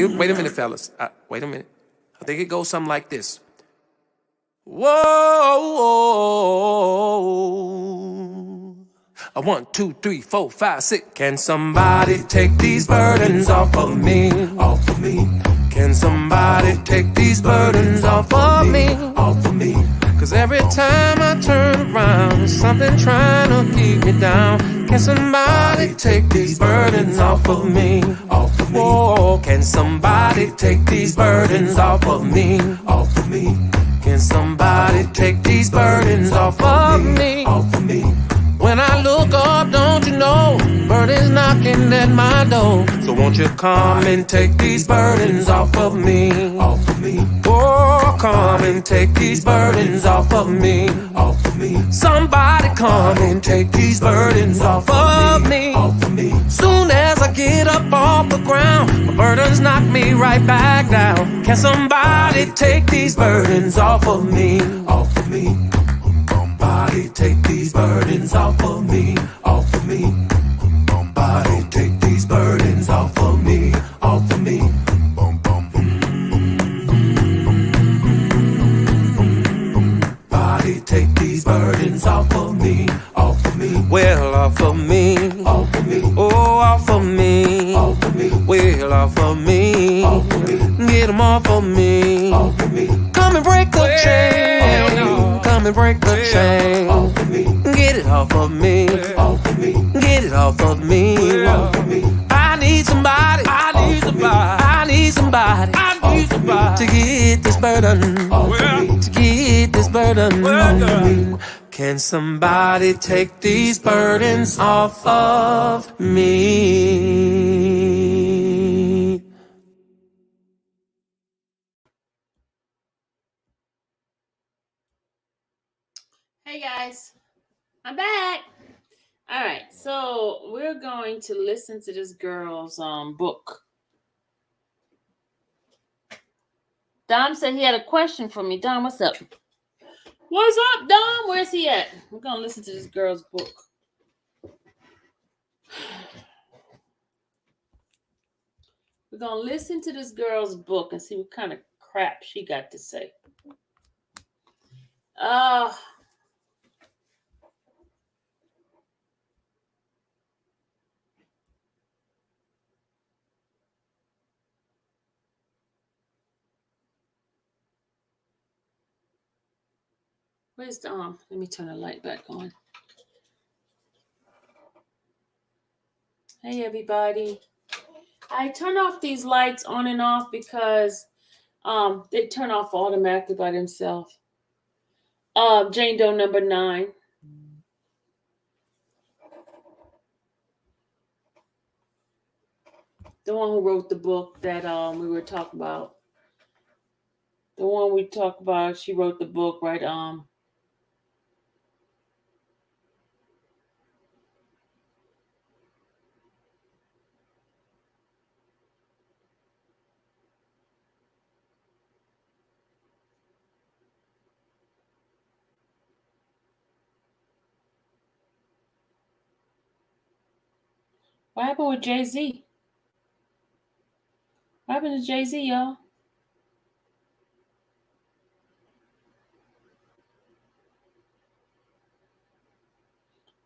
wait a minute, fellas. Wait a minute. I think it goes something like this. Whoa. 1, 2, 3, 4, 5, 6. Can somebody take these burdens off of me? Off of me. Can somebody take these burdens off of me? Off of me. Cause every time I turn around, there's something trying to keep me down. Can somebody take these burdens off of me? Off of me. Whoa, can somebody take these burdens off of me? Off of me. Can somebody take these burdens off of me? Off of me. When I look up, don't you know, burdens knocking at my door. So won't you come and take these burdens off of me? Off of me. Oh, come and take these burdens off of me. Off of me. Somebody come and take these burdens off of me. Off of me. Soon as I get up off the ground, my burdens knock me right back down. Can somebody take these burdens off of me? Off of me. Somebody take these burdens off of me, off of me. Somebody take these burdens off of me, off of me. Somebody take these burdens off of me, off of me. Well, off of me, off of me. Oh, off of me, off of me. Well, off of me, off of me. Get them off of me, off of me. Come and break the chain. No. Come and break the chain. Off of me. Get it off of me. Off of me. Get it off of me. Off of me. I need somebody. I need somebody. I need somebody. I need somebody to get this burden. To get this burden. Can somebody take these burdens off of me? Hey guys, I'm back. All right, so we're going to listen to this girl's book. Dom said he had a question for me. Dom, what's up? What's up, Dom? Where's he at? We're going to listen to this girl's book. We're going to listen to this girl's book and see what kind of crap she got to say. Where's the let me turn the light back on. Hey everybody. I turn off these lights on and off because they turn off automatically by themselves. Jane Doe number 9. The one who wrote the book that we were talking about. The one we talked about, she wrote the book, right? What happened with Jay-Z? What happened to Jay-Z, y'all?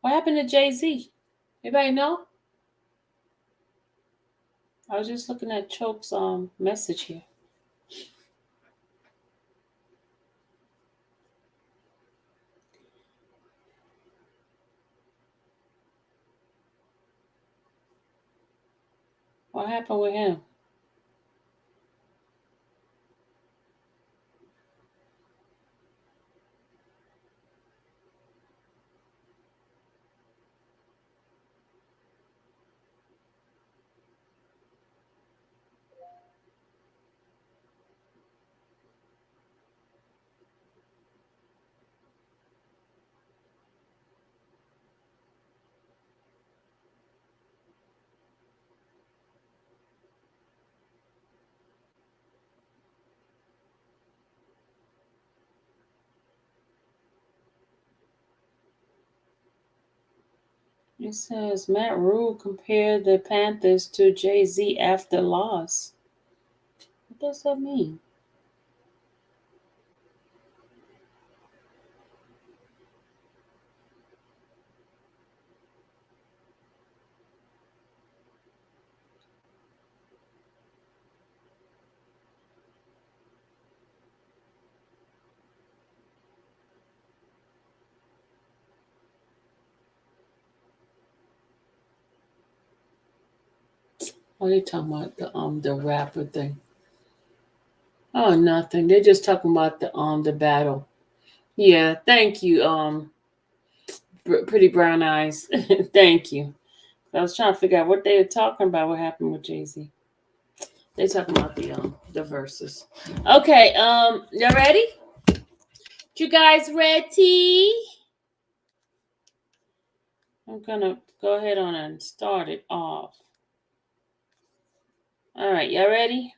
What happened to Jay-Z? Anybody know? I was just looking at Choke's message here. What happened with him? It says Matt Rule compared the Panthers to Jay-Z after loss. What does that mean? What are you talking about? The rapper thing. Oh, nothing. They're just talking about the battle. Yeah, thank you. Pretty brown eyes. Thank you. I was trying to figure out what they were talking about. What happened with Jay-Z? They talking about the verses. Okay. You ready? You guys ready? I'm gonna go ahead on and start it off. All right, y'all ready?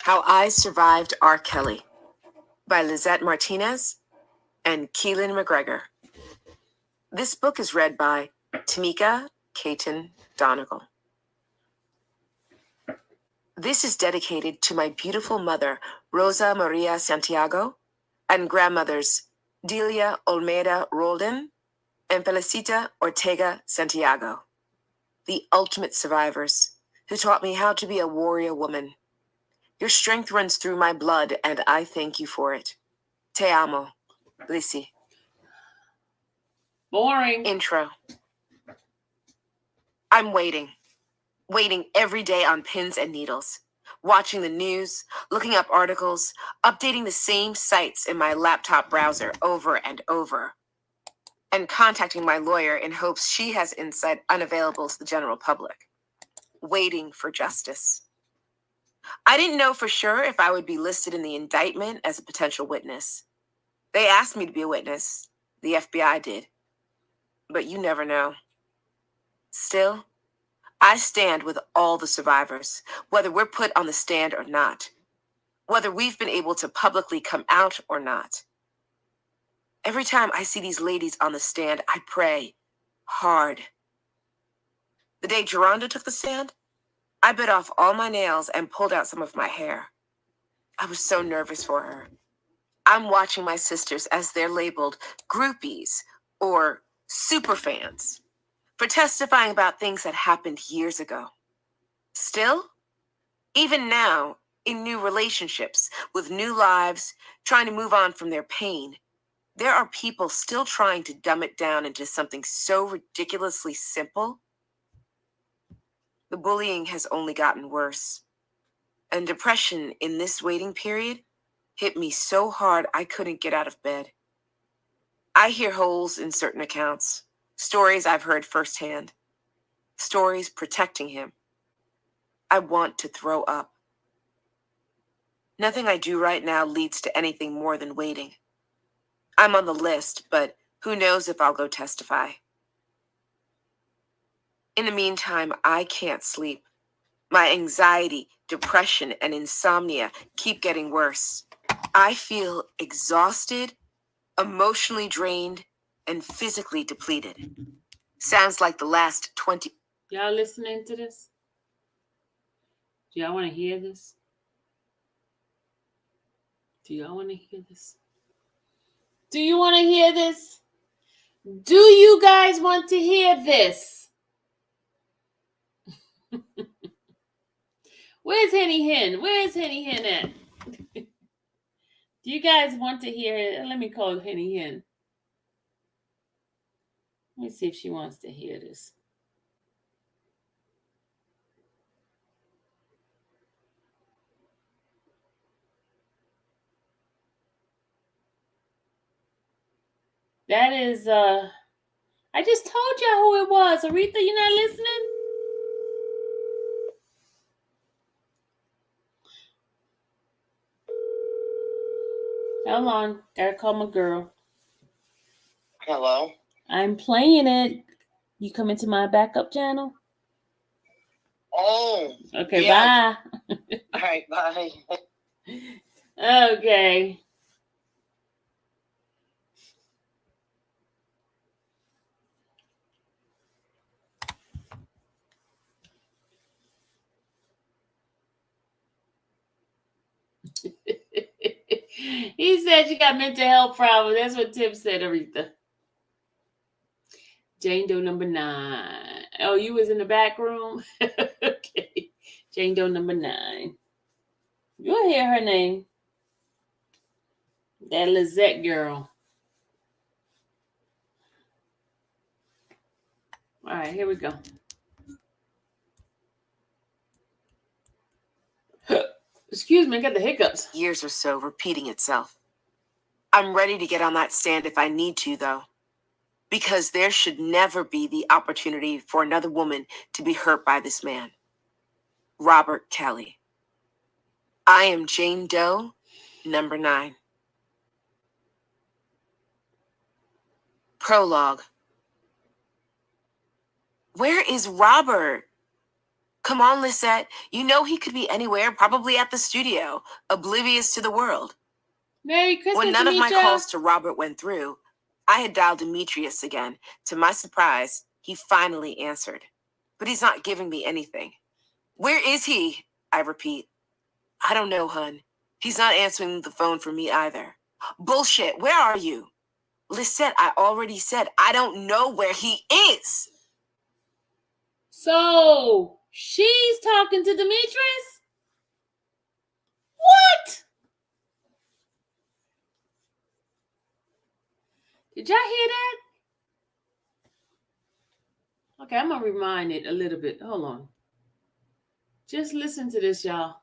How I Survived R. Kelly by Lizette Martinez and Keelan McGregor. This book is read by Tamika Caton Donegal. This is dedicated to my beautiful mother, Rosa Maria Santiago, and grandmothers Delia Olmeda Roldan and Felicita Ortega Santiago, the ultimate survivors who taught me how to be a warrior woman. Your strength runs through my blood, and I thank you for it. Te amo, Lissy. Boring. Intro. I'm waiting every day on pins and needles, watching the news, looking up articles, updating the same sites in my laptop browser over and over, and contacting my lawyer in hopes she has insight unavailable to the general public. Waiting for justice. I didn't know for sure if I would be listed in the indictment as a potential witness. They asked me to be a witness. The FBI did. But you never know. Still, I stand with all the survivors, whether we're put on the stand or not, whether we've been able to publicly come out or not. Every time I see these ladies on the stand, I pray hard. The day Geronda took the stand, I bit off all my nails and pulled out some of my hair. I was so nervous for her. I'm watching my sisters as they're labeled groupies or superfans for testifying about things that happened years ago. Still, even now, in new relationships, with new lives, trying to move on from their pain, there are people still trying to dumb it down into something so ridiculously simple. The bullying has only gotten worse. And depression in this waiting period hit me so hard I couldn't get out of bed. I hear holes in certain accounts, stories I've heard firsthand, stories protecting him. I want to throw up. Nothing I do right now leads to anything more than waiting. I'm on the list, but who knows if I'll go testify. In the meantime, I can't sleep. My anxiety, depression, and insomnia keep getting worse. I feel exhausted, emotionally drained, and physically depleted. Sounds like the last 20. Y'all listening to this? Do y'all want to hear this? Do y'all want to hear this? Do you want to hear this? Do you guys want to hear this? Where's Henny Hen? Where's Henny Hen at? Do you guys want to hear it? Let me call Henny Hen. Let me see if she wants to hear this. That is, I just told y'all who it was. Aretha, you not listening? Hold on. Gotta call my girl. Hello? I'm playing it. You come into my backup channel? Oh. Okay, yeah. bye. All right, bye. Okay. He said you got mental health problems. That's what Tim said, Aretha. Jane Doe number 9. Oh, you was in the back room? Okay. Jane Doe number 9. You'll hear her name. That Lizette girl. All right, here we go. Excuse me, I got the hiccups. Years or so repeating itself. I'm ready to get on that stand if I need to, though. Because there should never be the opportunity for another woman to be hurt by this man. Robert Kelly. I am Jane Doe, number 9. Prologue. Where is Robert? Come on, Lisette. You know he could be anywhere, probably at the studio, oblivious to the world. Merry Christmas, When none of my Demetra. calls to Robert went through, I had dialed Demetrius again. To my surprise, he finally answered. But he's not giving me anything. Where is he? I repeat. I don't know, hun. He's not answering the phone for me either. Bullshit. Where are you? Lisette, I already said I don't know where he is. So, she's talking to Demetrius? What? Did y'all hear that? Okay, I'm going to rewind it a little bit. Hold on. Just listen to this, y'all.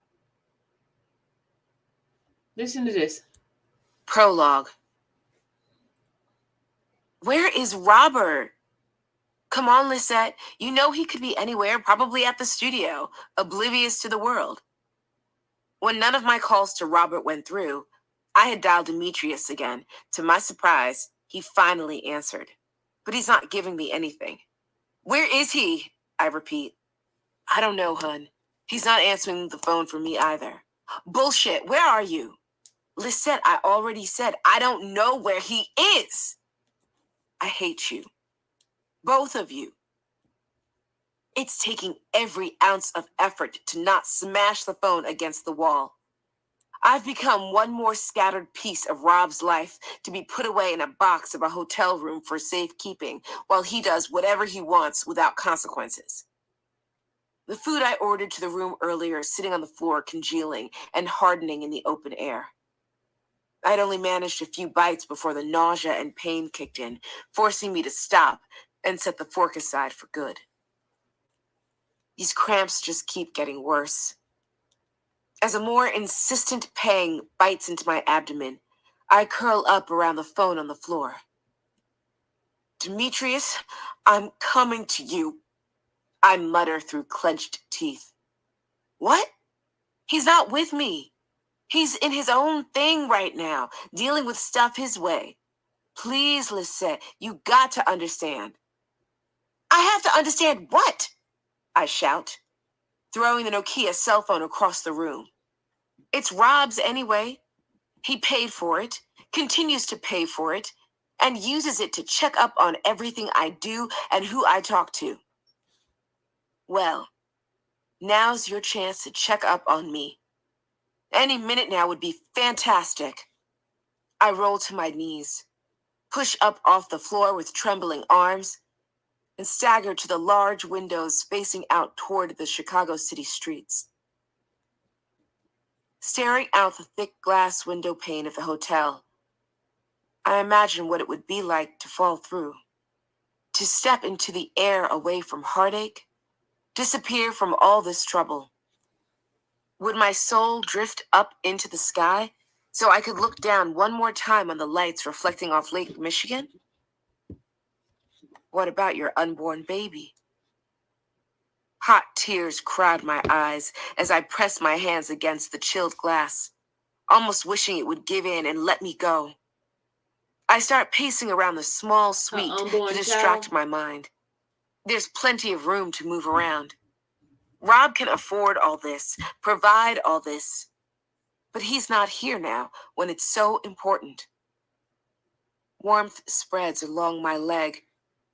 Listen to this. Prologue. Where is Robert? Come on, Lisette. You know he could be anywhere, probably at the studio, oblivious to the world. When none of my calls to Robert went through, I had dialed Demetrius again. To my surprise, he finally answered. But he's not giving me anything. Where is he? I repeat. I don't know, hun. He's not answering the phone for me either. Bullshit. Where are you? Lisette, I already said I don't know where he is. I hate you. Both of you. It's taking every ounce of effort to not smash the phone against the wall. I've become one more scattered piece of Rob's life to be put away in a box of a hotel room for safekeeping while he does whatever he wants without consequences. The food I ordered to the room earlier is sitting on the floor congealing and hardening in the open air. I'd only managed a few bites before the nausea and pain kicked in, forcing me to stop and set the fork aside for good. These cramps just keep getting worse. As a more insistent pang bites into my abdomen, I curl up around the phone on the floor. Demetrius, I'm coming to you, I mutter through clenched teeth. What? He's not with me. He's in his own thing right now, dealing with stuff his way. Please, Lisette, you got to understand. I have to understand what? I shout, throwing the Nokia cell phone across the room. It's Rob's anyway. He paid for it, continues to pay for it, and uses it to check up on everything I do and who I talk to. Well, now's your chance to check up on me. Any minute now would be fantastic. I roll to my knees, push up off the floor with trembling arms, and stagger to the large windows facing out toward the Chicago city streets. Staring out the thick glass window pane of the hotel, I imagine what it would be like to fall through, to step into the air away from heartache, disappear from all this trouble. Would my soul drift up into the sky so I could look down one more time on the lights reflecting off Lake Michigan? What about your unborn baby? Hot tears crowd my eyes as I press my hands against the chilled glass, almost wishing it would give in and let me go. I start pacing around the small suite to distract my mind. There's plenty of room to move around. Rob can afford all this, provide all this, but he's not here now when it's so important. Warmth spreads along my leg,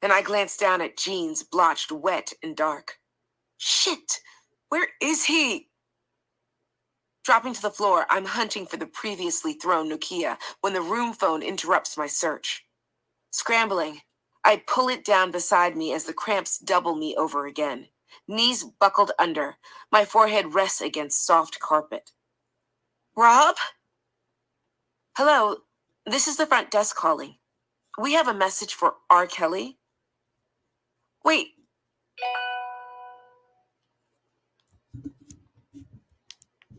and I glance down at jeans blotched wet and dark. Shit! Where is he? Dropping to the floor, I'm hunting for the previously thrown Nokia when the room phone interrupts my search. Scrambling, I pull it down beside me as the cramps double me over again. Knees buckled under, my forehead rests against soft carpet. Rob? Hello, this is the front desk calling. We have a message for R. Kelly. Wait.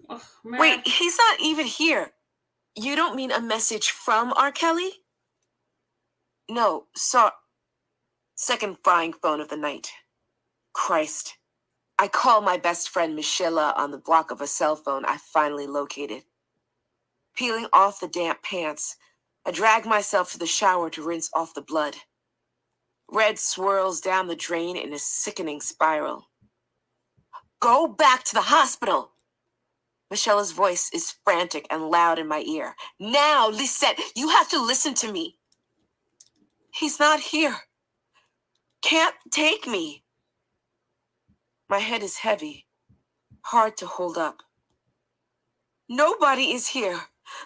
Oh, man. Wait, he's not even here. You don't mean a message from R. Kelly? No, second frying phone of the night. Christ. I call my best friend Michelle on the block of a cell phone I finally located. Peeling off the damp pants, I drag myself to the shower to rinse off the blood. Red swirls down the drain in a sickening spiral. Go back to the hospital! Michelle's voice is frantic and loud in my ear. Now, Lisette, you have to listen to me. He's not here. Can't take me. My head is heavy, hard to hold up. Nobody is here.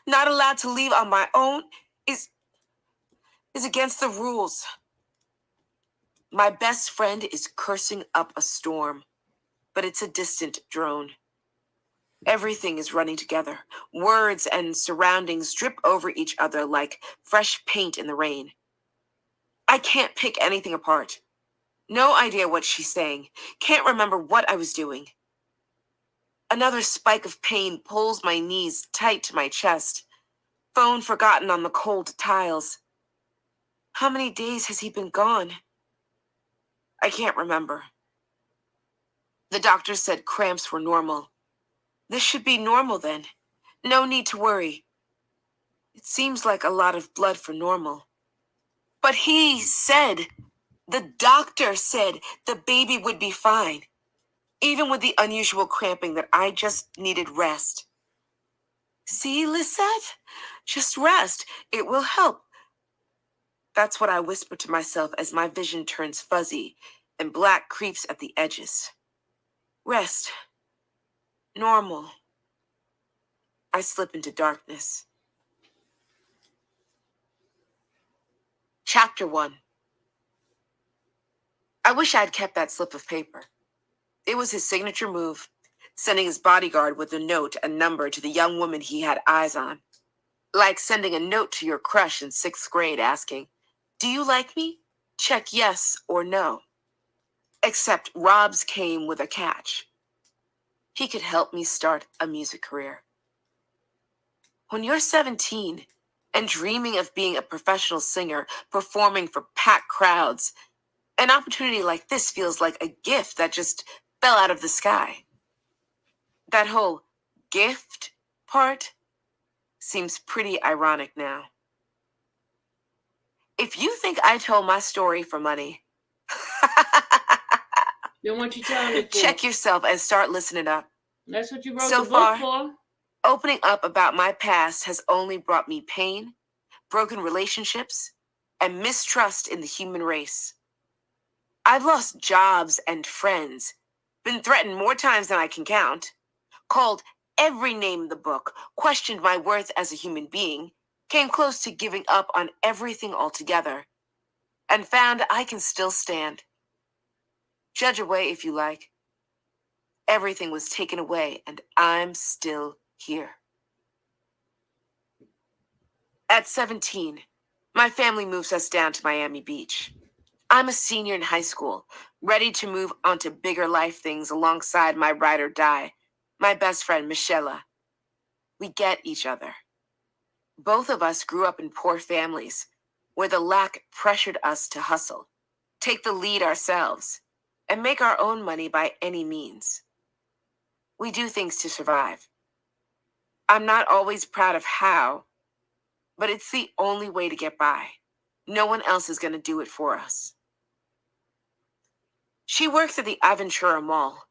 Not allowed to leave on my own is against the rules. My best friend is cursing up a storm, but it's a distant drone. Everything is running together. Words and surroundings drip over each other like fresh paint in the rain. I can't pick anything apart. No idea what she's saying. Can't remember what I was doing. Another spike of pain pulls my knees tight to my chest. Phone forgotten on the cold tiles. How many days has he been gone? I can't remember. The doctor said cramps were normal. This should be normal then. No need to worry. It seems like a lot of blood for normal. But the doctor said the baby would be fine. Even with the unusual cramping that I just needed rest. See, Lisette? Just rest. It will help. That's what I whisper to myself as my vision turns fuzzy and black creeps at the edges. Rest. Normal. I slip into darkness. Chapter 1. I wish I'd kept that slip of paper. It was his signature move, sending his bodyguard with a note and number to the young woman he had eyes on. Like sending a note to your crush in 6th grade asking, "Do you like me? Check yes or no." Except Rob's came with a catch. He could help me start a music career. When you're 17 and dreaming of being a professional singer, performing for packed crowds, an opportunity like this feels like a gift that just fell out of the sky. That whole gift part seems pretty ironic now. If you think I told my story for money, Then what you telling me for? check yourself and start listening up. That's what you wrote So the book far, for? Opening up about my past has only brought me pain, broken relationships, and mistrust in the human race. I've lost jobs and friends, been threatened more times than I can count, called every name in the book, questioned my worth as a human being, came close to giving up on everything altogether, and found I can still stand. Judge away if you like. Everything was taken away, and I'm still here. At 17, my family moves us down to Miami Beach. I'm a senior in high school, ready to move on to bigger life things alongside my ride or die, my best friend Michelle. We get each other. Both of us grew up in poor families, where the lack pressured us to hustle, take the lead ourselves, and make our own money by any means. We do things to survive. I'm not always proud of how, but it's the only way to get by. No one else is going to do it for us. She works at the Aventura Mall,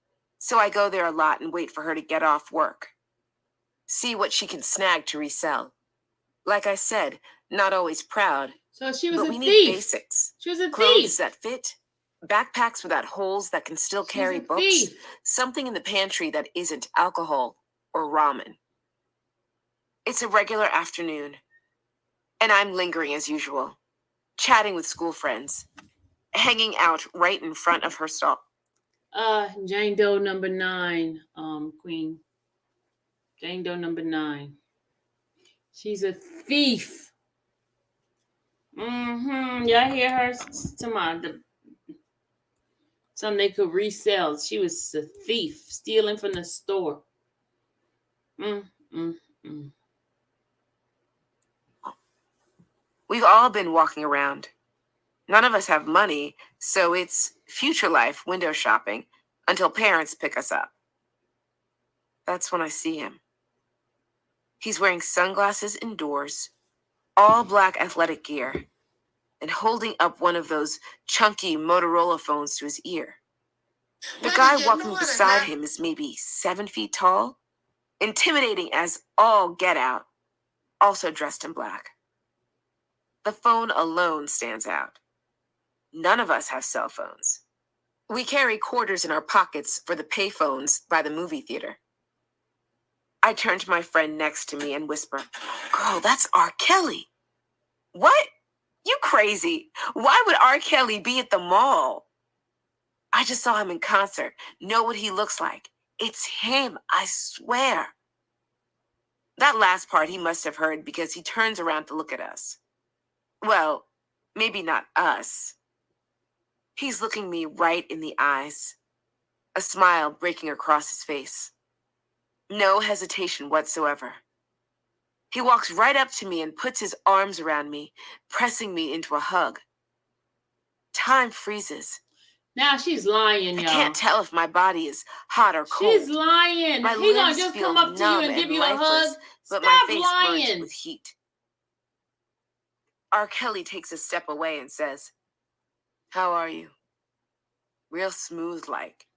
So I go there a lot and wait for her to get off work. See what she can snag to resell. Like I said, not always proud. So she was but a we thief. need basics. She was a Clothes thief. that fit, backpacks without holes that can still carry She's a books, thief. something in the pantry that isn't alcohol or ramen. It's a regular afternoon, and I'm lingering as usual, chatting with school friends, hanging out right in front of her stall. Jane Doe number 9, Queen. Jane Doe number 9. She's a thief. Y'all hear her? Something they could resell. She was a thief, stealing from the store. Mm, mm, mm. We've all been walking around. None of us have money, so it's future life window shopping until parents pick us up. That's when I see him. He's wearing sunglasses indoors, all black athletic gear, and holding up one of those chunky Motorola phones to his ear. The guy walking beside him is maybe 7 feet tall, intimidating as all get out, also dressed in black. The phone alone stands out. None of us have cell phones. We carry quarters in our pockets for the payphones by the movie theater. I turn to my friend next to me and whisper, "Girl, that's R. Kelly." "What? You crazy. Why would R. Kelly be at the mall?" "I just saw him in concert. Know what he looks like. It's him, I swear." That last part he must have heard because he turns around to look at us. Well, maybe not us. He's looking me right in the eyes, a smile breaking across his face. No hesitation whatsoever. He walks right up to me and puts his arms around me, pressing me into a hug. Time freezes. Now she's lying, y'all. I can't tell if my body is hot or cold. She's lying. My He gonna limbs just feel come up to you numb and give and you a hug. lifeless, but Stop my face lying. burns with heat. R. Kelly takes a step away and says, "How are you?" Real smooth like.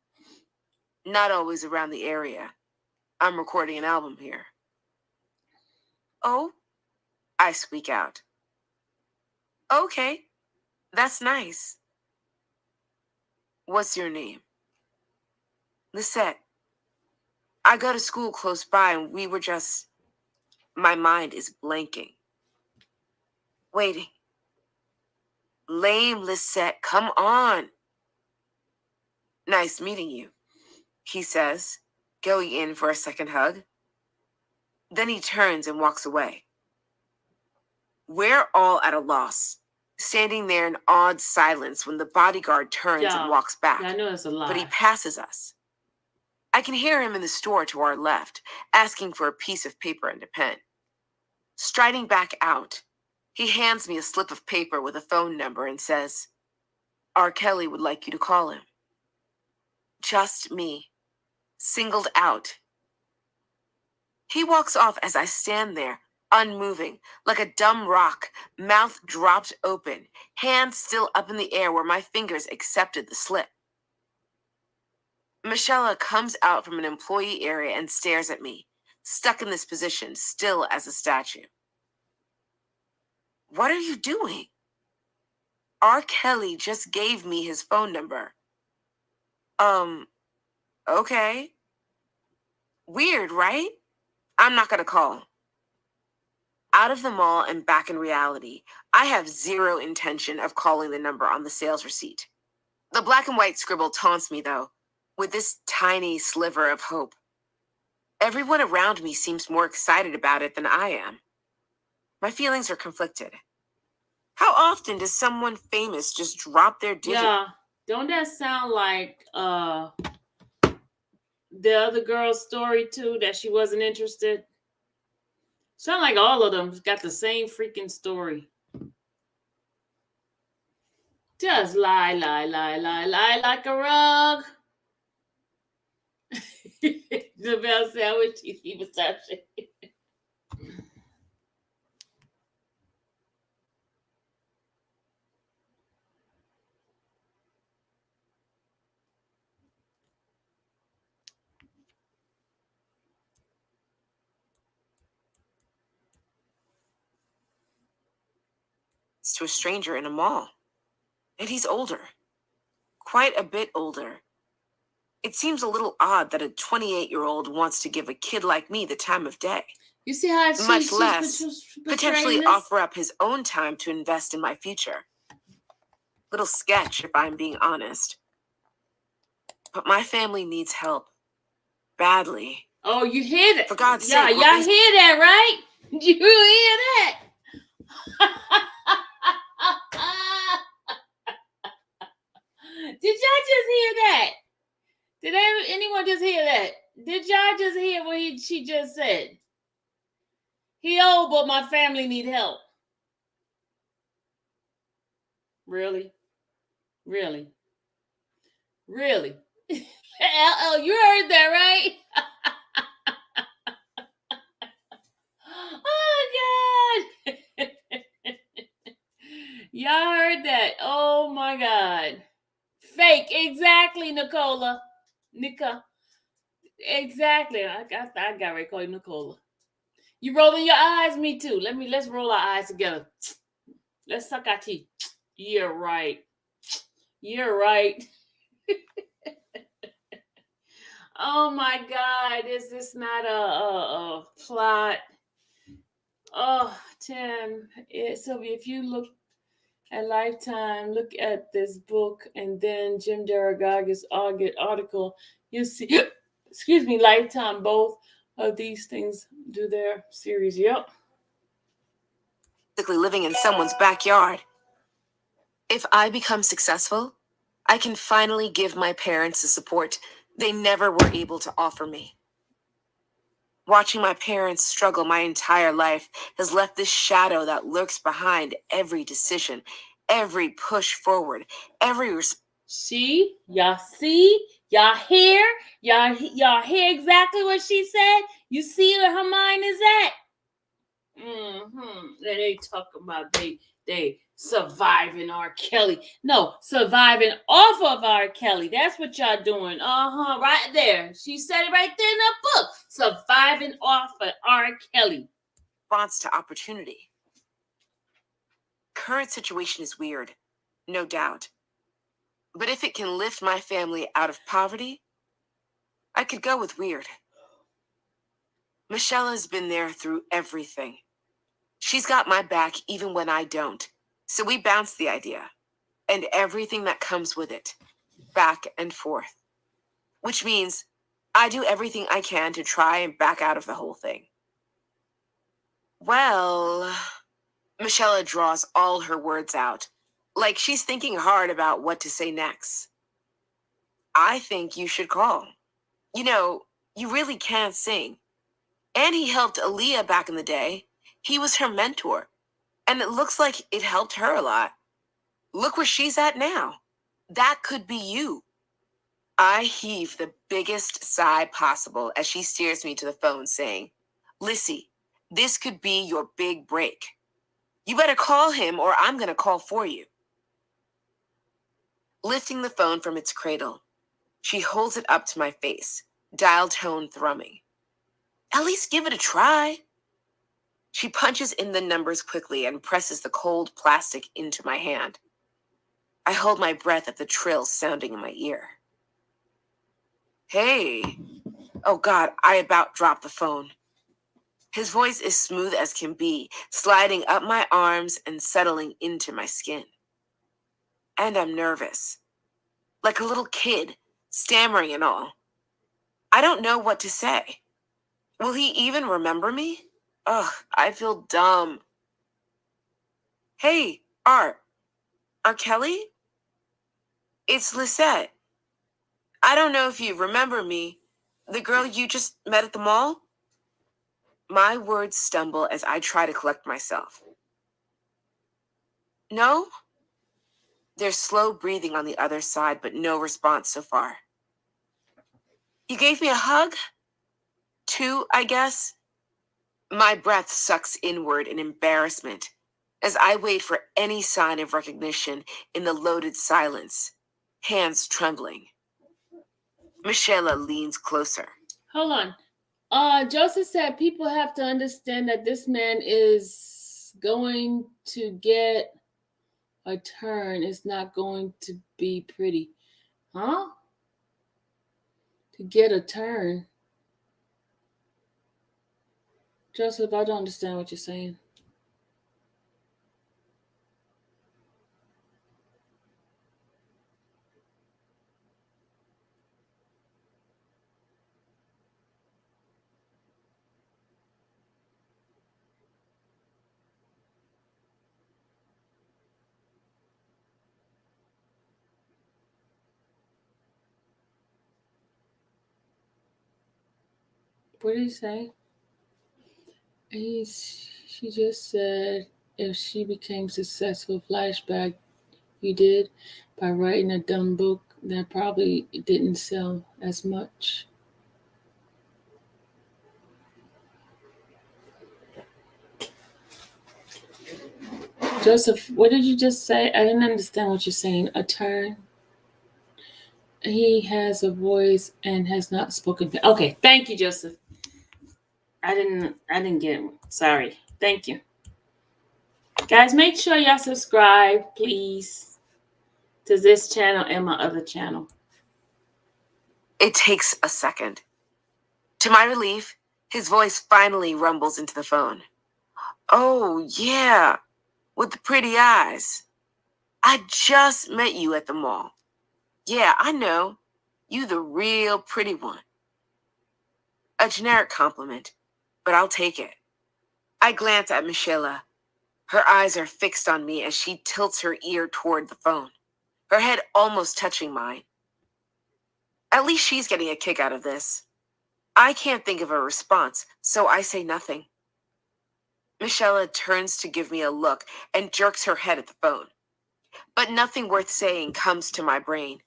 Not always around the area. I'm recording an album here. "Oh?" I squeak out. "Okay, that's nice. What's your name?" "Lisette. I go to school close by and we were just..." My mind is blanking. Waiting. "Lame, Lisette, come on." "Nice meeting you," he says, going in for a second hug. Then he turns and walks away. We're all at a loss, standing there in awed silence when the bodyguard turns and walks back. Yeah, I know it's a lie. But he passes us. I can hear him in the store to our left, asking for a piece of paper and a pen. Striding back out, he hands me a slip of paper with a phone number and says, "R. Kelly would like you to call him." Just me, singled out. He walks off as I stand there, unmoving, like a dumb rock, mouth dropped open, hands still up in the air where my fingers accepted the slip. Michelle comes out from an employee area and stares at me, stuck in this position, still as a statue. "What are you doing?" "R. Kelly just gave me his phone number." Okay. Weird, right? I'm not gonna call." Out of the mall and back in reality, I have zero intention of calling the number on the sales receipt. The black and white scribble taunts me, though, with this tiny sliver of hope. Everyone around me seems more excited about it than I am. My feelings are conflicted. How often does someone famous just drop their digit? Yeah, don't that sound like the other girl's story too, that she wasn't interested? Sound like all of them got the same freaking story. Just lie, lie, lie, lie, lie like a rug. Jamel said, "I wish these people stop shaking." to a stranger in a mall. And he's older. Quite a bit older. It seems a little odd that a 28-year-old wants to give a kid like me the time of day. You see how Much less potentially this? offer up his own time to invest in my future. Little sketch, if I'm being honest. But my family needs help. Badly. Oh, you hear that? For God's yeah, sake. y'all hear that, right? You hear that? Did y'all just hear that? Did anyone just hear that? Did y'all just hear what she just said? He old, but my family need help. Really? Really? Really? LL, you heard that, right? Oh, God. Y'all heard that. Oh, my God. Fake. Exactly, Nicola. Nika. Exactly. I got ready to call you Nicola. You rolling your eyes? Me too. Let's roll our eyes together. Let's suck our teeth. You're right. You're right. Oh my God. Is this not a plot? Oh, Tim. So if you look at Lifetime, look at this book, and then Jim Daragaga's article, you see, excuse me, Lifetime, both of these things do their series. Yep. Basically living in someone's backyard. If I become successful, I can finally give my parents the support they never were able to offer me. Watching my parents struggle my entire life has left this shadow that lurks behind every decision, every push forward, every See? Y'all see? Y'all hear? Y'all hear exactly what she said? You see where her mind is at? And they talk about they surviving R. Kelly. No, surviving off of R. Kelly. That's what y'all doing. Right there. She said it right there in her book. Surviving off of R. Kelly. Response to opportunity. Current situation is weird, no doubt. But if it can lift my family out of poverty, I could go with weird. Michelle has been there through everything. She's got my back even when I don't. So we bounce the idea and everything that comes with it, back and forth. Which means I do everything I can to try and back out of the whole thing. Well, Michelle draws all her words out, like she's thinking hard about what to say next. I think you should call. You know, you really can sing. And he helped Aaliyah back in the day. He was her mentor. And it looks like it helped her a lot. Look where she's at now. That could be you. I heave the biggest sigh possible as she steers me to the phone saying, Lissy, this could be your big break. You better call him or I'm going to call for you. Lifting the phone from its cradle, she holds it up to my face, dial tone thrumming. At least give it a try. She punches in the numbers quickly and presses the cold plastic into my hand. I hold my breath at the trill sounding in my ear. Hey. Oh God, I about dropped the phone. His voice is smooth as can be, sliding up my arms and settling into my skin. And I'm nervous. Like a little kid, stammering and all. I don't know what to say. Will he even remember me? Ugh, I feel dumb. Hey, R Kelly? It's Lisette. I don't know if you remember me. The girl you just met at the mall? My words stumble as I try to collect myself. No? There's slow breathing on the other side, but no response so far. You gave me a hug? 2, I guess? My breath sucks inward in embarrassment as I wait for any sign of recognition in the loaded silence, hands trembling. Michelle leans closer. Hold on. Joseph said people have to understand that this man is going to get a turn is not going to be pretty. Huh? To get a turn. Joseph, I don't understand what you're saying. What did he say? She just said if she became successful, flashback you did by writing a dumb book that probably didn't sell as much. Joseph, what did you just say? I didn't understand what you're saying. A turn. He has a voice and has not spoken. Okay, thank you, Joseph. I didn't get it. Sorry. Thank you. Guys, make sure y'all subscribe, please, to this channel and my other channel. It takes a second. To my relief, his voice finally rumbles into the phone. Oh, yeah, with the pretty eyes. I just met you at the mall. Yeah, I know. You the real pretty one. A generic compliment, but I'll take it. I glance at Michelle. Her eyes are fixed on me as she tilts her ear toward the phone, her head almost touching mine. At least she's getting a kick out of this. I can't think of a response, so I say nothing. Michelle turns to give me a look and jerks her head at the phone. But nothing worth saying comes to my brain.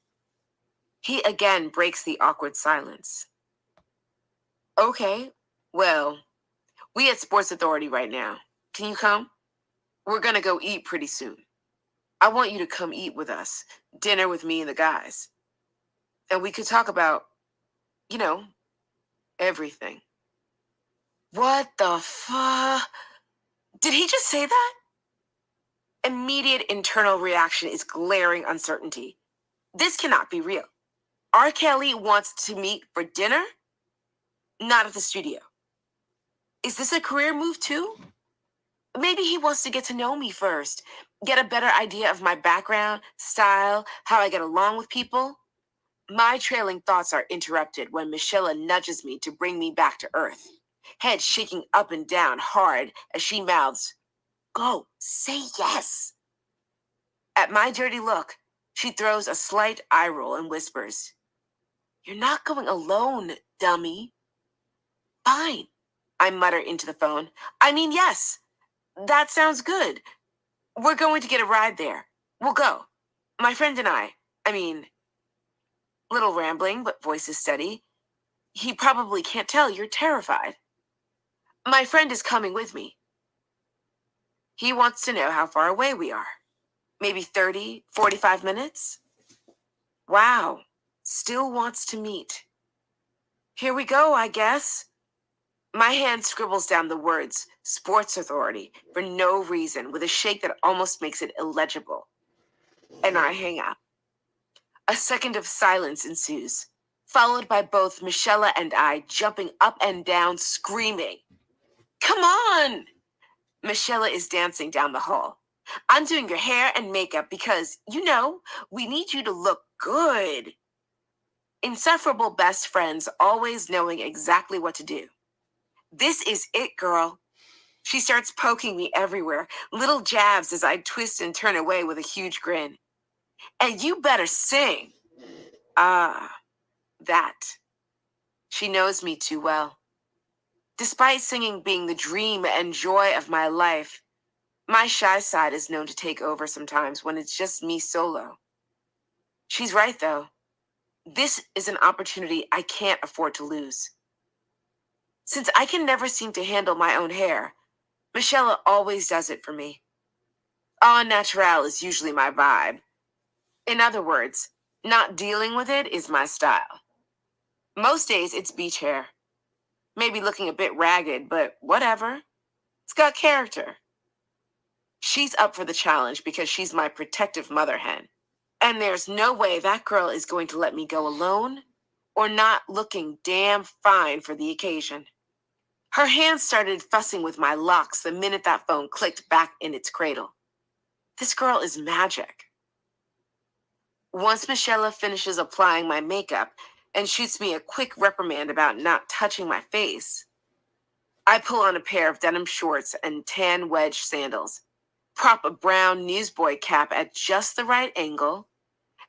He again breaks the awkward silence. Okay, well, we at Sports Authority right now. Can you come? We're gonna go eat pretty soon. I want you to come eat with us, dinner with me and the guys. And we could talk about, everything. What the fuck? Did he just say that? Immediate internal reaction is glaring uncertainty. This cannot be real. R. Kelly wants to meet for dinner? Not at the studio. Is this a career move too? Maybe he wants to get to know me first, get a better idea of my background, style, how I get along with people. My trailing thoughts are interrupted when Michelle nudges me to bring me back to earth, head shaking up and down hard as she mouths, "Go, say yes." At my dirty look, she throws a slight eye roll and whispers, "You're not going alone, dummy." "Fine," I mutter into the phone. "I mean, yes. That sounds good. We're going to get a ride there. We'll go. My friend and I mean, little rambling, but voice is steady. He probably can't tell you're terrified. My friend is coming with me. He wants to know how far away we are. Maybe 30, 45 minutes? Wow. Still wants to meet. Here we go, I guess." My hand scribbles down the words, Sports Authority, for no reason, with a shake that almost makes it illegible. And I hang up. A second of silence ensues, followed by both Michelle and I jumping up and down, screaming. "Come on!" Michelle is dancing down the hall. "I'm doing your hair and makeup because, we need you to look good." Insufferable best friends always knowing exactly what to do. "This is it, girl." She starts poking me everywhere, little jabs as I twist and turn away with a huge grin. "And you better sing." Ah, that. She knows me too well. Despite singing being the dream and joy of my life, my shy side is known to take over sometimes when it's just me solo. She's right, though. This is an opportunity I can't afford to lose. Since I can never seem to handle my own hair, Michelle always does it for me. Au naturel is usually my vibe. In other words, not dealing with it is my style. Most days it's beach hair. Maybe looking a bit ragged, but whatever. It's got character. She's up for the challenge because she's my protective mother hen. And there's no way that girl is going to let me go alone or not looking damn fine for the occasion. Her hands started fussing with my locks the minute that phone clicked back in its cradle. This girl is magic. Once Michelle finishes applying my makeup and shoots me a quick reprimand about not touching my face, I pull on a pair of denim shorts and tan wedge sandals, prop a brown newsboy cap at just the right angle,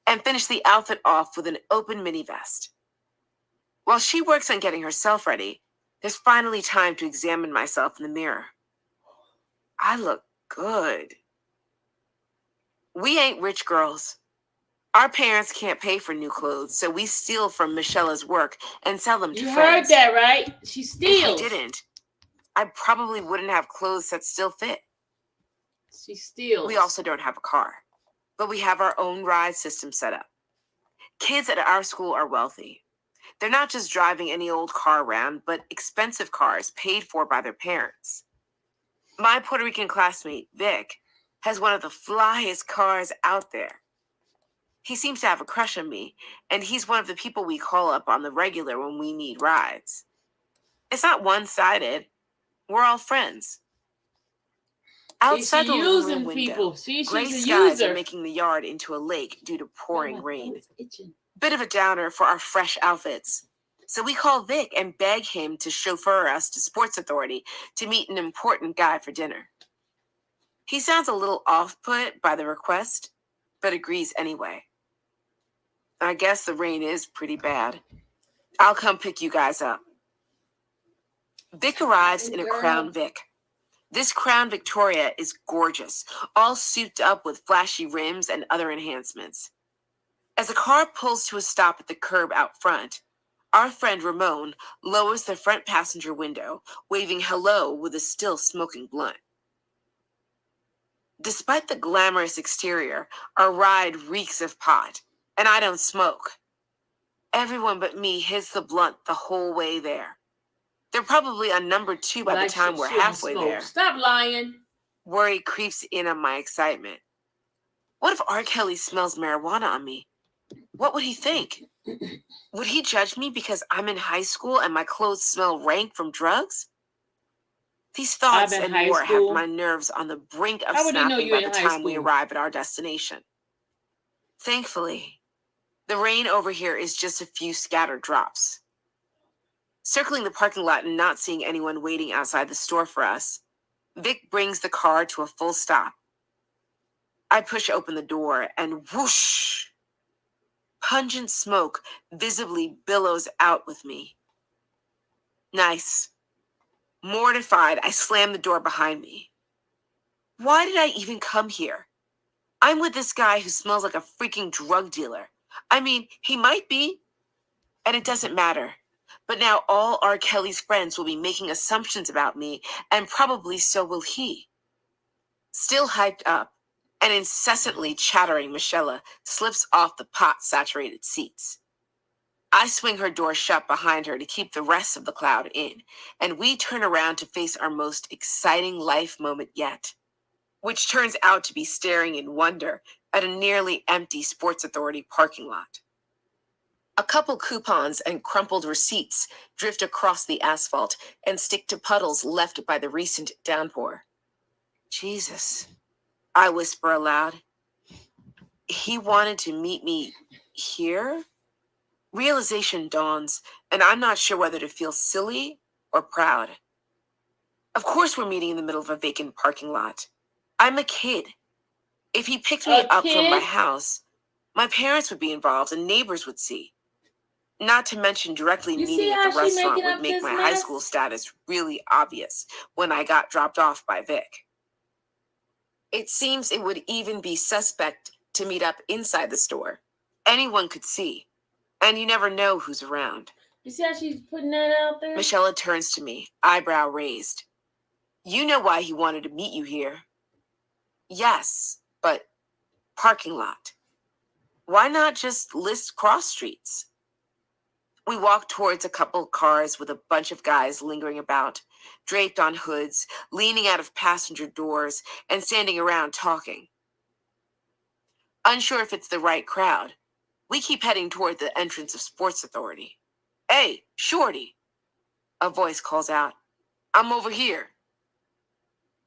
and finish the outfit off with an open mini vest. While she works on getting herself ready, there's finally time to examine myself in the mirror. I look good. We ain't rich girls. Our parents can't pay for new clothes, so we steal from Michelle's work and sell them to You friends. heard that, right? She steals. If we didn't, I probably wouldn't have clothes that still fit. She steals. We also don't have a car, but we have our own ride system set up. Kids at our school are wealthy. They're not just driving any old car around, but expensive cars paid for by their parents. My Puerto Rican classmate, Vic, has one of the flyest cars out there. He seems to have a crush on me, and he's one of the people we call up on the regular when we need rides. It's not one-sided. We're all friends. Outside the living room window, gray skies are making the yard into a lake due to pouring rain. Bit of a downer for our fresh outfits. So we call Vic and beg him to chauffeur us to Sports Authority to meet an important guy for dinner. He sounds a little off-put by the request, but agrees anyway. I guess the rain is pretty bad. I'll come pick you guys up. Vic arrives in a Crown Vic. This Crown Victoria is gorgeous, all souped up with flashy rims and other enhancements. As the car pulls to a stop at the curb out front, our friend Ramon lowers the front passenger window, waving hello with a still smoking blunt. Despite the glamorous exterior, our ride reeks of pot, and I don't smoke. Everyone but me hits the blunt the whole way there. They're probably on number 2 by the time we're halfway there. Stop lying. Worry creeps in on my excitement. What if R. Kelly smells marijuana on me? What would he think? Would he judge me because I'm in high school and my clothes smell rank from drugs? These thoughts and more have my nerves on the brink of snapping by the time we arrive at our destination. Thankfully, the rain over here is just a few scattered drops. Circling the parking lot and not seeing anyone waiting outside the store for us, Vic brings the car to a full stop. I push open the door and whoosh! Pungent smoke visibly billows out with me. Nice. Mortified, I slam the door behind me. Why did I even come here? I'm with this guy who smells like a freaking drug dealer. I mean, he might be. And it doesn't matter. But now all R. Kelly's friends will be making assumptions about me, and probably so will he. Still hyped up, and incessantly chattering Michelle slips off the pot-saturated seats. I swing her door shut behind her to keep the rest of the crowd in, and we turn around to face our most exciting life moment yet, which turns out to be staring in wonder at a nearly empty Sports Authority parking lot. A couple coupons and crumpled receipts drift across the asphalt and stick to puddles left by the recent downpour. Jesus, I whisper aloud. He wanted to meet me here? Realization dawns, and I'm not sure whether to feel silly or proud. Of course we're meeting in the middle of a vacant parking lot. I'm a kid. If he picked me up from my house, my parents would be involved and neighbors would see. Not to mention directly meeting at the restaurant would make my high school status really obvious when I got dropped off by Vic. It seems it would even be suspect to meet up inside the store. Anyone could see, and you never know who's around. You see how she's putting that out there? Michelle turns to me, eyebrow raised. You know why he wanted to meet you here. Yes, but parking lot. Why not just list cross streets? We walk towards a couple cars with a bunch of guys lingering about, draped on hoods, leaning out of passenger doors, and standing around talking. Unsure if it's the right crowd, we keep heading toward the entrance of Sports Authority. "Hey, Shorty," a voice calls out. "I'm over here."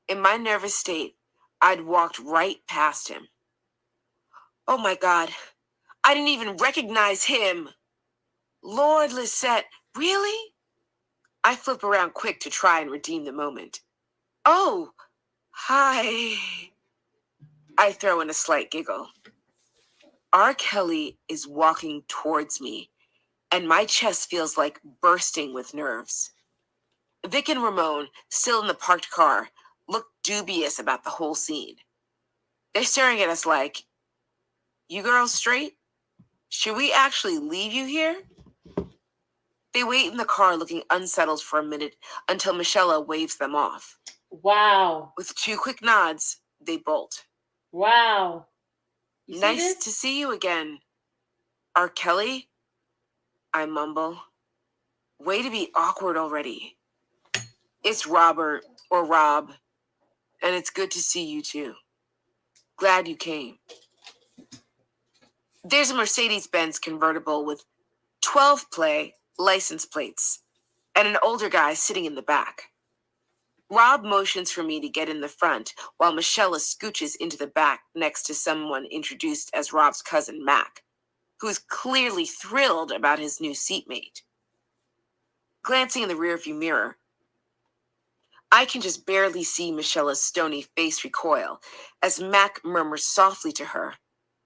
In my nervous state, I'd walked right past him. Oh my God, I didn't even recognize him. Lord Lisette, really? I flip around quick to try and redeem the moment. "Oh, hi." I throw in a slight giggle. R. Kelly is walking towards me, and my chest feels like bursting with nerves. Vic and Ramon, still in the parked car, look dubious about the whole scene. They're staring at us like, "You girls straight? Should we actually leave you here?" They wait in the car looking unsettled for a minute until Michelle waves them off. Wow. With 2 quick nods, they bolt. Wow. You see "Nice this? to see you again, R. Kelly," I mumble. Way to be awkward already. "It's Robert, or Rob, and it's good to see you too. Glad you came." There's a Mercedes-Benz convertible with 12 play license plates and an older guy sitting in the back. Rob motions for me to get in the front while Michelle scooches into the back next to someone introduced as Rob's cousin Mac, who is clearly thrilled about his new seatmate. Glancing in the rearview mirror, I can just barely see Michelle's stony face recoil as Mac murmurs softly to her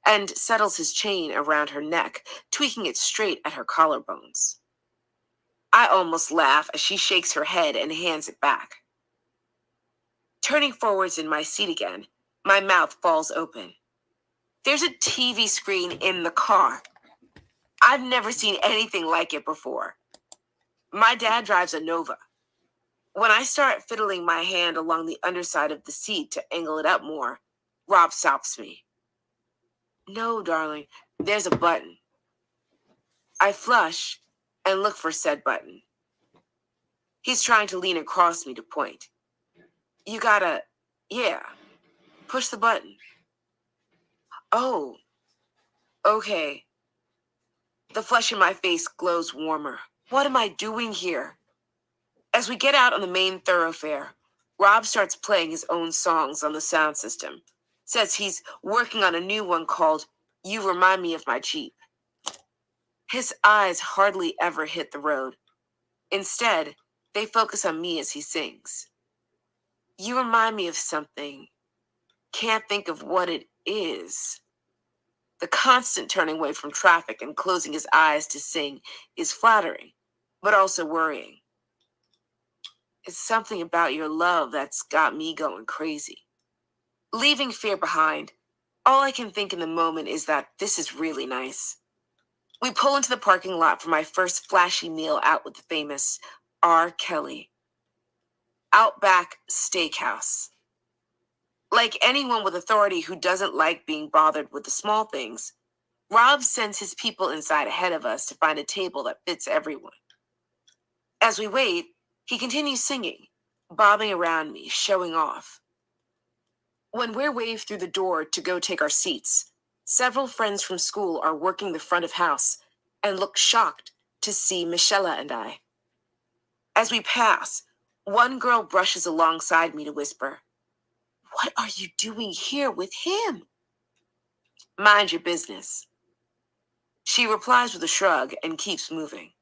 and settles his chain around her neck, tweaking it straight at her collarbones. I almost laugh as she shakes her head and hands it back. Turning forwards in my seat again, my mouth falls open. There's a TV screen in the car. I've never seen anything like it before. My dad drives a Nova. When I start fiddling my hand along the underside of the seat to angle it up more, Rob stops me. "No, darling, there's a button." I flush and look for said button. He's trying to lean across me to point. "You gotta, yeah, push the button." "Oh, okay." The flesh in my face glows warmer. What am I doing here? As we get out on the main thoroughfare, Rob starts playing his own songs on the sound system. Says he's working on a new one called "You Remind Me of My Jeep." His eyes hardly ever hit the road. Instead, they focus on me as he sings. "You remind me of something. Can't think of what it is." The constant turning away from traffic and closing his eyes to sing is flattering, but also worrying. It's something about your love that's got me going crazy. Leaving fear behind, all I can think in the moment is that this is really nice. We pull into the parking lot for my first flashy meal out with the famous R. Kelly. Outback Steakhouse. Like anyone with authority who doesn't like being bothered with the small things, Rob sends his people inside ahead of us to find a table that fits everyone. As we wait, he continues singing, bobbing around me, showing off. When we're waved through the door to go take our seats, several friends from school are working the front of house and look shocked to see Michelle and I. As we pass, one girl brushes alongside me to whisper, "What are you doing here with him?" "Mind your business." She replies with a shrug and keeps moving.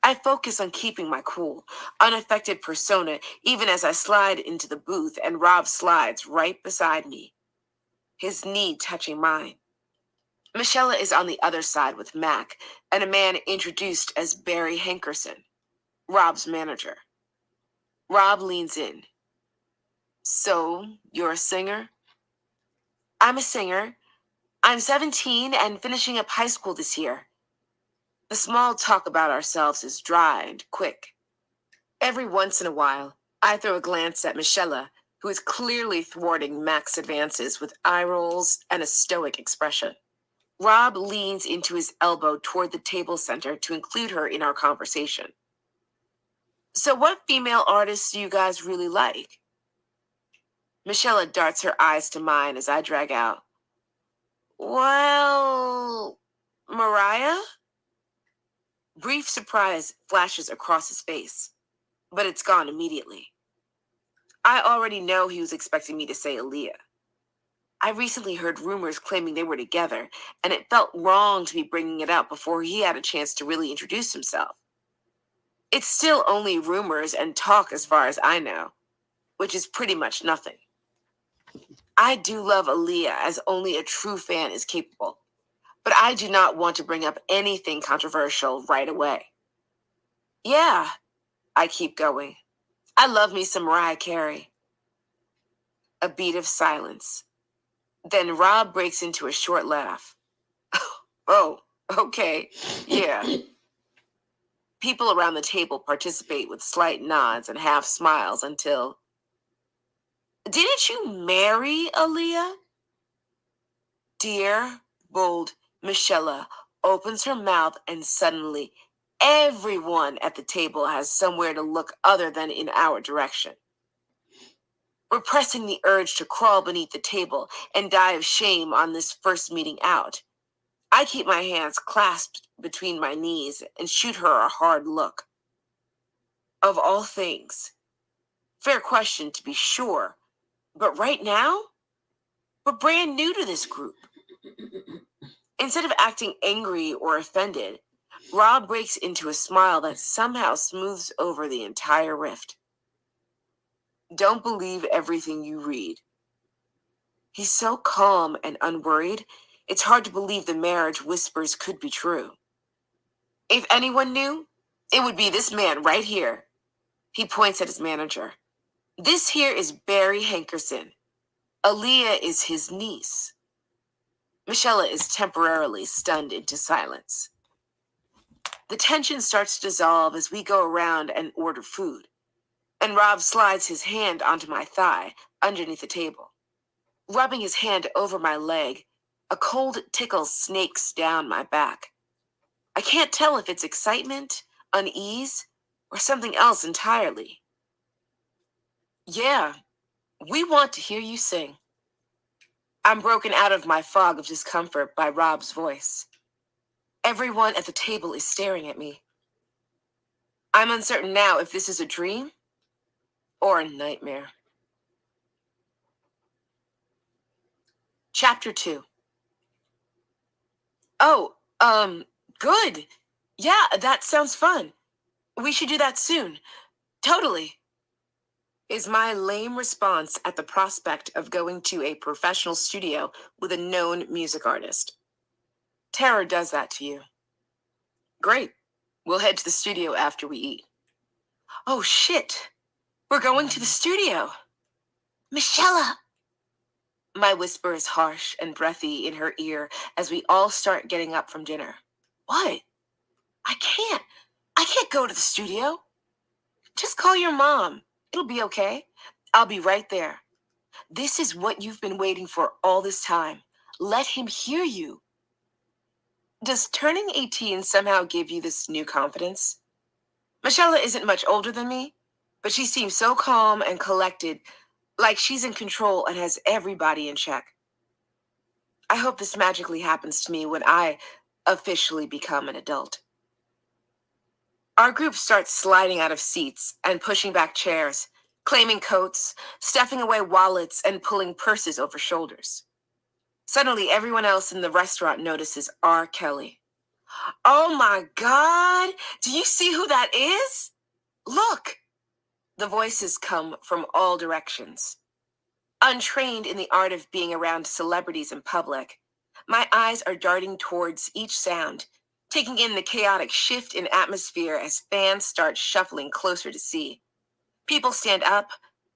I focus on keeping my cool, unaffected persona even as I slide into the booth and Rob slides right beside me, his knee touching mine. Michelle is on the other side with Mac and a man introduced as Barry Hankerson, Rob's manager. Rob leans in. "So, you're a singer?" "I'm a singer. I'm 17 and finishing up high school this year." The small talk about ourselves is dry and quick. Every once in a while, I throw a glance at Michelle, who is clearly thwarting Mac's advances with eye rolls and a stoic expression. Rob leans into his elbow toward the table center to include her in our conversation. So what female artists do you guys really like? Michelle darts her eyes to mine as I drag out. Well, Mariah? Brief surprise flashes across his face, but it's gone immediately. I already know he was expecting me to say Aaliyah. I recently heard rumors claiming they were together, and it felt wrong to be bringing it up before he had a chance to really introduce himself. It's still only rumors and talk as far as I know, which is pretty much nothing. I do love Aaliyah as only a true fan is capable, but I do not want to bring up anything controversial right away. Yeah, I keep going. I love me some Mariah Carey. A beat of silence. Then Rob breaks into a short laugh. Oh, okay, yeah. People around the table participate with slight nods and half smiles until... Didn't you marry Aaliyah? Dear, bold Michelle opens her mouth and suddenly everyone at the table has somewhere to look other than in our direction. Repressing the urge to crawl beneath the table and die of shame on this first meeting out, I keep my hands clasped between my knees and shoot her a hard look. Of all things, fair question to be sure, but right now, we're brand new to this group. Instead of acting angry or offended, Rob breaks into a smile that somehow smooths over the entire rift. Don't believe everything you read. He's so calm and unworried, it's hard to believe the marriage whispers could be true. If anyone knew, it would be this man right here. He points at his manager. This here is Barry Hankerson. Aaliyah is his niece. Michelle is temporarily stunned into silence. The tension starts to dissolve as we go around and order food, and Rob slides his hand onto my thigh underneath the table. Rubbing his hand over my leg, a cold tickle snakes down my back. I can't tell if it's excitement, unease, or something else entirely. Yeah, we want to hear you sing. I'm broken out of my fog of discomfort by Rob's voice. Everyone at the table is staring at me. I'm uncertain now if this is a dream or a nightmare. Chapter 2. Oh, good. Yeah, that sounds fun. We should do that soon. Totally. Is my lame response at the prospect of going to a professional studio with a known music artist. Terror does that to you. Great. We'll head to the studio after we eat. Oh, shit. We're going to the studio. Michelle! My whisper is harsh and breathy in her ear as we all start getting up from dinner. What? I can't go to the studio. Just call your mom. It'll be okay. I'll be right there. This is what you've been waiting for all this time. Let him hear you. Does turning 18 somehow give you this new confidence? Michelle isn't much older than me, but she seems so calm and collected, like she's in control and has everybody in check. I hope this magically happens to me when I officially become an adult. Our group starts sliding out of seats and pushing back chairs, claiming coats, stuffing away wallets, and pulling purses over shoulders. Suddenly, everyone else in the restaurant notices R. Kelly. Oh my God! Do you see who that is? Look! The voices come from all directions. Untrained in the art of being around celebrities in public, my eyes are darting towards each sound, taking in the chaotic shift in atmosphere as fans start shuffling closer to see. People stand up,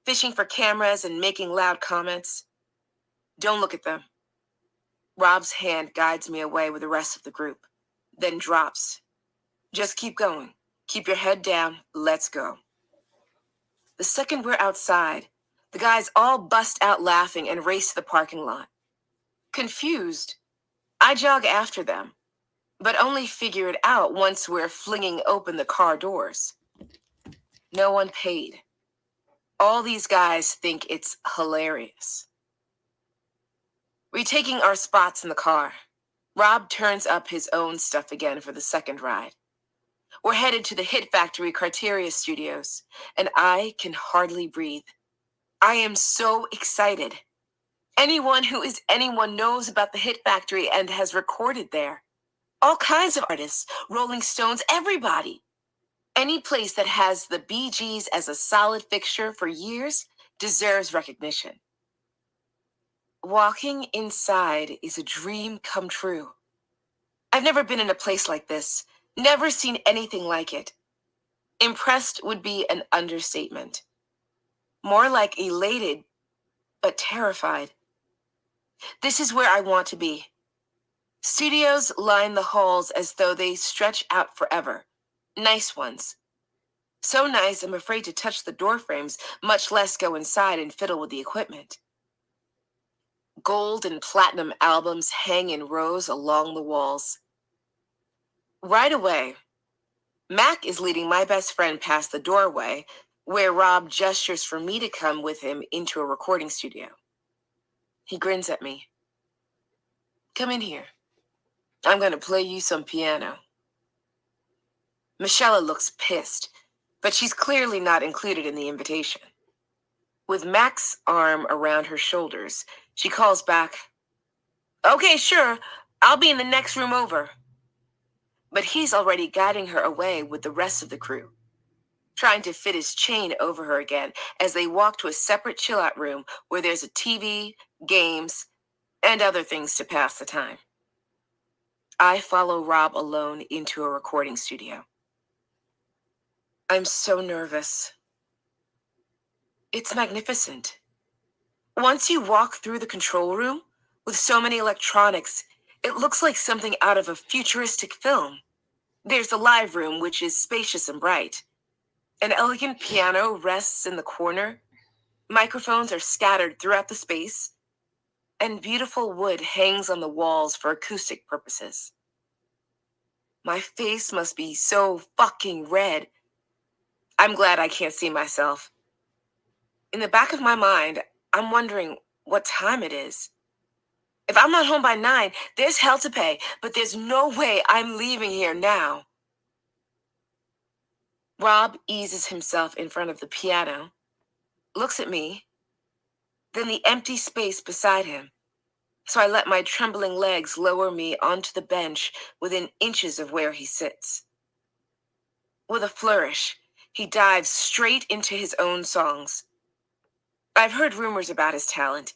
fishing for cameras and making loud comments. Don't look at them. Rob's hand guides me away with the rest of the group, then drops. Just keep going. Keep your head down. Let's go. The second we're outside, the guys all bust out laughing and race to the parking lot. Confused, I jog after them, but only figure it out once we're flinging open the car doors. No one paid. All these guys think it's hilarious. Retaking our spots in the car, Rob turns up his own stuff again for the second ride. We're headed to the Hit Factory Criteria Studios, and I can hardly breathe. I am so excited. Anyone who is anyone knows about the Hit Factory and has recorded there. All kinds of artists, Rolling Stones, everybody. Any place that has the Bee Gees as a solid fixture for years deserves recognition. Walking inside is a dream come true. I've never been in a place like this, never seen anything like it. Impressed would be an understatement. More like elated, but terrified. This is where I want to be. Studios line the halls as though they stretch out forever. Nice ones. So nice, I'm afraid to touch the door frames, much less go inside and fiddle with the equipment. Gold and platinum albums hang in rows along the walls. Right away, Mac is leading my best friend past the doorway, where Rob gestures for me to come with him into a recording studio. He grins at me. Come in here. I'm going to play you some piano. Michelle looks pissed, but she's clearly not included in the invitation. With Mac's arm around her shoulders, she calls back, Okay, sure, I'll be in the next room over. But he's already guiding her away with the rest of the crew, trying to fit his chain over her again as they walk to a separate chill-out room where there's a TV, games, and other things to pass the time. I follow Rob alone into a recording studio. I'm so nervous. It's magnificent. Once you walk through the control room, with so many electronics, it looks like something out of a futuristic film. There's the live room, which is spacious and bright. An elegant piano rests in the corner. Microphones are scattered throughout the space, and beautiful wood hangs on the walls for acoustic purposes. My face must be so fucking red. I'm glad I can't see myself. In the back of my mind, I'm wondering what time it is. If I'm not home by 9, there's hell to pay, but there's no way I'm leaving here now. Rob eases himself in front of the piano, looks at me, then the empty space beside him, so I let my trembling legs lower me onto the bench within inches of where he sits. With a flourish, he dives straight into his own songs. I've heard rumors about his talent,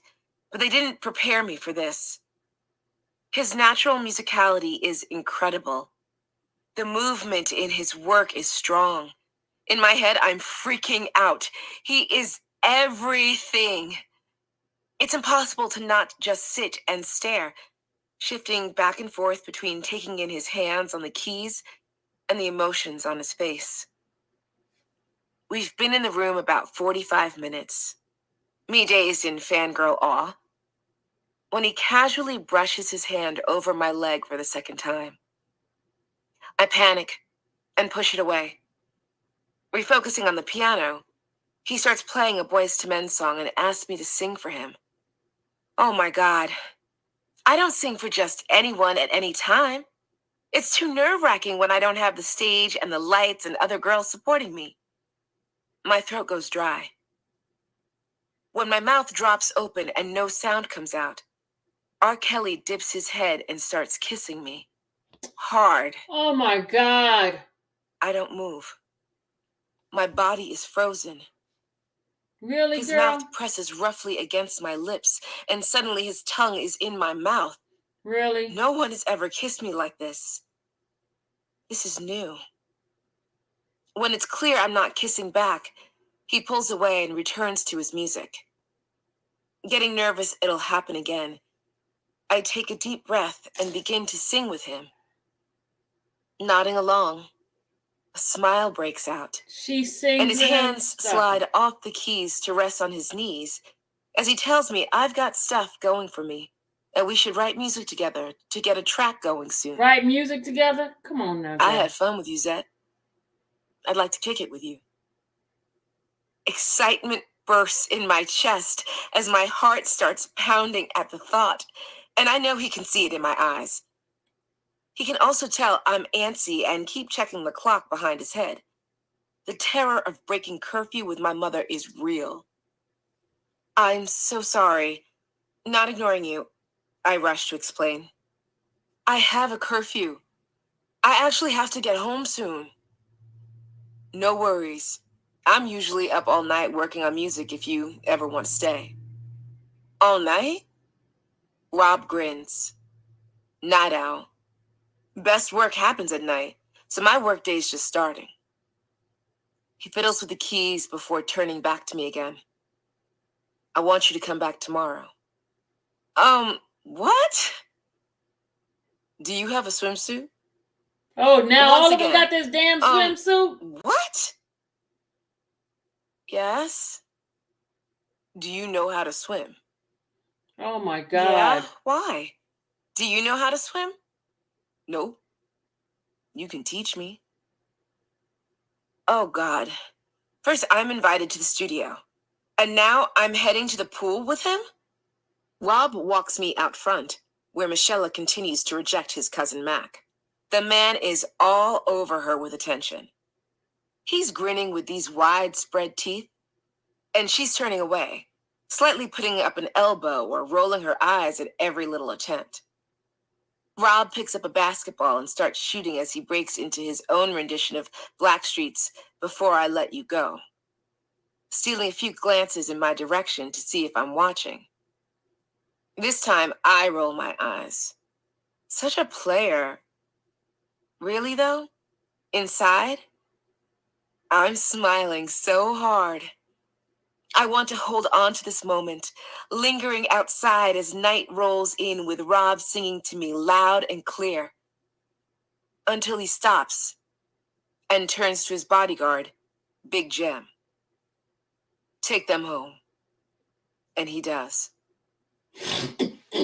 but they didn't prepare me for this. His natural musicality is incredible. The movement in his work is strong. In my head, I'm freaking out. He is everything. It's impossible to not just sit and stare, shifting back and forth between taking in his hands on the keys and the emotions on his face. We've been in the room about 45 minutes, me dazed in fangirl awe, when he casually brushes his hand over my leg for the second time. I panic and push it away. Refocusing on the piano, he starts playing a Boyz II Men song and asks me to sing for him. Oh my God. I don't sing for just anyone at any time. It's too nerve-wracking when I don't have the stage and the lights and other girls supporting me. My throat goes dry. When my mouth drops open and no sound comes out, R. Kelly dips his head and starts kissing me. Hard. Oh my God. I don't move. My body is frozen. Really, His girl? mouth presses roughly against my lips, and suddenly his tongue is in my mouth. Really? No one has ever kissed me like this. This is new. When it's clear I'm not kissing back, he pulls away and returns to his music. Getting nervous it'll happen again, I take a deep breath and begin to sing with him. Nodding along, a smile breaks out, She sings and his with him. hands Stop slide it. off the keys to rest on his knees as he tells me I've got stuff going for me, and we should write music together to get a track going soon. Write music together? Come on now, I Zach. had fun with you, Zet. I'd like to kick it with you. Excitement bursts in my chest as my heart starts pounding at the thought, and I know he can see it in my eyes. He can also tell I'm antsy and keep checking the clock behind his head. The terror of breaking curfew with my mother is real. I'm so sorry. Not ignoring you, I rush to explain. I have a curfew. I actually have to get home soon. No worries. I'm usually up all night working on music if you ever want to stay. All night? Rob grins. Night owl. Best work happens at night, so my workday's just starting. He fiddles with the keys before turning back to me again. I want you to come back tomorrow. What? Do you have a swimsuit? Oh, now Once all of them again, got this damn swimsuit? What? Yes? Do you know how to swim? Oh my God. Yeah? Why? Do you know how to swim? No. You can teach me. Oh God. First, I'm invited to the studio. And now I'm heading to the pool with him? Rob walks me out front, where Michelle continues to reject his cousin Mac. The man is all over her with attention. He's grinning with these widespread teeth, and she's turning away, slightly putting up an elbow or rolling her eyes at every little attempt. Rob picks up a basketball and starts shooting as he breaks into his own rendition of Blackstreet's Before I Let You Go, stealing a few glances in my direction to see if I'm watching. This time, I roll my eyes. Such a player. Really, though? Inside? I'm smiling so hard. I want to hold on to this moment, lingering outside as night rolls in with Rob singing to me loud and clear, until he stops and turns to his bodyguard, Big Jim. Take them home. And he does.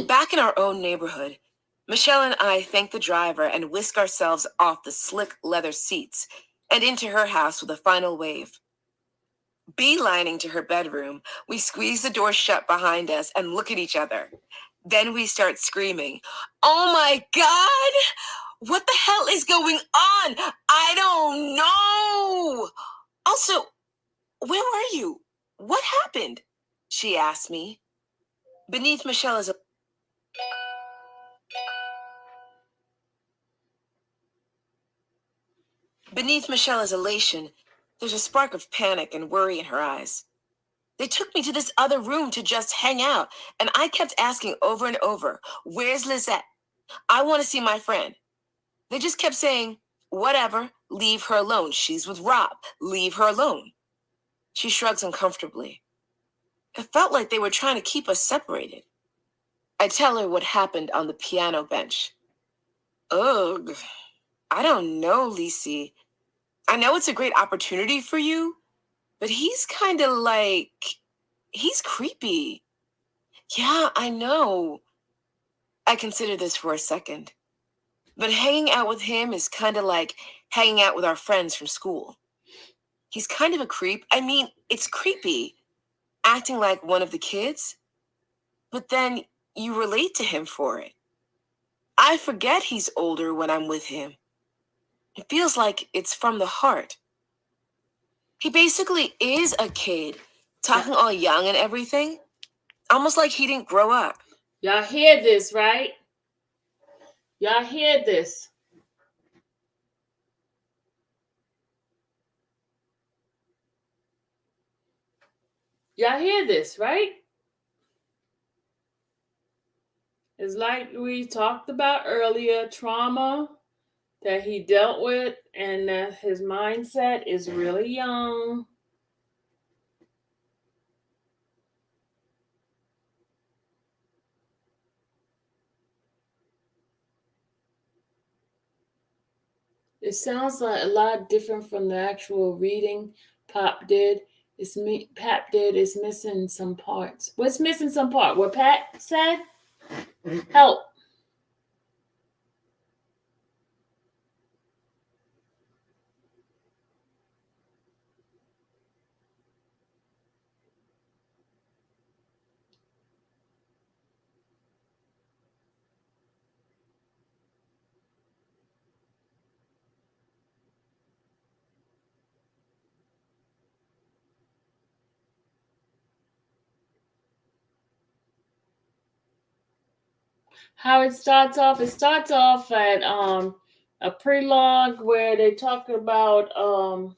Back in our own neighborhood, Michelle and I thank the driver and whisk ourselves off the slick leather seats and into her house with a final wave. Beelining to her bedroom, we squeeze the door shut behind us and look at each other. Then we start screaming, "Oh my God! What the hell is going on? I don't know!" Also, where were you? What happened? She asked me. Beneath Michelle's elation, there's a spark of panic and worry in her eyes. They took me to this other room to just hang out, and I kept asking over and over, "Where's Lizette? I want to see my friend." They just kept saying, "Whatever, leave her alone. She's with Rob. Leave her alone." She shrugs uncomfortably. It felt like they were trying to keep us separated. I tell her what happened on the piano bench. Ugh, I don't know, Lisi. I know it's a great opportunity for you, but he's kind of he's creepy. Yeah, I know. I considered this for a second. But hanging out with him is kind of like hanging out with our friends from school. He's kind of a creep. I mean, it's creepy, acting like one of the kids, but then you relate to him for it. I forget he's older when I'm with him. It feels like it's from the heart. He basically is a kid, talking all young and everything, almost like he didn't grow up. Y'all hear this, right? Y'all hear this? Y'all hear this, right? It's like we talked about earlier, trauma that he dealt with, and that his mindset is really young. It sounds like a lot different from the actual reading Pop did. Pat did is missing some parts. What's missing some part? What Pat said? Help. how it starts off. It starts off at a prologue where they talk about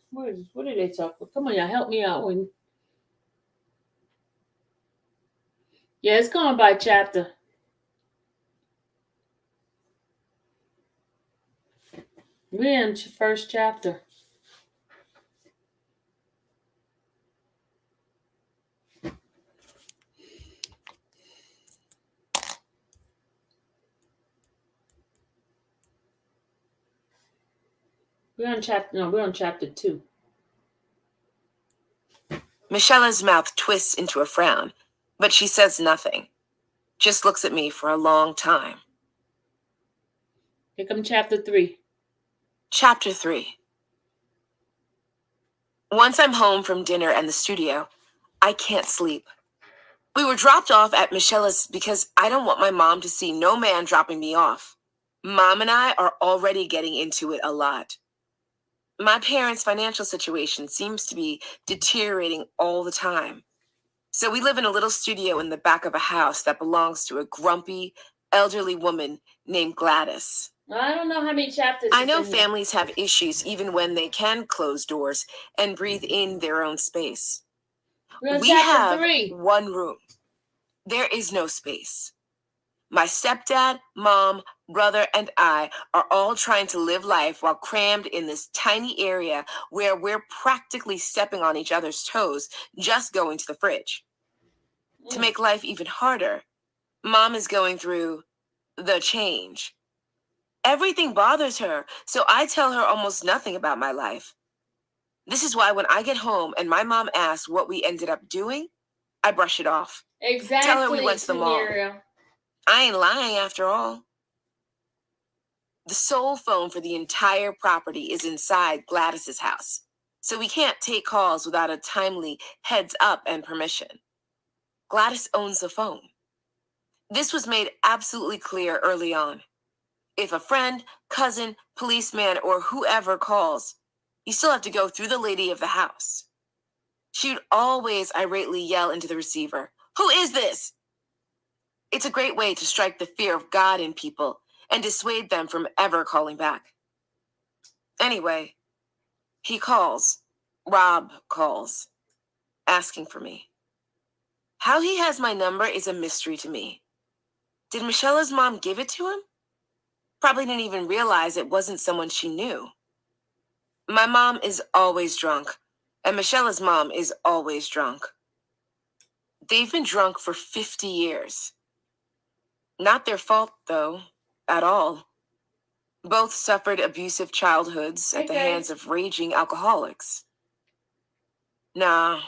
what did they talk about? Come on, y'all, help me out. Yeah, it's going by chapter. We're in first chapter. We're on chapter 2. Michelle's mouth twists into a frown, but she says nothing. Just looks at me for a long time. Here comes chapter 3. Chapter 3. Once I'm home from dinner and the studio, I can't sleep. We were dropped off at Michelle's because I don't want my mom to see no man dropping me off. Mom and I are already getting into it a lot. My parents' financial situation seems to be deteriorating all the time. So we live in a little studio in the back of a house that belongs to a grumpy, elderly woman named Gladys. I don't know how many chapters. I know families have issues even when they can close doors and breathe in their own space. We have 3. one room. There is no space. My stepdad, mom, brother, and I are all trying to live life while crammed in this tiny area where we're practically stepping on each other's toes just going to the fridge. To make life even harder, mom is going through the change. Everything bothers her, so I tell her almost nothing about my life. This is why when I get home and my mom asks what we ended up doing, I brush it off. Exactly. Tell her we went to the mall. I ain't lying after all. The sole phone for the entire property is inside Gladys's house, so we can't take calls without a timely heads up and permission. Gladys owns the phone. This was made absolutely clear early on. If a friend, cousin, policeman, or whoever calls, you still have to go through the lady of the house. She would always irately yell into the receiver, "Who is this?" It's a great way to strike the fear of God in people and dissuade them from ever calling back. Anyway, he calls. Rob calls, asking for me. How he has my number is a mystery to me. Did Michelle's mom give it to him? Probably didn't even realize it wasn't someone she knew. My mom is always drunk, and Michelle's mom is always drunk. They've been drunk for 50 years. Not their fault, though, at all. Both suffered abusive childhoods at the hands of raging alcoholics. Nah,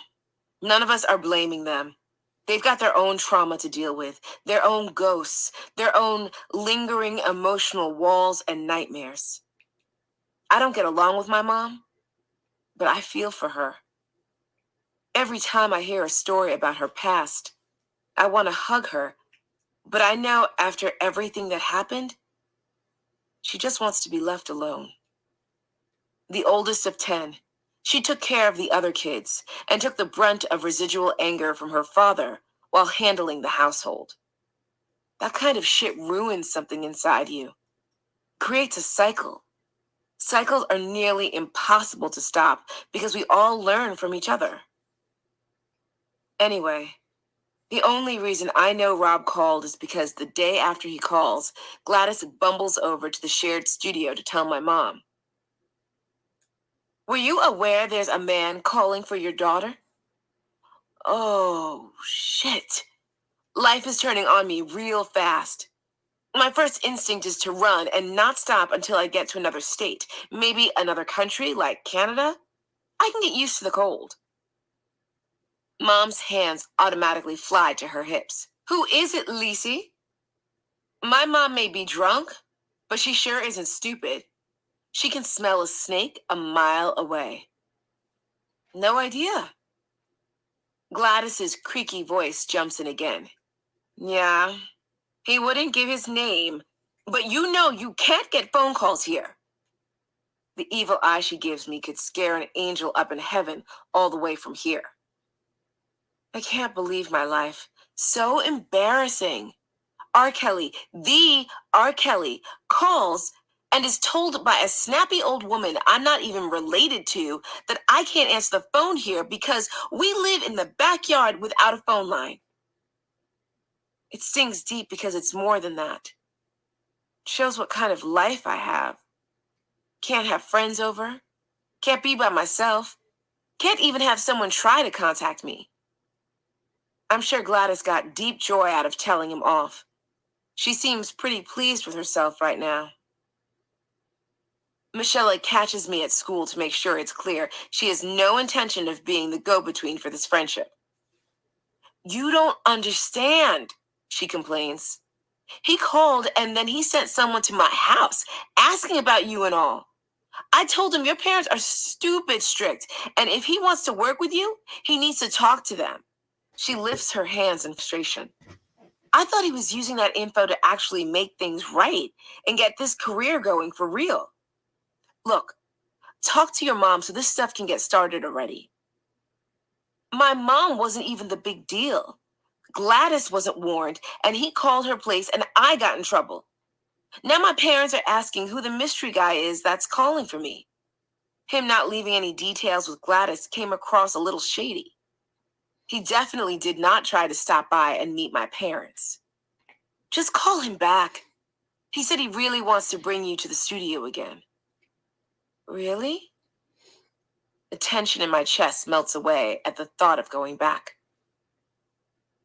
none of us are blaming them. They've got their own trauma to deal with, their own ghosts, their own lingering emotional walls and nightmares. I don't get along with my mom, but I feel for her. Every time I hear a story about her past, I want to hug her, but I know after everything that happened, she just wants to be left alone. The oldest of 10, she took care of the other kids and took the brunt of residual anger from her father while handling the household. That kind of shit ruins something inside you. Creates a cycle. Cycles are nearly impossible to stop because we all learn from each other. Anyway, the only reason I know Rob called is because the day after he calls, Gladys bumbles over to the shared studio to tell my mom. Were you aware there's a man calling for your daughter? Oh, shit. Life is turning on me real fast. My first instinct is to run and not stop until I get to another state, maybe another country like Canada. I can get used to the cold. Mom's hands automatically fly to her hips. Who is it, Lisi? My mom may be drunk, but she sure isn't stupid. She can smell a snake a mile away. No idea. Gladys's creaky voice jumps in again. Yeah, he wouldn't give his name, but you know you can't get phone calls here. The evil eye she gives me could scare an angel up in heaven all the way from here. I can't believe my life. So embarrassing. R. Kelly, the R. Kelly, calls and is told by a snappy old woman I'm not even related to that I can't answer the phone here because we live in the backyard without a phone line. It stings deep because it's more than that. It shows what kind of life I have. Can't have friends over. Can't be by myself. Can't even have someone try to contact me. I'm sure Gladys got deep joy out of telling him off. She seems pretty pleased with herself right now. Michelle catches me at school to make sure it's clear she has no intention of being the go-between for this friendship. You don't understand, she complains. He called and then he sent someone to my house asking about you and all. I told him your parents are stupid strict, and if he wants to work with you, he needs to talk to them. She lifts her hands in frustration. I thought he was using that info to actually make things right and get this career going for real. Look, talk to your mom so this stuff can get started already. My mom wasn't even the big deal. Gladys wasn't warned, and he called her place, and I got in trouble. Now my parents are asking who the mystery guy is that's calling for me. Him not leaving any details with Gladys came across a little shady. He definitely did not try to stop by and meet my parents. Just call him back. He said he really wants to bring you to the studio again. Really? The tension in my chest melts away at the thought of going back.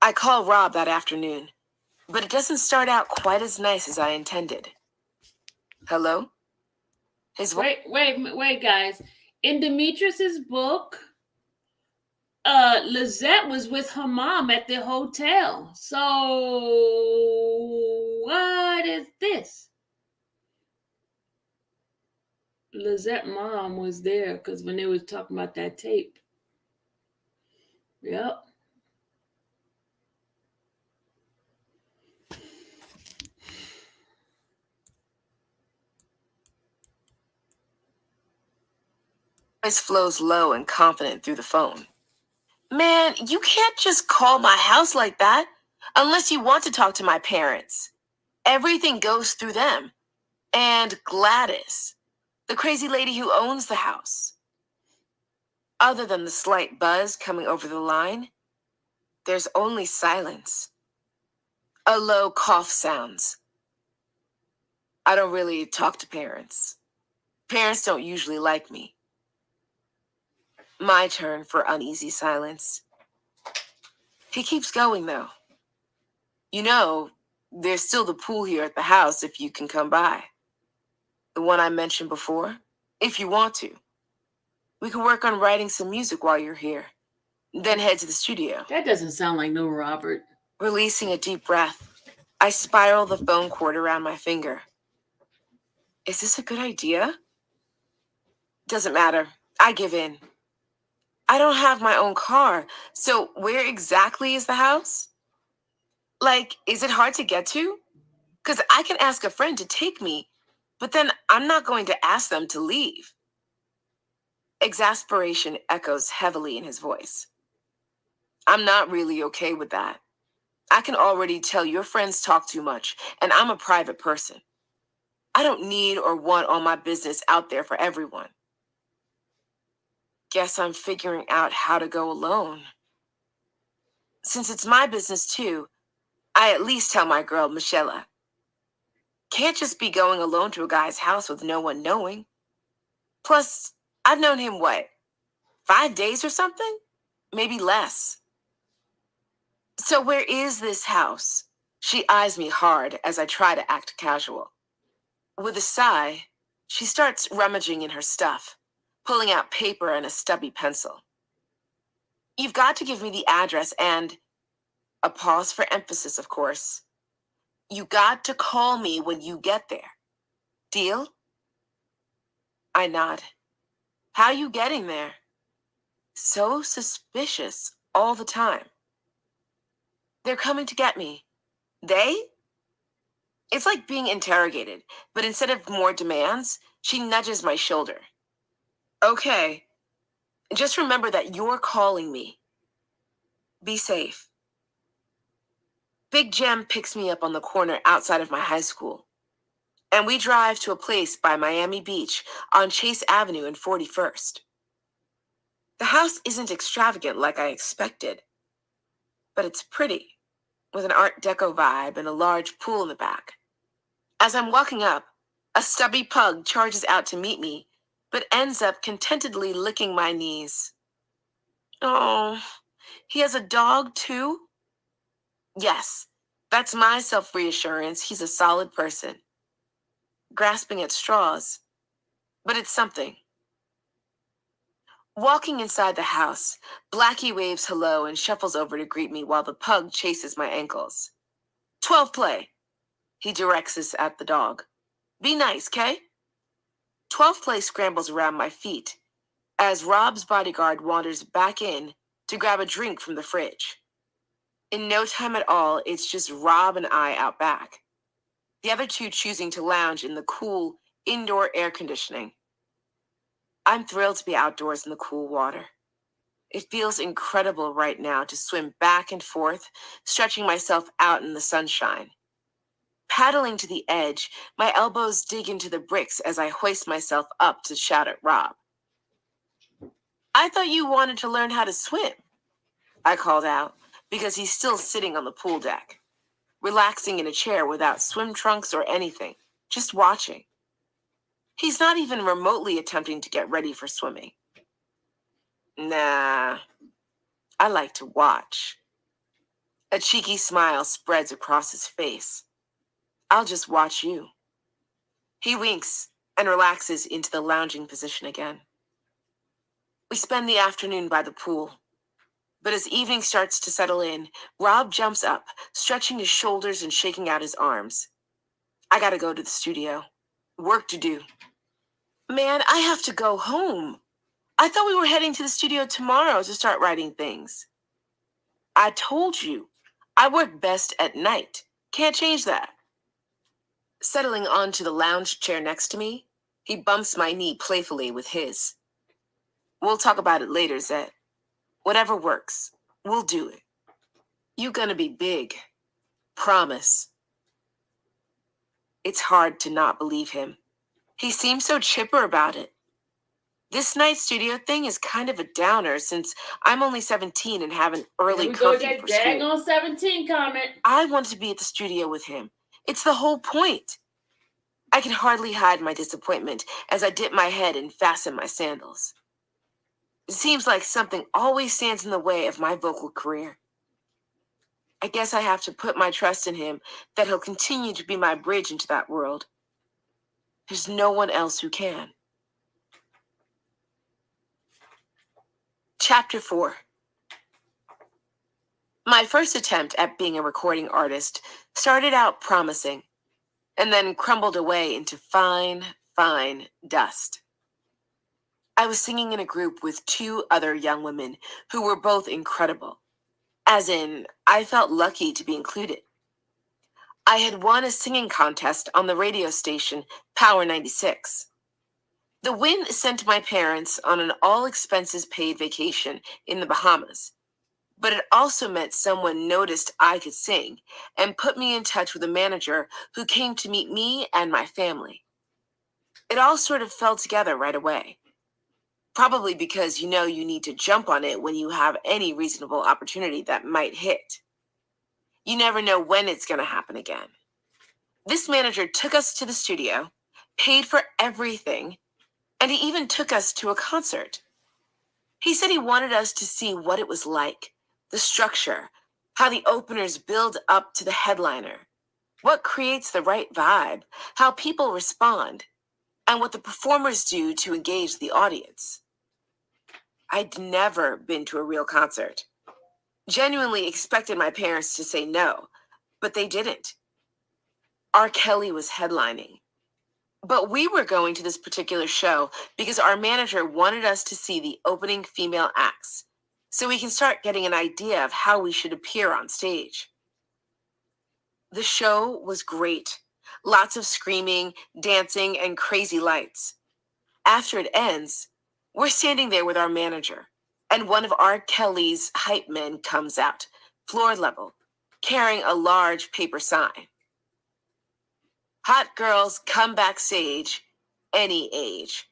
I call Rob that afternoon, but it doesn't start out quite as nice as I intended. Hello? Wait, guys. In Demetrius's book, Lizette was with her mom at the hotel. So what is this? Lizette mom was there because when they was talking about that tape. Yep. Voice flows low and confident through the phone. Man, you can't just call my house like that unless you want to talk to my parents. Everything goes through them. And Gladys, the crazy lady who owns the house. Other than the slight buzz coming over the line, there's only silence. A low cough sounds. I don't really talk to parents. Parents don't usually like me. My turn for uneasy silence. He keeps going, though. You know, there's still the pool here at the house if you can come by. The one I mentioned before, if you want to. We can work on writing some music while you're here, then head to the studio. That doesn't sound like no Robert. Releasing a deep breath, I spiral the phone cord around my finger. Is this a good idea? Doesn't matter. I give in. I don't have my own car, so where exactly is the house? Like, is it hard to get to? Because I can ask a friend to take me, but then I'm not going to ask them to leave. Exasperation echoes heavily in his voice. I'm not really okay with that. I can already tell your friends talk too much, and I'm a private person. I don't need or want all my business out there for everyone. Guess I'm figuring out how to go alone. Since it's my business too, I at least tell my girl, Michelle. Can't just be going alone to a guy's house with no one knowing. Plus, I've known him, 5 days or something? Maybe less. So where is this house? She eyes me hard as I try to act casual. With a sigh, she starts rummaging in her stuff, pulling out paper and a stubby pencil. You've got to give me the address and... A pause for emphasis, of course. You got to call me when you get there. Deal? I nod. How you getting there? So suspicious all the time. They're coming to get me. They? It's like being interrogated, but instead of more demands, she nudges my shoulder. Okay. Just remember that you're calling me. Be safe. Big Jem picks me up on the corner outside of my high school, and we drive to a place by Miami Beach on Chase Avenue and 41st. The house isn't extravagant like I expected, but it's pretty, with an Art Deco vibe and a large pool in the back. As I'm walking up, a stubby pug charges out to meet me, but ends up contentedly licking my knees. Oh, he has a dog too? Yes, that's my self-reassurance. He's a solid person. Grasping at straws, but it's something. Walking inside the house, Blackie waves hello and shuffles over to greet me while the pug chases my ankles. 12 play, he directs us at the dog. Be nice, Kay? 12 play scrambles around my feet as Rob's bodyguard wanders back in to grab a drink from the fridge. In no time at all, it's just Rob and I out back, the other two choosing to lounge in the cool, indoor air conditioning. I'm thrilled to be outdoors in the cool water. It feels incredible right now to swim back and forth, stretching myself out in the sunshine. Paddling to the edge, my elbows dig into the bricks as I hoist myself up to shout at Rob. I thought you wanted to learn how to swim, I called out, because he's still sitting on the pool deck, relaxing in a chair without swim trunks or anything, just watching. He's not even remotely attempting to get ready for swimming. Nah, I like to watch. A cheeky smile spreads across his face. I'll just watch you. He winks and relaxes into the lounging position again. We spend the afternoon by the pool. But as evening starts to settle in, Rob jumps up, stretching his shoulders and shaking out his arms. I gotta go to the studio. Work to do. Man, I have to go home. I thought we were heading to the studio tomorrow to start writing things. I told you, I work best at night. Can't change that. Settling onto the lounge chair next to me, he bumps my knee playfully with his. We'll talk about it later, Zed. Whatever works, we'll do it. You gonna be big. Promise. It's hard to not believe him. He seems so chipper about it. This night studio thing is kind of a downer since I'm only 17 and have an early curfew for school. Dang on 17 comment. I want to be at the studio with him. It's the whole point. I can hardly hide my disappointment as I dip my head and fasten my sandals. It seems like something always stands in the way of my vocal career. I guess I have to put my trust in him that he'll continue to be my bridge into that world. There's no one else who can. Chapter 4. My first attempt at being a recording artist started out promising, and then crumbled away into fine, fine dust. I was singing in a group with 2 other young women who were both incredible. As in, I felt lucky to be included. I had won a singing contest on the radio station Power 96. The win sent my parents on an all-expenses-paid vacation in the Bahamas, but it also meant someone noticed I could sing and put me in touch with a manager who came to meet me and my family. It all sort of fell together right away. Probably because you know you need to jump on it when you have any reasonable opportunity that might hit. You never know when it's going to happen again. This manager took us to the studio, paid for everything, and he even took us to a concert. He said he wanted us to see what it was like, the structure, how the openers build up to the headliner, what creates the right vibe, how people respond, and what the performers do to engage the audience. I'd never been to a real concert. Genuinely expected my parents to say no, but they didn't. R. Kelly was headlining. But we were going to this particular show because our manager wanted us to see the opening female acts, so we can start getting an idea of how we should appear on stage. The show was great. Lots of screaming, dancing, and crazy lights. After it ends, we're standing there with our manager, and one of R. Kelly's hype men comes out, floor level, carrying a large paper sign. Hot girls come backstage any age.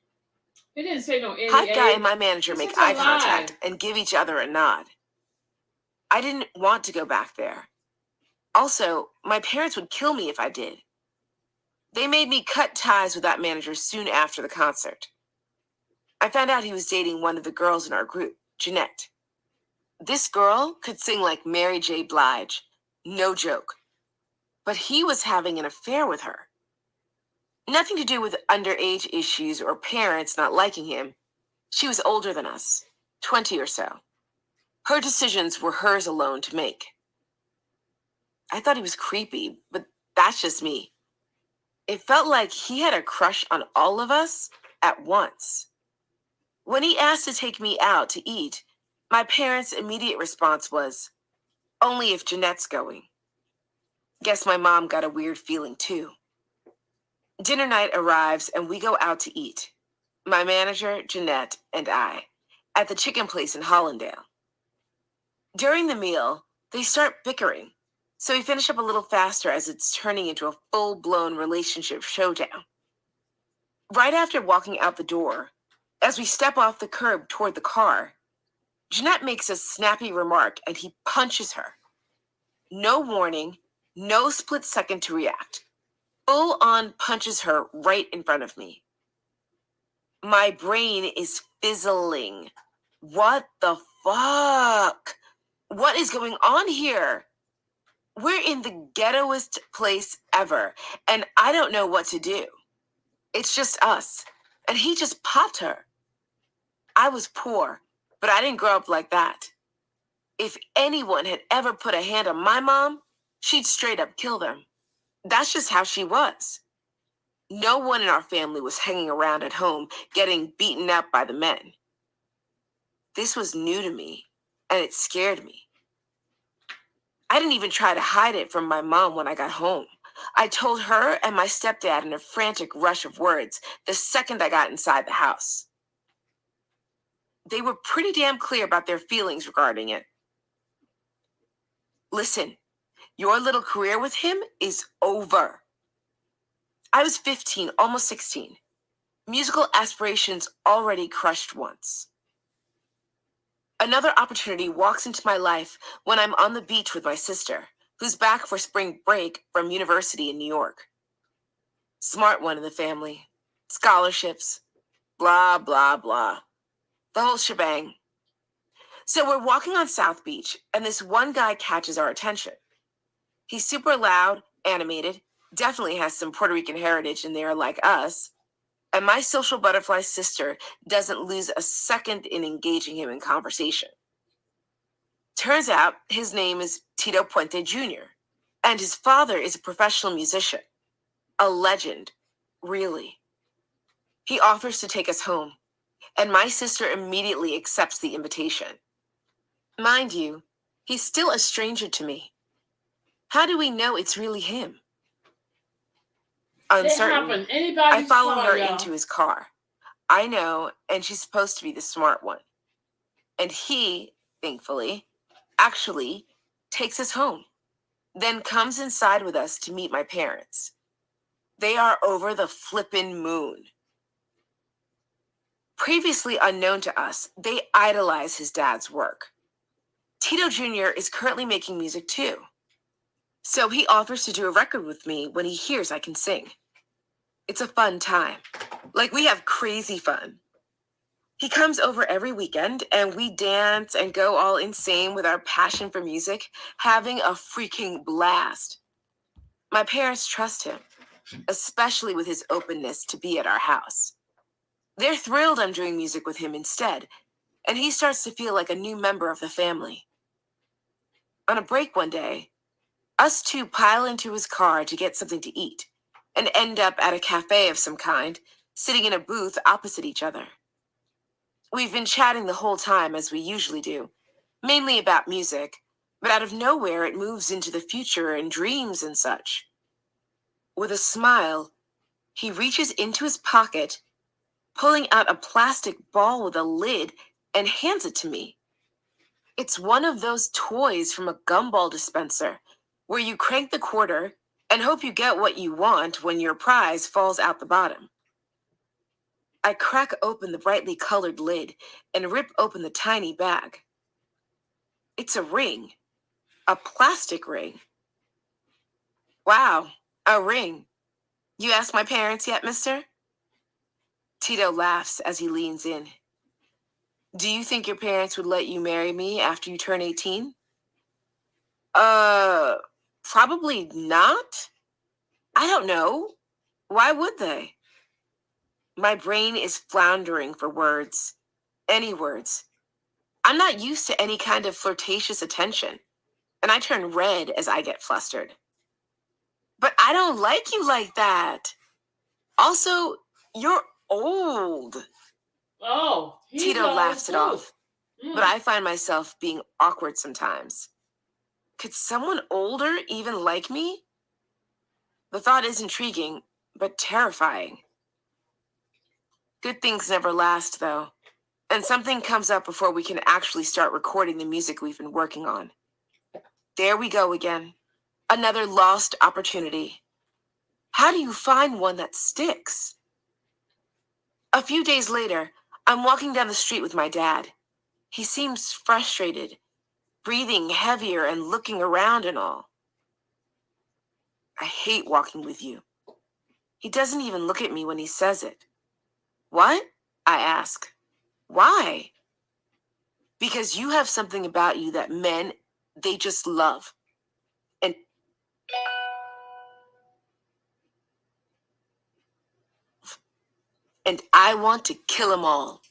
It didn't say no any Hot guy age. and my manager It's make just a eye lie. contact and give each other a nod. I didn't want to go back there. Also, my parents would kill me if I did. They made me cut ties with that manager soon after the concert. I found out he was dating one of the girls in our group, Jeanette. This girl could sing like Mary J. Blige, no joke. But he was having an affair with her. Nothing to do with underage issues or parents not liking him. She was older than us, 20 or so. Her decisions were hers alone to make. I thought he was creepy, but that's just me. It felt like he had a crush on all of us at once. When he asked to take me out to eat, my parents' immediate response was, "Only if Jeanette's going." Guess my mom got a weird feeling too. Dinner night arrives and we go out to eat. My manager, Jeanette, and I, at the chicken place in Hollandale. During the meal, they start bickering, so we finish up a little faster as it's turning into a full-blown relationship showdown. Right after walking out the door, as we step off the curb toward the car, Jeanette makes a snappy remark and he punches her. No warning, no split second to react. Full on punches her right in front of me. My brain is fizzling. What the fuck? What is going on here? We're in the ghettoest place ever, and I don't know what to do. It's just us, and he just popped her. I was poor, but I didn't grow up like that. If anyone had ever put a hand on my mom, she'd straight up kill them. That's just how she was. No one in our family was hanging around at home getting beaten up by the men. This was new to me, and it scared me. I didn't even try to hide it from my mom when I got home. I told her and my stepdad in a frantic rush of words the second I got inside the house. They were pretty damn clear about their feelings regarding it. Listen, your little career with him is over. I was 15, almost 16. Musical aspirations already crushed once. Another opportunity walks into my life when I'm on the beach with my sister, who's back for spring break from university in New York. Smart one in the family. Scholarships. Blah, blah, blah. The whole shebang. So we're walking on South Beach, and this one guy catches our attention. He's super loud, animated, definitely has some Puerto Rican heritage in there like us, and my social butterfly sister doesn't lose a second in engaging him in conversation. Turns out his name is Tito Puente Jr., and his father is a professional musician. A legend, really. He offers to take us home, and my sister immediately accepts the invitation. Mind you, he's still a stranger to me. How do we know it's really him? Uncertain, I follow her into his car. I know, and she's supposed to be the smart one. And he, thankfully, actually takes us home, then comes inside with us to meet my parents. They are over the flippin' moon. Previously unknown to us, they idolize his dad's work. Tito Jr. is currently making music too. So he offers to do a record with me when he hears I can sing. It's a fun time. Like, we have crazy fun. He comes over every weekend and we dance and go all insane with our passion for music, having a freaking blast. My parents trust him, especially with his openness to be at our house. They're thrilled I'm doing music with him instead, and he starts to feel like a new member of the family. On a break one day, us two pile into his car to get something to eat and end up at a cafe of some kind, sitting in a booth opposite each other. We've been chatting the whole time, as we usually do, mainly about music, but out of nowhere it moves into the future and dreams and such. With a smile, he reaches into his pocket, pulling out a plastic ball with a lid, and hands it to me. It's one of those toys from a gumball dispenser, where you crank the quarter and hope you get what you want when your prize falls out the bottom. I crack open the brightly colored lid and rip open the tiny bag. It's a ring. A plastic ring. Wow, a ring. You asked my parents yet, mister? Tito laughs as he leans in. Do you think your parents would let you marry me after you turn 18? Probably not. I don't know. Why would they? My brain is floundering for words. Any words. I'm not used to any kind of flirtatious attention, and I turn red as I get flustered. But I don't like you like that. Also, you're old. Oh, Tito laughs it off, Mm. but I find myself being awkward sometimes. Could someone older even like me? The thought is intriguing, but terrifying. Good things never last, though, and something comes up before we can actually start recording the music we've been working on. There we go again. Another lost opportunity. How do you find one that sticks? A few days later, I'm walking down the street with my dad. He seems frustrated, breathing heavier and looking around and all. I hate walking with you. He doesn't even look at me when he says it. What? I ask. Why? Because you have something about you that men, they just love. And I want to kill them all.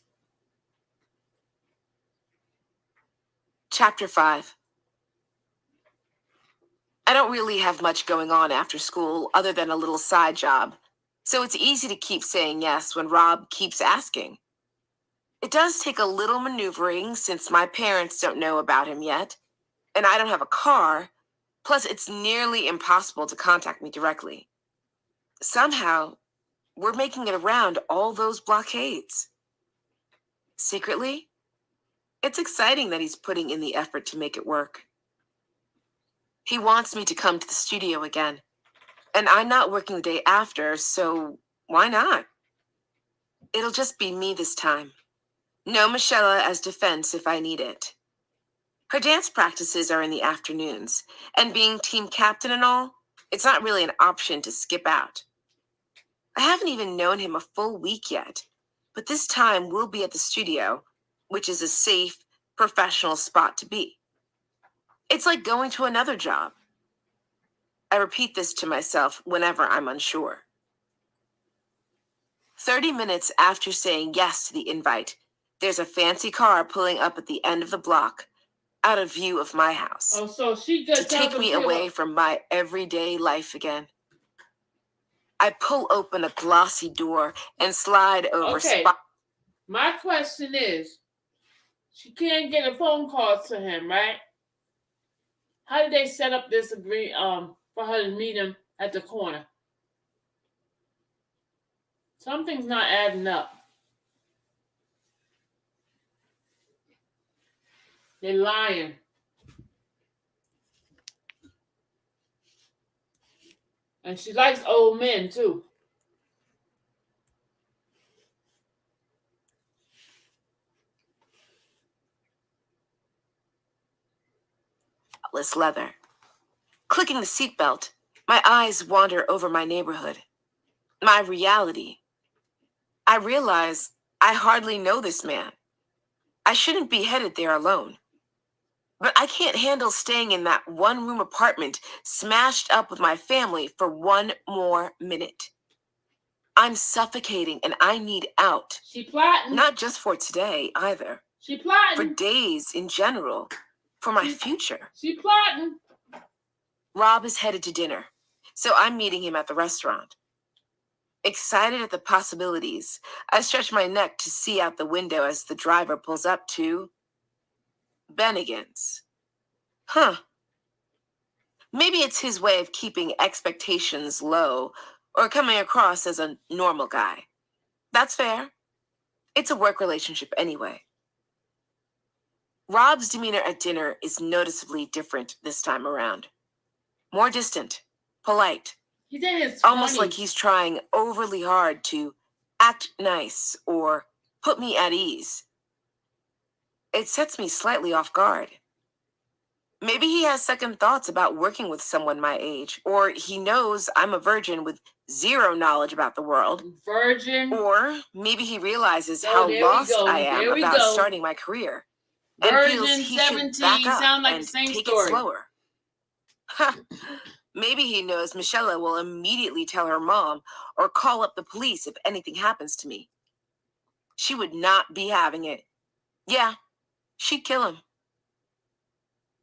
Chapter 5. I don't really have much going on after school other than a little side job, so it's easy to keep saying yes when Rob keeps asking. It does take a little maneuvering since my parents don't know about him yet, and I don't have a car, plus it's nearly impossible to contact me directly. Somehow, we're making it around all those blockades. Secretly, it's exciting that he's putting in the effort to make it work. He wants me to come to the studio again, and I'm not working the day after, so why not? It'll just be me this time. No Michelle as defense if I need it. Her dance practices are in the afternoons, and being team captain and all, it's not really an option to skip out. I haven't even known him a full week yet, but this time we'll be at the studio, which is a safe, professional spot to be. It's like going to another job. I repeat this to myself whenever I'm unsure. 30 minutes after saying yes to the invite, there's a fancy car pulling up at the end of the block, out of view of my house. Oh, so she To just take me away from my everyday life again. I pull open a glossy door and slide over. Okay. My question is, she can't get a phone call to him, right? How did they set up this for her to meet him at the corner? Something's not adding up. They're lying. And she likes old men, too. Leather. Clicking the seatbelt, my eyes wander over my neighborhood. My reality. I realize I hardly know this man. I shouldn't be headed there alone. But I can't handle staying in that one-room apartment smashed up with my family for one more minute. I'm suffocating and I need out. She plotting. Not just for today, either. She plotting. For days in general. For my future. She plotting. Rob is headed to dinner, so I'm meeting him at the restaurant. Excited at the possibilities, I stretch my neck to see out the window as the driver pulls up to Bennigan's. Maybe it's his way of keeping expectations low or coming across as a normal guy. That's fair. It's a work relationship anyway. Rob's demeanor at dinner is noticeably different this time around. more distant, polite, He's in his 20s. almost like he's trying overly hard to act nice or put me at ease. It sets me slightly off guard. Maybe he has second thoughts about working with someone my age, or he knows I'm a virgin with zero knowledge about the world. Virgin. Or maybe he realizes So how there we lost go. I am There we about go. starting my career and feels Virgin he 17 should back up sound like and the same take story. it slower. Ha! Maybe he knows Michelle will immediately tell her mom or call up the police if anything happens to me. She would not be having it. Yeah, she'd kill him.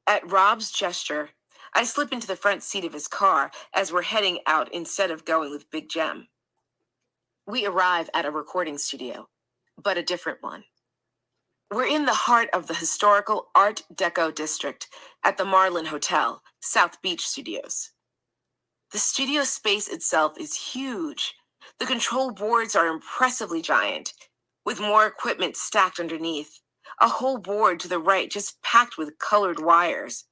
At Rob's gesture, I slip into the front seat of his car as we're heading out instead of going with Big Jem. We arrive at a recording studio, but a different one. We're in the heart of the historical Art Deco district at the Marlin Hotel, South Beach Studios. The studio space itself is huge. The control boards are impressively giant, with more equipment stacked underneath. A whole board to the right just packed with colored wires.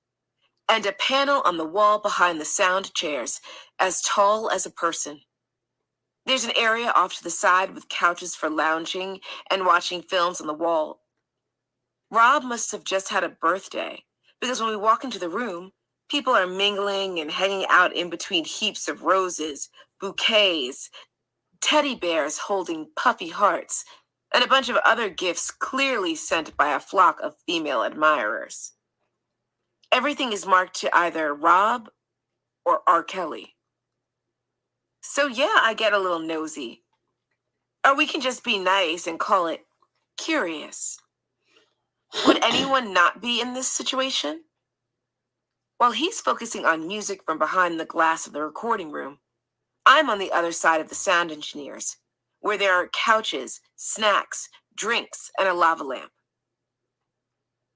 And a panel on the wall behind the sound chairs, as tall as a person. There's an area off to the side with couches for lounging and watching films on the wall. Rob must have just had a birthday, because when we walk into the room, people are mingling and hanging out in between heaps of roses, bouquets, teddy bears holding puffy hearts, and a bunch of other gifts clearly sent by a flock of female admirers. Everything is marked to either Rob or R. Kelly. So yeah, I get a little nosy. Or we can just be nice and call it curious. Would anyone not be in this situation? While he's focusing on music from behind the glass of the recording room, I'm on the other side of the sound engineers, where there are couches, snacks, drinks, and a lava lamp.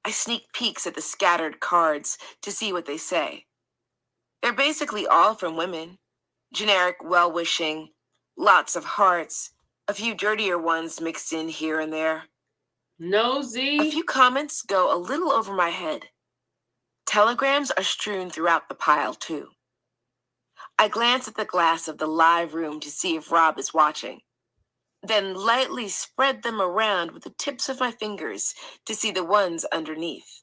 I sneak peeks at the scattered cards to see what they say. They're basically all from women. Generic well-wishing, lots of hearts, a few dirtier ones mixed in here and there. Nosy. A few comments go a little over my head. Telegrams are strewn throughout the pile, too. I glance at the glass of the live room to see if Rob is watching, then lightly spread them around with the tips of my fingers to see the ones underneath.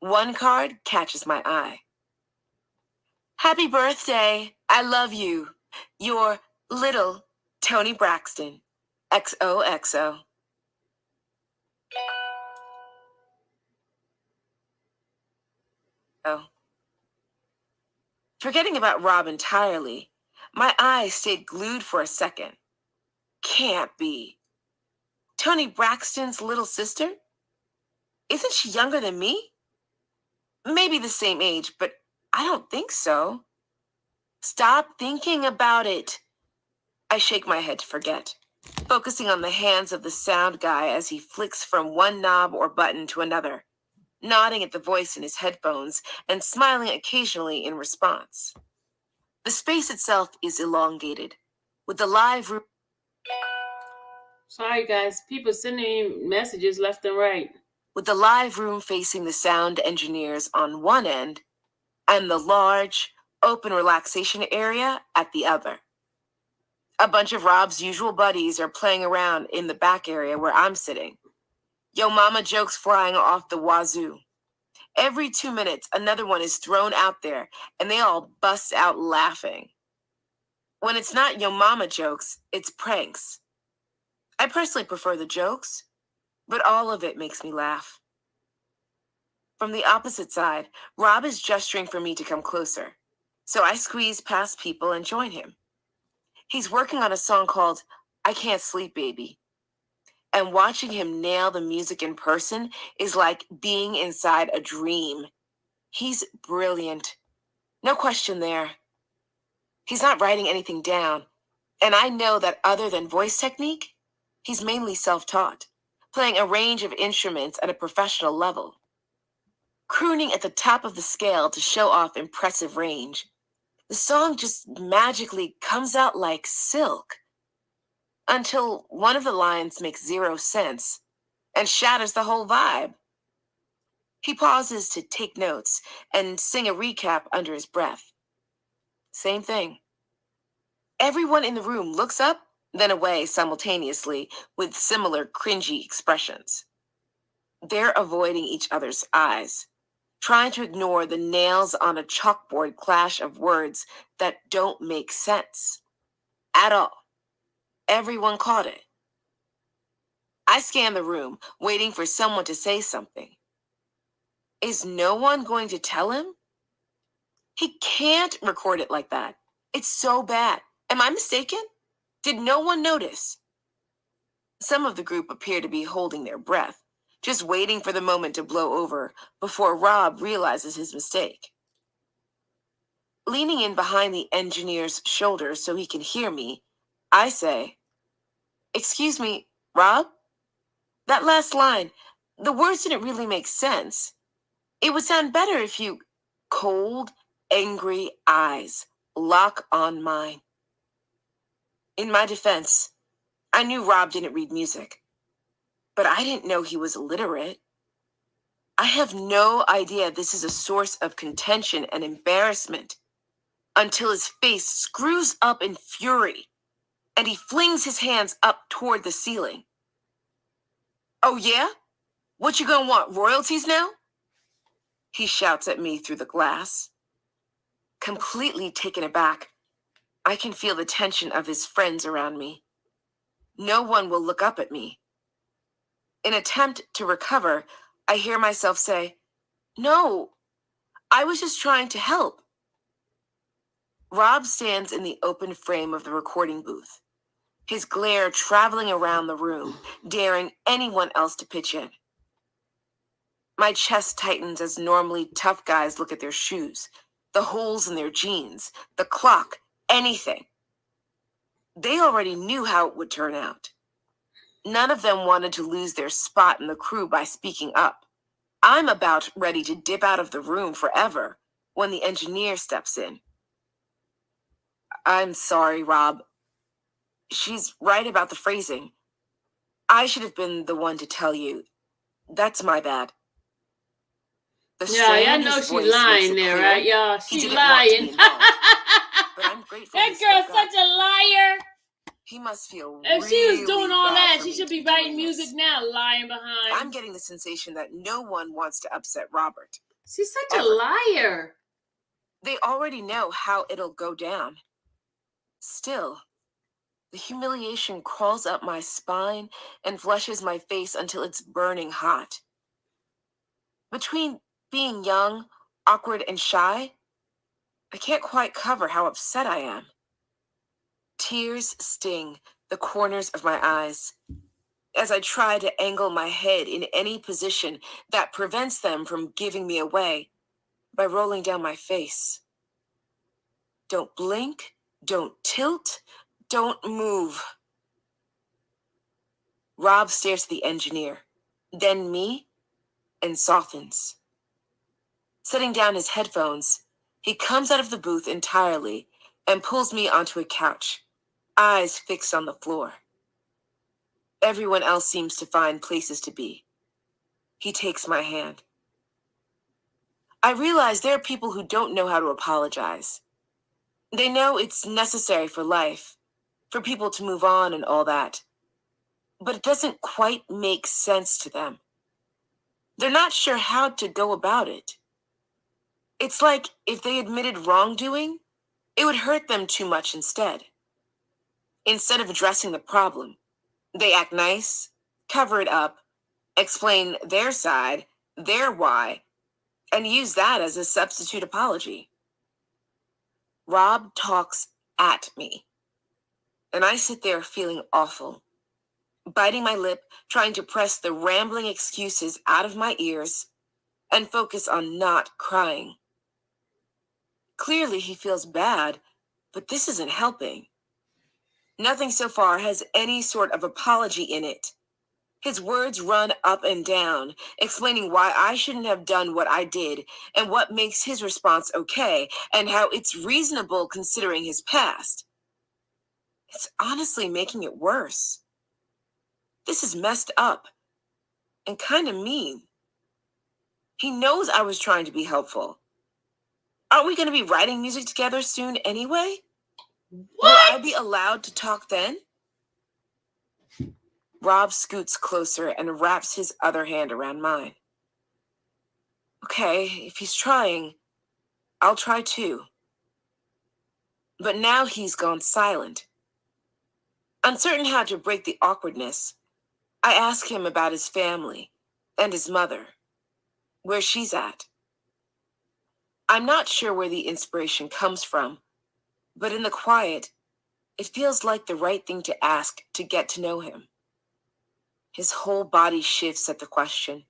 One card catches my eye. Happy birthday! I love you. Your little Tony Braxton. XOXO. Oh. Forgetting about Rob entirely, my eyes stayed glued for a second. Can't be. Tony Braxton's little sister? Isn't she younger than me? Maybe the same age, but I don't think so. Stop thinking about it. I shake my head to forget, focusing on the hands of the sound guy as he flicks from one knob or button to another, nodding at the voice in his headphones and smiling occasionally in response. The space itself is elongated, with the live room. Sorry, guys. People sending me messages left and right. With the live room facing the sound engineers on one end and the large, open relaxation area at the other. A bunch of Rob's usual buddies are playing around in the back area where I'm sitting. Yo mama jokes flying off the wazoo. Every 2 minutes, another one is thrown out there, and they all bust out laughing. When it's not yo mama jokes, it's pranks. I personally prefer the jokes, but all of it makes me laugh. From the opposite side, Rob is gesturing for me to come closer, so I squeeze past people and join him. He's working on a song called I Can't Sleep, Baby. And watching him nail the music in person is like being inside a dream. He's brilliant. No question there. He's not writing anything down, and I know that other than voice technique, he's mainly self-taught, playing a range of instruments at a professional level. Crooning at the top of the scale to show off impressive range. The song just magically comes out like silk. Until one of the lines makes zero sense and shatters the whole vibe. He pauses to take notes and sing a recap under his breath. Same thing. Everyone in the room looks up, then away simultaneously with similar cringy expressions. They're avoiding each other's eyes, trying to ignore the nails on a chalkboard clash of words that don't make sense at all. Everyone caught it. I scan the room, waiting for someone to say something. Is no one going to tell him? He can't record it like that. It's so bad. Am I mistaken? Did no one notice? Some of the group appear to be holding their breath, just waiting for the moment to blow over before Rob realizes his mistake. Leaning in behind the engineer's shoulder so he can hear me, I say, "Excuse me, Rob? That last line, the words didn't really make sense. It would sound better if you..." Cold, angry eyes lock on mine. In my defense, I knew Rob didn't read music, but I didn't know he was illiterate. I have no idea this is a source of contention and embarrassment until his face screws up in fury and he flings his hands up toward the ceiling. "Oh yeah? What you gonna want, royalties now?" He shouts at me through the glass. Completely taken aback, I can feel the tension of his friends around me. No one will look up at me. In an attempt to recover, I hear myself say, "No, I was just trying to help." Rob stands in the open frame of the recording booth, his glare traveling around the room, daring anyone else to pitch in. My chest tightens as normally tough guys look at their shoes, the holes in their jeans, the clock, anything. They already knew how it would turn out. None of them wanted to lose their spot in the crew by speaking up. I'm about ready to dip out of the room forever when the engineer steps in. "I'm sorry, Rob. She's right about the phrasing. I should have been the one to tell you. That's my bad." The Yeah, strain I in know his she voice makes lying it there, clear right, y'all? he She didn't want to be lying. involved, but I'm grateful he That girl's spoke up. such a liar. He must feel If she was doing really all bad that, for she me should to be be doing writing music this. now, lying I'm behind. getting the sensation that no one wants to upset Robert. She's such a Ever. liar. They already know how it'll go down. Still, the humiliation crawls up my spine and flushes my face until it's burning hot. Between being young, awkward, and shy, I can't quite cover how upset I am. Tears sting the corners of my eyes as I try to angle my head in any position that prevents them from giving me away by rolling down my face. Don't blink, don't tilt, don't move. Rob stares at the engineer, then me, and softens. Setting down his headphones, he comes out of the booth entirely and pulls me onto a couch, eyes fixed on the floor. Everyone else seems to find places to be. He takes my hand. I realize there are people who don't know how to apologize. They know it's necessary for life, for people to move on and all that, but it doesn't quite make sense to them. They're not sure how to go about it. It's like if they admitted wrongdoing, it would hurt them too much instead. Instead of addressing the problem, they act nice, cover it up, explain their side, their why, and use that as a substitute apology. Rob talks at me, and I sit there feeling awful, biting my lip, trying to press the rambling excuses out of my ears and focus on not crying. Clearly he feels bad, but this isn't helping. Nothing so far has any sort of apology in it. His words run up and down, explaining why I shouldn't have done what I did and what makes his response okay and how it's reasonable considering his past. It's honestly making it worse. This is messed up and kind of mean. He knows I was trying to be helpful. Aren't we going to be writing music together soon anyway? What? Will I be allowed to talk then? Rob scoots closer and wraps his other hand around mine. Okay, if he's trying, I'll try too. But now he's gone silent. Uncertain how to break the awkwardness, I ask him about his family and his mother, where she's at. I'm not sure where the inspiration comes from, but in the quiet, it feels like the right thing to ask to get to know him. His whole body shifts at the question,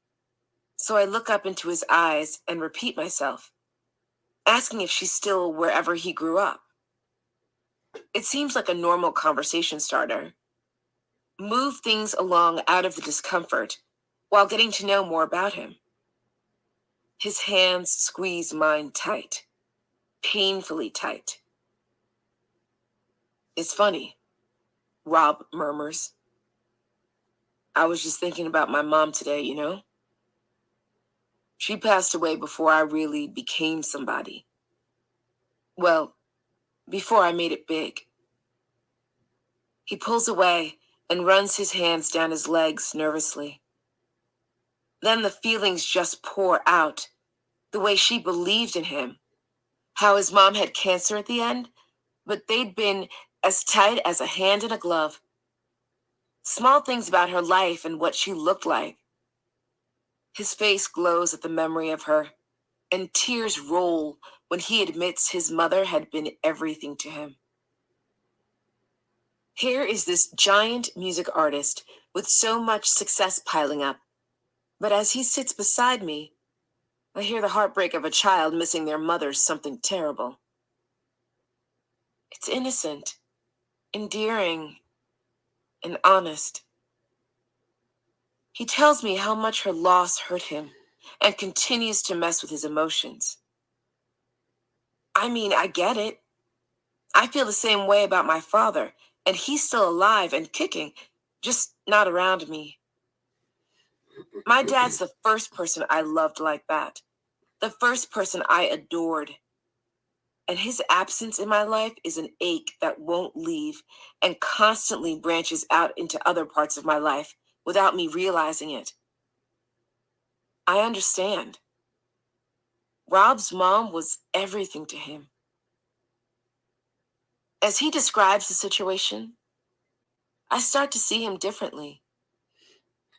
so I look up into his eyes and repeat myself, asking if she's still wherever he grew up. It seems like a normal conversation starter. Move things along out of the discomfort while getting to know more about him. His hands squeeze mine tight, painfully tight. It's funny, Rob murmurs. I was just thinking about my mom today, you know? She passed away before I really became somebody. Well, before I made it big. He pulls away and runs his hands down his legs nervously. Then the feelings just pour out, the way she believed in him, how his mom had cancer at the end, but they'd been as tight as a hand in a glove. Small things about her life and what she looked like. His face glows at the memory of her, and tears roll when he admits his mother had been everything to him. Here is this giant music artist with so much success piling up, but as he sits beside me, I hear the heartbreak of a child missing their mother something terrible. It's innocent, endearing, and honest. He tells me how much her loss hurt him and continues to mess with his emotions. I mean, I get it. I feel the same way about my father, and he's still alive and kicking, just not around me. My dad's the first person I loved like that, the first person I adored. And his absence in my life is an ache that won't leave and constantly branches out into other parts of my life without me realizing it. I understand. Rob's mom was everything to him. As he describes the situation, I start to see him differently.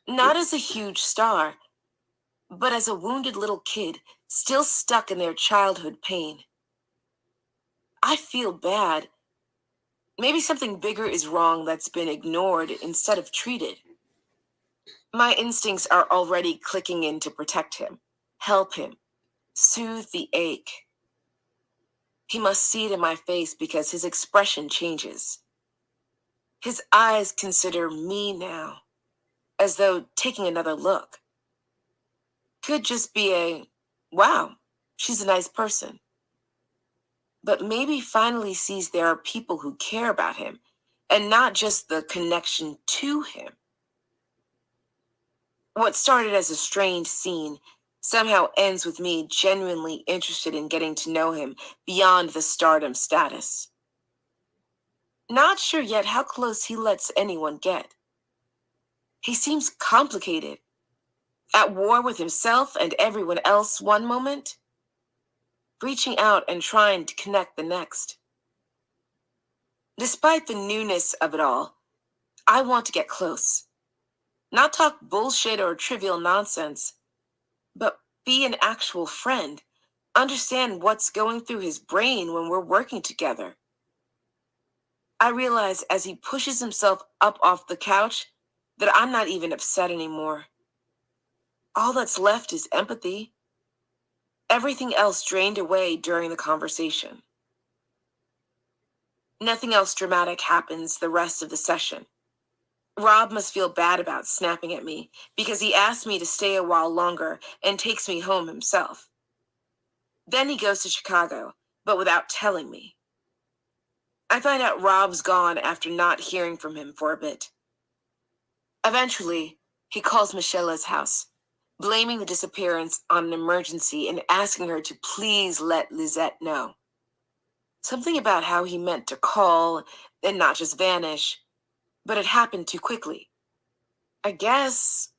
Not as a huge star, but as a wounded little kid still stuck in their childhood pain. I feel bad. Maybe something bigger is wrong that's been ignored instead of treated. My instincts are already clicking in to protect him, help him, soothe the ache. He must see it in my face because his expression changes. His eyes consider me now, as though taking another look. Could just be a, wow, she's a nice person. But maybe finally sees there are people who care about him, and not just the connection to him. What started as a strange scene somehow ends with me genuinely interested in getting to know him beyond the stardom status. Not sure yet how close he lets anyone get. He seems complicated, at war with himself and everyone else one moment, reaching out and trying to connect the next. Despite the newness of it all, I want to get close. Not talk bullshit or trivial nonsense, but be an actual friend. Understand what's going through his brain when we're working together. I realize as he pushes himself up off the couch that I'm not even upset anymore. All that's left is empathy. Everything else drained away during the conversation. Nothing else dramatic happens the rest of the session. Rob must feel bad about snapping at me because he asked me to stay a while longer and takes me home himself. Then he goes to Chicago, but without telling me. I find out Rob's gone after not hearing from him for a bit. Eventually, he calls Michelle's house, blaming the disappearance on an emergency and asking her to please let Lizette know. Something about how he meant to call and not just vanish, but it happened too quickly. I guess,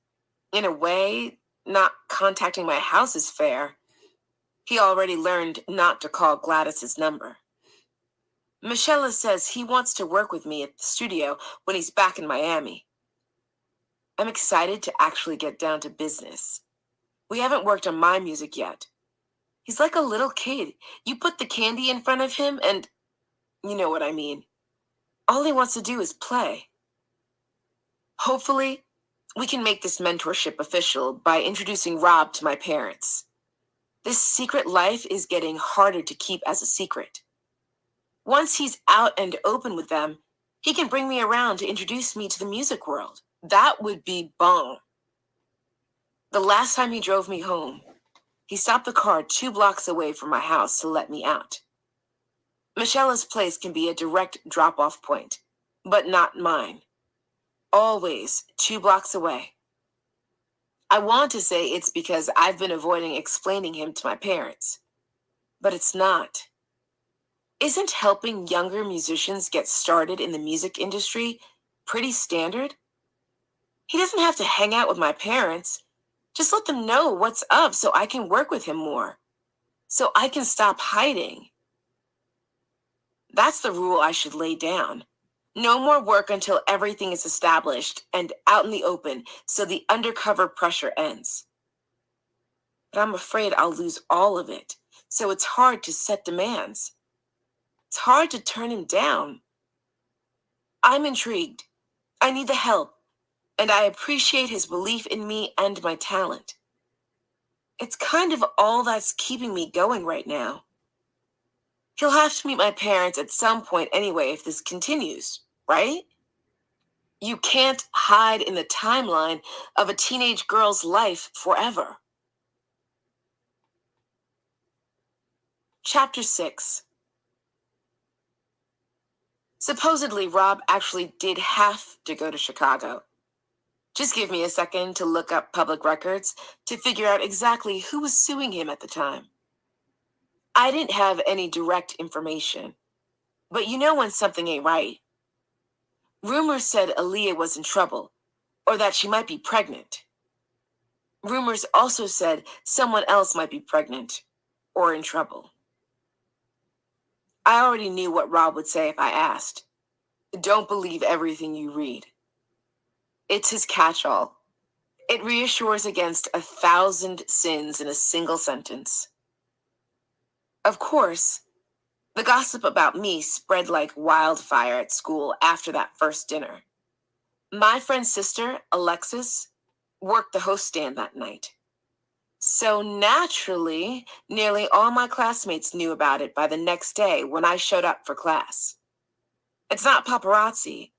in a way, not contacting my house is fair. He already learned not to call Gladys's number. Michelle says he wants to work with me at the studio when he's back in Miami. I'm excited to actually get down to business. We haven't worked on my music yet. He's like a little kid. You put the candy in front of him and you know what I mean. All he wants to do is play. Hopefully, we can make this mentorship official by introducing Rob to my parents. This secret life is getting harder to keep as a secret. Once he's out and open with them, he can bring me around to introduce me to the music world. That would be bomb. The last time he drove me home, he stopped the car 2 blocks away from my house to let me out. Michelle's place can be a direct drop-off point, but not mine. Always 2 blocks away. I want to say it's because I've been avoiding explaining him to my parents, but it's not. Isn't helping younger musicians get started in the music industry pretty standard? He doesn't have to hang out with my parents. Just let them know what's up so I can work with him more. So I can stop hiding. That's the rule I should lay down. No more work until everything is established and out in the open so the undercover pressure ends. But I'm afraid I'll lose all of it, so it's hard to set demands. It's hard to turn him down. I'm intrigued. I need the help, and I appreciate his belief in me and my talent. It's kind of all that's keeping me going right now. He'll have to meet my parents at some point anyway if this continues, right? You can't hide in the timeline of a teenage girl's life forever. Chapter 6. Supposedly, Rob actually did have to go to Chicago. Just give me a second to look up public records to figure out exactly who was suing him at the time. I didn't have any direct information, but you know when something ain't right. Rumors said Aaliyah was in trouble, or that she might be pregnant. Rumors also said someone else might be pregnant, or in trouble. I already knew what Rob would say if I asked. Don't believe everything you read. It's his catch-all. It reassures against 1,000 sins in a single sentence. Of course, the gossip about me spread like wildfire at school after that first dinner. My friend's sister, Alexis, worked the host stand that night. So naturally, nearly all my classmates knew about it by the next day when I showed up for class. It's not paparazzi,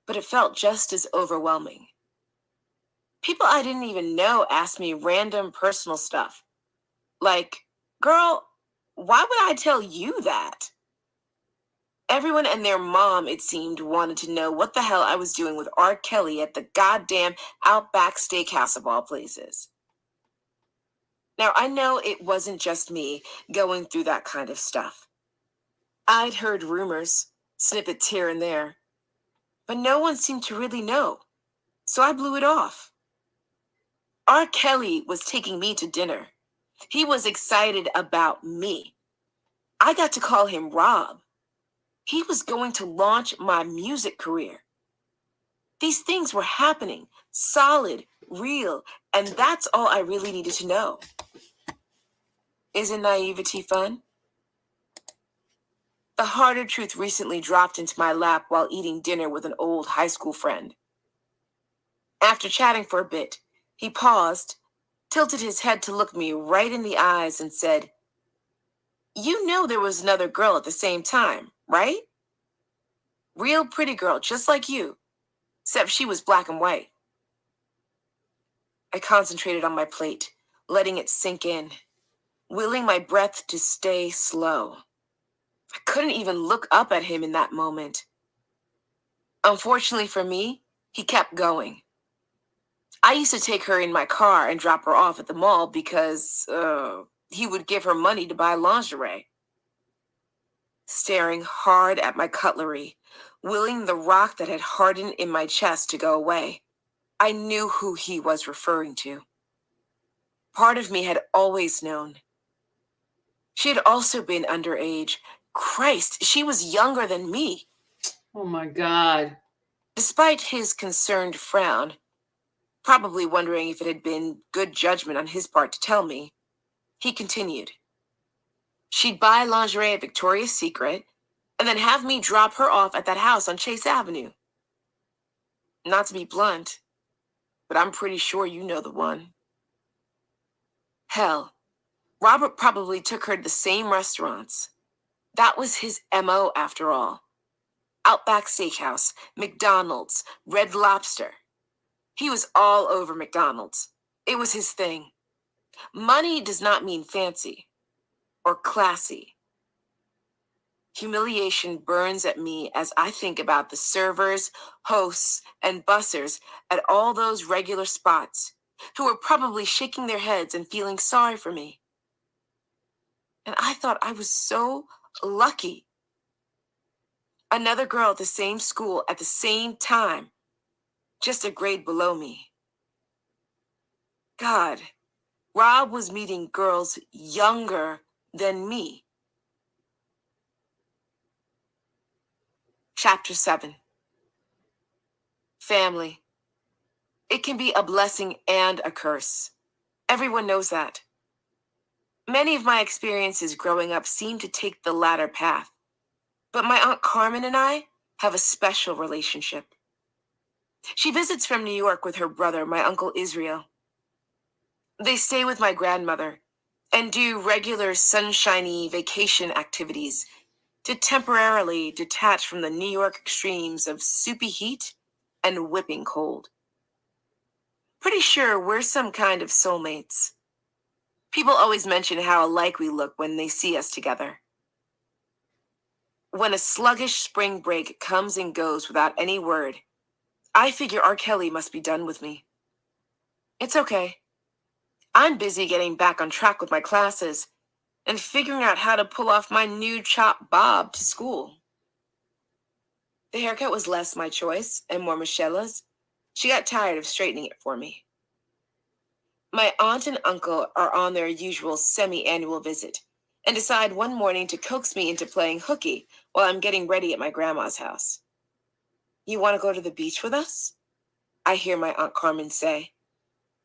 but it felt just as overwhelming. People I didn't even know asked me random personal stuff. Like, girl, why would I tell you that? Everyone and their mom, it seemed, wanted to know what the hell I was doing with R. Kelly at the goddamn Outback Steakhouse of all places. Now, I know it wasn't just me going through that kind of stuff. I'd heard rumors, snippets here and there, but no one seemed to really know, so I blew it off. R. Kelly was taking me to dinner. He was excited about me. I got to call him Rob. He was going to launch my music career. These things were happening, solid, real, and that's all I really needed to know. Isn't naivety fun? The harder truth recently dropped into my lap while eating dinner with an old high school friend. After chatting for a bit, he paused, tilted his head to look me right in the eyes and said, "You know there was another girl at the same time, right? Real pretty girl, just like you, except she was black and white." I concentrated on my plate, letting it sink in, willing my breath to stay slow. I couldn't even look up at him in that moment. Unfortunately for me, he kept going. I used to take her in my car and drop her off at the mall because he would give her money to buy lingerie. Staring hard at my cutlery, willing the rock that had hardened in my chest to go away, I knew who he was referring to. Part of me had always known. She had also been underage. Christ, she was younger than me. Oh my God. Despite his concerned frown, probably wondering if it had been good judgment on his part to tell me, he continued. She'd buy lingerie at Victoria's Secret and then have me drop her off at that house on Chase Avenue. Not to be blunt, but I'm pretty sure you know the one. Hell, Robert probably took her to the same restaurants. That was his MO after all. Outback Steakhouse, McDonald's, Red Lobster. He was all over McDonald's. It was his thing. Money does not mean fancy or classy. Humiliation burns at me as I think about the servers, hosts, and bussers at all those regular spots who were probably shaking their heads and feeling sorry for me. And I thought I was so lucky. Another girl at the same school at the same time, just a grade below me. God, Rob was meeting girls younger than me. Chapter 7. Family. It can be a blessing and a curse. Everyone knows that. Many of my experiences growing up seem to take the latter path, but my Aunt Carmen and I have a special relationship. She visits from New York with her brother, my Uncle Israel. They stay with my grandmother and do regular sunshiny vacation activities to temporarily detach from the New York extremes of soupy heat and whipping cold. Pretty sure we're some kind of soulmates. People always mention how alike we look when they see us together. When a sluggish spring break comes and goes without any word, I figure R. Kelly must be done with me. It's okay. I'm busy getting back on track with my classes and figuring out how to pull off my new chop bob to school. The haircut was less my choice and more Michelle's. She got tired of straightening it for me. My aunt and uncle are on their usual semi-annual visit and decide one morning to coax me into playing hooky while I'm getting ready at my grandma's house. You want to go to the beach with us? I hear my Aunt Carmen say.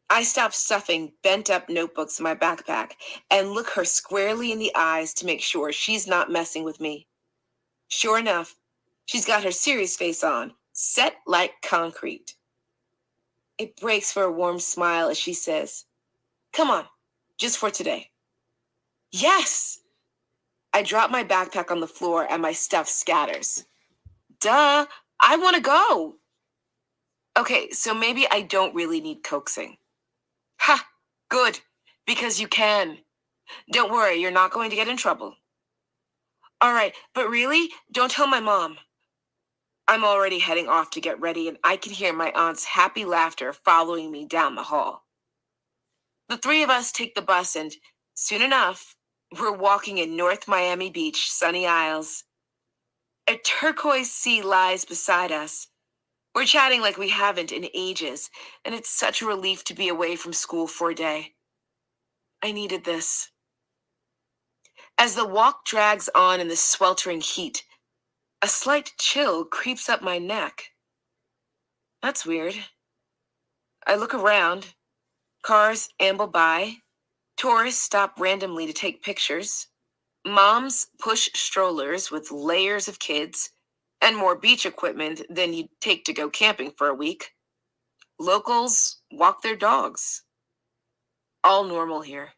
I stop stuffing bent-up notebooks in my backpack and look her squarely in the eyes to make sure she's not messing with me. Sure enough, she's got her serious face on, set like concrete. It breaks for a warm smile as she says, "Come on, just for today." Yes! I drop my backpack on the floor and my stuff scatters. Duh, I want to go. Okay, so maybe I don't really need coaxing. Ha! Good, because you can. Don't worry, you're not going to get in trouble. All right, but really, don't tell my mom. I'm already heading off to get ready, and I can hear my aunt's happy laughter following me down the hall. The three of us take the bus, and soon enough, we're walking in North Miami Beach, Sunny Isles. A turquoise sea lies beside us. We're chatting like we haven't in ages, and it's such a relief to be away from school for a day. I needed this. As the walk drags on in the sweltering heat, a slight chill creeps up my neck. That's weird. I look around. Cars amble by. Tourists stop randomly to take pictures. Moms push strollers with layers of kids and more beach equipment than you'd take to go camping for a week. Locals walk their dogs. All normal here.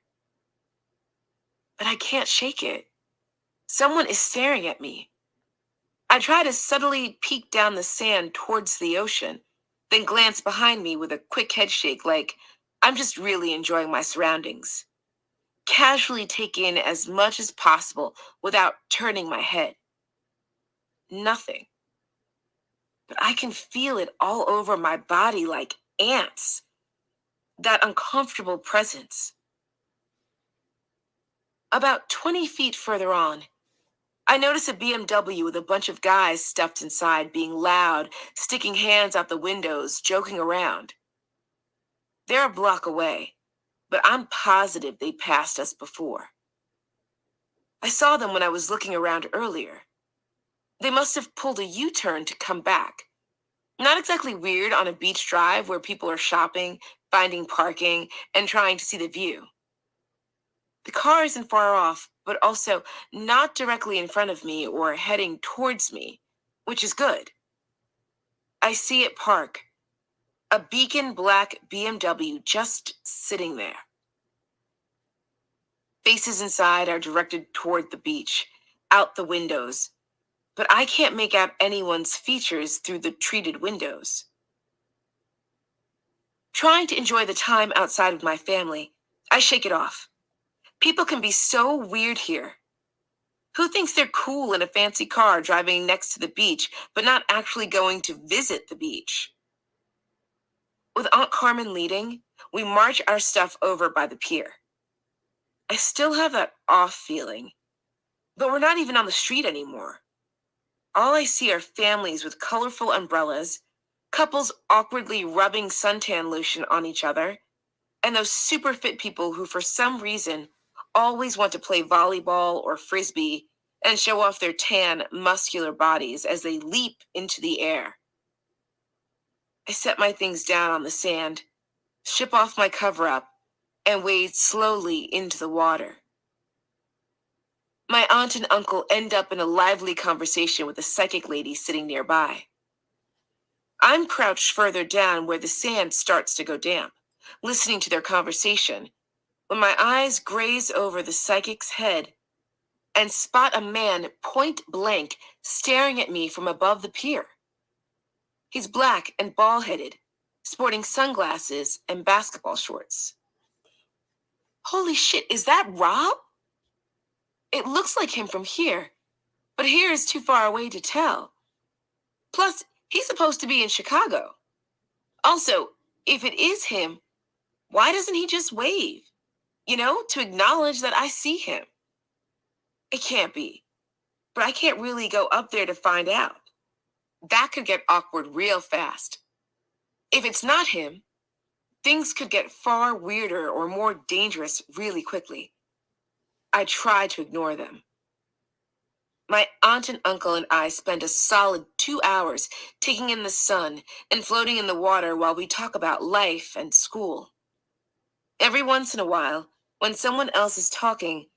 But I can't shake it. Someone is staring at me. I try to subtly peek down the sand towards the ocean, then glance behind me with a quick head shake like I'm just really enjoying my surroundings. Casually take in as much as possible without turning my head. Nothing. But I can feel it all over my body like ants. that uncomfortable presence. About 20 feet further on, I notice a BMW with a bunch of guys stuffed inside, being loud, sticking hands out the windows, joking around. They're a block away, but I'm positive they passed us before. I saw them when I was looking around earlier. They must have pulled a U-turn to come back. Not exactly weird on a beach drive where people are shopping, finding parking, and trying to see the view. The car isn't far off, but also not directly in front of me or heading towards me, which is good. I see it park, a beacon black BMW just sitting there. Faces inside are directed toward the beach, out the windows, but I can't make out anyone's features through the treated windows. Trying to enjoy the time outside with my family, I shake it off. People can be so weird here. Who thinks they're cool in a fancy car driving next to the beach, but not actually going to visit the beach? With Aunt Carmen leading, we march our stuff over by the pier. I still have that off feeling, but we're not even on the street anymore. All I see are families with colorful umbrellas, couples awkwardly rubbing suntan lotion on each other, and those super fit people who, for some reason, always want to play volleyball or frisbee and show off their tan, muscular bodies as they leap into the air. I set my things down on the sand, strip off my cover-up, and wade slowly into the water. My aunt and uncle end up in a lively conversation with a psychic lady sitting nearby. I'm crouched further down where the sand starts to go damp, listening to their conversation, when my eyes graze over the psychic's head and spot a man point blank staring at me from above the pier. He's black and bald-headed, sporting sunglasses and basketball shorts. Holy shit, is that Rob? It looks like him from here, but here is too far away to tell. Plus, he's supposed to be in Chicago. Also, if it is him, why doesn't he just wave? To acknowledge that I see him. It can't be, but I can't really go up there to find out. That could get awkward real fast. If it's not him, things could get far weirder or more dangerous really quickly. I try to ignore them. My aunt and uncle and I spend a solid 2 hours taking in the sun and floating in the water while we talk about life and school. Every once in a while, when someone else is talking,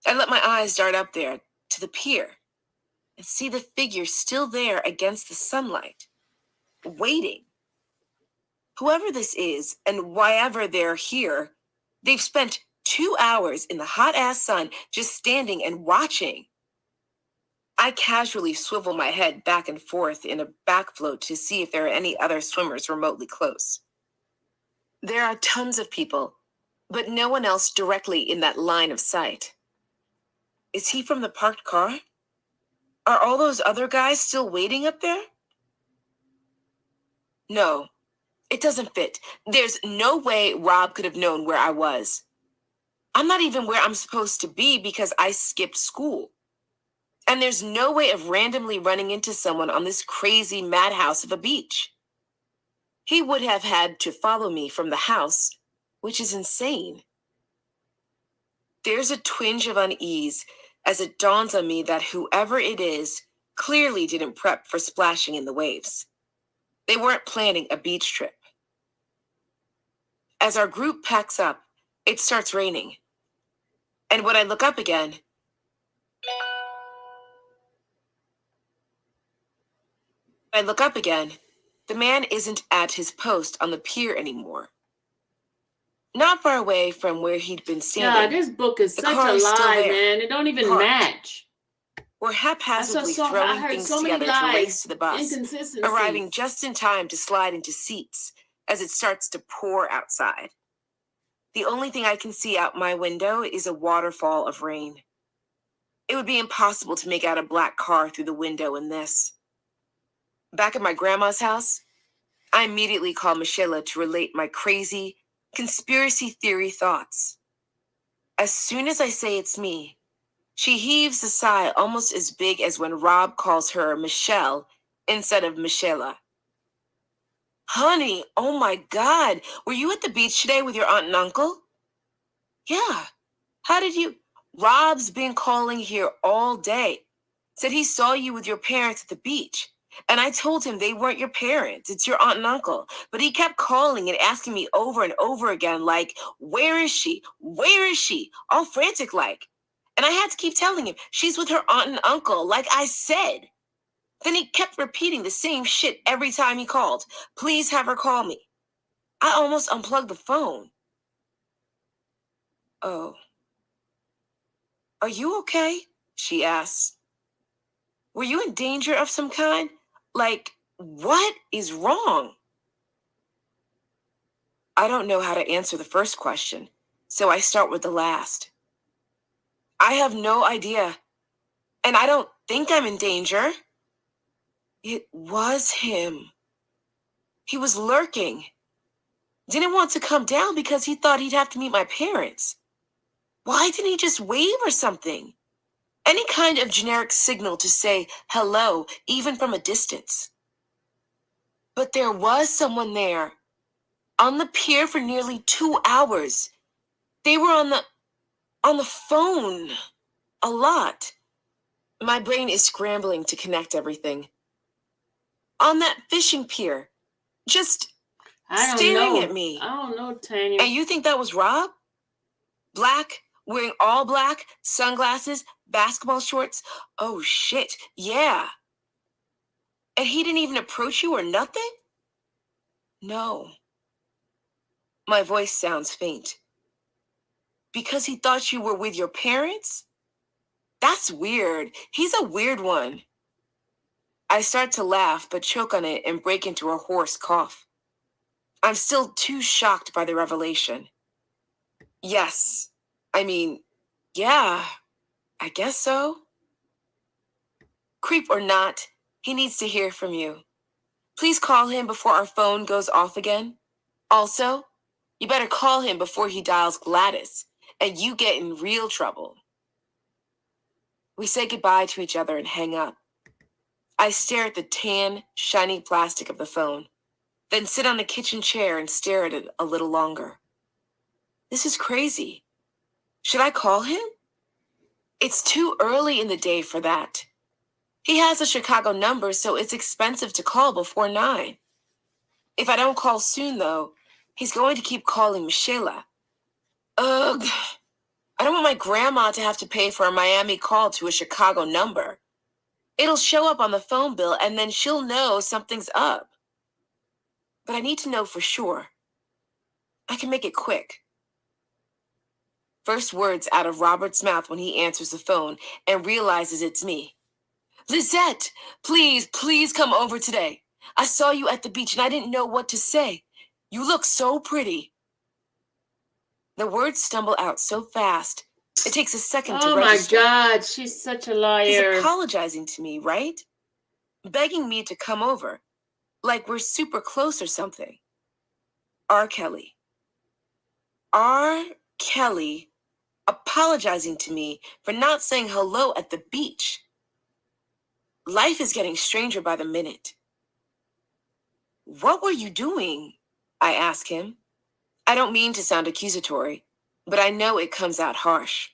I let my eyes dart up there to the pier and see the figure still there against the sunlight, waiting. Whoever this is, and whyever they're here, they've spent 2 hours in the hot-ass sun just standing and watching. I casually swivel my head back and forth in a back float to see if there are any other swimmers remotely close. There are tons of people, but no one else directly in that line of sight. Is he from the parked car? Are all those other guys still waiting up there? No, it doesn't fit. There's no way Rob could have known where I was. I'm not even where I'm supposed to be because I skipped school. And there's no way of randomly running into someone on this crazy madhouse of a beach. He would have had to follow me from the house, which is insane. There's a twinge of unease as it dawns on me that whoever it is clearly didn't prep for splashing in the waves. They weren't planning a beach trip. As our group packs up, it starts raining. And when I look up again, the man isn't at his post on the pier anymore. Not far away from where he'd been standing. Yeah, this book is The such car a is still lie, there, man. It don't even parked. match. We're haphazardly I throwing heard things so many together to race lies, to the bus, inconsistencies. arriving just in time to slide into seats as it starts to pour outside. The only thing I can see out my window is a waterfall of rain. It would be impossible to make out a black car through the window in this. Back at my grandma's house, I immediately call Michelle to relate my crazy, Conspiracy theory thoughts. As soon as I say it's me, she heaves a sigh almost as big as when Rob calls her Michelle instead of Michela. Honey, oh my God, were you at the beach today with your aunt and uncle? Yeah. How did you? Rob's been calling here all day. Said he saw you with your parents at the beach. And I told him they weren't your parents. It's your aunt and uncle. But he kept calling and asking me over and over again, like, where is she? Where is she? All frantic like. And I had to keep telling him, she's with her aunt and uncle, like I said. Then he kept repeating the same shit every time he called. Please have her call me. I almost unplugged the phone. Oh. Are you okay? She asks. Were you in danger of some kind? Like, what is wrong? I don't know how to answer the first question, so I start with the last. I have no idea, and I don't think I'm in danger. It was him. He was lurking. Didn't want to come down because he thought he'd have to meet my parents. Why didn't he just wave or something? Any kind of generic signal to say hello, even from a distance. But there was someone there. On the pier for nearly 2 hours. They were on the phone. A lot. My brain is scrambling to connect everything. On that fishing pier. Just staring at me. I don't know, Tanya. And you think that was Rob? Black, wearing all black, sunglasses, basketball shorts. Oh shit, yeah. And he didn't even approach you or nothing? No. My voice sounds faint. Because he thought you were with your parents? That's weird. He's a weird one. I start to laugh, but choke on it and break into a hoarse cough. I'm still too shocked by the revelation. Yes. I mean, yeah, I guess so. Creep or not, he needs to hear from you. Please call him before our phone goes off again. Also, you better call him before he dials Gladys, and you get in real trouble. We say goodbye to each other and hang up. I stare at the tan, shiny plastic of the phone, then sit on a kitchen chair and stare at it a little longer. This is crazy. Should I call him? It's too early in the day for that. He has a Chicago number, so it's expensive to call before 9. If I don't call soon, though, he's going to keep calling Michela. Ugh. I don't want my grandma to have to pay for a Miami call to a Chicago number. It'll show up on the phone bill, and then she'll know something's up. But I need to know for sure. I can make it quick. First words out of Robert's mouth when he answers the phone and realizes it's me. Lizette, please, please come over today. I saw you at the beach and I didn't know what to say. You look so pretty. The words stumble out so fast, it takes a second to register. Oh my God, she's such a liar. He's apologizing to me, right? Begging me to come over, like we're super close or something. R. Kelly. R. Kelly apologizing to me for not saying hello at the beach. Life is getting stranger by the minute. What were you doing? I ask him. I don't mean to sound accusatory, but I know it comes out harsh.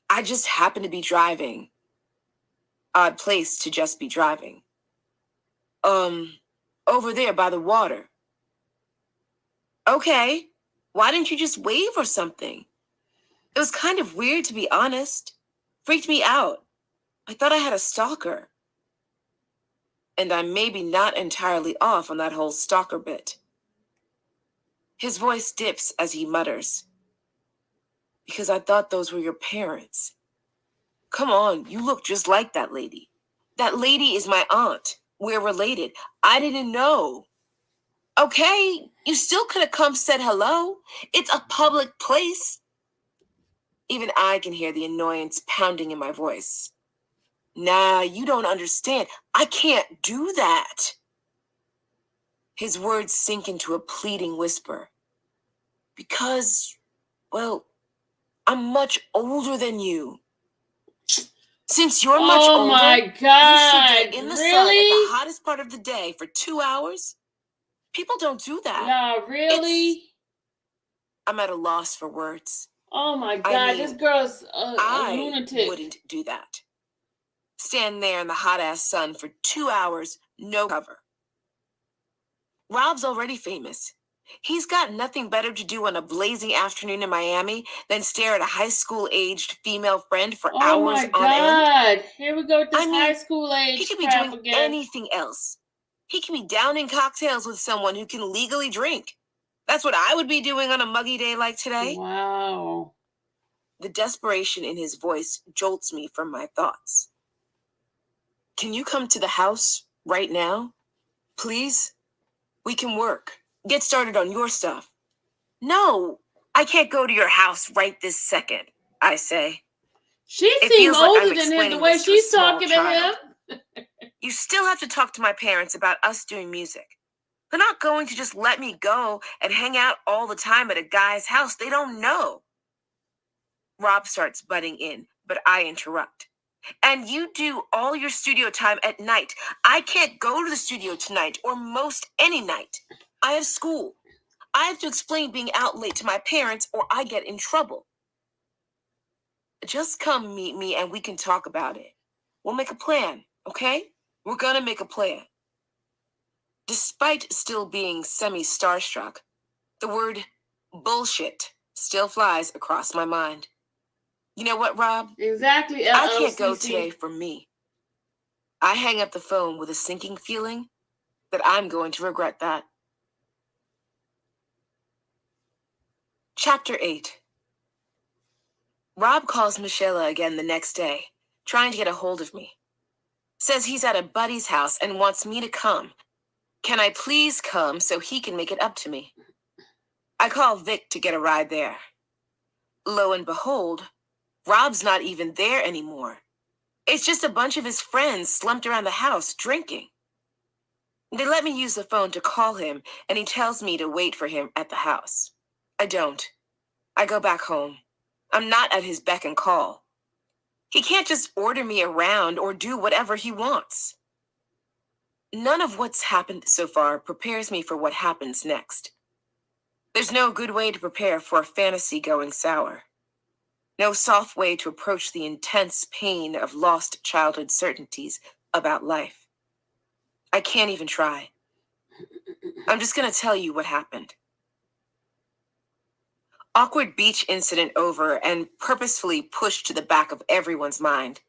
I just happen to be driving. Odd place to just be driving. Over there by the water. Okay, why didn't you just wave or something? It was kind of weird, to be honest. Freaked me out. I thought I had a stalker. And I'm maybe not entirely off on that whole stalker bit. His voice dips as he mutters. Because I thought those were your parents. Come on, you look just like that lady. That lady is my aunt. We're related. I didn't know. Okay, you still could have come said hello. It's a public place. Even I can hear the annoyance pounding in my voice. Nah, you don't understand. I can't do that. His words sink into a pleading whisper. Because, well, I'm much older than you. Since you're much Oh older, my you should God. get in the sun at the Really? hottest part of the day for 2 hours. People don't do that. Nah, really? I'm at a loss for words. Oh my I God, this mean, girl's a I lunatic. wouldn't do that. Stand there in the hot-ass sun for 2 hours, no cover. Rob's already famous. He's got nothing better to do on a blazing afternoon in Miami than stare at a high school-aged female friend for Oh hours my on end. God. Here we go with this I mean, high school He age could be crap doing again. anything else. He could be downing cocktails with someone who can legally drink. That's what I would be doing on a muggy day like today. Wow. The desperation in his voice jolts me from my thoughts. Can you come to the house right now? Please? We can work. Get started on your stuff. No, I can't go to your house right this second, I say. She It seemed feels like I'm older than him the explaining way this to a she's small talking to child. him. You still have to talk to my parents about us doing music. They're not going to just let me go and hang out all the time at a guy's house they don't know. Rob starts butting in, but I interrupt. And you do all your studio time at night. I can't go to the studio tonight or most any night. I have school. I have to explain being out late to my parents or I get in trouble. Just come meet me and we can talk about it. We'll make a plan, okay? We're gonna make a plan. Despite still being semi-starstruck, the word bullshit still flies across my mind. You know what, Rob? Exactly. I can't go CC. today for me. I hang up the phone with a sinking feeling that I'm going to regret that. Chapter 8. Rob calls Michelle again the next day, trying to get a hold of me. Says he's at a buddy's house and wants me to come. Can I please come so he can make it up to me? I call Vic to get a ride there. Lo and behold, Rob's not even there anymore. It's just a bunch of his friends slumped around the house drinking. They let me use the phone to call him, and he tells me to wait for him at the house. I don't. I go back home. I'm not at his beck and call. He can't just order me around or do whatever he wants. None of what's happened so far prepares me for what happens next. There's no good way to prepare for a fantasy going sour. No soft way to approach the intense pain of lost childhood certainties about life. I can't even try. I'm just going to tell you what happened. Awkward beach incident over and purposefully pushed to the back of everyone's mind.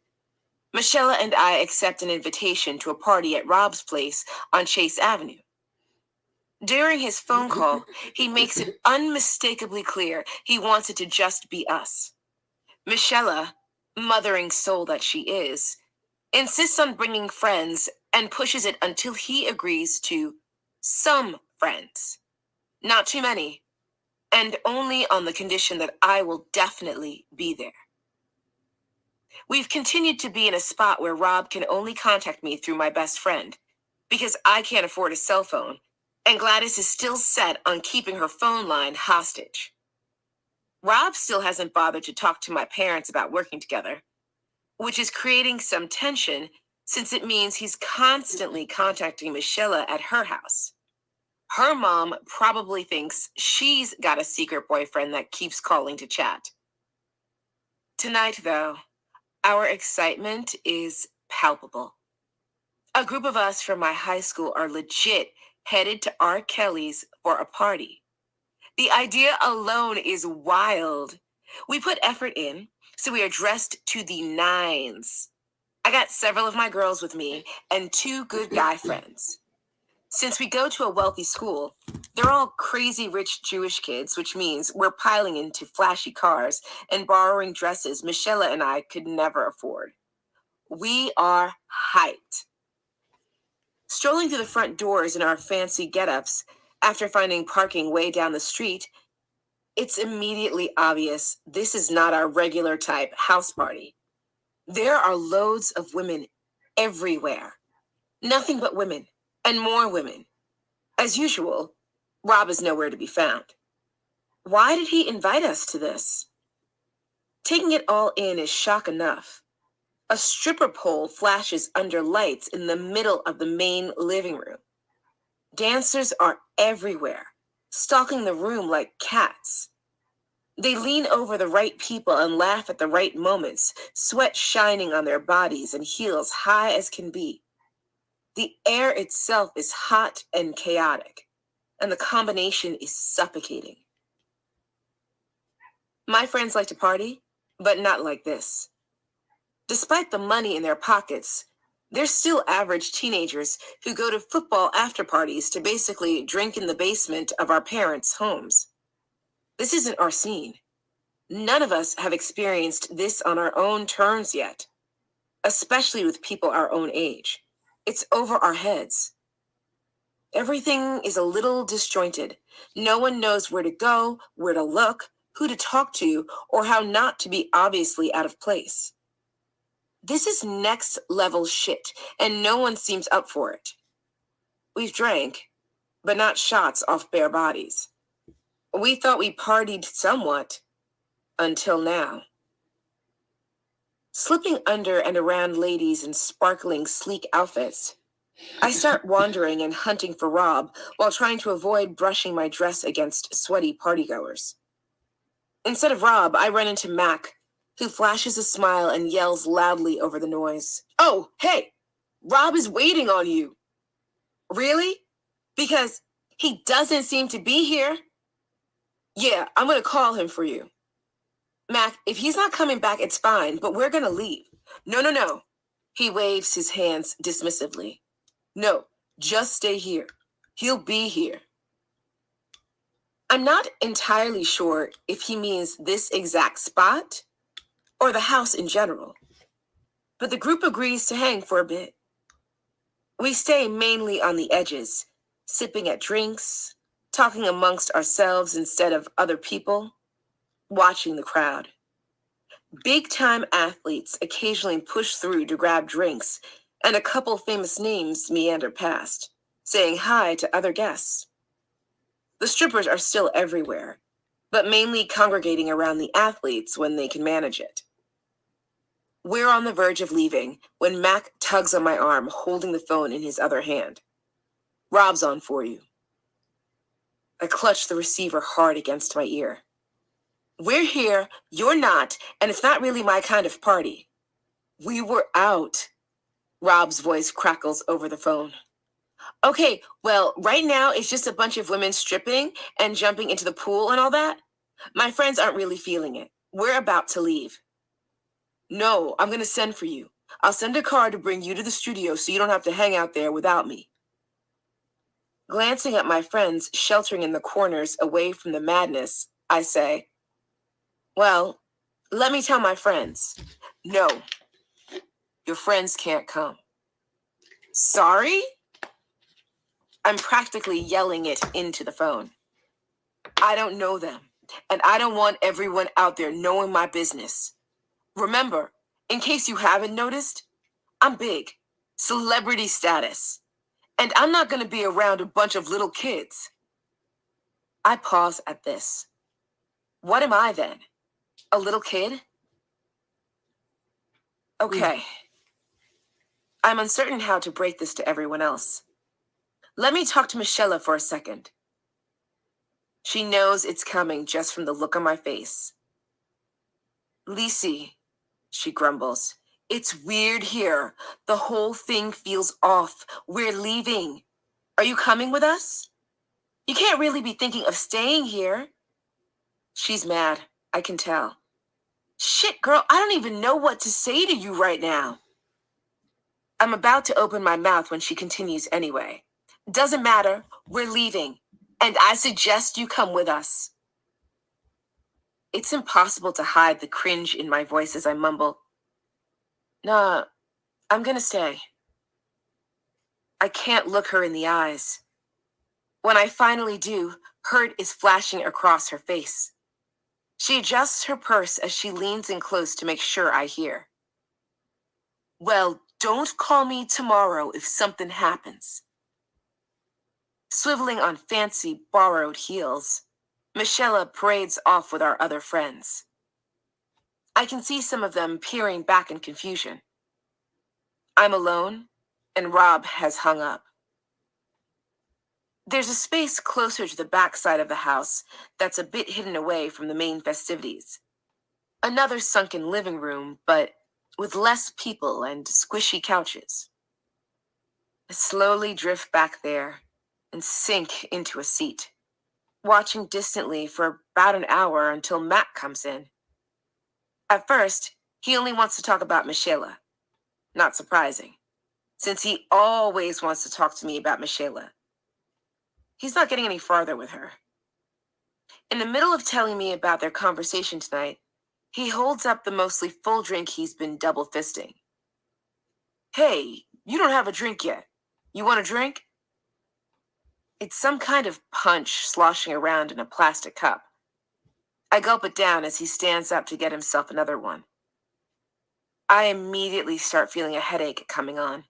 Michelle and I accept an invitation to a party at Rob's place on Chase Avenue. During his phone call, he makes it unmistakably clear he wants it to just be us. Michelle, mothering soul that she is, insists on bringing friends and pushes it until he agrees to some friends. Not too many, and only on the condition that I will definitely be there. We've continued to be in a spot where Rob can only contact me through my best friend, because I can't afford a cell phone, and Gladys is still set on keeping her phone line hostage. Rob still hasn't bothered to talk to my parents about working together, which is creating some tension since it means he's constantly contacting Michelle at her house. Her mom probably thinks she's got a secret boyfriend that keeps calling to chat. Tonight, though, our excitement is palpable. A group of us from my high school are legit headed to R. Kelly's for a party. The idea alone is wild. We put effort in, so we are dressed to the nines. I got several of my girls with me and 2 good guy friends. Since we go to a wealthy school, they're all crazy rich Jewish kids, which means we're piling into flashy cars and borrowing dresses Michelle and I could never afford. We are hyped. Strolling through the front doors in our fancy get-ups, after finding parking way down the street, it's immediately obvious this is not our regular type house party. There are loads of women everywhere. Nothing but women, and more women. As usual, Rob is nowhere to be found. Why did he invite us to this? Taking it all in is shock enough. A stripper pole flashes under lights in the middle of the main living room. Dancers are everywhere, stalking the room like cats. They lean over the right people and laugh at the right moments, sweat shining on their bodies and heels high as can be. The air itself is hot and chaotic, and the combination is suffocating. My friends like to party, but not like this. Despite the money in their pockets, they're still average teenagers who go to football after parties to basically drink in the basement of our parents' homes. This isn't our scene. None of us have experienced this on our own terms yet, especially with people our own age. It's over our heads. Everything is a little disjointed. No one knows where to go, where to look, who to talk to, or how not to be obviously out of place. This is next level shit, and no one seems up for it. We've drank, but not shots off bare bodies. We thought we partied somewhat, until now. Slipping under and around ladies in sparkling, sleek outfits, I start wandering and hunting for Rob while trying to avoid brushing my dress against sweaty partygoers. Instead of Rob, I run into Mac, who flashes a smile and yells loudly over the noise. "Oh, hey! Rob is waiting on you!" "Really? Because he doesn't seem to be here." "Yeah, I'm gonna call him for you." "Mac, if he's not coming back, it's fine, but we're gonna leave." No. He waves his hands dismissively. "No, just stay here. He'll be here." I'm not entirely sure if he means this exact spot or the house in general, but the group agrees to hang for a bit. We stay mainly on the edges, sipping at drinks, talking amongst ourselves instead of other people, watching the crowd. Big-time athletes occasionally push through to grab drinks, and a couple famous names meander past, saying hi to other guests. The strippers are still everywhere, but mainly congregating around the athletes when they can manage it. We're on the verge of leaving when Mac tugs on my arm, holding the phone in his other hand. "Rob's on for you." I clutch the receiver hard against my ear. "We're here, you're not, and it's not really my kind of party." "We were out." Rob's voice crackles over the phone. "Okay, well, right now it's just a bunch of women stripping and jumping into the pool and all that. My friends aren't really feeling it. We're about to leave." "No, I'm going to send for you. I'll send a car to bring you to the studio so you don't have to hang out there without me." Glancing at my friends sheltering in the corners away from the madness, I say, "Well, let me tell my friends." "No, your friends can't come." "Sorry?" I'm practically yelling it into the phone. "I don't know them, and I don't want everyone out there knowing my business. Remember, in case you haven't noticed, I'm big, celebrity status, and I'm not going to be around a bunch of little kids." I pause at this. What am I then? A little kid? Okay. I'm uncertain how to break this to everyone else. Let me talk to Michelle for a second. She knows it's coming just from the look on my face. "Lisi," she grumbles, "it's weird here. The whole thing feels off. We're leaving. Are you coming with us? You can't really be thinking of staying here." She's mad, I can tell. "Shit, girl, I don't even know what to say to you right now." I'm about to open my mouth when she continues anyway. "Doesn't matter, we're leaving, and I suggest you come with us." It's impossible to hide the cringe in my voice as I mumble, "Nah, I'm gonna stay." I can't look her in the eyes. When I finally do, hurt is flashing across her face. She adjusts her purse as she leans in close to make sure I hear. "Well, don't call me tomorrow if something happens." Swiveling on fancy, borrowed heels, Michelle parades off with our other friends. I can see some of them peering back in confusion. I'm alone, and Rob has hung up. There's a space closer to the back side of the house that's a bit hidden away from the main festivities. Another sunken living room, but with less people and squishy couches. I slowly drift back there and sink into a seat, watching distantly for about an hour until Mac comes in. At first, he only wants to talk about Michelle. Not surprising, since he always wants to talk to me about Michelle. He's not getting any farther with her. In the middle of telling me about their conversation tonight, he holds up the mostly full drink he's been double fisting. Hey, you don't have a drink yet. You want a drink? It's some kind of punch sloshing around in a plastic cup. I gulp it down as he stands up to get himself another one. I immediately start feeling a headache coming on.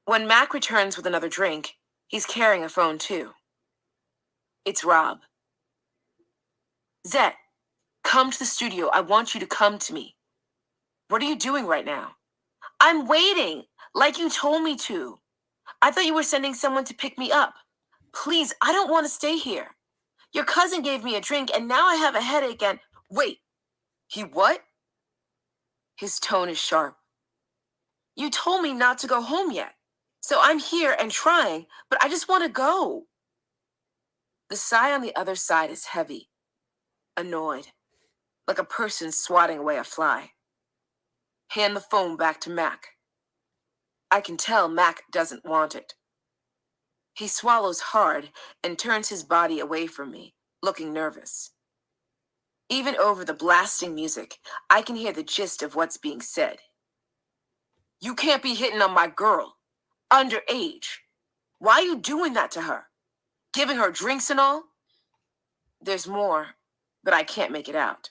When Mac returns with another drink, he's carrying a phone too. It's Rob. Zet, come to the studio. I want you to come to me. What are you doing right now? I'm waiting, like you told me to. I thought you were sending someone to pick me up. Please, I don't want to stay here. Your cousin gave me a drink and now I have a headache and... Wait, he what? His tone is sharp. You told me not to go home yet. So I'm here and trying, but I just want to go. The sigh on the other side is heavy, annoyed, like a person swatting away a fly. Hand the phone back to Mac. I can tell Mac doesn't want it. He swallows hard and turns his body away from me, looking nervous. Even over the blasting music, I can hear the gist of what's being said. You can't be hitting on my girl. Underage. Why are you doing that to her? Giving her drinks and all? There's more, but I can't make it out.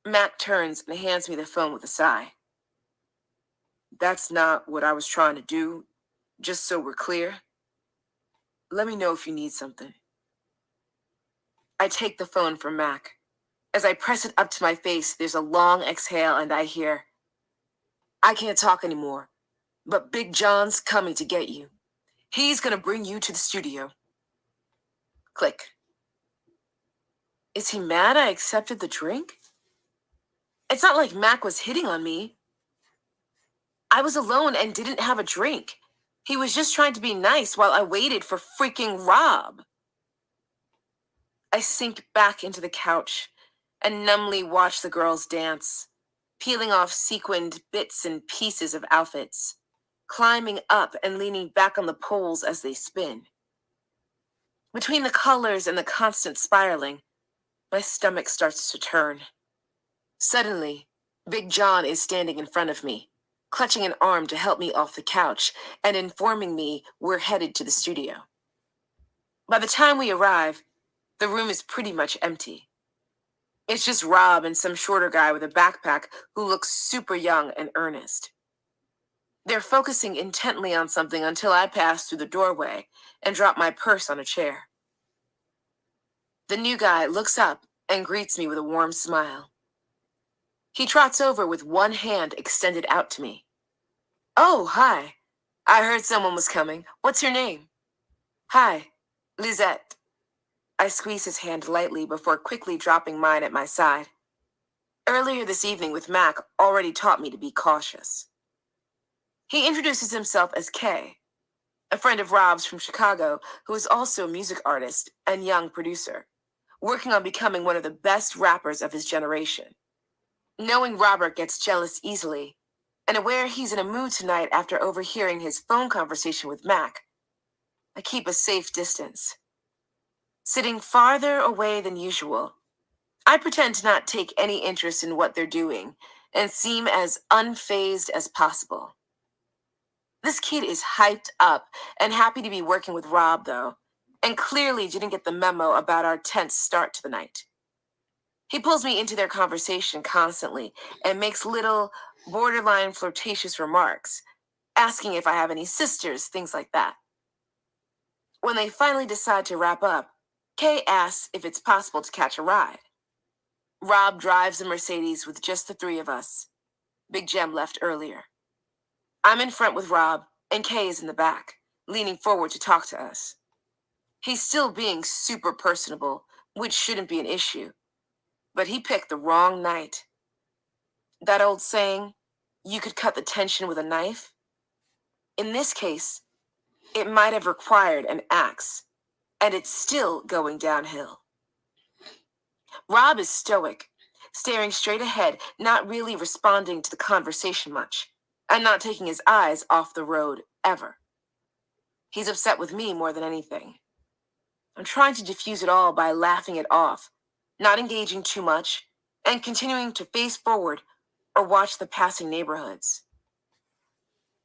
Mac turns and hands me the phone with a sigh. That's not what I was trying to do, just so we're clear. Let me know if you need something. I take the phone from Mac. As I press it up to my face, there's a long exhale and I hear, I can't talk anymore, but Big John's coming to get you. He's gonna bring you to the studio. Click. Is he mad I accepted the drink? It's not like Mac was hitting on me. I was alone and didn't have a drink. He was just trying to be nice while I waited for freaking Rob. I sink back into the couch and numbly watch the girls dance, peeling off sequined bits and pieces of outfits, climbing up and leaning back on the poles as they spin. Between the colors and the constant spiraling, my stomach starts to turn. Suddenly, Big John is standing in front of me, clutching an arm to help me off the couch and informing me we're headed to the studio. By the time we arrive, the room is pretty much empty. It's just Rob and some shorter guy with a backpack who looks super young and earnest. They're focusing intently on something until I pass through the doorway and drop my purse on a chair. The new guy looks up and greets me with a warm smile. He trots over with one hand extended out to me. Oh, hi. I heard someone was coming. What's your name? Hi, Lizette. I squeeze his hand lightly before quickly dropping mine at my side. Earlier this evening with Mac already taught me to be cautious. He introduces himself as Kay, a friend of Rob's from Chicago who is also a music artist and young producer, working on becoming one of the best rappers of his generation. Knowing Robert gets jealous easily, and aware he's in a mood tonight after overhearing his phone conversation with Mac, I keep a safe distance. Sitting farther away than usual, I pretend to not take any interest in what they're doing and seem as unfazed as possible. This kid is hyped up and happy to be working with Rob, though, and clearly didn't get the memo about our tense start to the night. He pulls me into their conversation constantly and makes little, borderline flirtatious remarks, asking if I have any sisters, things like that. When they finally decide to wrap up, Kay asks if it's possible to catch a ride. Rob drives a Mercedes with just the three of us. Big Jem left earlier. I'm in front with Rob, and Kay is in the back, leaning forward to talk to us. He's still being super personable, which shouldn't be an issue. But he picked the wrong night. That old saying, you could cut the tension with a knife? In this case, it might have required an axe, and it's still going downhill. Rob is stoic, staring straight ahead, not really responding to the conversation much, and not taking his eyes off the road ever. He's upset with me more than anything. I'm trying to diffuse it all by laughing it off, not engaging too much, and continuing to face forward or watch the passing neighborhoods.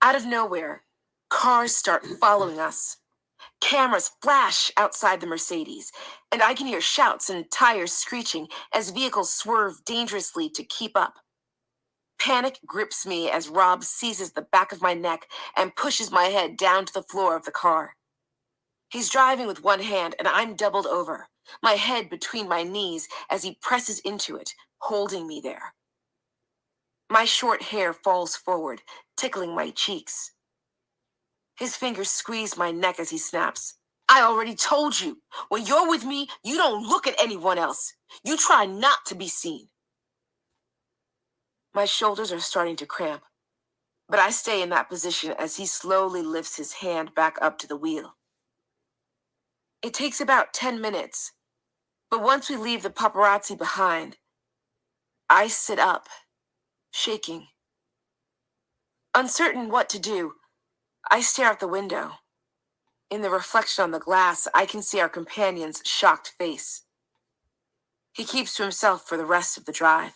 Out of nowhere, cars start following us. Cameras flash outside the Mercedes, and I can hear shouts and tires screeching as vehicles swerve dangerously to keep up. Panic grips me as Rob seizes the back of my neck and pushes my head down to the floor of the car. He's driving with one hand, and I'm doubled over, my head between my knees as he presses into it, holding me there. My short hair falls forward, tickling my cheeks. His fingers squeeze my neck as he snaps. I already told you, when you're with me, you don't look at anyone else. You try not to be seen. My shoulders are starting to cramp, but I stay in that position as he slowly lifts his hand back up to the wheel. It takes about 10 minutes, but once we leave the paparazzi behind, I sit up, shaking. Uncertain what to do, I stare out the window. In the reflection on the glass, I can see our companion's shocked face. He keeps to himself for the rest of the drive.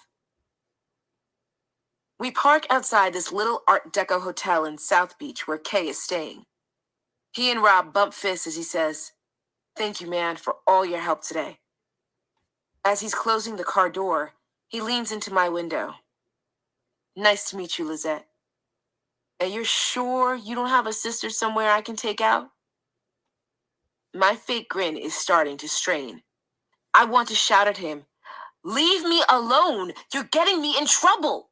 We park outside this little Art Deco hotel in South Beach where Kay is staying. He and Rob bump fists as he says, "Thank you, man, for all your help today." As he's closing the car door, he leans into my window. "Nice to meet you, Lizette. And you're sure you don't have a sister somewhere I can take out?" My fake grin is starting to strain. I want to shout at him, "Leave me alone! You're getting me in trouble!"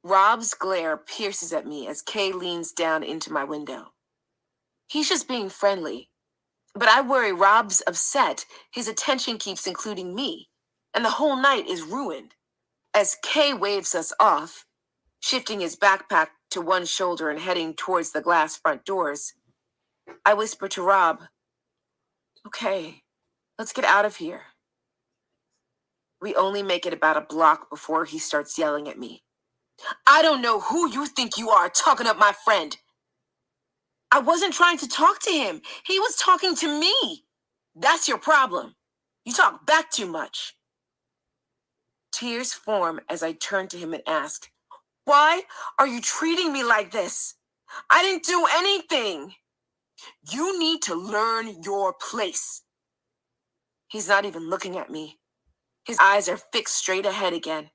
Rob's glare pierces at me as Kay leans down into my window. He's just being friendly, but I worry Rob's upset his attention keeps including me, and the whole night is ruined. As Kay waves us off, shifting his backpack to one shoulder and heading towards the glass front doors, I whisper to Rob, "Okay, let's get out of here." We only make it about a block before he starts yelling at me. "I don't know who you think you are talking up my friend." I wasn't trying to talk to him. He was talking to me. That's your problem. You talk back too much. Tears form as I turn to him and ask, "Why are you treating me like this? I didn't do anything." "You need to learn your place." He's not even looking at me. His eyes are fixed straight ahead again.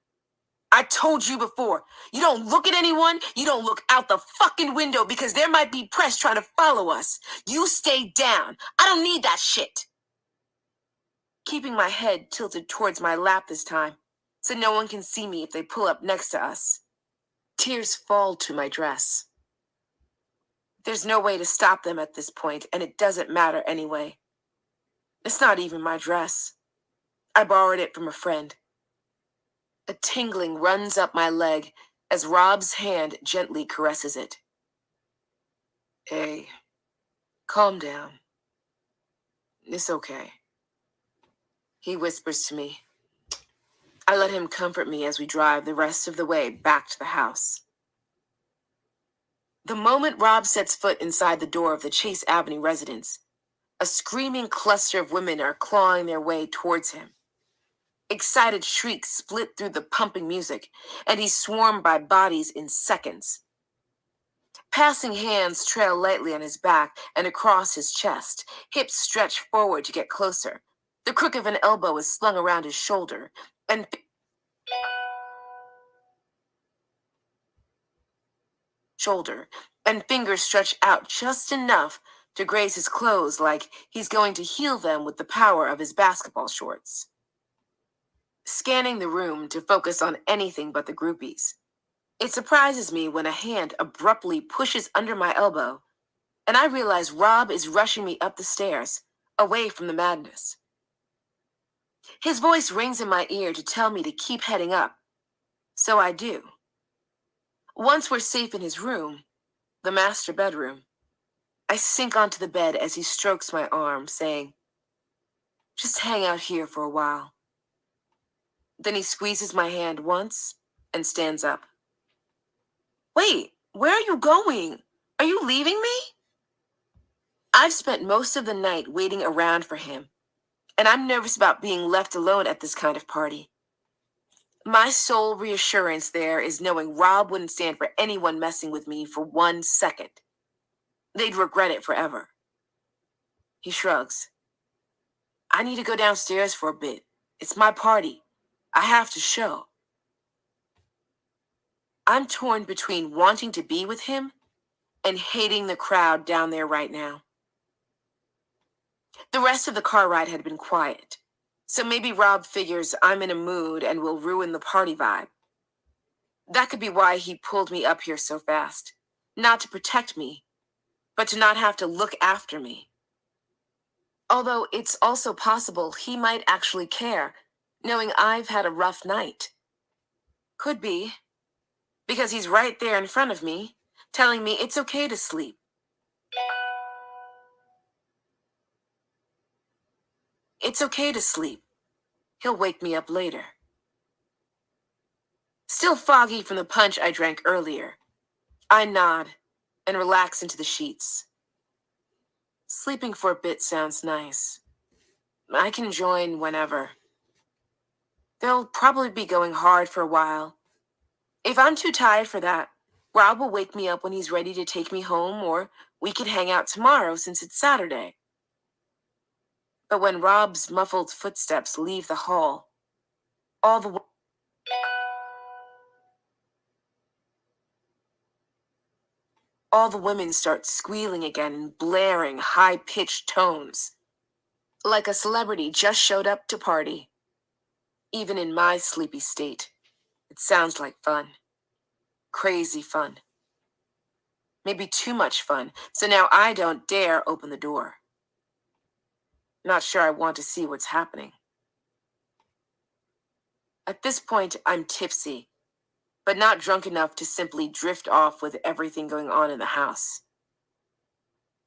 "I told you before, you don't look at anyone, you don't look out the fucking window because there might be press trying to follow us. You stay down. I don't need that shit." Keeping my head tilted towards my lap this time, so no one can see me if they pull up next to us. Tears fall to my dress. There's no way to stop them at this point, and it doesn't matter anyway. It's not even my dress. I borrowed it from a friend. A tingling runs up my leg as Rob's hand gently caresses it. "Hey, calm down. It's okay," he whispers to me. I let him comfort me as we drive the rest of the way back to the house. The moment Rob sets foot inside the door of the Chase Avenue residence, a screaming cluster of women are clawing their way towards him. Excited shrieks split through the pumping music, and he's swarmed by bodies in seconds. Passing hands trail lightly on his back and across his chest, hips stretch forward to get closer. The crook of an elbow is slung around his shoulder, and fingers stretch out just enough to graze his clothes like he's going to heal them with the power of his basketball shorts. Scanning the room to focus on anything but the groupies. It surprises me when a hand abruptly pushes under my elbow, and I realize Rob is rushing me up the stairs, away from the madness. His voice rings in my ear to tell me to keep heading up, so I do. Once we're safe in his room, the master bedroom, I sink onto the bed as he strokes my arm, saying, "Just hang out here for a while." Then he squeezes my hand once and stands up. "Wait, where are you going? Are you leaving me?" I've spent most of the night waiting around for him, and I'm nervous about being left alone at this kind of party. My sole reassurance there is knowing Rob wouldn't stand for anyone messing with me for 1 second. They'd regret it forever. He shrugs. "I need to go downstairs for a bit. It's my party. I have to show." I'm torn between wanting to be with him and hating the crowd down there right now. The rest of the car ride had been quiet, so maybe Rob figures I'm in a mood and will ruin the party vibe. That could be why he pulled me up here so fast. Not to protect me, but to not have to look after me. Although it's also possible he might actually care, knowing I've had a rough night. Could be, because he's right there in front of me, telling me it's okay to sleep. It's okay to sleep. He'll wake me up later. Still foggy from the punch I drank earlier, I nod and relax into the sheets. Sleeping for a bit sounds nice. I can join whenever. They'll probably be going hard for a while. If I'm too tired for that, Rob will wake me up when he's ready to take me home, or we could hang out tomorrow since it's Saturday. But when Rob's muffled footsteps leave the hall, all the women start squealing again in blaring, high-pitched tones, like a celebrity just showed up to party. Even in my sleepy state, it sounds like fun. Crazy fun. Maybe too much fun, so now I don't dare open the door. Not sure I want to see what's happening. At this point, I'm tipsy, but not drunk enough to simply drift off with everything going on in the house.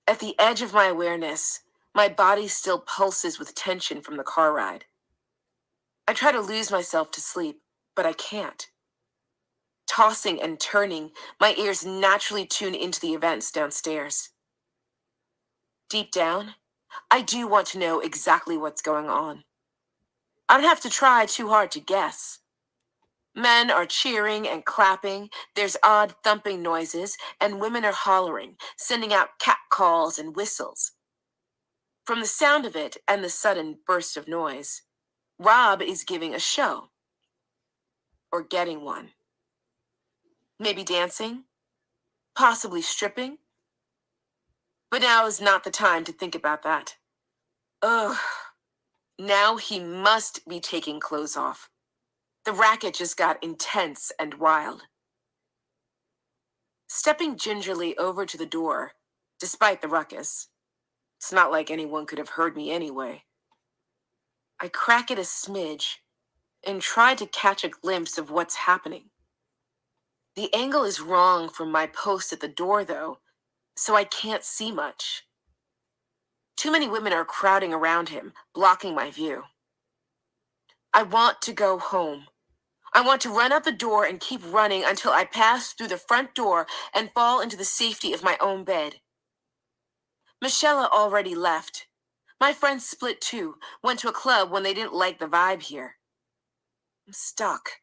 At the edge of my awareness, my body still pulses with tension from the car ride. I try to lose myself to sleep, but I can't. Tossing and turning, my ears naturally tune into the events downstairs. Deep down, I do want to know exactly what's going on. I don't have to try too hard to guess. Men are cheering and clapping, there's odd thumping noises, and women are hollering, sending out catcalls and whistles. From the sound of it and the sudden burst of noise, Rob is giving a show. Or getting one. Maybe dancing? Possibly stripping? But now is not the time to think about that. Ugh. Now he must be taking clothes off. The racket just got intense and wild. Stepping gingerly over to the door, despite the ruckus. It's not like anyone could have heard me anyway. I crack it a smidge and try to catch a glimpse of what's happening. The angle is wrong from my post at the door, though, so I can't see much. Too many women are crowding around him, blocking my view. I want to go home. I want to run out the door and keep running until I pass through the front door and fall into the safety of my own bed. Michelle already left. My friends split too, went to a club when they didn't like the vibe here. I'm stuck.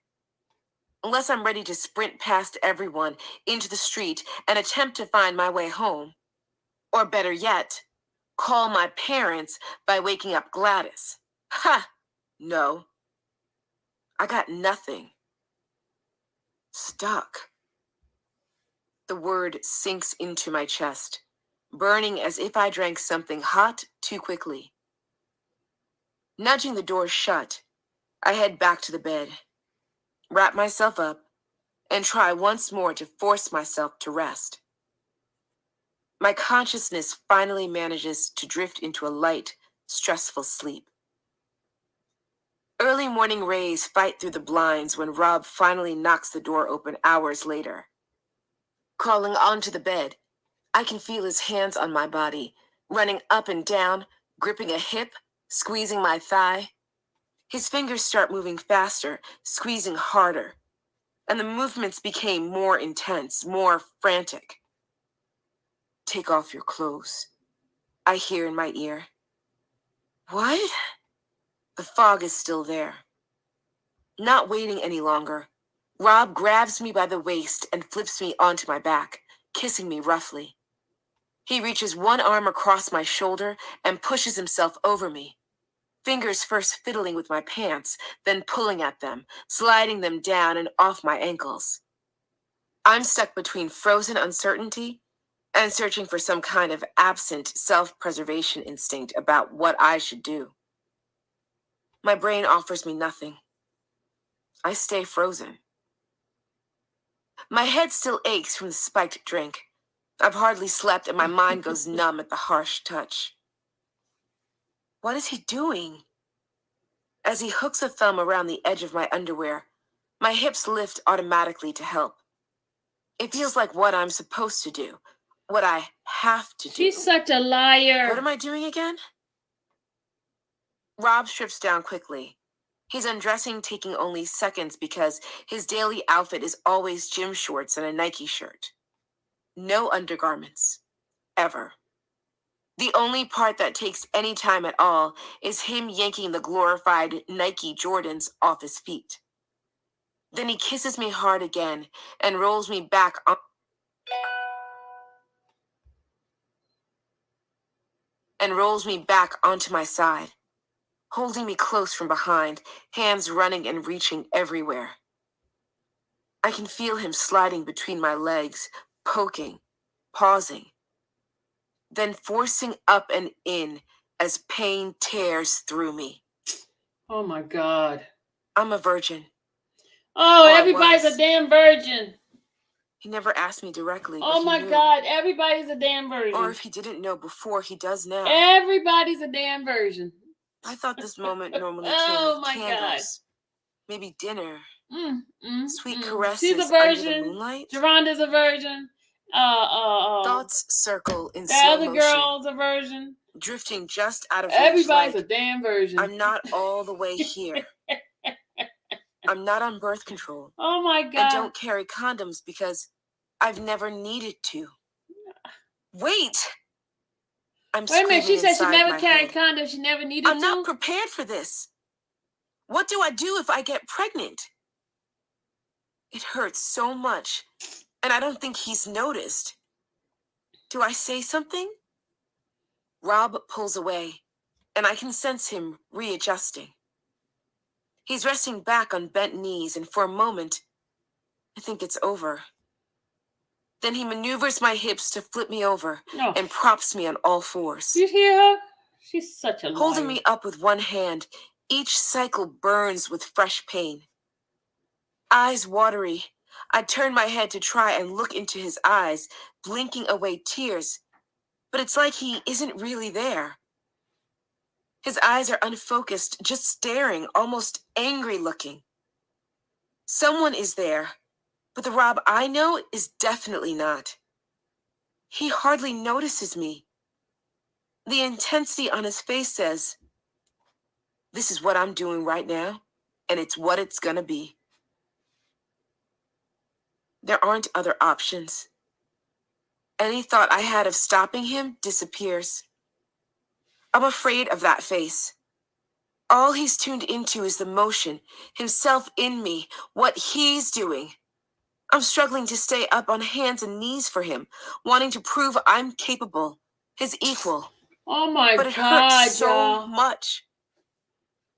Unless I'm ready to sprint past everyone into the street and attempt to find my way home. Or better yet, call my parents by waking up Gladys. Ha! No. I got nothing. Stuck. The word sinks into my chest, burning as if I drank something hot too quickly. Nudging the door shut, I head back to the bed, wrap myself up, and try once more to force myself to rest. My consciousness finally manages to drift into a light, stressful sleep. Early morning rays fight through the blinds when Rob finally knocks the door open hours later. Crawling onto the bed, I can feel his hands on my body, running up and down, gripping a hip, squeezing my thigh. His fingers start moving faster, squeezing harder, and the movements became more intense, more frantic. "Take off your clothes," I hear in my ear. What? The fog is still there. Not waiting any longer, Rob grabs me by the waist and flips me onto my back, kissing me roughly. He reaches one arm across my shoulder and pushes himself over me, fingers first fiddling with my pants, then pulling at them, sliding them down and off my ankles. I'm stuck between frozen uncertainty and searching for some kind of absent self-preservation instinct about what I should do. My brain offers me nothing. I stay frozen. My head still aches from the spiked drink. I've hardly slept and my mind goes numb at the harsh touch. What is he doing? As he hooks a thumb around the edge of my underwear, my hips lift automatically to help. It feels like what I'm supposed to do, what I have to do. She's such a liar. What am I doing again? Rob strips down quickly. He's undressing, taking only seconds because his daily outfit is always gym shorts and a Nike shirt. No undergarments. Ever. The only part that takes any time at all is him yanking the glorified Nike Jordans off his feet. Then he kisses me hard again and rolls me back onto my side, holding me close from behind, hands running and reaching everywhere. I can feel him sliding between my legs, poking, pausing, then forcing up and in as pain tears through me. Oh my God. I'm a virgin. Oh, I everybody's was. a damn virgin. He never asked me directly. Oh but he my knew. God, everybody's a damn virgin. Or if he didn't know before, he does now. Everybody's a damn virgin. I thought this moment normally came Oh with my candles, maybe dinner, sweet God. caresses She's a under the virgin. moonlight. Geronda's a virgin. Thoughts circle in The slow other motion, girl's a virgin. drifting just out of reach. Everybody's Like, a damn virgin. I'm not all the way here. I'm not on birth control. Oh my God. And don't carry condoms because I've never needed to. Wait! Wait a minute, she said she never carried head. condoms. She never needed I'm to? not prepared for this. What do I do if I get pregnant? It hurts so much, and I don't think he's noticed. Do I say something? Rob pulls away, and I can sense him readjusting. He's resting back on bent knees, and for a moment, I think it's over. Then he maneuvers my hips to flip me over and props me on all fours. You hear her? She's such a liar. Holding me up with one hand, each cycle burns with fresh pain. Eyes watery, I turn my head to try and look into his eyes, blinking away tears, but it's like he isn't really there. His eyes are unfocused, just staring, almost angry looking. Someone is there, but the Rob I know is definitely not. He hardly notices me. The intensity on his face says, "This is what I'm doing right now, and it's what it's gonna be." There aren't other options. Any thought I had of stopping him disappears. I'm afraid of that face. All he's tuned into is the motion, himself in me, what he's doing. I'm struggling to stay up on hands and knees for him, wanting to prove I'm capable, his equal. Oh my God, but it hurts so y'all. much.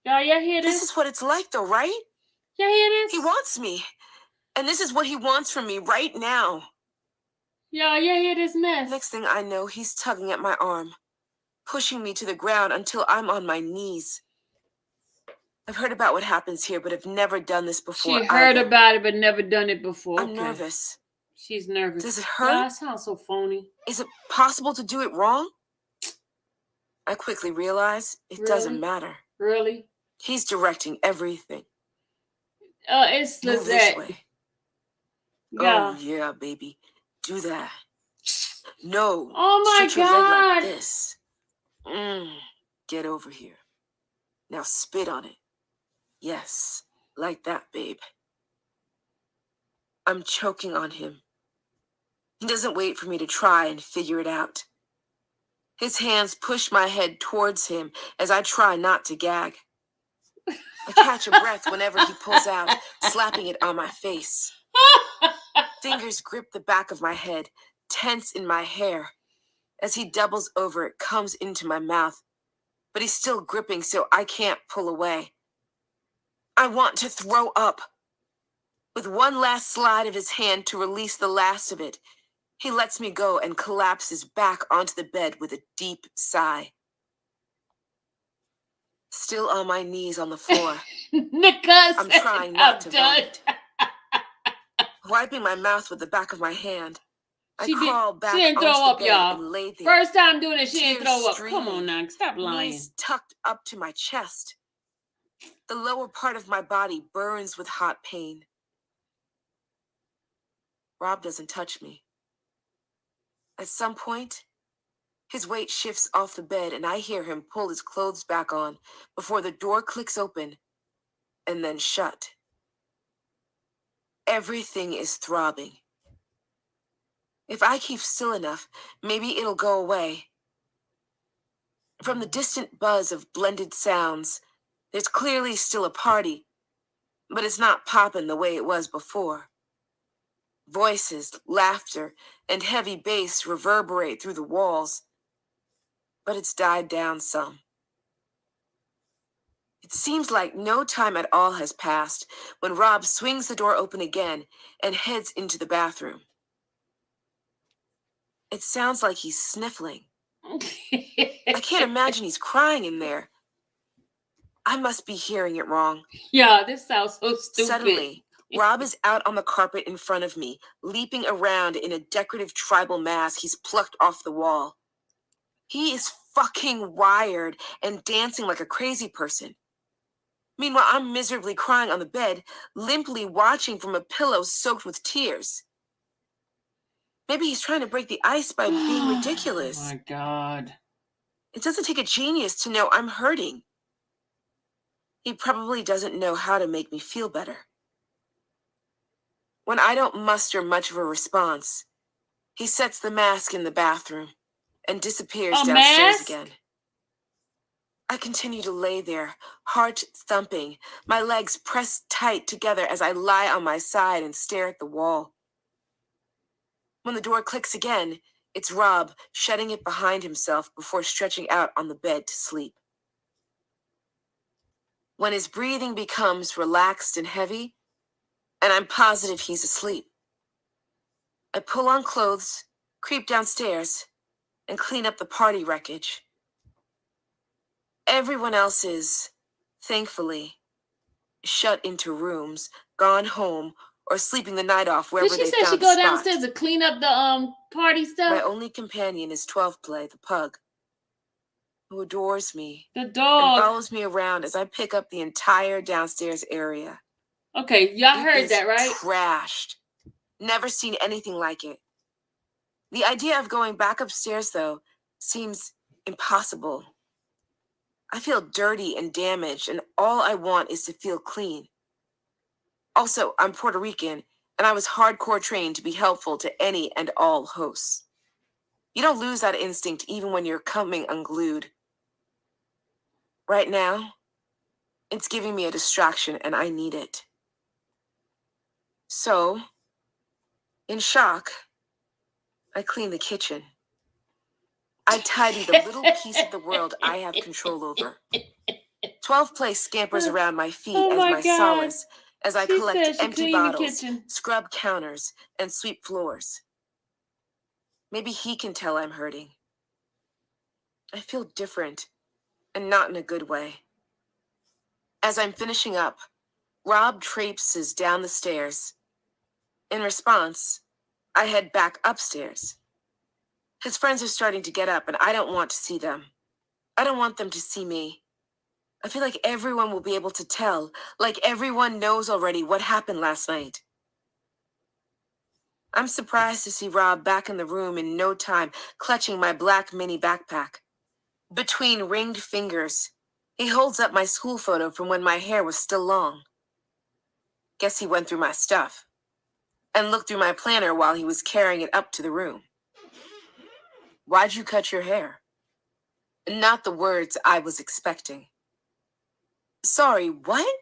Y'all hear this? This is what it's like though, right? Y'all hear this? He wants me. And this is what he wants from me right now. Y'all, you hear this mess? Next thing I know, he's tugging at my arm, pushing me to the ground until I'm on my knees. I've heard about what happens here, but have never done this before. She heard either. about it, but never done it before. I'm nervous. She's nervous. Does it hurt? Y'all, it sounds so phony. Is it possible to do it wrong? I quickly realize it doesn't matter. Really? He's directing everything. It's Move this Lizette. way. Yeah. Oh, yeah, baby. Do that. No. Oh, my Stretch your leg God. like this. Get over here. Now spit on it. Yes, like that, babe. I'm choking on him. He doesn't wait for me to try and figure it out. His hands push my head towards him as I try not to gag. I catch a breath whenever he pulls out, slapping it on my face. Fingers grip the back of my head, tense in my hair. As he doubles over, it comes into my mouth, but he's still gripping, so I can't pull away. I want to throw up. With one last slide of his hand to release the last of it, he lets me go and collapses back onto the bed with a deep sigh. Still on my knees on the floor, I'm trying not to vomit. Wiping my mouth with the back of my hand, I crawl back she didn't onto throw the up, bed y'all. and lay there. First time doing it, she didn't Tears throw up. streaming, Come on now, stop lying. Knees tucked up to my chest. The lower part of my body burns with hot pain. Rob doesn't touch me. At some point, his weight shifts off the bed and I hear him pull his clothes back on before the door clicks open and then shut. Everything is throbbing. If I keep still enough, maybe it'll go away. From the distant buzz of blended sounds, there's clearly still a party, but it's not popping the way it was before. Voices, laughter, and heavy bass reverberate through the walls, but it's died down some. It seems like no time at all has passed when Rob swings the door open again and heads into the bathroom. It sounds like he's sniffling. I can't imagine he's crying in there. I must be hearing it wrong. Yeah, this sounds so stupid. Suddenly, Rob is out on the carpet in front of me, leaping around in a decorative tribal mask he's plucked off the wall. He is fucking wired and dancing like a crazy person. Meanwhile, I'm miserably crying on the bed, limply watching from a pillow soaked with tears. Maybe he's trying to break the ice by being ridiculous. Oh my God. It doesn't take a genius to know I'm hurting. He probably doesn't know how to make me feel better. When I don't muster much of a response, he sets the mask in the bathroom and disappears downstairs again. I continue to lay there, heart thumping, my legs pressed tight together as I lie on my side and stare at the wall. When the door clicks again, it's Rob shutting it behind himself before stretching out on the bed to sleep. When his breathing becomes relaxed and heavy, and I'm positive he's asleep, I pull on clothes, creep downstairs, and clean up the party wreckage. Everyone else is, thankfully, shut into rooms, gone home, or sleeping the night off wherever they found a spot. Did she say she go downstairs to clean up the party stuff? My only companion is 12 Play, the pug, who adores me. The dog. And follows me around as I pick up the entire downstairs area. Okay, y'all heard that, right? Trashed. Never seen anything like it. The idea of going back upstairs, though, seems impossible. I feel dirty and damaged, and all I want is to feel clean. Also, I'm Puerto Rican, and I was hardcore trained to be helpful to any and all hosts. You don't lose that instinct even when you're coming unglued. Right now, it's giving me a distraction, and I need it. So, in shock, I clean the kitchen. I tidy the little piece of the world I have control over. 12 Play scampers around my feet as my solace as I collect empty bottles, scrub counters, and sweep floors. Maybe he can tell I'm hurting. I feel different, and not in a good way. As I'm finishing up, Rob traipses down the stairs. In response, I head back upstairs. His friends are starting to get up, and I don't want to see them. I don't want them to see me. I feel like everyone will be able to tell, like everyone knows already what happened last night. I'm surprised to see Rob back in the room in no time, clutching my black mini backpack. Between ringed fingers, he holds up my school photo from when my hair was still long. Guess he went through my stuff and looked through my planner while he was carrying it up to the room. Why'd you cut your hair? Not the words I was expecting. Sorry, what?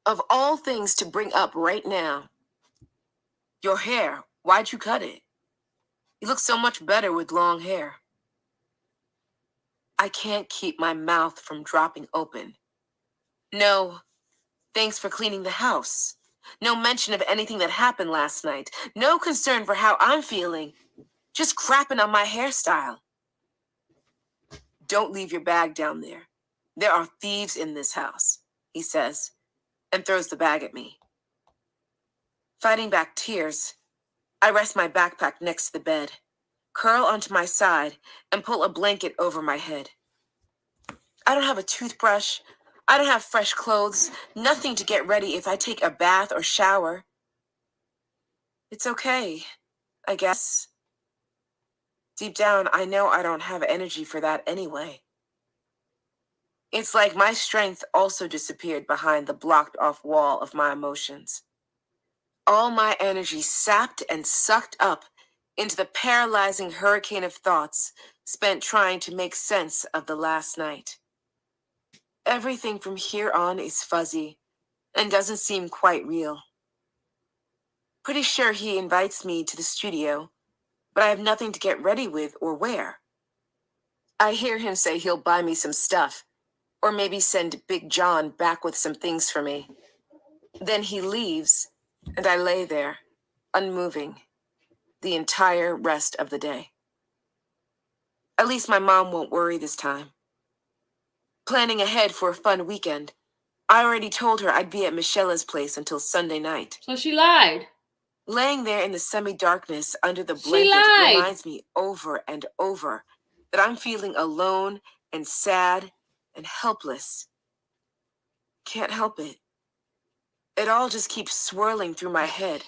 Of all things to bring up right now. Your hair, why'd you cut it? You look so much better with long hair. I can't keep my mouth from dropping open. No, thanks for cleaning the house. No mention of anything that happened last night. No concern for how I'm feeling. Just crapping on my hairstyle. Don't leave your bag down there. There are thieves in this house, he says, and throws the bag at me. Fighting back tears, I rest my backpack next to the bed, curl onto my side, and pull a blanket over my head. I don't have a toothbrush. I don't have fresh clothes, nothing to get ready if I take a bath or shower. It's okay, I guess. Deep down, I know I don't have energy for that anyway. It's like my strength also disappeared behind the blocked-off wall of my emotions. All my energy sapped and sucked up into the paralyzing hurricane of thoughts spent trying to make sense of the last night. Everything from here on is fuzzy and doesn't seem quite real. Pretty sure he invites me to the studio, but I have nothing to get ready with or wear. I hear him say he'll buy me some stuff, or maybe send Big John back with some things for me. Then he leaves, and I lay there, unmoving, the entire rest of the day. At least my mom won't worry this time. Planning ahead for a fun weekend, I already told her I'd be at Michelle's place until Sunday night. So she lied. Laying there in the semi-darkness under the She blanket lied. reminds me over and over that I'm feeling alone and sad and helpless. Can't help it. It all just keeps swirling through my head.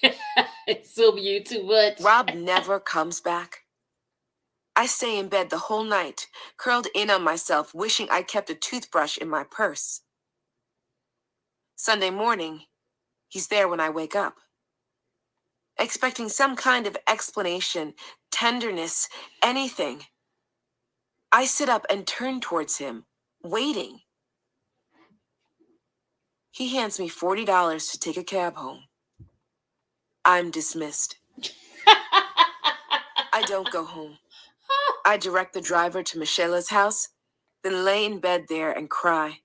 So you too much. Rob never comes back. I stay in bed the whole night, curled in on myself, wishing I kept a toothbrush in my purse. Sunday morning, he's there when I wake up. Expecting some kind of explanation, tenderness, anything. I sit up and turn towards him, waiting. He hands me $40 to take a cab home. I'm dismissed. I don't go home. I direct the driver to Michelle's house, then lay in bed there and cry.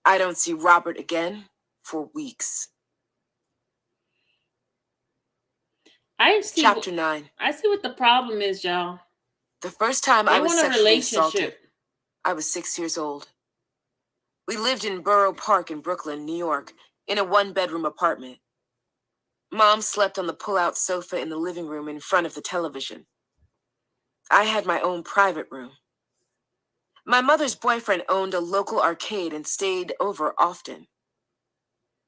I don't see Robert again for weeks. Chapter 9. I see what the problem is, y'all. The first time They I was want a sexually assaulted, relationship. I was 6 years old. We lived in Borough Park in Brooklyn, New York, in a one-bedroom apartment. Mom slept on the pull-out sofa in the living room in front of the television. I had my own private room. My mother's boyfriend owned a local arcade and stayed over often.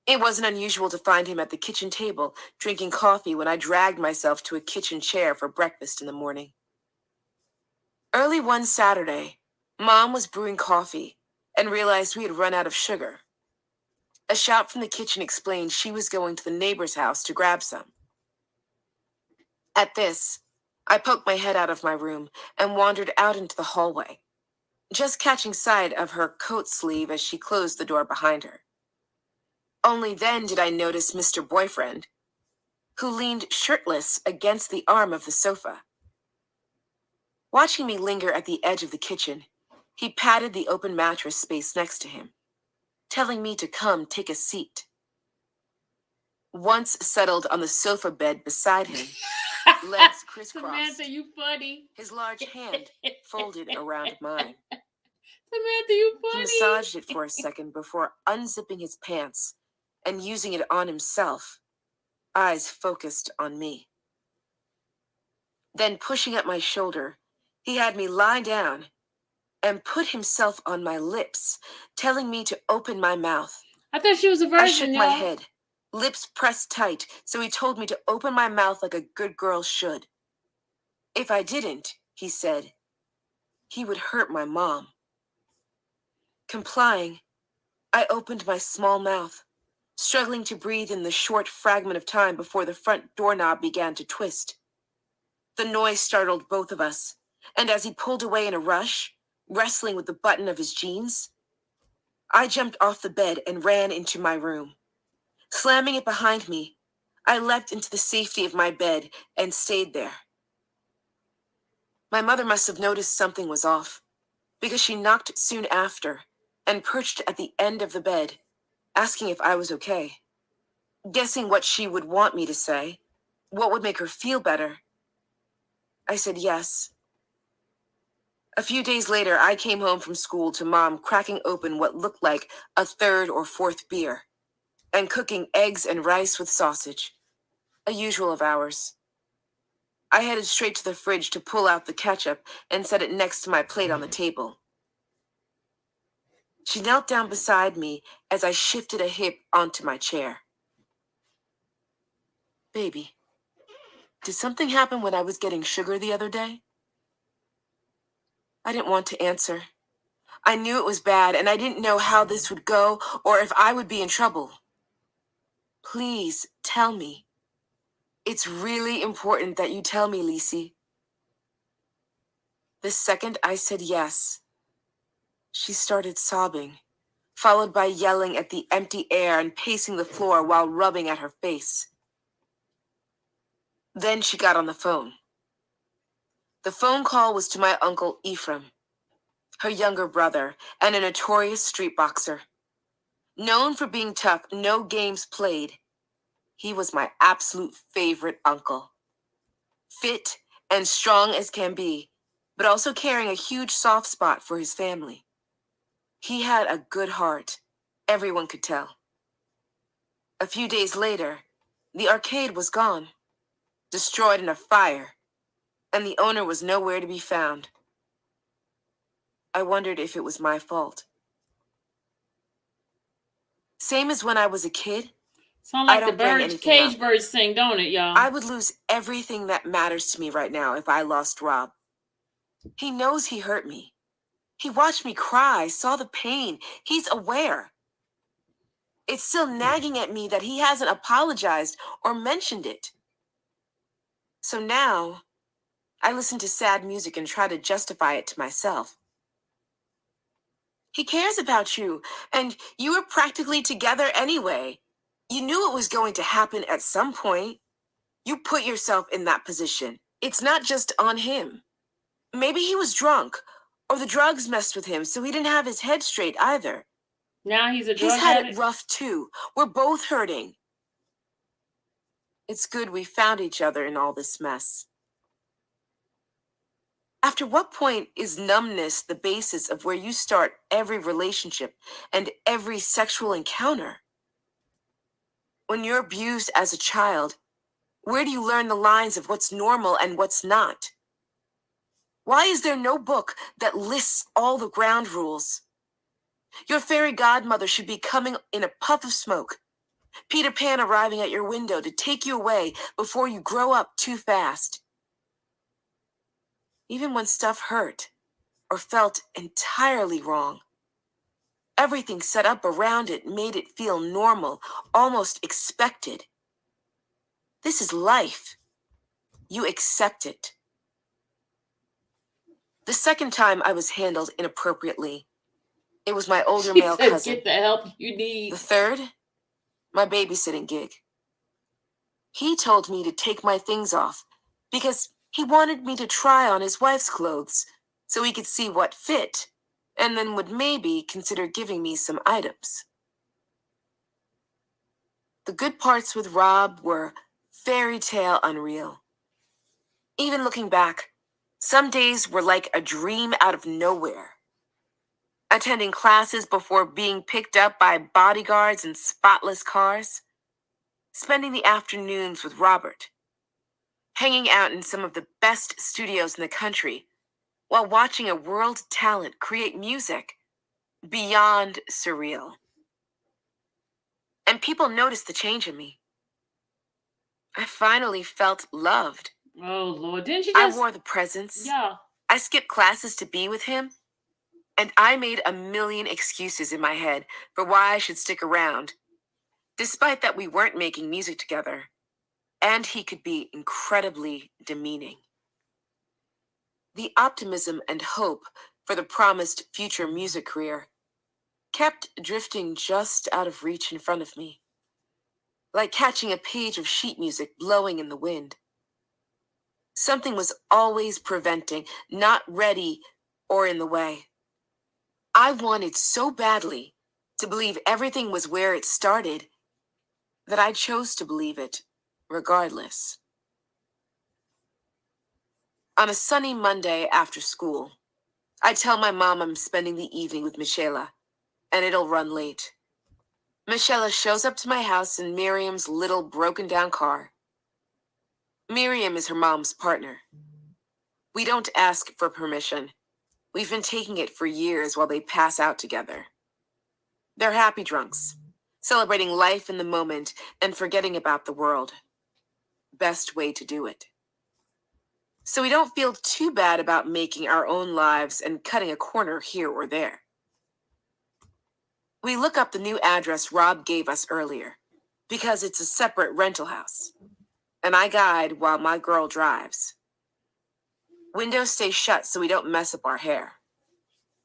It wasn't unusual to find him at the kitchen table, drinking coffee when I dragged myself to a kitchen chair for breakfast in the morning. Early one Saturday, Mom was brewing coffee and realized we had run out of sugar. A shout from the kitchen explained she was going to the neighbor's house to grab some. At this, I poked my head out of my room and wandered out into the hallway, just catching sight of her coat sleeve as she closed the door behind her. Only then did I notice Mr. Boyfriend, who leaned shirtless against the arm of the sofa. Watching me linger at the edge of the kitchen, he patted the open mattress space next to him, telling me to come take a seat. Once settled on the sofa bed beside him, legs crisscrossed, Samantha, you funny. his large hand folded around mine. Samantha, you He funny. massaged it for a second before unzipping his pants and using it on himself, eyes focused on me. Then pushing at my shoulder, he had me lie down and put himself on my lips, telling me to open my mouth. I thought she was a virgin, I shook my y'all. head, lips pressed tight, so he told me to open my mouth like a good girl should. If I didn't, he said, he would hurt my mom. Complying, I opened my small mouth, struggling to breathe in the short fragment of time before the front doorknob began to twist. The noise startled both of us, and as he pulled away in a rush, wrestling with the button of his jeans, I jumped off the bed and ran into my room. Slamming it behind me, I leapt into the safety of my bed and stayed there. My mother must have noticed something was off, because she knocked soon after and perched at the end of the bed, asking if I was okay. Guessing what she would want me to say, what would make her feel better, I said yes. A few days later, I came home from school to Mom cracking open what looked like a third or fourth beer and cooking eggs and rice with sausage, a usual of ours. I headed straight to the fridge to pull out the ketchup and set it next to my plate on the table. She knelt down beside me as I shifted a hip onto my chair. Baby, did something happen when I was getting sugar the other day? I didn't want to answer. I knew it was bad, and I didn't know how this would go or if I would be in trouble. Please tell me. It's really important that you tell me, Lisi. The second I said yes, she started sobbing, followed by yelling at the empty air and pacing the floor while rubbing at her face. Then she got on the phone. The phone call was to my uncle Ephraim, her younger brother, and a notorious street boxer. Known for being tough, no games played, he was my absolute favorite uncle. Fit and strong as can be, but also carrying a huge soft spot for his family. He had a good heart, everyone could tell. A few days later, the arcade was gone, destroyed in a fire, and the owner was nowhere to be found. I wondered if it was my fault. Same as when I was a kid, Sound I like the don't bring birds, anything cage up. birds sing, don't it, y'all? I would lose everything that matters to me right now if I lost Rob. He knows he hurt me. He watched me cry, saw the pain. He's aware. It's still nagging at me that he hasn't apologized or mentioned it. So now, I listen to sad music and try to justify it to myself. He cares about you, and you were practically together anyway. You knew it was going to happen at some point. You put yourself in that position. It's not just on him. Maybe he was drunk, or the drugs messed with him, so he didn't have his head straight either. Now he's a drug He's had addict. it rough too. We're both hurting. It's good we found each other in all this mess. After what point is numbness the basis of where you start every relationship and every sexual encounter? When you're abused as a child, where do you learn the lines of what's normal and what's not? Why is there no book that lists all the ground rules? Your fairy godmother should be coming in a puff of smoke. Peter Pan arriving at your window to take you away before you grow up too fast. Even when stuff hurt or felt entirely wrong, everything set up around it made it feel normal, almost expected. This is life. You accept it. The second time I was handled inappropriately, it was my older She male said, cousin. get the help you need. The third, my babysitting gig. He told me to take my things off because he wanted me to try on his wife's clothes so he could see what fit and then would maybe consider giving me some items. The good parts with Rob were fairy tale unreal. Even looking back, some days were like a dream out of nowhere. Attending classes before being picked up by bodyguards in spotless cars. Spending the afternoons with Robert. Hanging out in some of the best studios in the country while watching a world talent create music beyond surreal. And people noticed the change in me. I finally felt loved. Oh Lord, didn't you I just? wore the presents. Yeah. I skipped classes to be with him. And I made a million excuses in my head for why I should stick around, despite that we weren't making music together. And he could be incredibly demeaning. The optimism and hope for the promised future music career kept drifting just out of reach in front of me, like catching a page of sheet music blowing in the wind. Something was always preventing, not ready, or in the way. I wanted so badly to believe everything was where it started that I chose to believe it, regardless. On a sunny Monday after school, I tell my mom I'm spending the evening with Michela, and it'll run late. Michela shows up to my house in Miriam's little broken down car. Miriam is her mom's partner. We don't ask for permission. We've been taking it for years while they pass out together. They're happy drunks, celebrating life in the moment and forgetting about the world. Best way to do it. So we don't feel too bad about making our own lives and cutting a corner here or there. We look up the new address Rob gave us earlier, because it's a separate rental house. And I guide while my girl drives. Windows stay shut so we don't mess up our hair.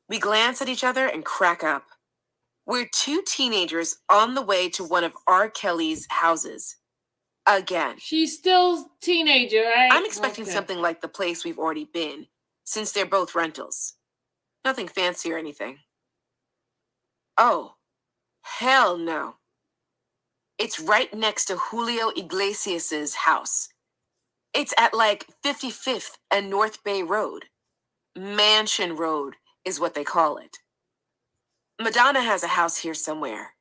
We glance at each other and crack up. We're two teenagers on the way to one of R. Kelly's houses. Again. She's still teenager, right? I'm expecting something like the place we've already been, since they're both rentals. Nothing fancy or anything. Oh, hell no. It's right next to Julio Iglesias's house. It's at like 55th and North Bay Road. Mansion Road is what they call it. Madonna has a house here somewhere.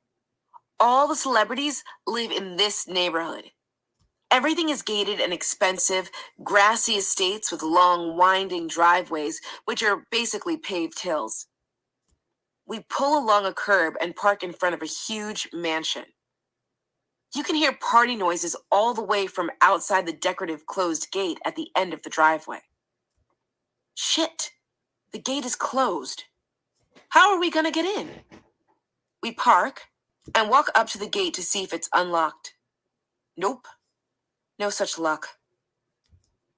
All the celebrities live in this neighborhood. Everything is gated and expensive, grassy estates with long, winding driveways, which are basically paved hills. We pull along a curb and park in front of a huge mansion. You can hear party noises all the way from outside the decorative closed gate at the end of the driveway. Shit, the gate is closed. How are we gonna get in? We park and walk up to the gate to see if it's unlocked. Nope, no such luck.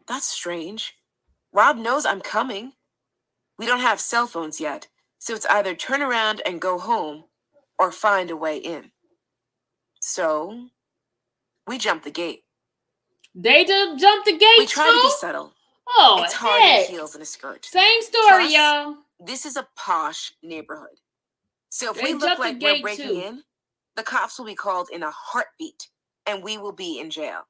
That's strange. Rob knows I'm coming. We don't have cell phones yet, so it's either turn around and go home or find a way in. So, we jump the gate. They just jumped the gate. We try to be subtle. Oh, it's hard in heels and a skirt. Same story, Plus, y'all. This is a posh neighborhood. So if They we look jumped the like we're gate, breaking too. in, the cops will be called in a heartbeat, and we will be in jail.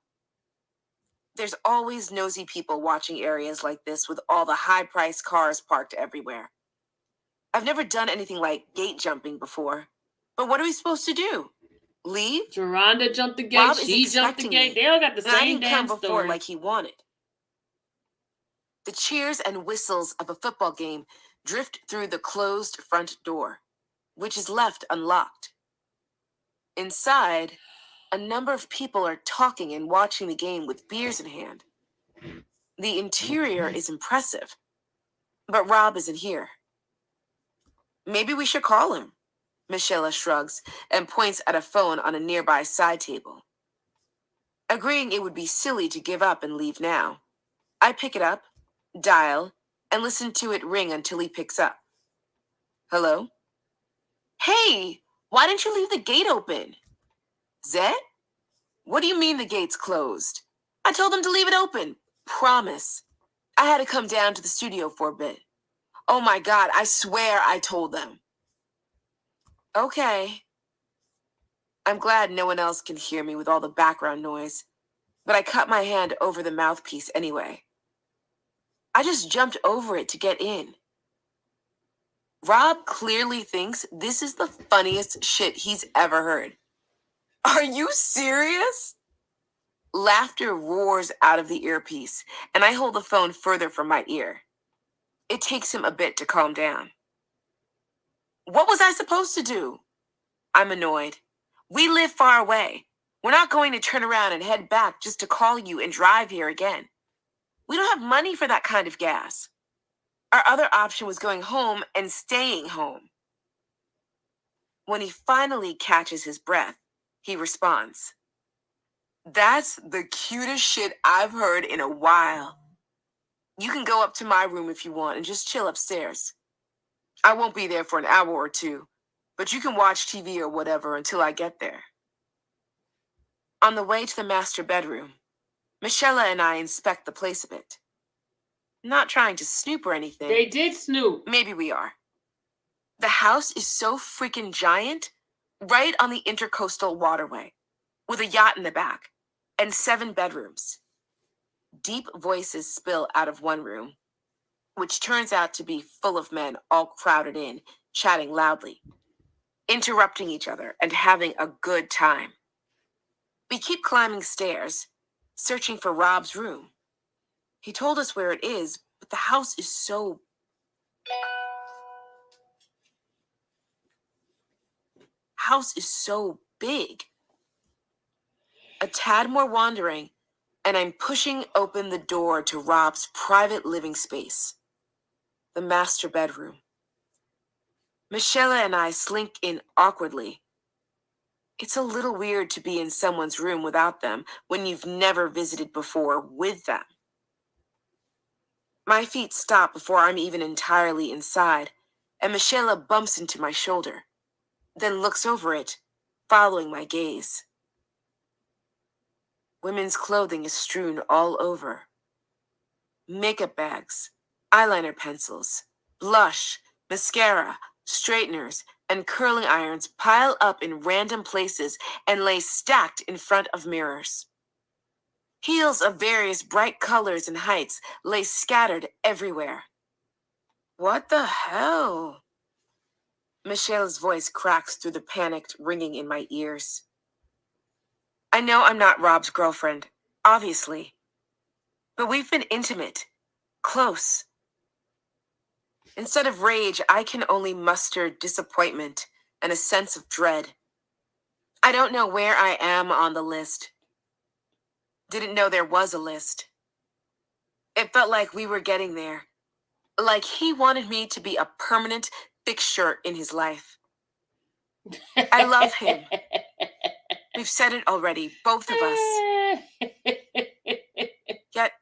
There's always nosy people watching areas like this with all the high-priced cars parked everywhere. I've never done anything like gate jumping before, but what are we supposed to do? Leave? Geronda jumped the gate. Rob She is jumped the expecting gate. me, They all got the and I same didn't come damn before story. like he wanted. The cheers and whistles of a football game drift through the closed front door, which is left unlocked. Inside, a number of people are talking and watching the game with beers in hand. The interior is impressive, but Rob isn't here. Maybe we should call him. Michela shrugs and points at a phone on a nearby side table. Agreeing it would be silly to give up and leave now, I pick it up, dial, and listen to it ring until he picks up. Hello? Hey, why didn't you leave the gate open? Zed? What do you mean the gate's closed? I told them to leave it open. Promise. I had to come down to the studio for a bit. Oh my God, I swear I told them. Okay. I'm glad no one else can hear me with all the background noise, but I cut my hand over the mouthpiece anyway. I just jumped over it to get in. Rob clearly thinks this is the funniest shit he's ever heard. Are you serious? Laughter roars out of the earpiece, and I hold the phone further from my ear. It takes him a bit to calm down. What was I supposed to do? I'm annoyed. We live far away. We're not going to turn around and head back just to call you and drive here again. We don't have money for that kind of gas. Our other option was going home and staying home. When he finally catches his breath, he responds, "That's the cutest shit I've heard in a while. You can go up to my room if you want and just chill upstairs. I won't be there for an hour or two, but you can watch TV or whatever until I get there." On the way to the master bedroom, Michelle and I inspect the place a bit. Not trying to snoop or anything. They did snoop. Maybe we are. The house is so freaking giant, right on the intercoastal waterway, with a yacht in the back, and 7 bedrooms. Deep voices spill out of one room, which turns out to be full of men all crowded in, chatting loudly, interrupting each other and having a good time. We keep climbing stairs, searching for Rob's room. He told us where it is, but the house is so big. A tad more wandering, and I'm pushing open the door to Rob's private living space, the master bedroom. Michelle and I slink in awkwardly. It's a little weird to be in someone's room without them when you've never visited before with them. My feet stop before I'm even entirely inside, and Michelle bumps into my shoulder, then looks over it, following my gaze. Women's clothing is strewn all over. Makeup bags, eyeliner pencils, blush, mascara, straighteners, and curling irons pile up in random places and lay stacked in front of mirrors. Heels of various bright colors and heights lay scattered everywhere. What the hell? Michelle's voice cracks through the panicked ringing in my ears. I know I'm not Rob's girlfriend, obviously. But we've been intimate, close. Instead of rage, I can only muster disappointment and a sense of dread. I don't know where I am on the list. Didn't know there was a list. It felt like we were getting there. Like he wanted me to be a permanent fixture in his life. I love him. We've said it already, both of us. Yet,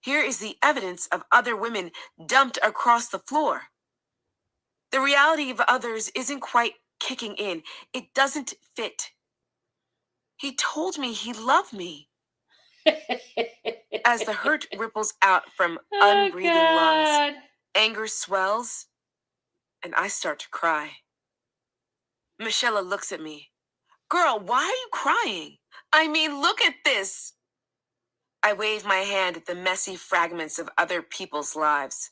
here is the evidence of other women dumped across the floor. The reality of others isn't quite kicking in. It doesn't fit. He told me he loved me. As the hurt ripples out from unbreathing lungs, anger swells, and I start to cry. Michelle looks at me. Girl, why are you crying? I mean, look at this. I wave my hand at the messy fragments of other people's lives.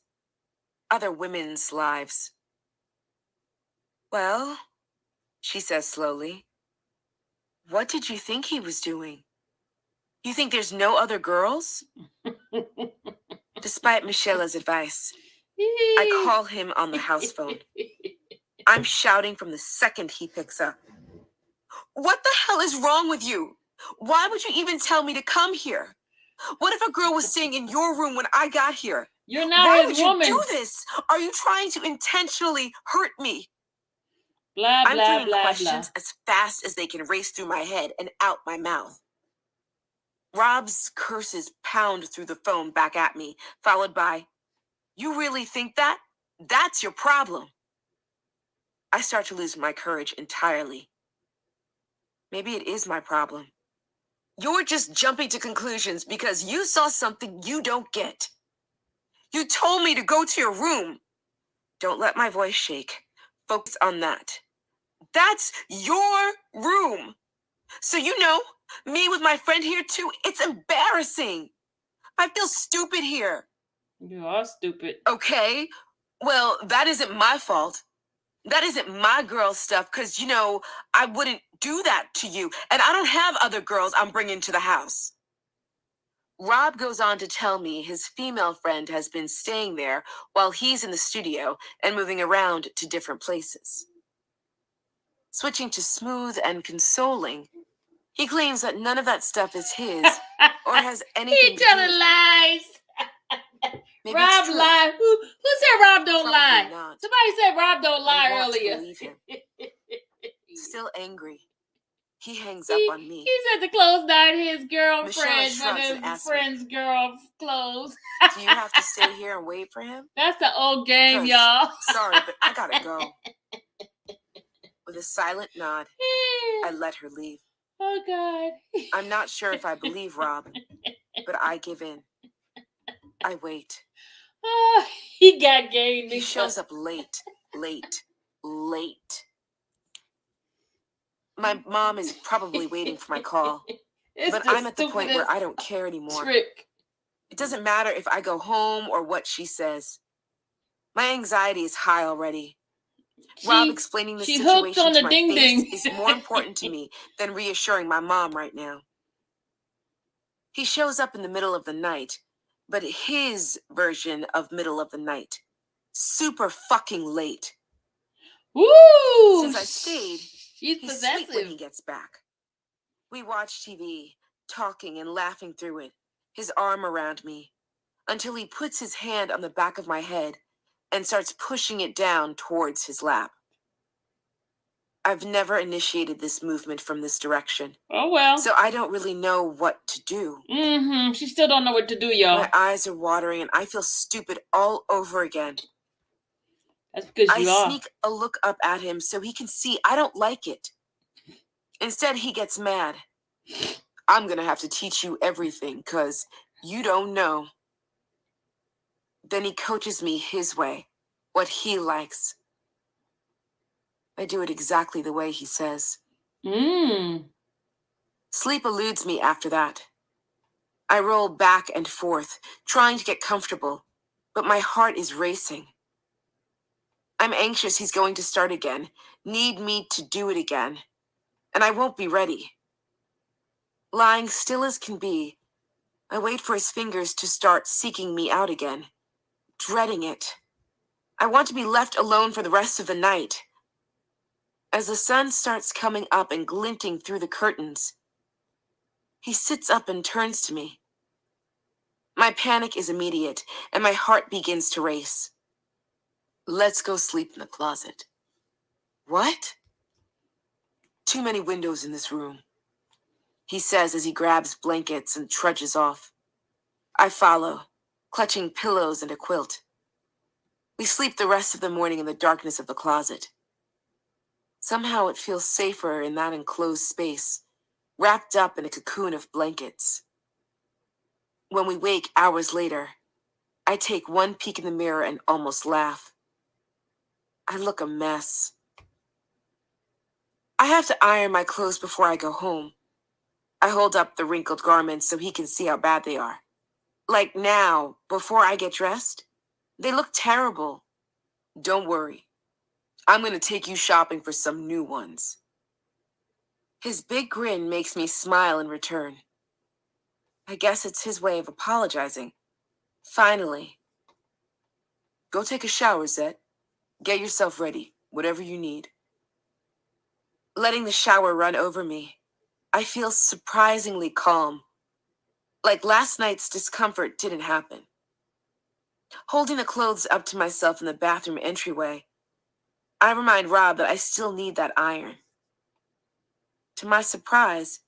Other women's lives. Well, she says slowly, what did you think he was doing? You think there's no other girls? Despite Michelle's advice, I call him on the house phone. I'm shouting from the second he picks up. What the hell is wrong with you? Why would you even tell me to come here? What if a girl was staying in your room when I got here? You're not Why his would woman. you do this? Are you trying to intentionally hurt me? Blah, I'm blah, throwing blah, questions blah. as fast as they can race through my head and out my mouth. Rob's curses pound through the phone back at me, followed by, you really think that? That's your problem. I start to lose my courage entirely. Maybe it is my problem. You're just jumping to conclusions because you saw something you don't get. You told me to go to your room. Don't let my voice shake. Focus on that. That's your room. So you know, me with my friend here too, it's embarrassing. I feel stupid here. You are stupid. Okay, well, that isn't my fault. That isn't my girl stuff, because, I wouldn't do that to you. And I don't have other girls I'm bringing to the house. Rob goes on to tell me his female friend has been staying there while he's in the studio and moving around to different places. Switching to smooth and consoling, he claims that none of that stuff is his or has anything He to do telling with him. lies. Maybe Rob it's true. lied. Who said Rob don't Probably lie? not. Somebody said Rob don't lie I want to earlier. believe him. Still angry, he hangs up on me. He said to close down his Michelle girlfriend, shrugs one and of his asks me, friend's girl clothes. "Do you have to stay here and wait for him?" That's the old game, 'Cause, y'all. sorry, but I gotta go. With a silent nod, I let her leave. Oh, God. I'm not sure if I believe Rob, but I give in. I wait. Oh, he got game. He shows up late. My mom is probably waiting for my call, but I'm at the point where I don't care anymore. Trick. It doesn't matter if I go home or what she says. My anxiety is high already. Rob explaining the situation to my face is more important to me than reassuring my mom right now. He shows up in the middle of the night, but his version of middle of the night. Super fucking late. Woo! Since I stayed, He's he's possessive. sweet when he gets back. We watch TV, talking and laughing through it, his arm around me, until he puts his hand on the back of my head and starts pushing it down towards his lap. I've never initiated this movement from this direction. Oh, well. So I don't really know what to do. Mm-hmm. She still don't know what to do, y'all. My eyes are watering and I feel stupid all over again. That's because you are. I sneak a look up at him so he can see I don't like it. Instead, he gets mad. I'm gonna have to teach you everything, cause you don't know. Then he coaches me his way, what he likes. I do it exactly the way he says. Sleep eludes me after that. I roll back and forth, trying to get comfortable, but my heart is racing. I'm anxious he's going to start again, need me to do it again, and I won't be ready. Lying still as can be, I wait for his fingers to start seeking me out again, dreading it. I want to be left alone for the rest of the night. As the sun starts coming up and glinting through the curtains, he sits up and turns to me. My panic is immediate, and my heart begins to race. Let's go sleep in the closet. What? Too many windows in this room, he says as he grabs blankets and trudges off. I follow, clutching pillows and a quilt. We sleep the rest of the morning in the darkness of the closet. Somehow it feels safer in that enclosed space, wrapped up in a cocoon of blankets. When we wake hours later, I take one peek in the mirror and almost laugh. I look a mess. I have to iron my clothes before I go home. I hold up the wrinkled garments so he can see how bad they are. Like now, before I get dressed, they look terrible. Don't worry. I'm going to take you shopping for some new ones. His big grin makes me smile in return. I guess it's his way of apologizing. Finally. Go take a shower, Zet. Get yourself ready, whatever you need. Letting the shower run over me, I feel surprisingly calm. Like last night's discomfort didn't happen. Holding the clothes up to myself in the bathroom entryway, I remind Rob that I still need that iron. To my surprise,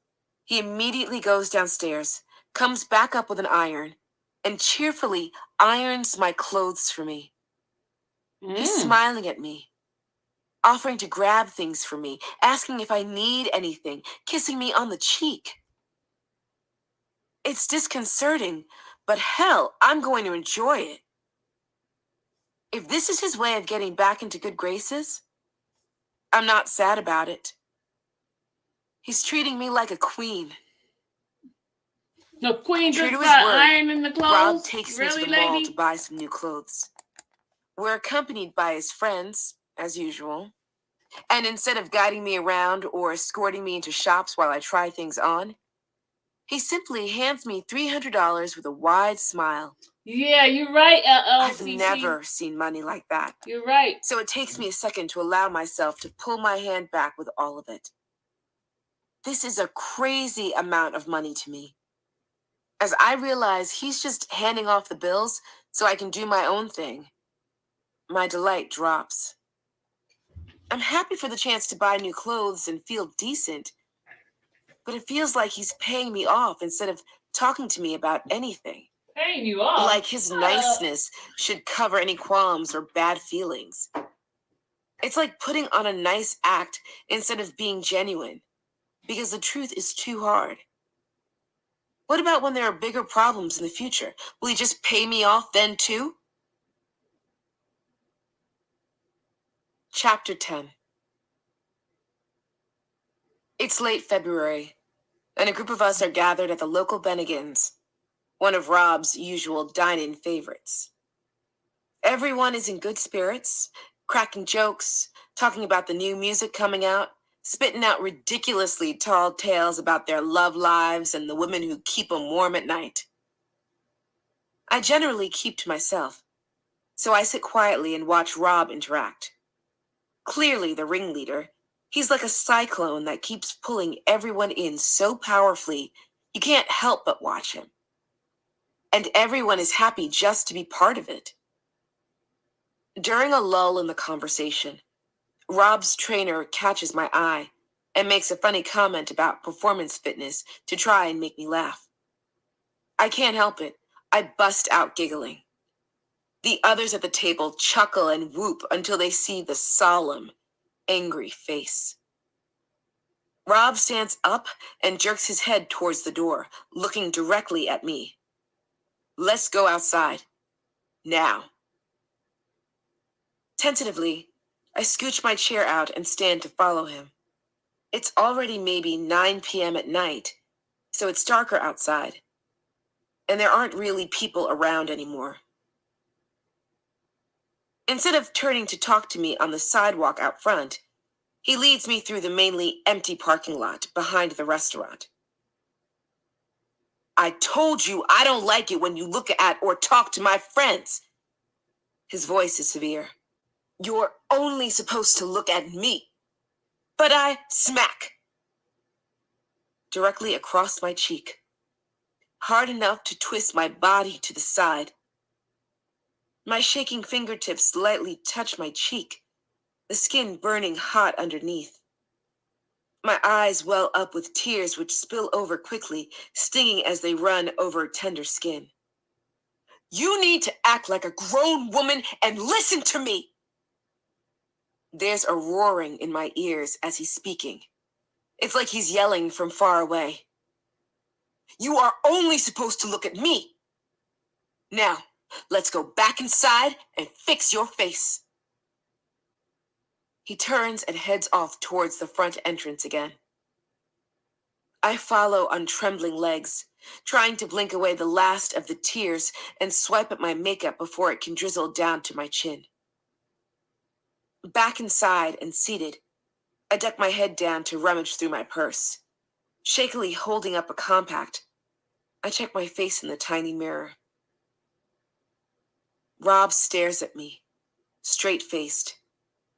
he immediately goes downstairs, comes back up with an iron, and cheerfully irons my clothes for me. He's smiling at me, offering to grab things for me, asking if I need anything, kissing me on the cheek. It's disconcerting, but hell, I'm going to enjoy it. If this is his way of getting back into good graces, I'm not sad about it. He's treating me like a queen. The queen True just to his start word, ironing the clothes. Rob takes me to Really, the mall to lady? buy some new clothes. We're accompanied by his friends, as usual. And instead of guiding me around or escorting me into shops while I try things on, he simply hands me $300 with a wide smile. Yeah, you're right, I've LLCC. never seen money like that. You're right. So it takes me a second to allow myself to pull my hand back with all of it. This is a crazy amount of money to me. As I realize he's just handing off the bills so I can do my own thing, my delight drops. I'm happy for the chance to buy new clothes and feel decent, but it feels like he's paying me off instead of talking to me about anything. Paying you off? Like his niceness should cover any qualms or bad feelings. It's like putting on a nice act instead of being genuine, because the truth is too hard. What about when there are bigger problems in the future? Will he just pay me off then too? Chapter 10. It's late February, and a group of us are gathered at the local Bennigan's, one of Rob's usual dine-in favorites. Everyone is in good spirits, cracking jokes, talking about the new music coming out, spitting out ridiculously tall tales about their love lives and the women who keep 'em warm at night. I generally keep to myself, so I sit quietly and watch Rob interact. Clearly the ringleader, he's like a cyclone that keeps pulling everyone in so powerfully you can't help but watch him. And everyone is happy just to be part of it. During a lull in the conversation, Rob's trainer catches my eye and makes a funny comment about performance fitness to try and make me laugh. I can't help it. I bust out giggling. The others at the table chuckle and whoop until they see the solemn, angry face. Rob stands up and jerks his head towards the door, looking directly at me. Let's go outside. Now. Tentatively, I scooch my chair out and stand to follow him. It's already maybe 9 p.m. at night, so it's darker outside, and there aren't really people around anymore. Instead of turning to talk to me on the sidewalk out front, he leads me through the mainly empty parking lot behind the restaurant. I told you I don't like it when you look at or talk to my friends. His voice is severe. You're only supposed to look at me. But I smack. Directly across my cheek. Hard enough to twist my body to the side. My shaking fingertips lightly touch my cheek, the skin burning hot underneath. My eyes well up with tears which spill over quickly, stinging as they run over tender skin. You need to act like a grown woman and listen to me. There's a roaring in my ears as he's speaking. It's like he's yelling from far away. You are only supposed to look at me. Now, let's go back inside and fix your face. He turns and heads off towards the front entrance again. I follow on trembling legs, trying to blink away the last of the tears and swipe at my makeup before it can drizzle down to my chin. Back inside and seated, I duck my head down to rummage through my purse. Shakily holding up a compact, I check my face in the tiny mirror. Rob stares at me, straight-faced,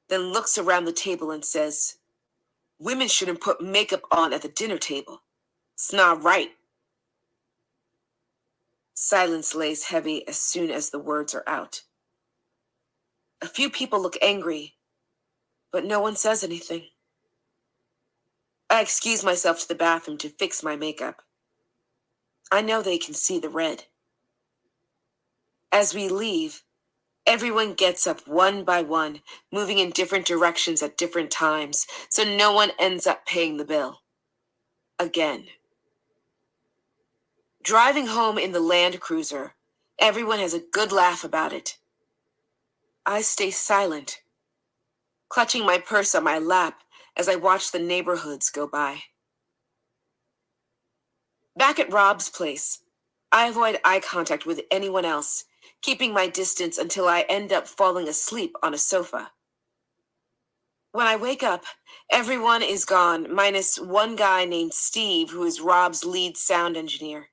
then looks around the table and says, Women shouldn't put makeup on at the dinner table. It's not right. Silence lays heavy as soon as the words are out. A few people look angry, but no one says anything. I excuse myself to the bathroom to fix my makeup. I know they can see the red. As we leave, everyone gets up one by one, moving in different directions at different times, so no one ends up paying the bill. Again. Driving home in the Land Cruiser, everyone has a good laugh about it. I stay silent, clutching my purse on my lap as I watch the neighborhoods go by. Back at Rob's place, I avoid eye contact with anyone else, keeping my distance until I end up falling asleep on a sofa. When I wake up, everyone is gone, minus one guy named Steve, who is Rob's lead sound engineer.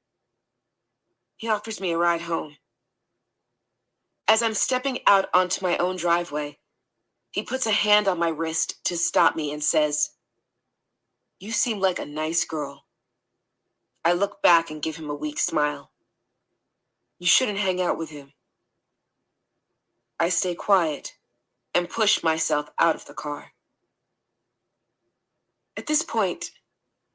He offers me a ride home. As I'm stepping out onto my own driveway, he puts a hand on my wrist to stop me and says, "You seem like a nice girl." I look back and give him a weak smile. "You shouldn't hang out with him." I stay quiet and push myself out of the car. At this point,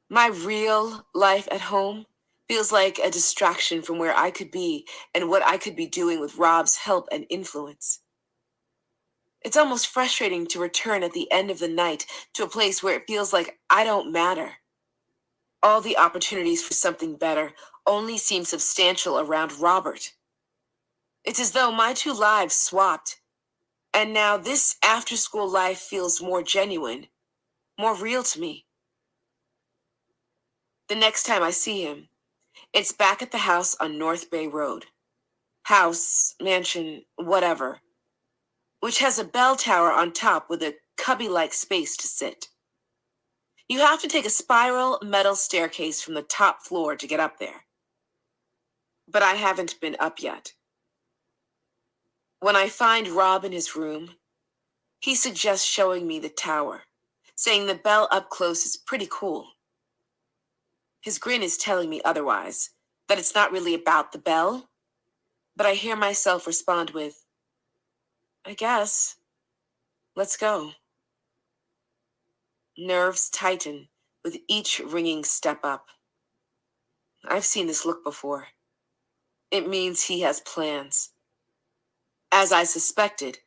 my real life at home feels like a distraction from where I could be and what I could be doing with Rob's help and influence. It's almost frustrating to return at the end of the night to a place where it feels like I don't matter. All the opportunities for something better only seem substantial around Robert. It's as though my two lives swapped, and now this after-school life feels more genuine, more real to me. The next time I see him, it's back at the house on North Bay Road. House, mansion, whatever, which has a bell tower on top with a cubby-like space to sit. You have to take a spiral metal staircase from the top floor to get up there. But I haven't been up yet. When I find Rob in his room, he suggests showing me the tower, saying the bell up close is pretty cool. His grin is telling me otherwise, that it's not really about the bell, but I hear myself respond with, "I guess. Let's go." Nerves tighten with each ringing step up. I've seen this look before. It means he has plans. As I suspected,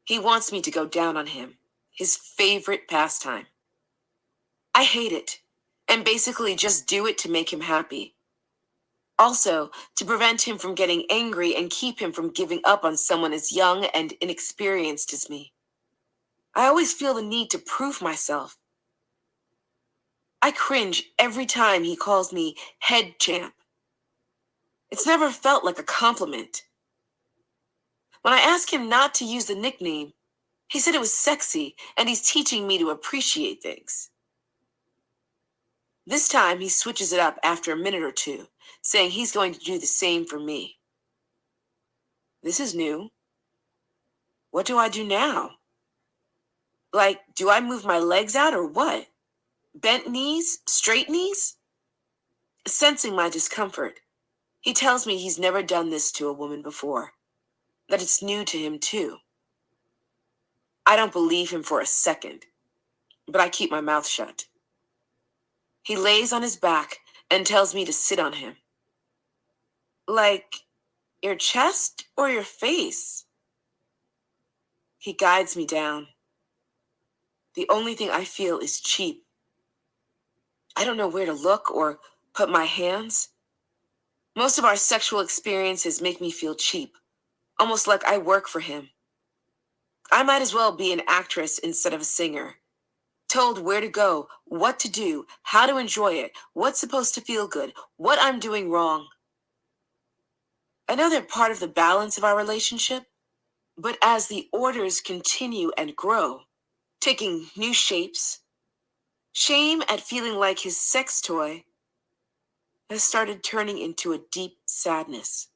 he wants me to go down on him, his favorite pastime. I hate it, and basically just do it to make him happy. Also, to prevent him from getting angry and keep him from giving up on someone as young and inexperienced as me. I always feel the need to prove myself. I cringe every time he calls me head champ. It's never felt like a compliment. When I ask him not to use the nickname, he said it was sexy and he's teaching me to appreciate things. This time he switches it up after a minute or two, saying he's going to do the same for me. This is new. What do I do now? Like, do I move my legs out or what? Bent knees? Straight knees? Sensing my discomfort, he tells me he's never done this to a woman before, that it's new to him too. I don't believe him for a second, but I keep my mouth shut. He lays on his back and tells me to sit on him. Like, your chest or your face? He guides me down. The only thing I feel is cheap. I don't know where to look or put my hands. Most of our sexual experiences make me feel cheap, almost like I work for him. I might as well be an actress instead of a singer. Told where to go, what to do, how to enjoy it, what's supposed to feel good, what I'm doing wrong. I know they're part of the balance of our relationship, but as the orders continue and grow, taking new shapes, shame at feeling like his sex toy has started turning into a deep sadness.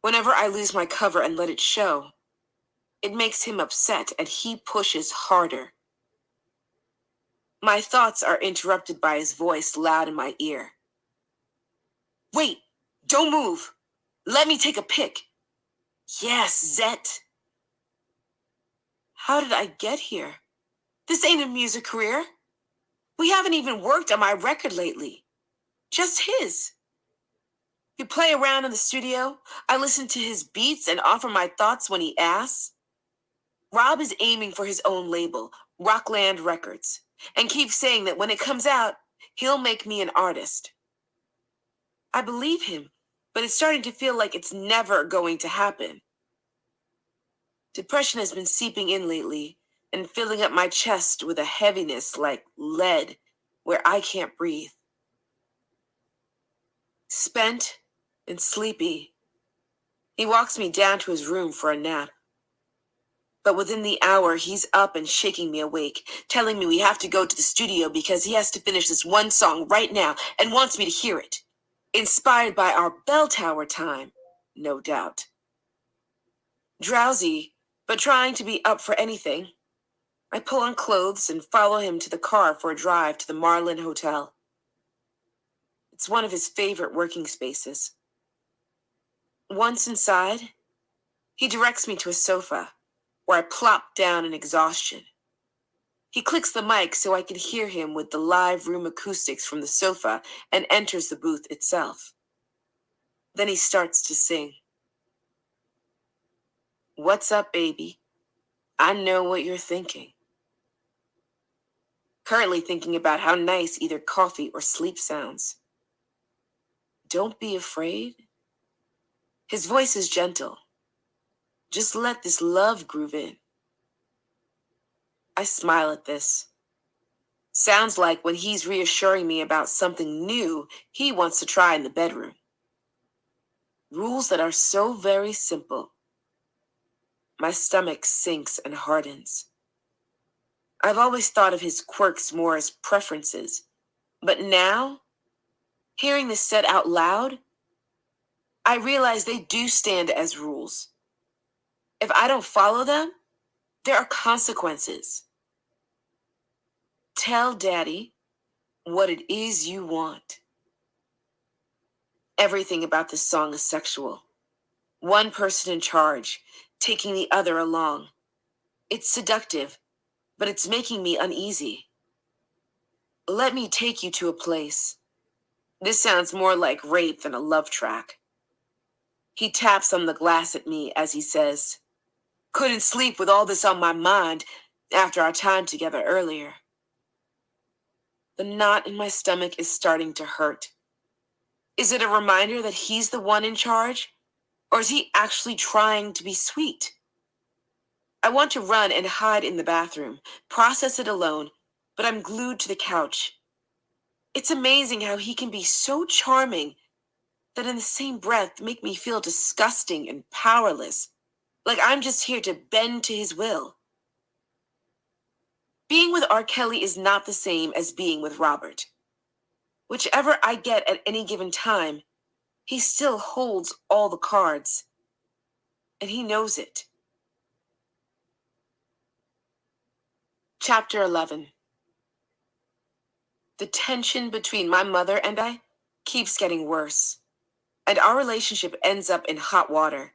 Whenever I lose my cover and let it show, it makes him upset and he pushes harder. My thoughts are interrupted by his voice loud in my ear. "Wait, don't move. Let me take a pic." "Yes, Zet." How did I get here? This ain't a music career. We haven't even worked on my record lately. Just his. We play around in the studio. I listen to his beats and offer my thoughts when he asks. Rob is aiming for his own label, Rockland Records, and keeps saying that when it comes out, he'll make me an artist. I believe him, but it's starting to feel like it's never going to happen. Depression has been seeping in lately and filling up my chest with a heaviness like lead where I can't breathe. Spent and sleepy, he walks me down to his room for a nap. But within the hour, he's up and shaking me awake, telling me we have to go to the studio because he has to finish this one song right now and wants me to hear it. Inspired by our bell tower time, no doubt. Drowsy, but trying to be up for anything, I pull on clothes and follow him to the car for a drive to the Marlin Hotel. It's one of his favorite working spaces. Once inside, he directs me to a sofa, where I plop down in exhaustion. He clicks the mic so I can hear him with the live room acoustics from the sofa and enters the booth itself. Then he starts to sing. What's up, baby? I know what you're thinking. Currently thinking about how nice either coffee or sleep sounds. Don't be afraid. His voice is gentle. Just let this love groove in. I smile at this. Sounds like when he's reassuring me about something new he wants to try in the bedroom. Rules that are so very simple. My stomach sinks and hardens. I've always thought of his quirks more as preferences, but now, hearing this said out loud, I realize they do stand as rules. If I don't follow them, there are consequences. Tell Daddy what it is you want. Everything about this song is sexual. One person in charge, taking the other along. It's seductive, but it's making me uneasy. Let me take you to a place. This sounds more like rape than a love track. He taps on the glass at me as he says, couldn't sleep with all this on my mind after our time together earlier. The knot in my stomach is starting to hurt. Is it a reminder that he's the one in charge? Or is he actually trying to be sweet? I want to run and hide in the bathroom, process it alone, but I'm glued to the couch. It's amazing how he can be so charming that in the same breath make me feel disgusting and powerless, like I'm just here to bend to his will. Being with R. Kelly is not the same as being with Robert. Whichever I get at any given time, he still holds all the cards. And he knows it. Chapter 11. The tension between my mother and I keeps getting worse, and our relationship ends up in hot water.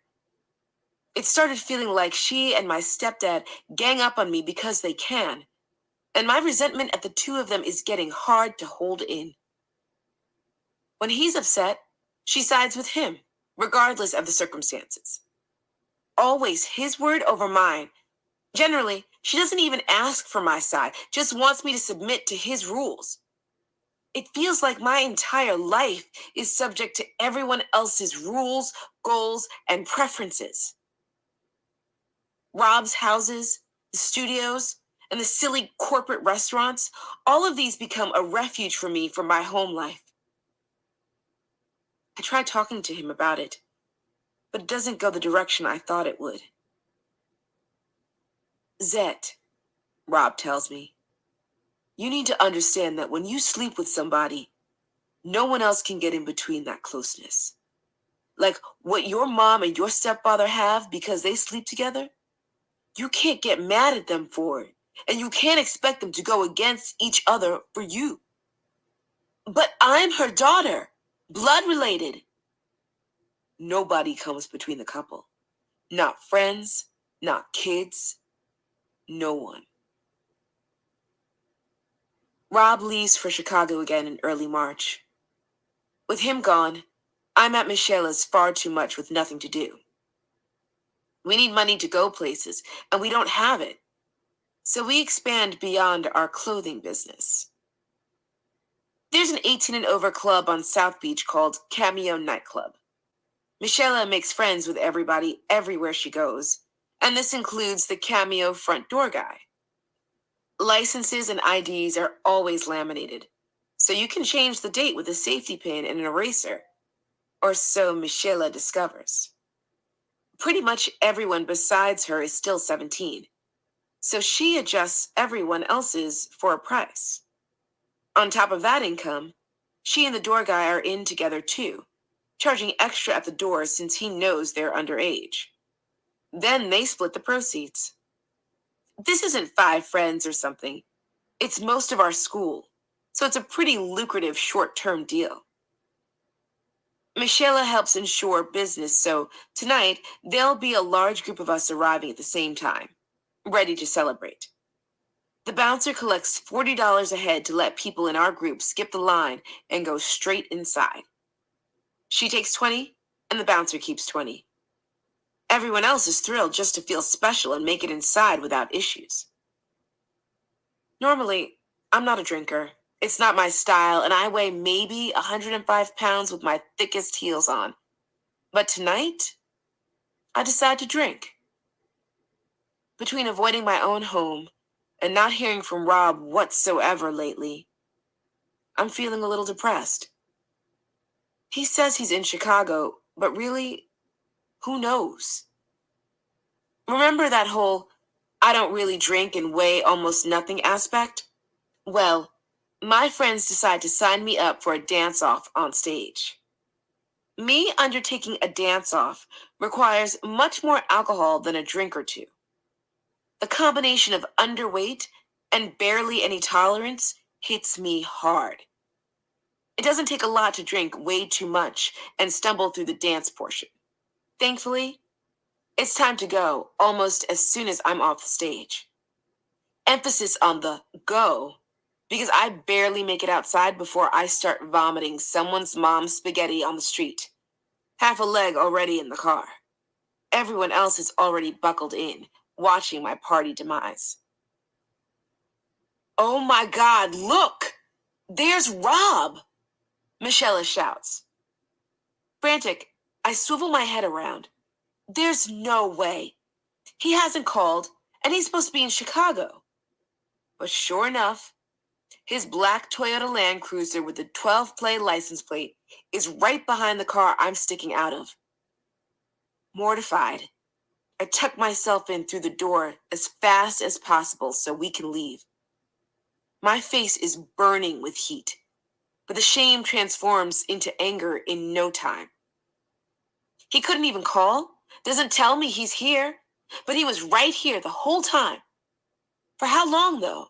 It started feeling like she and my stepdad gang up on me because they can, and my resentment at the two of them is getting hard to hold in. When he's upset, she sides with him, regardless of the circumstances. Always his word over mine. Generally, she doesn't even ask for my side, just wants me to submit to his rules. It feels like my entire life is subject to everyone else's rules, goals, and preferences. Rob's houses, the studios, and the silly corporate restaurants, all of these become a refuge for me from my home life. I tried talking to him about it, but it doesn't go the direction I thought it would. Zet, Rob tells me, you need to understand that when you sleep with somebody, no one else can get in between that closeness. Like what your mom and your stepfather have because they sleep together, you can't get mad at them for it, and you can't expect them to go against each other for you. But I'm her daughter, blood related. Nobody comes between the couple. Not friends, not kids, no one. Rob leaves for Chicago again in early March. With him gone, I'm at Michelle's far too much with nothing to do. We need money to go places, and we don't have it. So we expand beyond our clothing business. There's an 18 and over club on South Beach called Cameo Nightclub. Michelle makes friends with everybody everywhere she goes, and this includes the Cameo front door guy. Licenses and IDs are always laminated, so you can change the date with a safety pin and an eraser, Or so Michaela discovers. Pretty much everyone besides her is still 17, so she adjusts everyone else's for a price. On top of that income, she and the door guy are in together too, charging extra at the door since he knows they're underage. Then they split the proceeds. This isn't 5 friends or something. It's most of our school, so it's a pretty lucrative short-term deal. Michaela helps ensure business, so tonight there'll be a large group of us arriving at the same time, ready to celebrate. The bouncer collects $40 a head to let people in our group skip the line and go straight inside. She takes 20, and the bouncer keeps 20. Everyone else is thrilled just to feel special and make it inside without issues. Normally, I'm not a drinker. It's not my style, and I weigh maybe 105 pounds with my thickest heels on. But tonight, I decide to drink. Between avoiding my own home and not hearing from Rob whatsoever lately, I'm feeling a little depressed. He says he's in Chicago, but really, who knows? Remember that whole I don't really drink and weigh almost nothing aspect? Well, my friends decide to sign me up for a dance-off on stage. Me undertaking a dance-off requires much more alcohol than a drink or two. The combination of underweight and barely any tolerance hits me hard. It doesn't take a lot to drink way too much and stumble through the dance portion. Thankfully, it's time to go almost as soon as I'm off the stage. Emphasis on the go, because I barely make it outside before I start vomiting someone's mom's spaghetti on the street. Half a leg already in the car. Everyone else is already buckled in, watching my party demise. Oh my God, look! There's Rob! Michelle shouts. Frantic, I swivel my head around. There's no way. He hasn't called, and he's supposed to be in Chicago. But sure enough, his black Toyota Land Cruiser with the 12-play license plate is right behind the car I'm sticking out of. Mortified, I tuck myself in through the door as fast as possible so we can leave. My face is burning with heat, but the shame transforms into anger in no time. He couldn't even call, doesn't tell me he's here, but he was right here the whole time. For how long, though?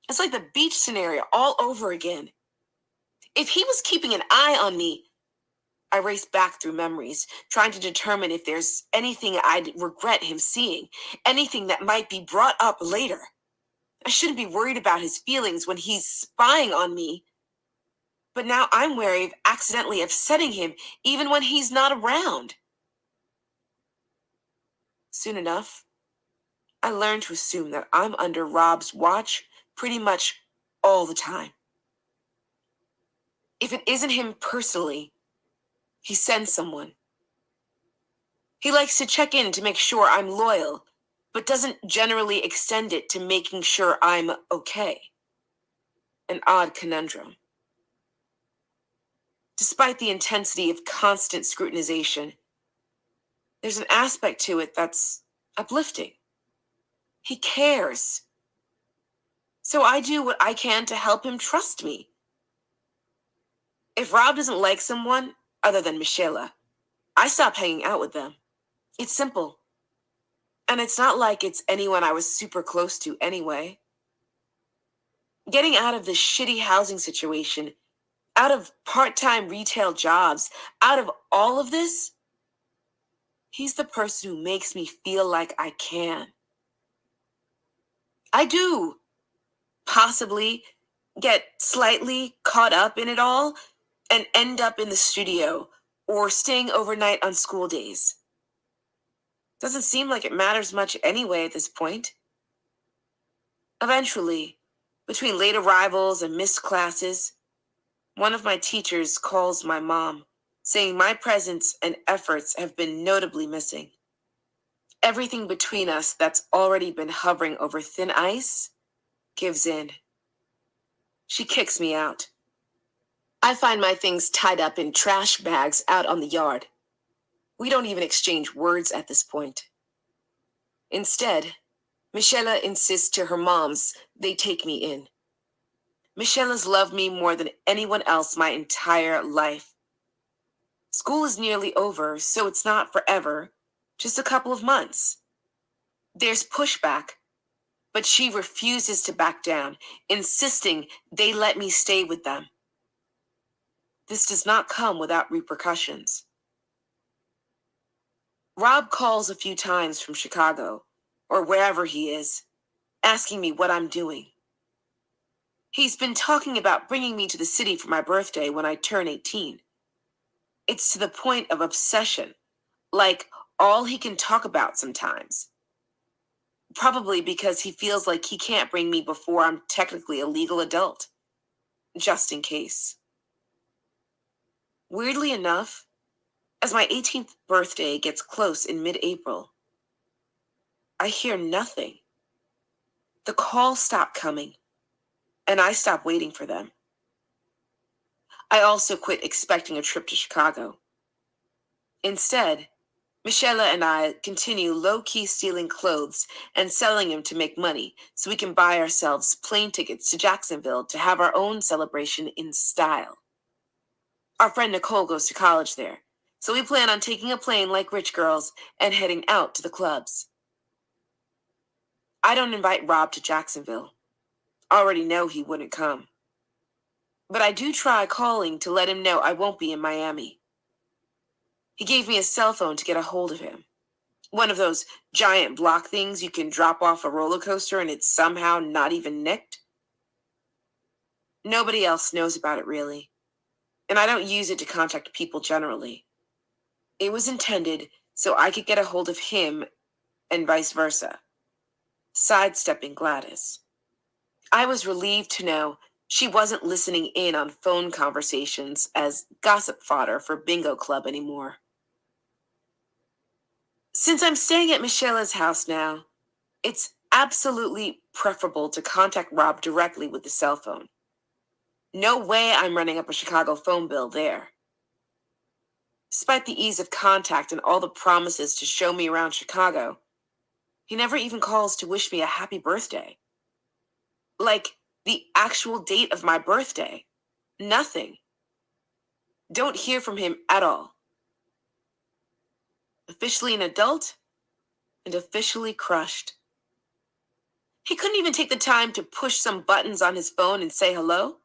It's like the beach scenario all over again. If he was keeping an eye on me, I race back through memories, trying to determine if there's anything I'd regret him seeing, anything that might be brought up later. I shouldn't be worried about his feelings when he's spying on me. But now I'm wary of accidentally upsetting him even when he's not around. Soon enough, I learned to assume that I'm under Rob's watch pretty much all the time. If it isn't him personally, he sends someone. He likes to check in to make sure I'm loyal, but doesn't generally extend it to making sure I'm okay. An odd conundrum. Despite the intensity of constant scrutinization, there's an aspect to it that's uplifting. He cares. So I do what I can to help him trust me. If Rob doesn't like someone other than Michaela, I stop hanging out with them. It's simple. And it's not like it's anyone I was super close to anyway. Getting out of this shitty housing situation, out of part-time retail jobs, out of all of this, he's the person who makes me feel like I can. I do possibly get slightly caught up in it all and end up in the studio or staying overnight on school days. Doesn't seem like it matters much anyway at this point. Eventually, between late arrivals and missed classes, one of my teachers calls my mom, saying my presence and efforts have been notably missing. Everything between us that's already been hovering over thin ice gives in. She kicks me out. I find my things tied up in trash bags out on the yard. We don't even exchange words at this point. Instead, Michelle insists to her moms they take me in. Michelle's loved me more than anyone else my entire life. School is nearly over, so it's not forever, just a couple of months. There's pushback, but she refuses to back down, insisting they let me stay with them. This does not come without repercussions. Rob calls a few times from Chicago, or wherever he is, asking me what I'm doing. He's been talking about bringing me to the city for my birthday when I turn 18. It's to the point of obsession, like all he can talk about sometimes. Probably because he feels like he can't bring me before I'm technically a legal adult. Just in case. Weirdly enough, as my 18th birthday gets close in mid-April, I hear nothing. The calls stop coming, and I stop waiting for them. I also quit expecting a trip to Chicago. Instead, Michelle and I continue low-key stealing clothes and selling them to make money so we can buy ourselves plane tickets to Jacksonville to have our own celebration in style. Our friend Nicole goes to college there, so we plan on taking a plane like rich girls and heading out to the clubs. I don't invite Rob to Jacksonville. Already know he wouldn't come. But I do try calling to let him know I won't be in Miami. He gave me a cell phone to get a hold of him. One of those giant block things you can drop off a roller coaster and it's somehow not even nicked. Nobody else knows about it really, and I don't use it to contact people generally. It was intended so I could get a hold of him and vice versa, sidestepping Gladys. I was relieved to know she wasn't listening in on phone conversations as gossip fodder for bingo club anymore. Since I'm staying at Michelle's house now, it's absolutely preferable to contact Rob directly with the cell phone. No way I'm running up a Chicago phone bill there. Despite the ease of contact and all the promises to show me around Chicago, he never even calls to wish me a happy birthday. Like the actual date of my birthday. Nothing. Don't hear from him at all. Officially an adult and officially crushed. He couldn't even take the time to push some buttons on his phone and say hello.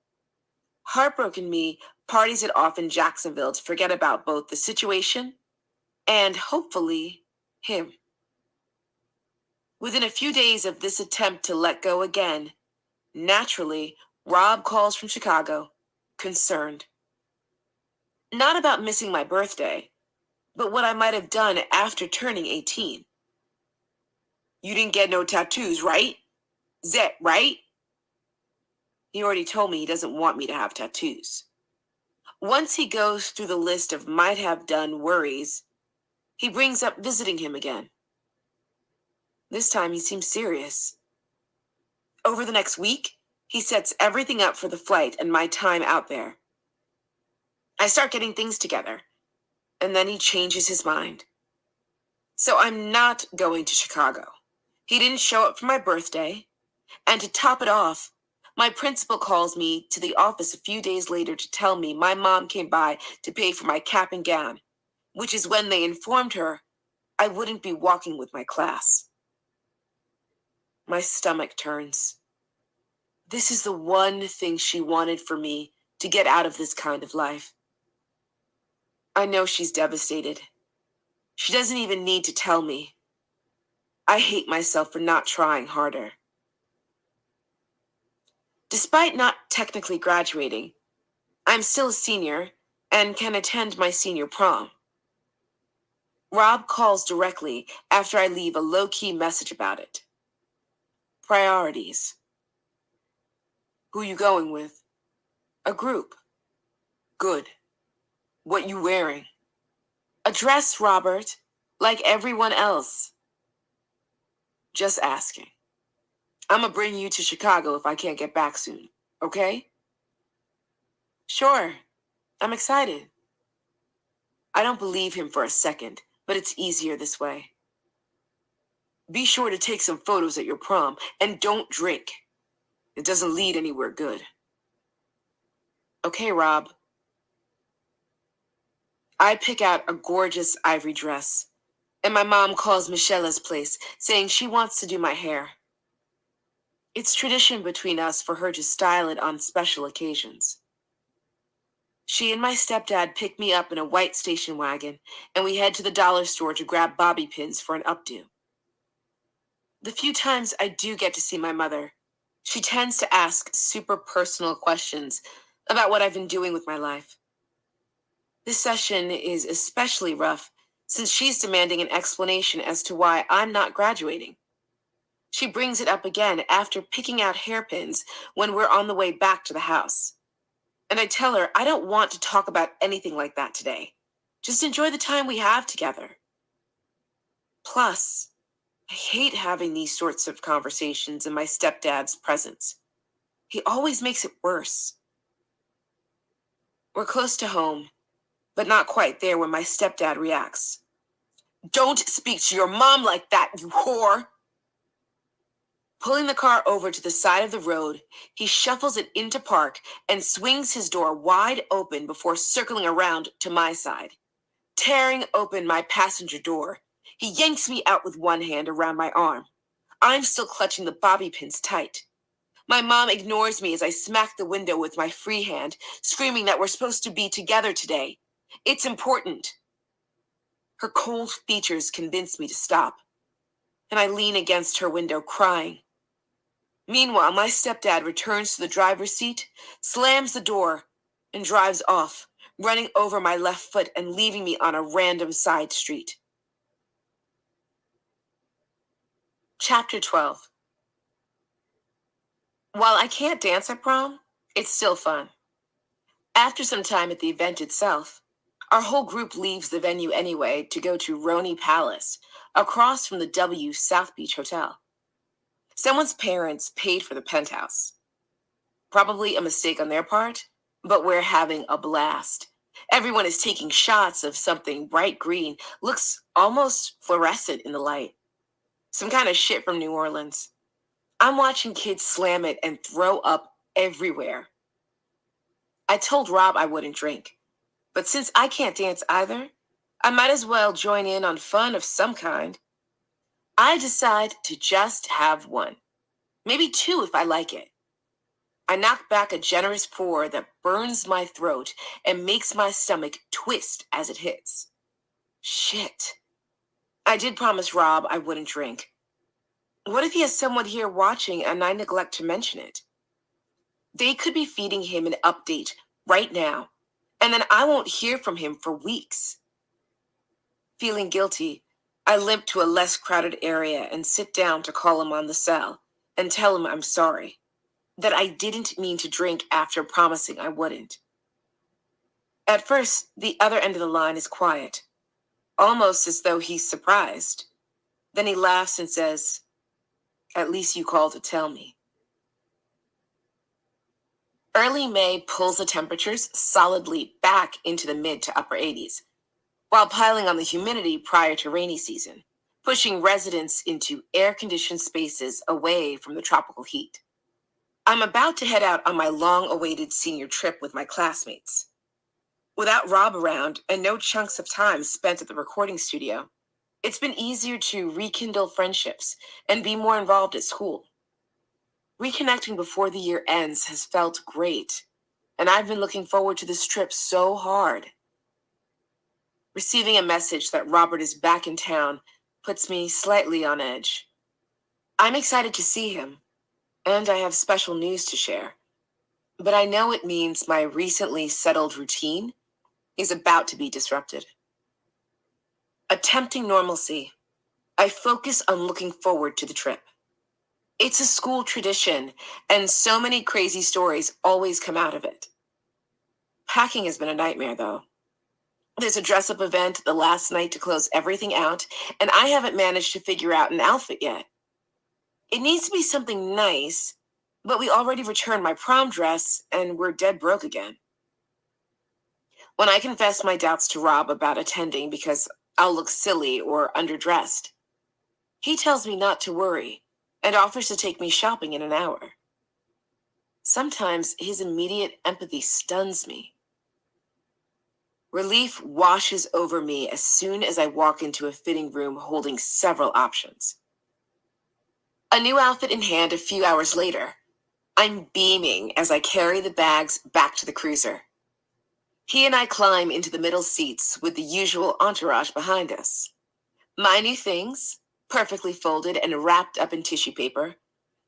Heartbroken me parties it off in Jacksonville to forget about both the situation and, hopefully, him. Within a few days of this attempt to let go again, naturally, Rob calls from Chicago, concerned. Not about missing my birthday, but what I might have done after turning 18. You didn't get no tattoos, right? Zet, right? He already told me he doesn't want me to have tattoos. Once he goes through the list of might have done worries, he brings up visiting him again. This time he seems serious. Over the next week, he sets everything up for the flight and my time out there. I start getting things together, and then he changes his mind. So I'm not going to Chicago. He didn't show up for my birthday, and to top it off, my principal calls me to the office a few days later to tell me my mom came by to pay for my cap and gown, which is when they informed her I wouldn't be walking with my class. My stomach turns. This is the one thing she wanted for me to get out of this kind of life. I know she's devastated. She doesn't even need to tell me. I hate myself for not trying harder. Despite not technically graduating, I'm still a senior and can attend my senior prom. Rob calls directly after I leave a low-key message about it. Priorities. Who you going with? A group. Good. What you wearing? A dress, Robert, like everyone else. Just asking. I'ma bring you to Chicago if I can't get back soon, okay? Sure, I'm excited. I don't believe him for a second, but it's easier this way. Be sure to take some photos at your prom and don't drink. It doesn't lead anywhere good. Okay, Rob. I pick out a gorgeous ivory dress, and my mom calls Michelle's place, saying she wants to do my hair. It's tradition between us for her to style it on special occasions. She and my stepdad pick me up in a white station wagon, and we head to the dollar store to grab bobby pins for an updo. The few times I do get to see my mother, she tends to ask super personal questions about what I've been doing with my life. This session is especially rough since she's demanding an explanation as to why I'm not graduating. She brings it up again after picking out hairpins when we're on the way back to the house. And I tell her I don't want to talk about anything like that today. Just enjoy the time we have together. Plus, I hate having these sorts of conversations in my stepdad's presence. He always makes it worse. We're close to home, but not quite there when my stepdad reacts. Don't speak to your mom like that, you whore! Pulling the car over to the side of the road, he shuffles it into park and swings his door wide open before circling around to my side. Tearing open my passenger door, he yanks me out with one hand around my arm. I'm still clutching the bobby pins tight. My mom ignores me as I smack the window with my free hand, screaming that we're supposed to be together today. It's important. Her cold features convince me to stop, and I lean against her window crying. Meanwhile, my stepdad returns to the driver's seat, slams the door, and drives off, running over my left foot and leaving me on a random side street. Chapter 12. While I can't dance at prom, it's still fun. After some time at the event itself, our whole group leaves the venue anyway to go to Roney Palace, across from the W South Beach Hotel. Someone's parents paid for the penthouse. Probably a mistake on their part, but we're having a blast. Everyone is taking shots of something bright green, looks almost fluorescent in the light. Some kind of shit from New Orleans. I'm watching kids slam it and throw up everywhere. I told Rob I wouldn't drink, but since I can't dance either, I might as well join in on fun of some kind. I decide to just have one. Maybe two if I like it. I knock back a generous pour that burns my throat and makes my stomach twist as it hits. Shit. I did promise Rob I wouldn't drink. What if he has someone here watching and I neglect to mention it? They could be feeding him an update right now, and then I won't hear from him for weeks. Feeling guilty, I limp to a less crowded area and sit down to call him on the cell and tell him I'm sorry, that I didn't mean to drink after promising I wouldn't. At first, the other end of the line is quiet, almost as though he's surprised. Then he laughs and says, "At least you called to tell me." Early May pulls the temperatures solidly back into the mid to upper 80s, while piling on the humidity prior to rainy season, pushing residents into air-conditioned spaces away from the tropical heat. I'm about to head out on my long-awaited senior trip with my classmates. Without Rob around and no chunks of time spent at the recording studio, it's been easier to rekindle friendships and be more involved at school. Reconnecting before the year ends has felt great, and I've been looking forward to this trip so hard. Receiving a message that Robert is back in town puts me slightly on edge. I'm excited to see him, and I have special news to share. But I know it means my recently settled routine is about to be disrupted. Attempting normalcy, I focus on looking forward to the trip. It's a school tradition, and so many crazy stories always come out of it. Packing has been a nightmare, though. There's a dress-up event the last night to close everything out, and I haven't managed to figure out an outfit yet. It needs to be something nice, but we already returned my prom dress, and we're dead broke again. When I confess my doubts to Rob about attending because I'll look silly or underdressed, he tells me not to worry and offers to take me shopping in an hour. Sometimes his immediate empathy stuns me. Relief washes over me as soon as I walk into a fitting room holding several options. A new outfit in hand a few hours later, I'm beaming as I carry the bags back to the cruiser. He and I climb into the middle seats with the usual entourage behind us. My new things, perfectly folded and wrapped up in tissue paper,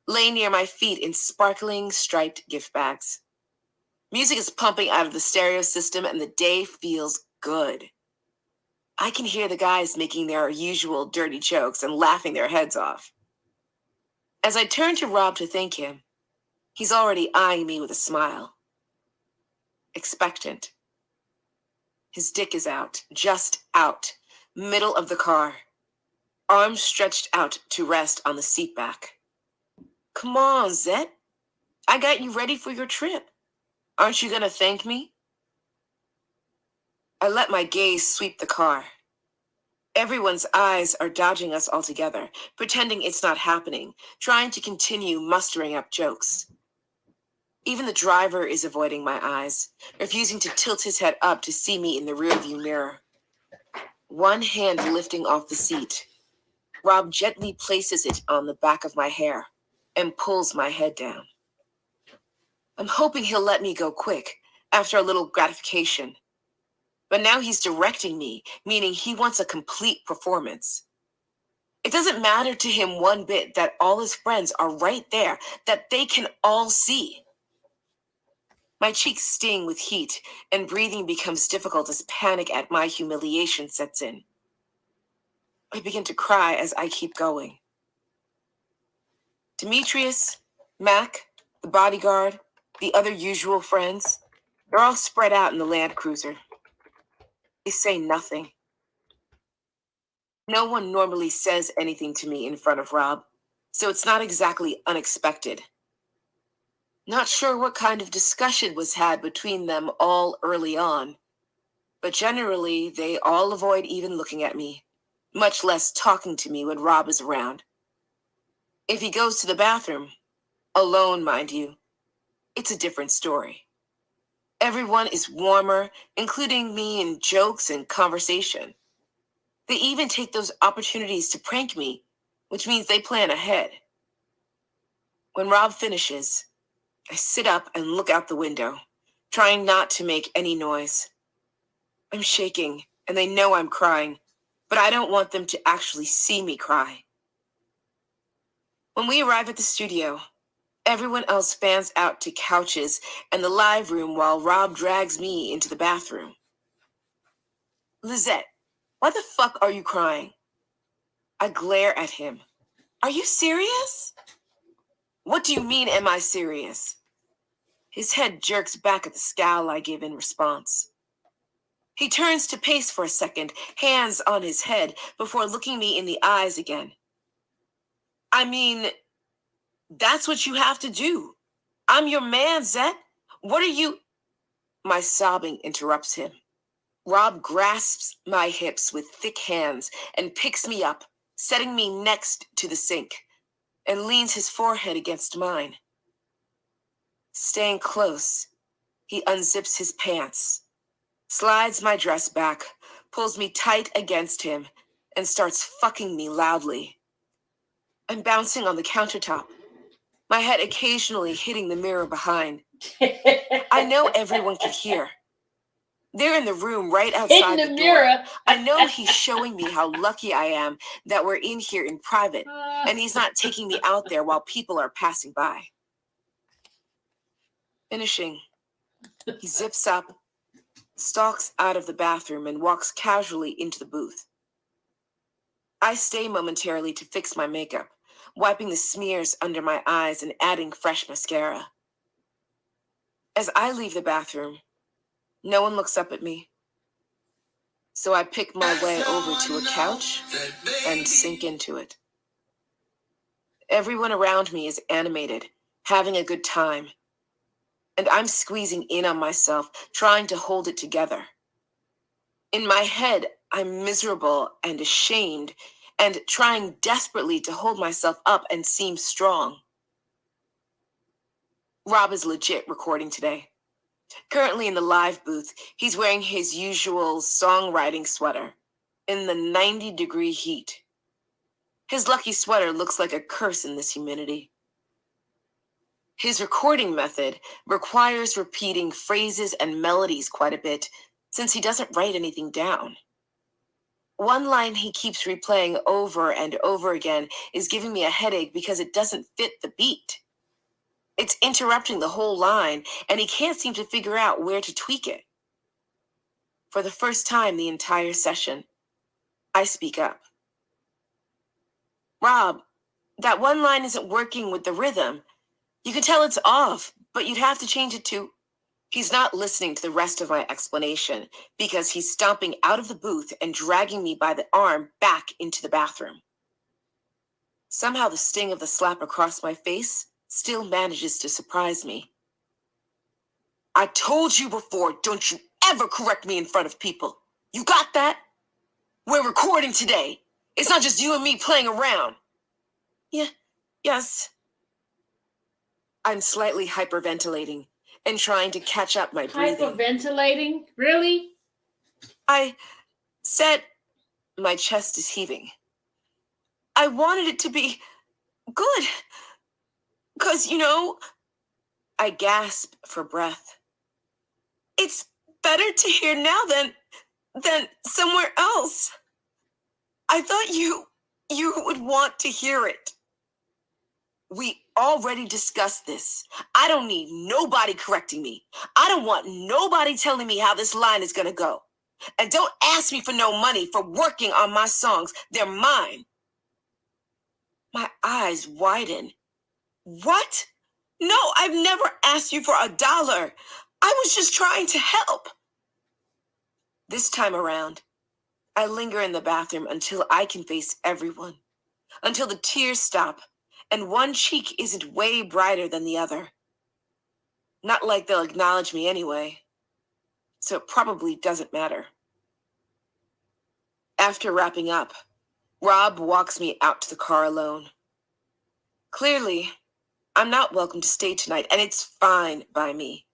lay near my feet in sparkling striped gift bags. Music is pumping out of the stereo system and the day feels good. I can hear the guys making their usual dirty jokes and laughing their heads off. As I turn to Rob to thank him, he's already eyeing me with a smile. Expectant. His dick is out, just out, middle of the car, arms stretched out to rest on the seat back. Come on, Zet. I got you ready for your trip. Aren't you gonna thank me? I let my gaze sweep the car. Everyone's eyes are dodging us altogether, pretending it's not happening, trying to continue mustering up jokes. Even the driver is avoiding my eyes, refusing to tilt his head up to see me in the rearview mirror. One hand lifting off the seat, Rob gently places it on the back of my hair and pulls my head down. I'm hoping he'll let me go quick, after a little gratification. But now he's directing me, meaning he wants a complete performance. It doesn't matter to him one bit that all his friends are right there, that they can all see. My cheeks sting with heat, and breathing becomes difficult as panic at my humiliation sets in. I begin to cry as I keep going. Demetrius, Mac, the bodyguard, the other usual friends, they're all spread out in the Land Cruiser. They say nothing. No one normally says anything to me in front of Rob, so it's not exactly unexpected. Not sure what kind of discussion was had between them all early on, but generally they all avoid even looking at me, much less talking to me when Rob is around. If he goes to the bathroom, alone, mind you, it's a different story. Everyone is warmer, including me in jokes and conversation. They even take those opportunities to prank me, which means they plan ahead. When Rob finishes, I sit up and look out the window, trying not to make any noise. I'm shaking, and they know I'm crying, but I don't want them to actually see me cry. When we arrive at the studio, everyone else fans out to couches and the live room while Rob drags me into the bathroom. Lizette, why the fuck are you crying? I glare at him. Are you serious? What do you mean, am I serious? His head jerks back at the scowl I give in response. He turns to pace for a second, hands on his head, before looking me in the eyes again. I mean, that's what you have to do. I'm your man, Zet. What are you... My sobbing interrupts him. Rob grasps my hips with thick hands and picks me up, setting me next to the sink, and leans his forehead against mine. Staying close, he unzips his pants, slides my dress back, pulls me tight against him, and starts fucking me loudly. I'm bouncing on the countertop, my head occasionally hitting the mirror behind. I know everyone can hear. They're in the room right outside the door. I know he's showing me how lucky I am that we're in here in private, and he's not taking me out there while people are passing by. Finishing, he zips up, stalks out of the bathroom, and walks casually into the booth. I stay momentarily to fix my makeup, wiping the smears under my eyes and adding fresh mascara. As I leave the bathroom, no one looks up at me. So I pick my way over to a couch and sink into it. Everyone around me is animated, having a good time. And I'm squeezing in on myself, trying to hold it together. In my head, I'm miserable and ashamed and trying desperately to hold myself up and seem strong. Rob is legit recording today. Currently in the live booth, he's wearing his usual songwriting sweater in the 90-degree heat. His lucky sweater looks like a curse in this humidity. His recording method requires repeating phrases and melodies quite a bit, since he doesn't write anything down. One line he keeps replaying over and over again is giving me a headache because it doesn't fit the beat. It's interrupting the whole line, and he can't seem to figure out where to tweak it. For the first time the entire session, I speak up. Rob, that one line isn't working with the rhythm. You can tell it's off, but you'd have to change it to... He's not listening to the rest of my explanation because he's stomping out of the booth and dragging me by the arm back into the bathroom. Somehow the sting of the slap across my face still manages to surprise me. I told you before, don't you ever correct me in front of people. You got that? We're recording today. It's not just you and me playing around. Yes. I'm slightly hyperventilating and trying to catch up my breathing. Hyperventilating? Really? I said my chest is heaving. I wanted it to be good. 'Cause, I gasp for breath. It's better to hear now than somewhere else. I thought you would want to hear it. We already discussed this. I don't need nobody correcting me. I don't want nobody telling me how this line is gonna go. And don't ask me for no money for working on my songs. They're mine. My eyes widen. What? No, I've never asked you for $1. I was just trying to help. This time around, I linger in the bathroom until I can face everyone, until the tears stop and one cheek isn't way brighter than the other. Not like they'll acknowledge me anyway, so it probably doesn't matter. After wrapping up, Rob walks me out to the car alone. Clearly, I'm not welcome to stay tonight, and it's fine by me.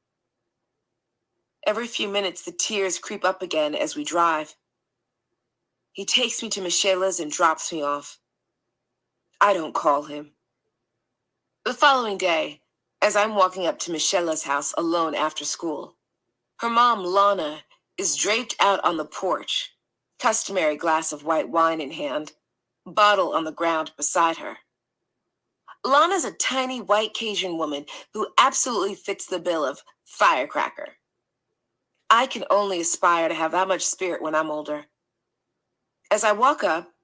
Every few minutes, the tears creep up again as we drive. He takes me to Michelle's and drops me off. I don't call him. The following day, as I'm walking up to Michelle's house alone after school, her mom, Lana, is draped out on the porch, customary glass of white wine in hand, bottle on the ground beside her. Lana's a tiny white Cajun woman who absolutely fits the bill of firecracker. I can only aspire to have that much spirit when I'm older. As I walk up,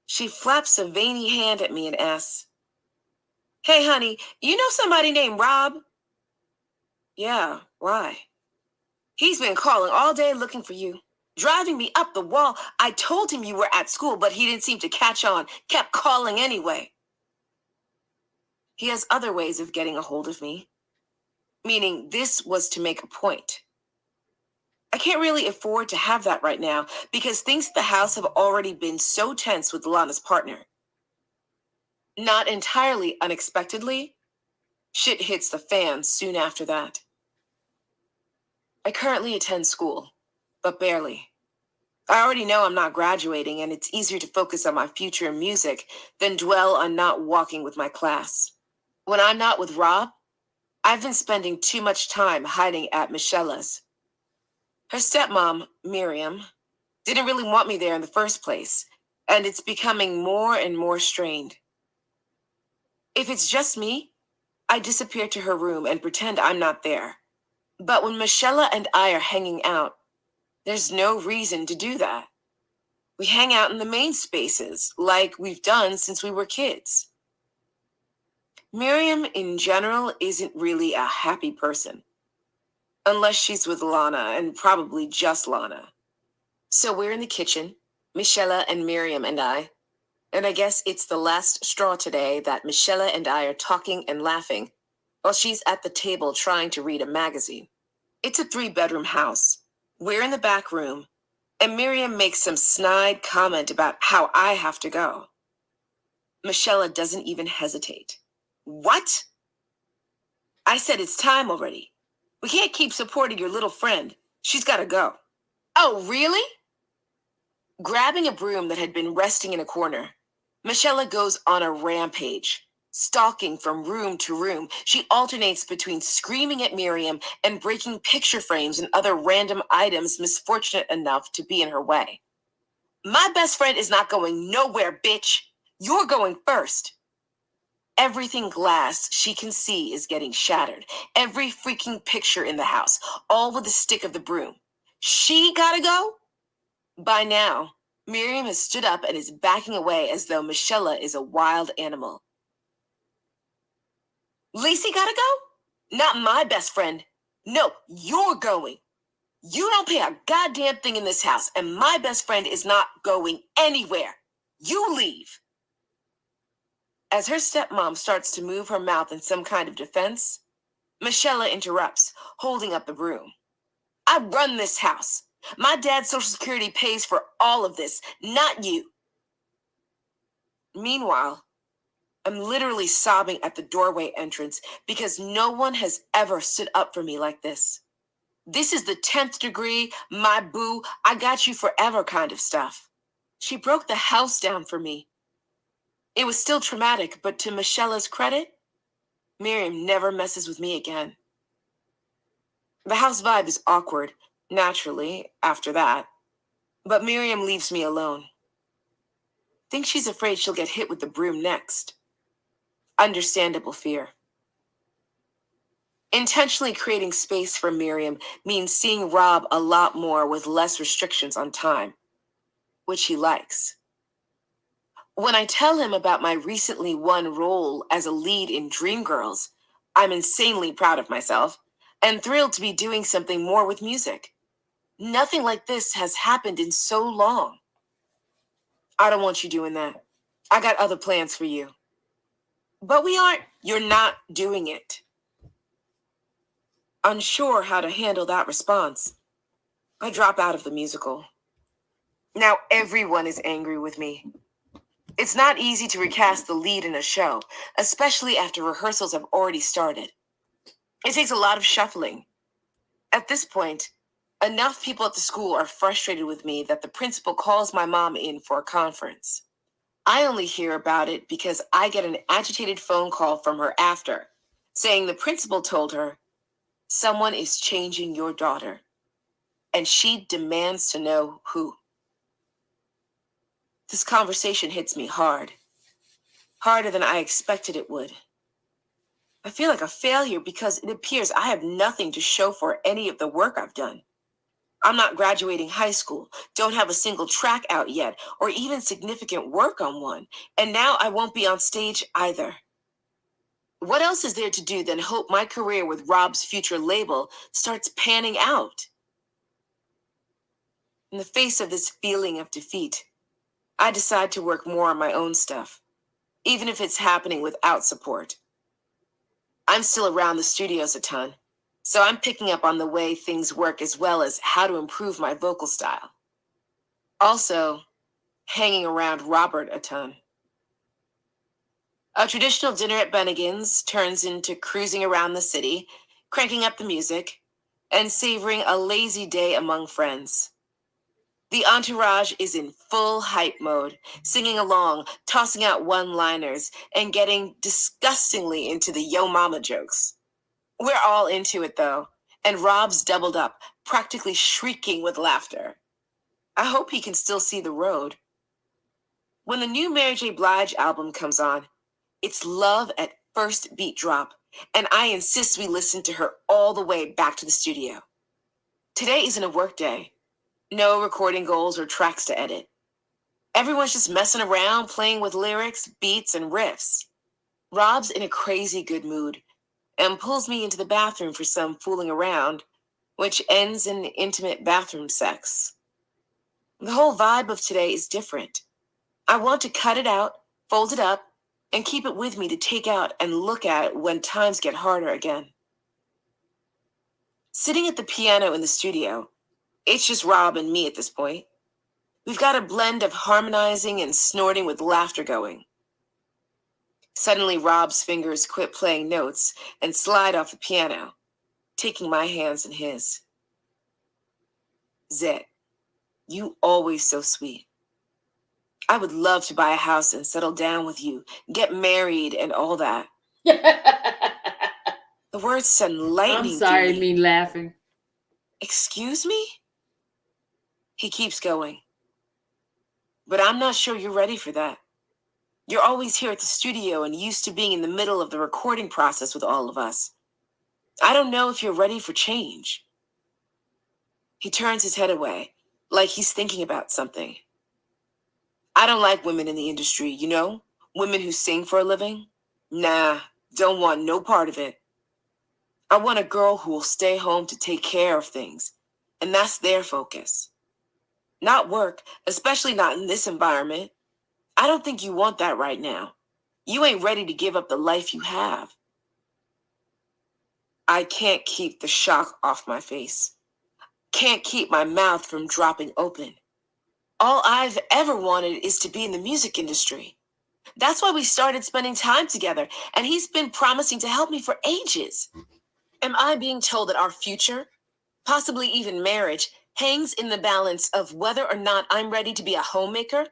she flaps a veiny hand at me and asks, "Hey, honey, you know somebody named Rob?" "Yeah, why?" "He's been calling all day looking for you, driving me up the wall. I told him you were at school, but he didn't seem to catch on, kept calling anyway." He has other ways of getting a hold of me, meaning this was to make a point. I can't really afford to have that right now because things at the house have already been so tense with Lana's partner. Not entirely unexpectedly, shit hits the fan soon after that. I currently attend school, but barely. I already know I'm not graduating, and it's easier to focus on my future in music than dwell on not walking with my class. When I'm not with Rob, I've been spending too much time hiding at Michelle's. Her stepmom, Miriam, didn't really want me there in the first place, and it's becoming more and more strained. If it's just me, I disappear to her room and pretend I'm not there. But when Michelle and I are hanging out, there's no reason to do that. We hang out in the main spaces, like we've done since we were kids. Miriam, in general, isn't really a happy person. Unless she's with Lana, and probably just Lana. So we're in the kitchen, Michelle and Miriam and I. And I guess it's the last straw today that Michelle and I are talking and laughing while she's at the table trying to read a magazine. It's a 3-bedroom house. We're in the back room, and Miriam makes some snide comment about how I have to go. Michelle doesn't even hesitate. What? I said it's time already. We can't keep supporting your little friend. She's got to go. Oh, really? Grabbing a broom that had been resting in a corner, Michelle goes on a rampage. Stalking from room to room, she alternates between screaming at Miriam and breaking picture frames and other random items misfortunate enough to be in her way. My best friend is not going nowhere, bitch. You're going first. Everything glass she can see is getting shattered. Every freaking picture in the house, all with the stick of the broom. She gotta go? By now, Miriam has stood up and is backing away as though Michelle is a wild animal. Lacey gotta go? Not my best friend. No, you're going. You don't pay a goddamn thing in this house, and my best friend is not going anywhere. You leave. As her stepmom starts to move her mouth in some kind of defense, Michelle interrupts, holding up the broom. I run this house. My dad's Social Security pays for all of this, not you. Meanwhile, I'm literally sobbing at the doorway entrance because no one has ever stood up for me like this. This is the 10th degree, my boo, I got you forever kind of stuff. She broke the house down for me. It was still traumatic, but to Michelle's credit, Miriam never messes with me again. The house vibe is awkward, naturally, after that. But Miriam leaves me alone. Think she's afraid she'll get hit with the broom next. Understandable fear. Intentionally creating space for Miriam means seeing Rob a lot more with less restrictions on time, which he likes. When I tell him about my recently won role as a lead in Dreamgirls, I'm insanely proud of myself and thrilled to be doing something more with music. Nothing like this has happened in so long. I don't want you doing that. I got other plans for you. But we aren't. You're not doing it. Unsure how to handle that response, I drop out of the musical. Now everyone is angry with me. It's not easy to recast the lead in a show, especially after rehearsals have already started. It takes a lot of shuffling. At this point, enough people at the school are frustrated with me that the principal calls my mom in for a conference. I only hear about it because I get an agitated phone call from her after, saying the principal told her, someone is changing your daughter, and she demands to know who. This conversation hits me hard. Harder than I expected it would. I feel like a failure because it appears I have nothing to show for any of the work I've done. I'm not graduating high school, don't have a single track out yet, or even significant work on one, and now I won't be on stage either. What else is there to do than hope my career with Rob's future label starts panning out? In the face of this feeling of defeat, I decide to work more on my own stuff, even if it's happening without support. I'm still around the studios a ton, so I'm picking up on the way things work as well as how to improve my vocal style. Also, hanging around Robert a ton. A traditional dinner at Bennigan's turns into cruising around the city, cranking up the music, and savoring a lazy day among friends. The entourage is in full hype mode, singing along, tossing out one-liners, and getting disgustingly into the yo mama jokes. We're all into it though, and Rob's doubled up, practically shrieking with laughter. I hope he can still see the road. When the new Mary J. Blige album comes on, it's love at first beat drop, and I insist we listen to her all the way back to the studio. Today isn't a work day. No recording goals or tracks to edit. Everyone's just messing around, playing with lyrics, beats, and riffs. Rob's in a crazy good mood and pulls me into the bathroom for some fooling around, which ends in intimate bathroom sex. The whole vibe of today is different. I want to cut it out, fold it up, and keep it with me to take out and look at when times get harder again. Sitting at the piano in the studio, It's just Rob and me at this point. We've got a blend of harmonizing and snorting with laughter going. Suddenly, Rob's fingers quit playing notes and slide off the piano, taking my hands in his. Zed, you always so sweet. I would love to buy a house and settle down with you, get married and all that. The words send lightning I'm sorry, through me. me laughing. Excuse me? He keeps going. But I'm not sure you're ready for that. You're always here at the studio and used to being in the middle of the recording process with all of us. I don't know if you're ready for change. He turns his head away, like he's thinking about something. I don't like women in the industry, you know? Women who sing for a living. Nah, don't want no part of it. I want a girl who will stay home to take care of things, and that's their focus. Not work, especially not in this environment. I don't think you want that right now. You ain't ready to give up the life you have. I can't keep the shock off my face. Can't keep my mouth from dropping open. All I've ever wanted is to be in the music industry. That's why we started spending time together, and he's been promising to help me for ages. Am I being told that our future, possibly even marriage, hangs in the balance of whether or not I'm ready to be a homemaker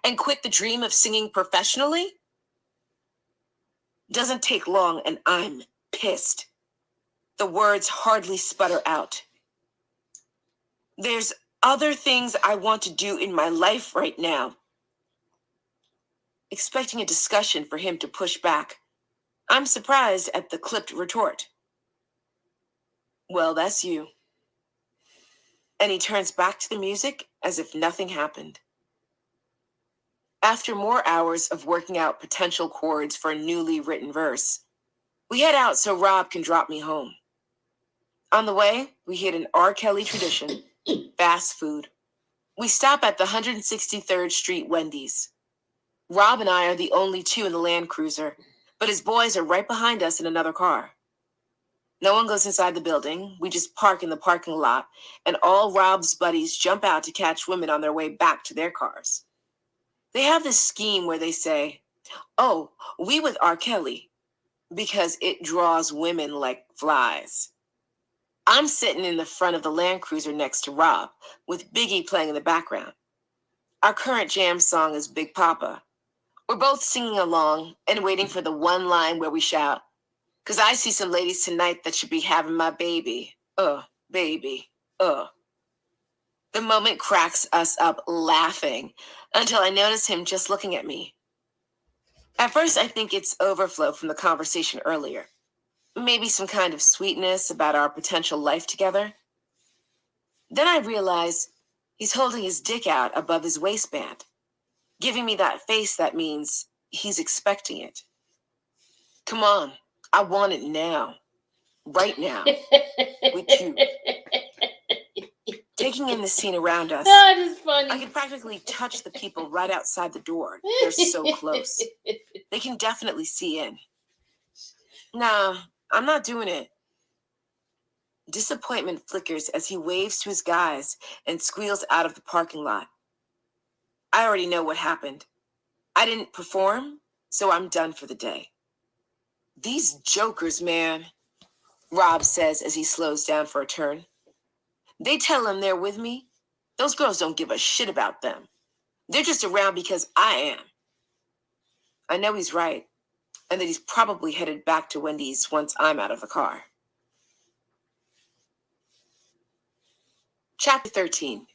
and quit the dream of singing professionally? Doesn't take long, and I'm pissed. The words hardly sputter out. There's other things I want to do in my life right now. Expecting a discussion for him to push back, I'm surprised at the clipped retort. Well, that's you. And he turns back to the music as if nothing happened. After more hours of working out potential chords for a newly written verse, we head out so Rob can drop me home. On the way, we hit an R. Kelly tradition, fast food. We stop at the 163rd Street Wendy's. Rob and I are the only two in the Land Cruiser, but his boys are right behind us in another car. No one goes inside the building. We just park in the parking lot, and all Rob's buddies jump out to catch women on their way back to their cars. They have this scheme where they say, "Oh, we with R. Kelly," because it draws women like flies. I'm sitting in the front of the Land Cruiser next to Rob, with Biggie playing in the background. Our current jam song is Big Papa. We're both singing along and waiting for the one line where we shout, "'Cause I see some ladies tonight that should be having my baby. Baby, The moment cracks us up laughing until I notice him just looking at me. At first, I think it's overflow from the conversation earlier. Maybe some kind of sweetness about our potential life together. Then I realize he's holding his dick out above his waistband, giving me that face that means he's expecting it. Come on, I want it now. Right now. With you. Taking in the scene around us, That is funny. I could practically touch the people right outside the door. They're so close. They can definitely see in. Nah, I'm not doing it. Disappointment flickers as he waves to his guys and squeals out of the parking lot. I already know what happened. I didn't perform, so I'm done for the day. These jokers, man, Rob says as he slows down for a turn. They tell him they're with me. Those girls don't give a shit about them. They're just around because I am. I know he's right, and that he's probably headed back to Wendy's once I'm out of the car. Chapter 13.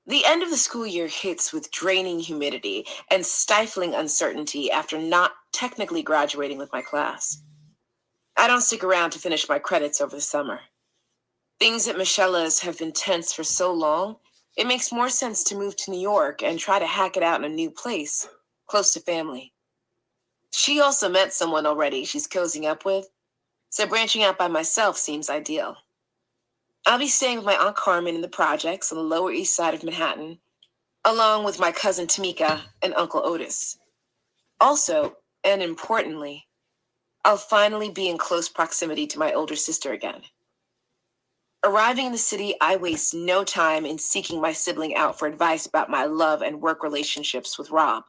The end of the school year hits with draining humidity and stifling uncertainty after not technically graduating with my class. I don't stick around to finish my credits over the summer. Things at Michelle's have been tense for so long, it makes more sense to move to New York and try to hack it out in a new place, close to family. She also met someone already she's cozying up with, so branching out by myself seems ideal. I'll be staying with my Aunt Carmen in the projects on the Lower East Side of Manhattan, along with my cousin Tamika and Uncle Otis. Also, and importantly, I'll finally be in close proximity to my older sister again. Arriving in the city, I waste no time in seeking my sibling out for advice about my love and work relationships with Rob.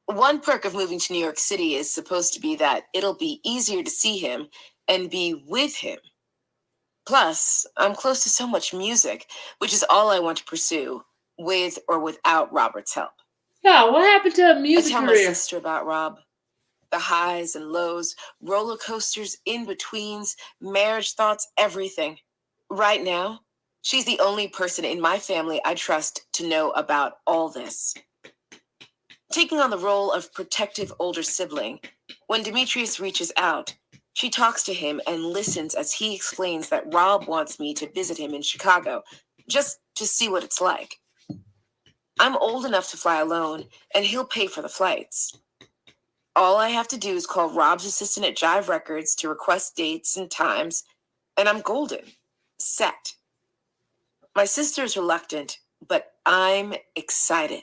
One perk of moving to New York City is supposed to be that it'll be easier to see him and be with him. Plus, I'm close to so much music, which is all I want to pursue, with or without Robert's help. Yeah, what happened to a I music tell my career? sister about Rob. The highs and lows, roller coasters, in-betweens, marriage thoughts, everything. Right now, she's the only person in my family I trust to know about all this. Taking on the role of protective older sibling, when Demetrius reaches out, she talks to him and listens as he explains that Rob wants me to visit him in Chicago, just to see what it's like. I'm old enough to fly alone, and he'll pay for the flights. All I have to do is call Rob's assistant at Jive Records to request dates and times, and I'm golden. Set. My sister's reluctant, but I'm excited.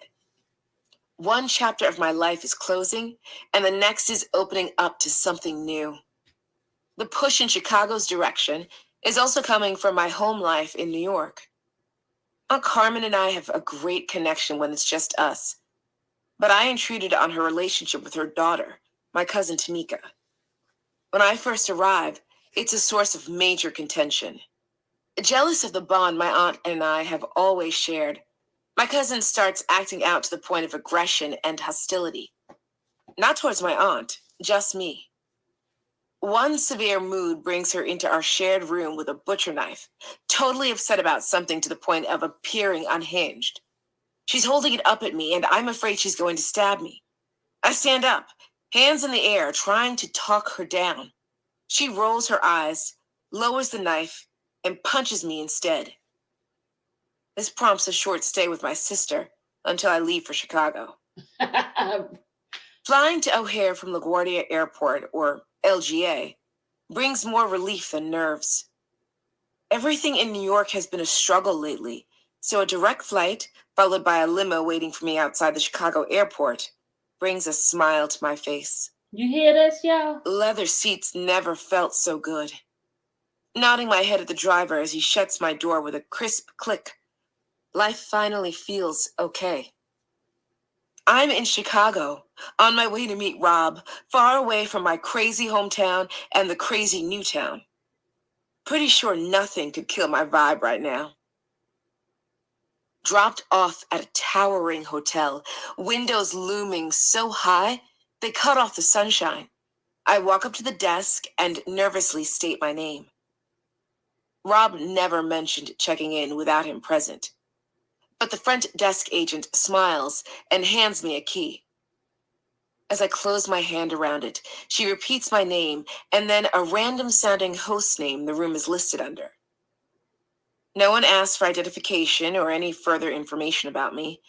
One chapter of my life is closing, and the next is opening up to something new. The push in Chicago's direction is also coming from my home life in New York. Aunt Carmen and I have a great connection when it's just us, but I intruded on her relationship with her daughter, my cousin Tamika. When I first arrived, it's a source of major contention. Jealous of the bond my aunt and I have always shared, my cousin starts acting out to the point of aggression and hostility. Not towards my aunt, just me. One severe mood brings her into our shared room with a butcher knife, totally upset about something to the point of appearing unhinged. She's holding it up at me, and I'm afraid she's going to stab me. I stand up, hands in the air, trying to talk her down. She rolls her eyes, lowers the knife, and punches me instead. This prompts a short stay with my sister until I leave for Chicago. Flying to O'Hare from LaGuardia Airport, or LGA, brings more relief than nerves. Everything in New York has been a struggle lately, so a direct flight, followed by a limo waiting for me outside the Chicago airport, brings a smile to my face. You hear this, y'all? Leather seats never felt so good. Nodding my head at the driver as he shuts my door with a crisp click, life finally feels okay. I'm in Chicago, on my way to meet Rob, far away from my crazy hometown and the crazy new town. Pretty sure nothing could kill my vibe right now. Dropped off at a towering hotel, windows looming so high, they cut off the sunshine. I walk up to the desk and nervously state my name. Rob never mentioned checking in without him present, but the front desk agent smiles and hands me a key. As I close my hand around it, she repeats my name and then a random-sounding host name the room is listed under. No one asks for identification or any further information about me,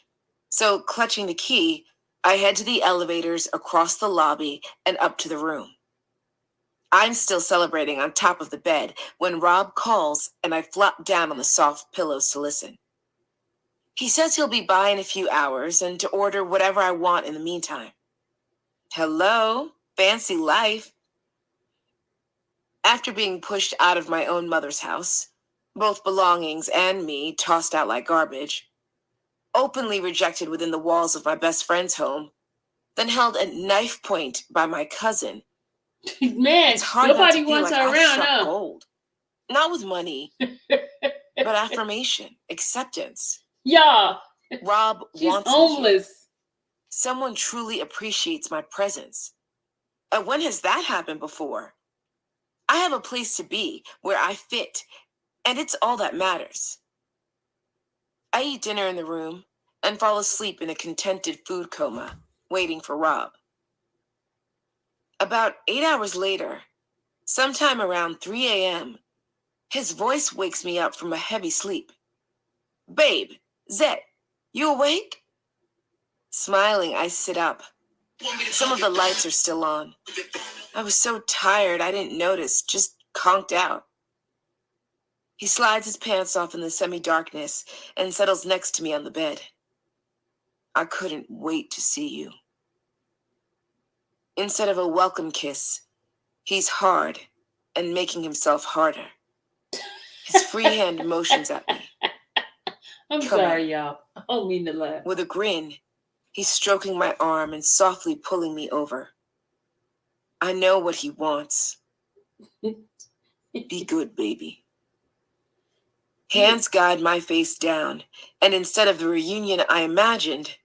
so clutching the key, I head to the elevators across the lobby and up to the room. I'm still celebrating on top of the bed when Rob calls and I flop down on the soft pillows to listen. He says he'll be by in a few hours and to order whatever I want in the meantime. Hello, fancy life. After being pushed out of my own mother's house, both belongings and me tossed out like garbage, openly rejected within the walls of my best friend's home, then held at knife point by my cousin, Man, it's hard not nobody to feel wants like her I've around, struck huh? gold. Not with money, but affirmation, acceptance. Y'all, Rob she's wants me here. homeless. Someone truly appreciates my presence. When has that happened before? I have a place to be where I fit, and it's all that matters. I eat dinner in the room and fall asleep in a contented food coma, waiting for Rob. About 8 hours later, sometime around 3 a.m., his voice wakes me up from a heavy sleep. Babe, Zet, you awake? Smiling, I sit up. Some of the lights are still on. I was so tired I didn't notice, just conked out. He slides his pants off in the semi-darkness and settles next to me on the bed. I couldn't wait to see you. Instead of a welcome kiss, he's hard and making himself harder. His free hand motions at me. I'm Come sorry, in. y'all. I don't mean to laugh. With a grin, he's stroking my arm and softly pulling me over. I know what he wants. Be good, baby. Hands guide my face down, and instead of the reunion I imagined,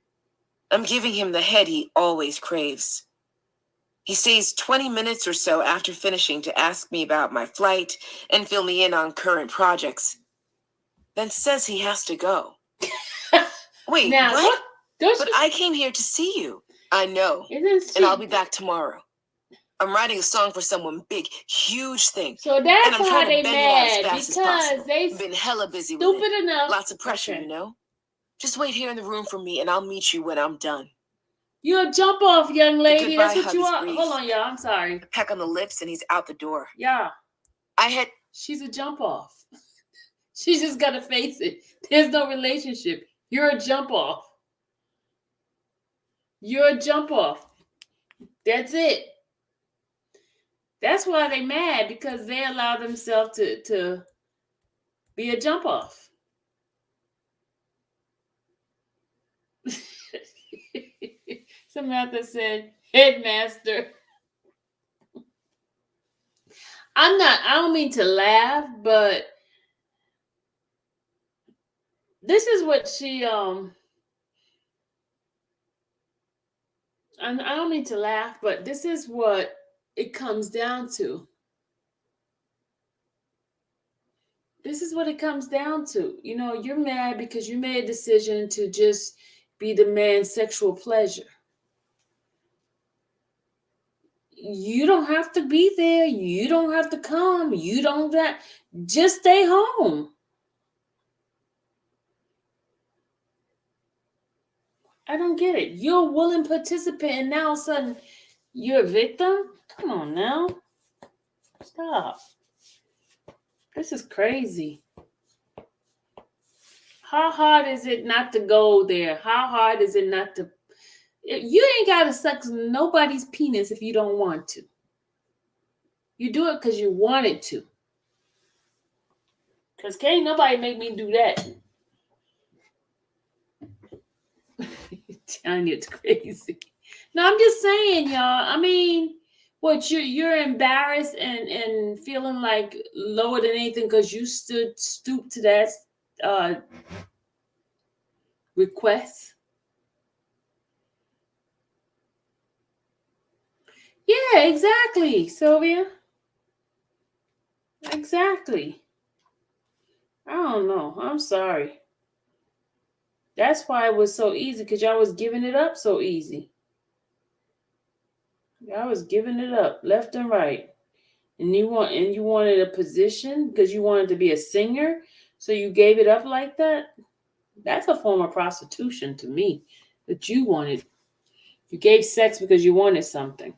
I'm giving him the head he always craves. He stays 20 minutes or so after finishing to ask me about my flight and fill me in on current projects, then says he has to go. Wait, Now, what? Don't But you? I came here to see you. I know, Isn't she? and I'll be back tomorrow. I'm writing a song for someone big, huge thing. So And that's I'm how trying to they bang it out as mad, fast as because possible. they Been hella busy with stupid it. enough. Lots of pressure, Okay. you know? Just wait here in the room for me, and I'll meet you when I'm done. You're a jump off, young lady. goodbye That's what hug you is are. brief. Hold on, y'all. I'm sorry. A peck on the lips, and he's out the door. Yeah, she's a jump off. She just got to face it. There's no relationship. You're a jump off. You're a jump off. That's it. That's why they mad, because they allow themselves to be a jump off. Samantha said, headmaster. I don't mean to laugh, but this is what she, I don't mean to laugh, but this is what it comes down to. This is what it comes down to. You know, you're mad because you made a decision to just be the man's sexual pleasure. You don't have to be there. You don't have to come. You don't have, just stay home. I don't get it. You're a willing participant, and now all of a sudden you're a victim? Come on now. Stop. This is crazy. How hard is it not to go there? How hard is it not to? You ain't got to suck nobody's penis if you don't want to. You do it because you wanted to. Because can't nobody make me do that. Tanya, it's crazy. No, I'm just saying, y'all. I mean, what, you're embarrassed and feeling like lower than anything because you stooped to that request? Yeah, exactly, Sylvia. Exactly. I don't know. I'm sorry. That's why it was so easy, because y'all was giving it up so easy. Y'all was giving it up left and right. And you wanted a position because you wanted to be a singer, so you gave it up like that? That's a form of prostitution to me. That you gave sex because you wanted something,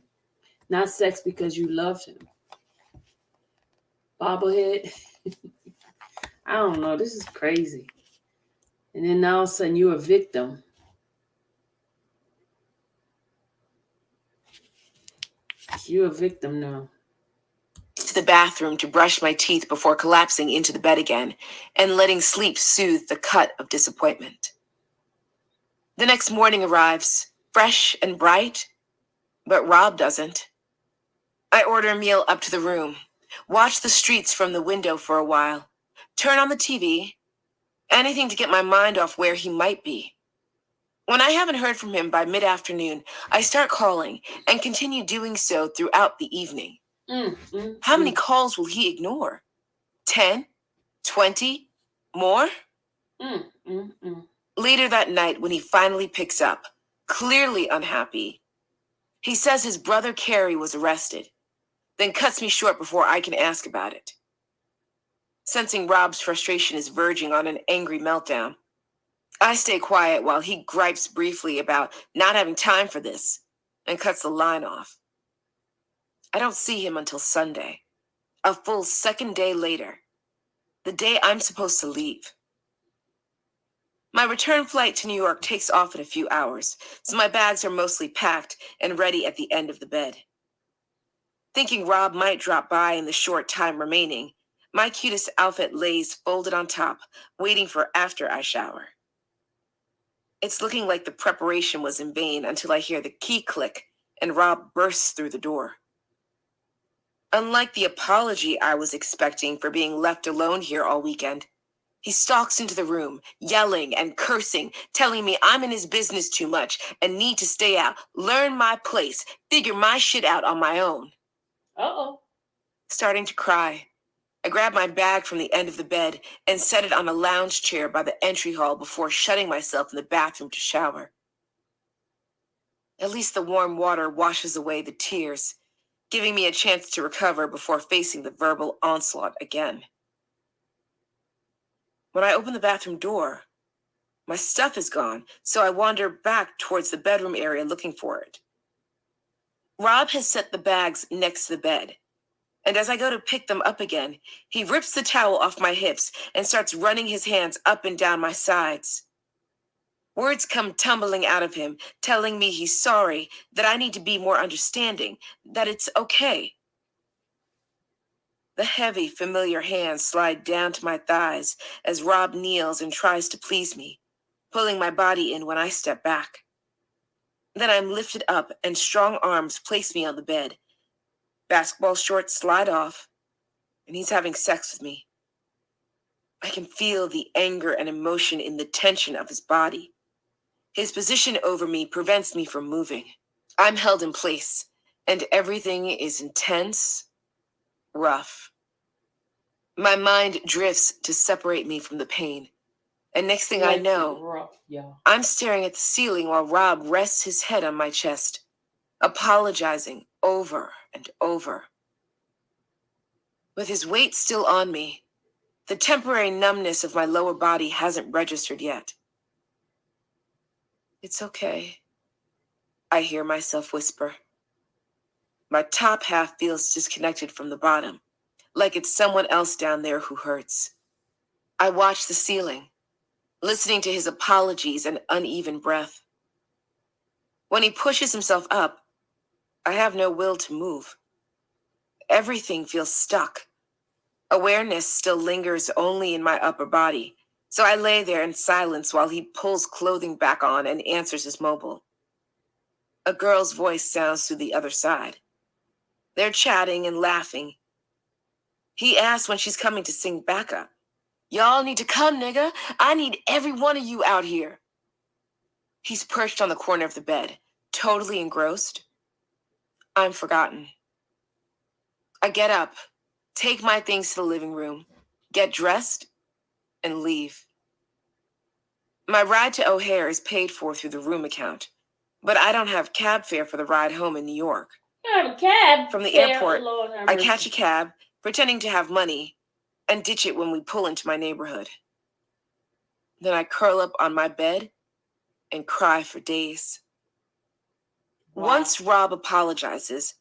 not sex because you loved him. Bobblehead. I don't know. This is crazy. And then now all of a sudden you're a victim. You're a victim now. To the bathroom to brush my teeth before collapsing into the bed again and letting sleep soothe the cut of disappointment. The next morning arrives, fresh and bright, but Rob doesn't. I order a meal up to the room, watch the streets from the window for a while, turn on the TV, anything to get my mind off where he might be. When I haven't heard from him by mid-afternoon, I start calling and continue doing so throughout the evening. How many calls will he ignore? 10? 20? More? Later that night, when he finally picks up, clearly unhappy, he says his brother Carrie was arrested, then cuts me short before I can ask about it. Sensing Rob's frustration is verging on an angry meltdown, I stay quiet while he gripes briefly about not having time for this and cuts the line off. I don't see him until Sunday, a full second day later, the day I'm supposed to leave. My return flight to New York takes off in a few hours, so my bags are mostly packed and ready at the end of the bed. Thinking Rob might drop by in the short time remaining, My cutest outfit lays folded on top, waiting for after I shower. It's looking like the preparation was in vain until I hear the key click and Rob bursts through the door. Unlike the apology I was expecting for being left alone here all weekend, he stalks into the room, yelling and cursing, telling me I'm in his business too much and need to stay out, learn my place, figure my shit out on my own. Uh-oh. Starting to cry, I grab my bag from the end of the bed and set it on a lounge chair by the entry hall before shutting myself in the bathroom to shower. At least the warm water washes away the tears, giving me a chance to recover before facing the verbal onslaught again. When I open the bathroom door, my stuff is gone, so I wander back towards the bedroom area looking for it. Rob has set the bags next to the bed, and as I go to pick them up again, he rips the towel off my hips and starts running his hands up and down my sides. Words come tumbling out of him, telling me he's sorry, that I need to be more understanding, that it's okay. The heavy, familiar hands slide down to my thighs as Rob kneels and tries to please me, pulling my body in when I step back. Then I'm lifted up and strong arms place me on the bed. Basketball shorts slide off, and he's having sex with me. I can feel the anger and emotion in the tension of his body. His position over me prevents me from moving. I'm held in place, and everything is intense, rough. My mind drifts to separate me from the pain, and next thing I know, rough, yeah. I'm staring at the ceiling while Rob rests his head on my chest, apologizing over and over. With his weight still on me, the temporary numbness of my lower body hasn't registered yet. It's okay, I hear myself whisper. My top half feels disconnected from the bottom, like it's someone else down there who hurts. I watch the ceiling, listening to his apologies and uneven breath. When he pushes himself up, I have no will to move. Everything feels stuck. Awareness still lingers only in my upper body, so I lay there in silence while he pulls clothing back on and answers his mobile. A girl's voice sounds through the other side. They're chatting and laughing. He asks when she's coming to sing backup. Y'all need to come, nigga. I need every one of you out here. He's perched on the corner of the bed, totally engrossed. I'm forgotten. I get up, take my things to the living room, get dressed, and leave. My ride to O'Hare is paid for through the room account, but I don't have cab fare for the ride home in New York. You have a cab From the fare, airport, Lord have I mercy. catch a cab, pretending to have money, and ditch it when we pull into my neighborhood. Then I curl up on my bed and cry for days. Wow. Once Rob apologizes,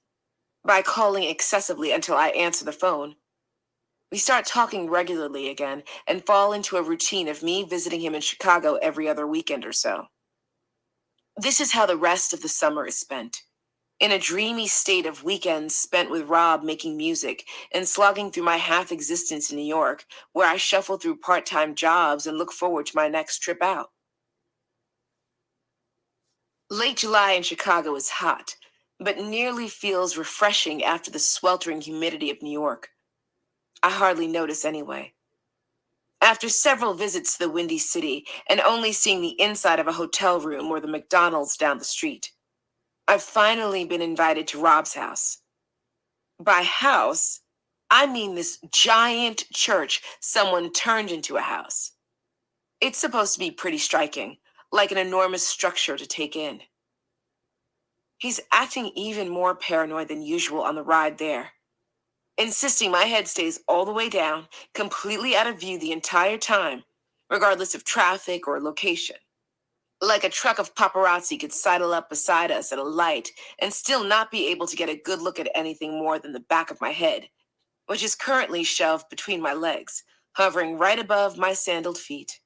by calling excessively until I answer the phone, we start talking regularly again and fall into a routine of me visiting him in Chicago every other weekend or so. This is how the rest of the summer is spent, in a dreamy state of weekends spent with Rob making music and slogging through my half-existence in New York, where I shuffle through part-time jobs and look forward to my next trip out. Late July in Chicago is hot, but nearly feels refreshing after the sweltering humidity of New York. I hardly notice anyway. After several visits to the Windy City and only seeing the inside of a hotel room or the McDonald's down the street, I've finally been invited to Rob's house. By house, I mean this giant church someone turned into a house. It's supposed to be pretty striking, like an enormous structure to take in. He's acting even more paranoid than usual on the ride there, insisting my head stays all the way down, completely out of view the entire time, regardless of traffic or location. Like a truck of paparazzi could sidle up beside us at a light and still not be able to get a good look at anything more than the back of my head, which is currently shoved between my legs, hovering right above my sandaled feet.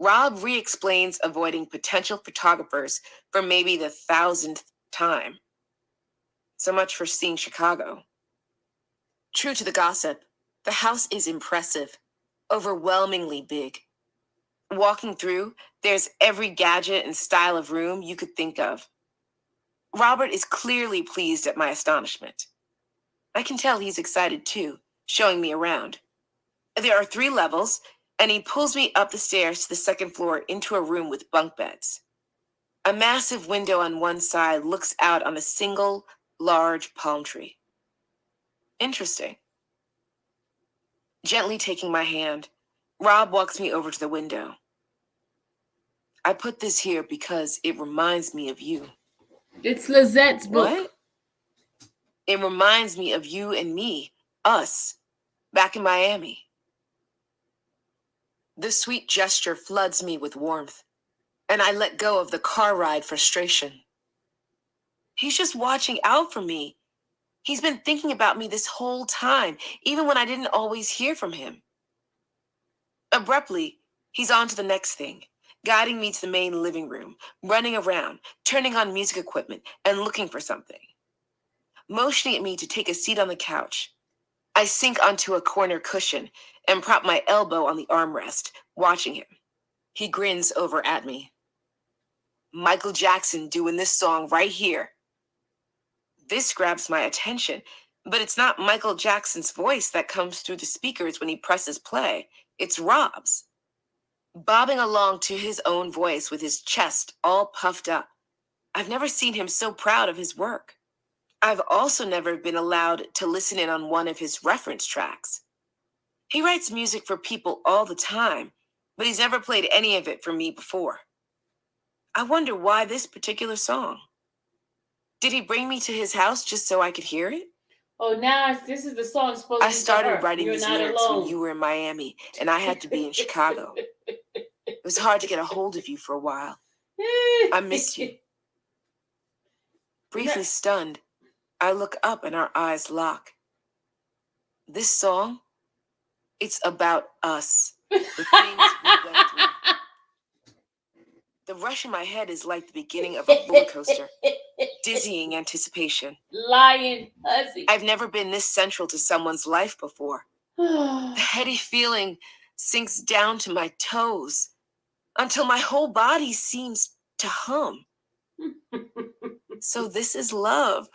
Rob re-explains avoiding potential photographers for maybe the 1,000th time. So much for seeing Chicago. True to the gossip, The house is impressive, overwhelmingly big. Walking through, there's every gadget and style of room you could think of. Robert is clearly pleased at my astonishment. I can tell he's excited too, showing me around. There are 3 levels, and he pulls me up the stairs to the second floor into a room with bunk beds. A massive window on one side looks out on a single, large palm tree. Interesting. Gently taking my hand, Rob walks me over to the window. I put this here because it reminds me of you. It's Lizette's book. What? It reminds me of you and me, us, back in Miami. The sweet gesture floods me with warmth, and I let go of the car ride frustration. He's just watching out for me. He's been thinking about me this whole time, even when I didn't always hear from him. Abruptly, he's on to the next thing, guiding me to the main living room, running around, turning on music equipment, and looking for something. Motioning at me to take a seat on the couch, I sink onto a corner cushion and prop my elbow on the armrest, watching him. He grins over at me. Michael Jackson doing this song right here. This grabs my attention, but it's not Michael Jackson's voice that comes through the speakers when he presses play. It's Rob's, bobbing along to his own voice with his chest all puffed up. I've never seen him so proud of his work. I've also never been allowed to listen in on one of his reference tracks. He writes music for people all the time, but he's never played any of it for me before. I wonder why this particular song. Did he bring me to his house just so I could hear it? Oh, now this is the song supposed to be I started for her. writing You're these not lyrics alone. when you were in Miami, and I had to be in Chicago. It was hard to get a hold of you for a while. I missed you. Briefly stunned, I look up and our eyes lock. This song, it's about us, the things we went through. The rush in my head is like the beginning of a roller coaster, dizzying anticipation. Lying hussy. I've never been this central to someone's life before. The heady feeling sinks down to my toes until my whole body seems to hum. So this is love.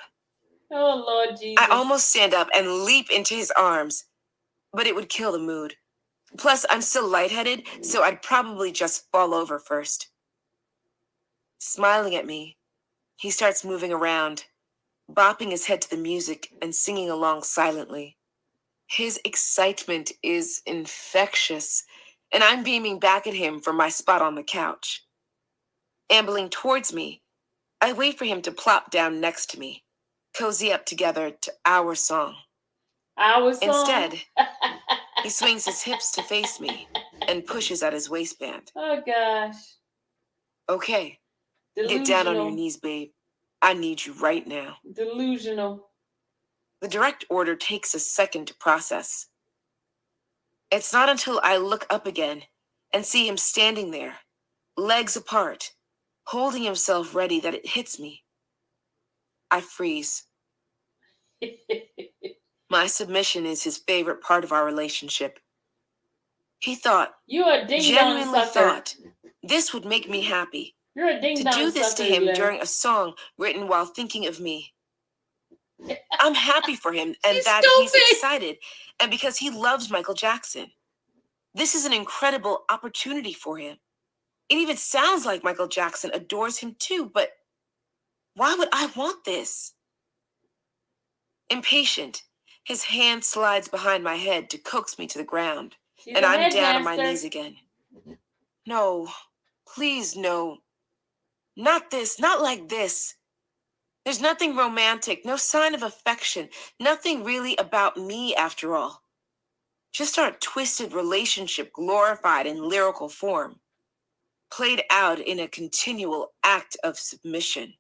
Oh, Lord Jesus. I almost stand up and leap into his arms, but it would kill the mood. Plus, I'm still lightheaded, so I'd probably just fall over first. Smiling at me, he starts moving around, bopping his head to the music and singing along silently. His excitement is infectious, and I'm beaming back at him from my spot on the couch. Ambling towards me, I wait for him to plop down next to me, cozy up together to our song. Our song? Instead, he swings his hips to face me and pushes at his waistband. Oh, gosh. Okay, Delusional. get down on your knees, babe. I need you right now. Delusional. The direct order takes a second to process. It's not until I look up again and see him standing there, legs apart, holding himself ready, that it hits me. I freeze. My submission is his favorite part of our relationship. He thought, You're a ding-dong genuinely sucker. thought, this would make me happy. You're a ding-dong To do this sucker, to him Elaine. during a song written while thinking of me. I'm happy for him and She's that stupid. he's excited, and because he loves Michael Jackson. This is an incredible opportunity for him. It even sounds like Michael Jackson adores him too, but why would I want this? Impatient, his hand slides behind my head to coax me to the ground, She's and a I'm down on my headmaster. knees again. No, please no. Not this, not like this. There's nothing romantic, no sign of affection, nothing really about me after all. Just our twisted relationship glorified in lyrical form, played out in a continual act of submission.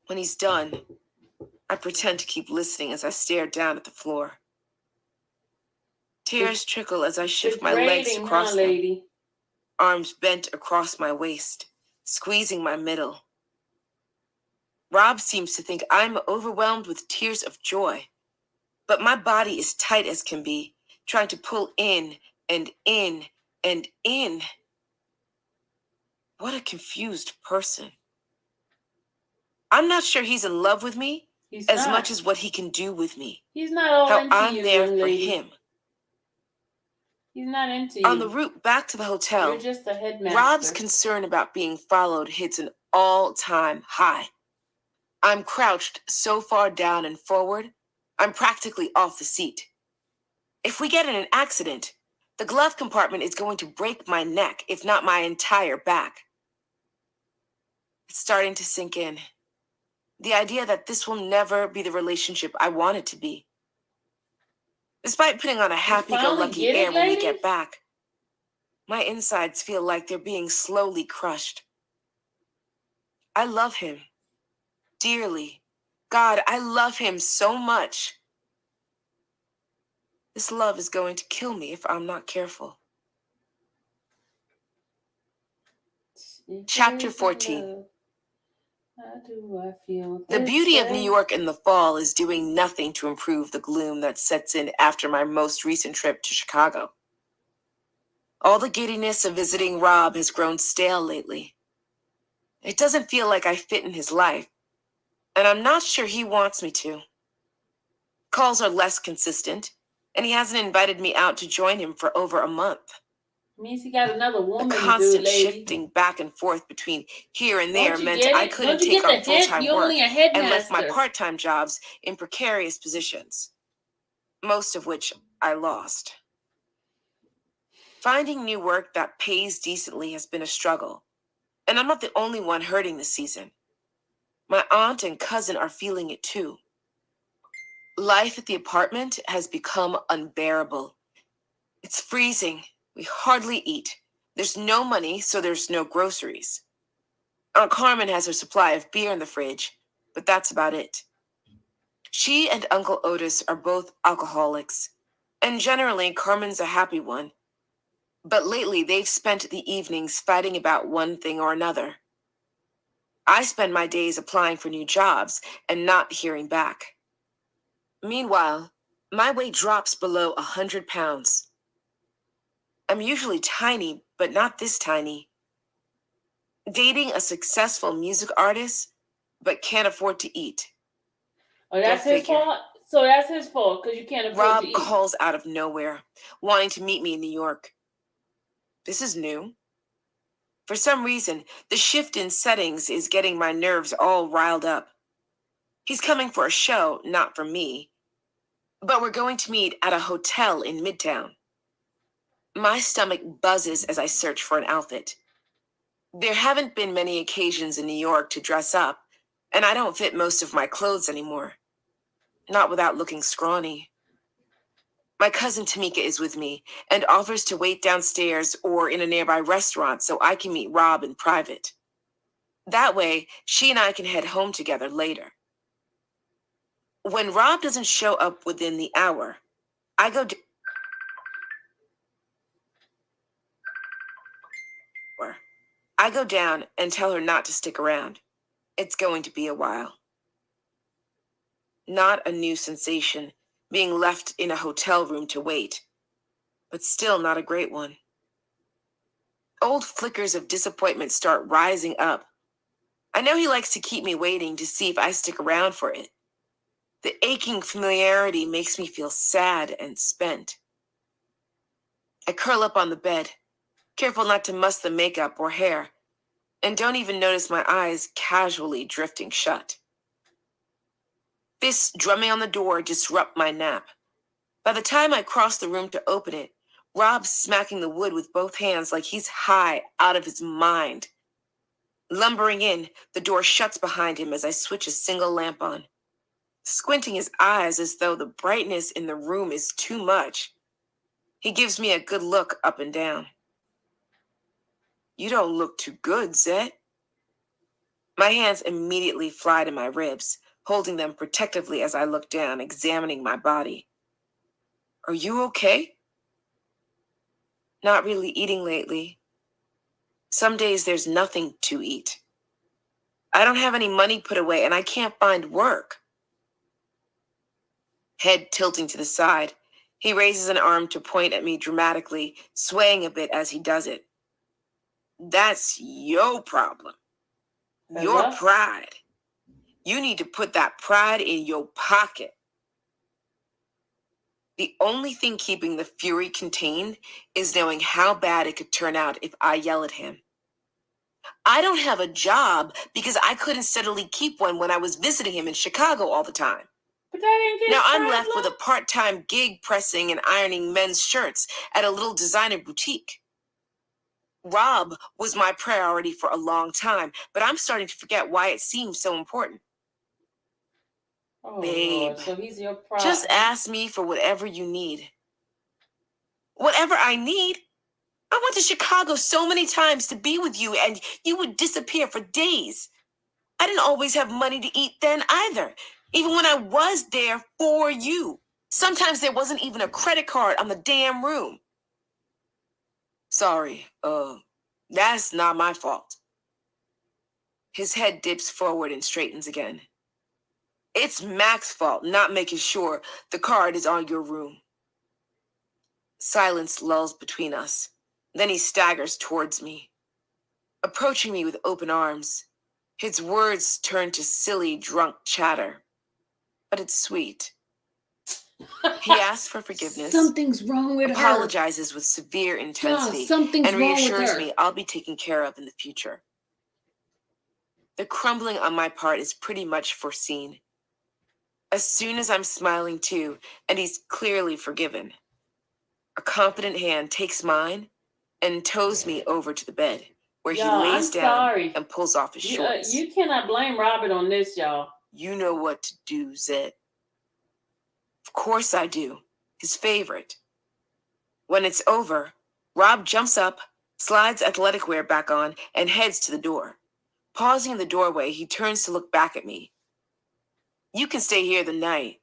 When he's done, I pretend to keep listening as I stare down at the floor. Tears trickle as I shift my legs Degrading, across huh, them, lady? arms bent across my waist, squeezing my middle. Rob seems to think I'm overwhelmed with tears of joy, but my body is tight as can be, trying to pull in and in and in. What a confused person. I'm not sure he's in love with me He's as not. much as what he can do with me. He's not all How into I'm you, there young for lady. him. He's not into you. On the route back to the hotel, You're just a headmaster. Rob's concern about being followed hits an all-time high. I'm crouched so far down and forward, I'm practically off the seat. If we get in an accident, the glove compartment is going to break my neck, if not my entire back. It's starting to sink in. The idea that this will never be the relationship I want it to be. Despite putting on a happy-go-lucky air when we get back, my insides feel like they're being slowly crushed. I love him. Dearly. God, I love him so much. This love is going to kill me if I'm not careful. Chapter 14. How do I feel? The beauty of New York in the fall is doing nothing to improve the gloom that sets in after my most recent trip to Chicago. All the giddiness of visiting Rob has grown stale lately. It doesn't feel like I fit in his life, and I'm not sure he wants me to. Calls are less consistent, and he hasn't invited me out to join him for over a month. Means he got another woman The to do, constant lady. shifting back and forth between here and there meant get I it? couldn't Don't you take get on the full-time You're work only a and left my headmaster. part-time jobs in precarious positions, most of which I lost. Finding new work that pays decently has been a struggle, and I'm not the only one hurting this season. My aunt and cousin are feeling it too. Life at the apartment has become unbearable. It's freezing. We hardly eat. There's no money, so there's no groceries. Aunt Carmen has her supply of beer in the fridge, but that's about it. She and Uncle Otis are both alcoholics, and generally Carmen's a happy one. But lately they've spent the evenings fighting about one thing or another. I spend my days applying for new jobs and not hearing back. Meanwhile, my weight drops below 100 pounds. I'm usually tiny, but not this tiny. Dating a successful music artist, but can't afford to eat. Oh, that's Go his figure. fault? So that's his fault because you can't afford Rob to eat. calls out of nowhere, wanting to meet me in New York. This is new. For some reason, the shift in settings is getting my nerves all riled up. He's coming for a show, not for me. But we're going to meet at a hotel in Midtown. My stomach buzzes as I search for an outfit. There haven't been many occasions in New York to dress up, and I don't fit most of my clothes anymore. Not without looking scrawny. My cousin Tamika is with me and offers to wait downstairs or in a nearby restaurant so I can meet Rob in private. That way, she and I can head home together later. When Rob doesn't show up within the hour, I go down and tell her not to stick around. It's going to be a while. Not a new sensation, being left in a hotel room to wait, but still not a great one. Old flickers of disappointment start rising up. I know he likes to keep me waiting to see if I stick around for it. The aching familiarity makes me feel sad and spent. I curl up on the bed, careful not to muss the makeup or hair, and don't even notice my eyes casually drifting shut. Fists drumming on the door disrupt my nap. By the time I cross the room to open it, Rob's smacking the wood with both hands like he's high out of his mind. Lumbering in, the door shuts behind him as I switch a single lamp on. Squinting his eyes as though the brightness in the room is too much. He gives me a good look up and down. You don't look too good, Zet. My hands immediately fly to my ribs, holding them protectively as I look down, examining my body. Are you okay? Not really eating lately. Some days there's nothing to eat. I don't have any money put away and I can't find work. Head tilting to the side, he raises an arm to point at me dramatically, swaying a bit as he does it. That's your problem. Your Hello? pride. You need to put that pride in your pocket. The only thing keeping the fury contained is knowing how bad it could turn out if I yell at him. I don't have a job because I couldn't steadily keep one when I was visiting him in Chicago all the time. But that ain't his Now I'm problem. left with a part-time gig pressing and ironing men's shirts at a little designer boutique. Rob was my priority for a long time, but I'm starting to forget why it seems so important. Oh, Babe, Lord, so he's your problem. just ask me for whatever you need. Whatever I need? I went to Chicago so many times to be with you, and you would disappear for days. I didn't always have money to eat then either, even when I was there for you. Sometimes there wasn't even a credit card on the damn room. Sorry, that's not my fault. His head dips forward and straightens again. It's Mac's fault not making sure the card is on your room. Silence lulls between us. Then he staggers towards me, approaching me with open arms. His words turn to silly, drunk chatter. But it's sweet. He asks for forgiveness, Something's wrong with her. apologizes with severe intensity, something's and wrong with reassures her. me I'll be taken care of in the future. The crumbling on my part is pretty much foreseen. As soon as I'm smiling too, and he's clearly forgiven, a competent hand takes mine and tows me over to the bed, where Y'all, he lays I'm down sorry. and pulls off his shorts. You cannot blame Robert on this, y'all. You know what to do, Zed. Of course I do. His favorite. When it's over, Rob jumps up, slides athletic wear back on, and heads to the door. Pausing in the doorway, he turns to look back at me. You can stay here the night.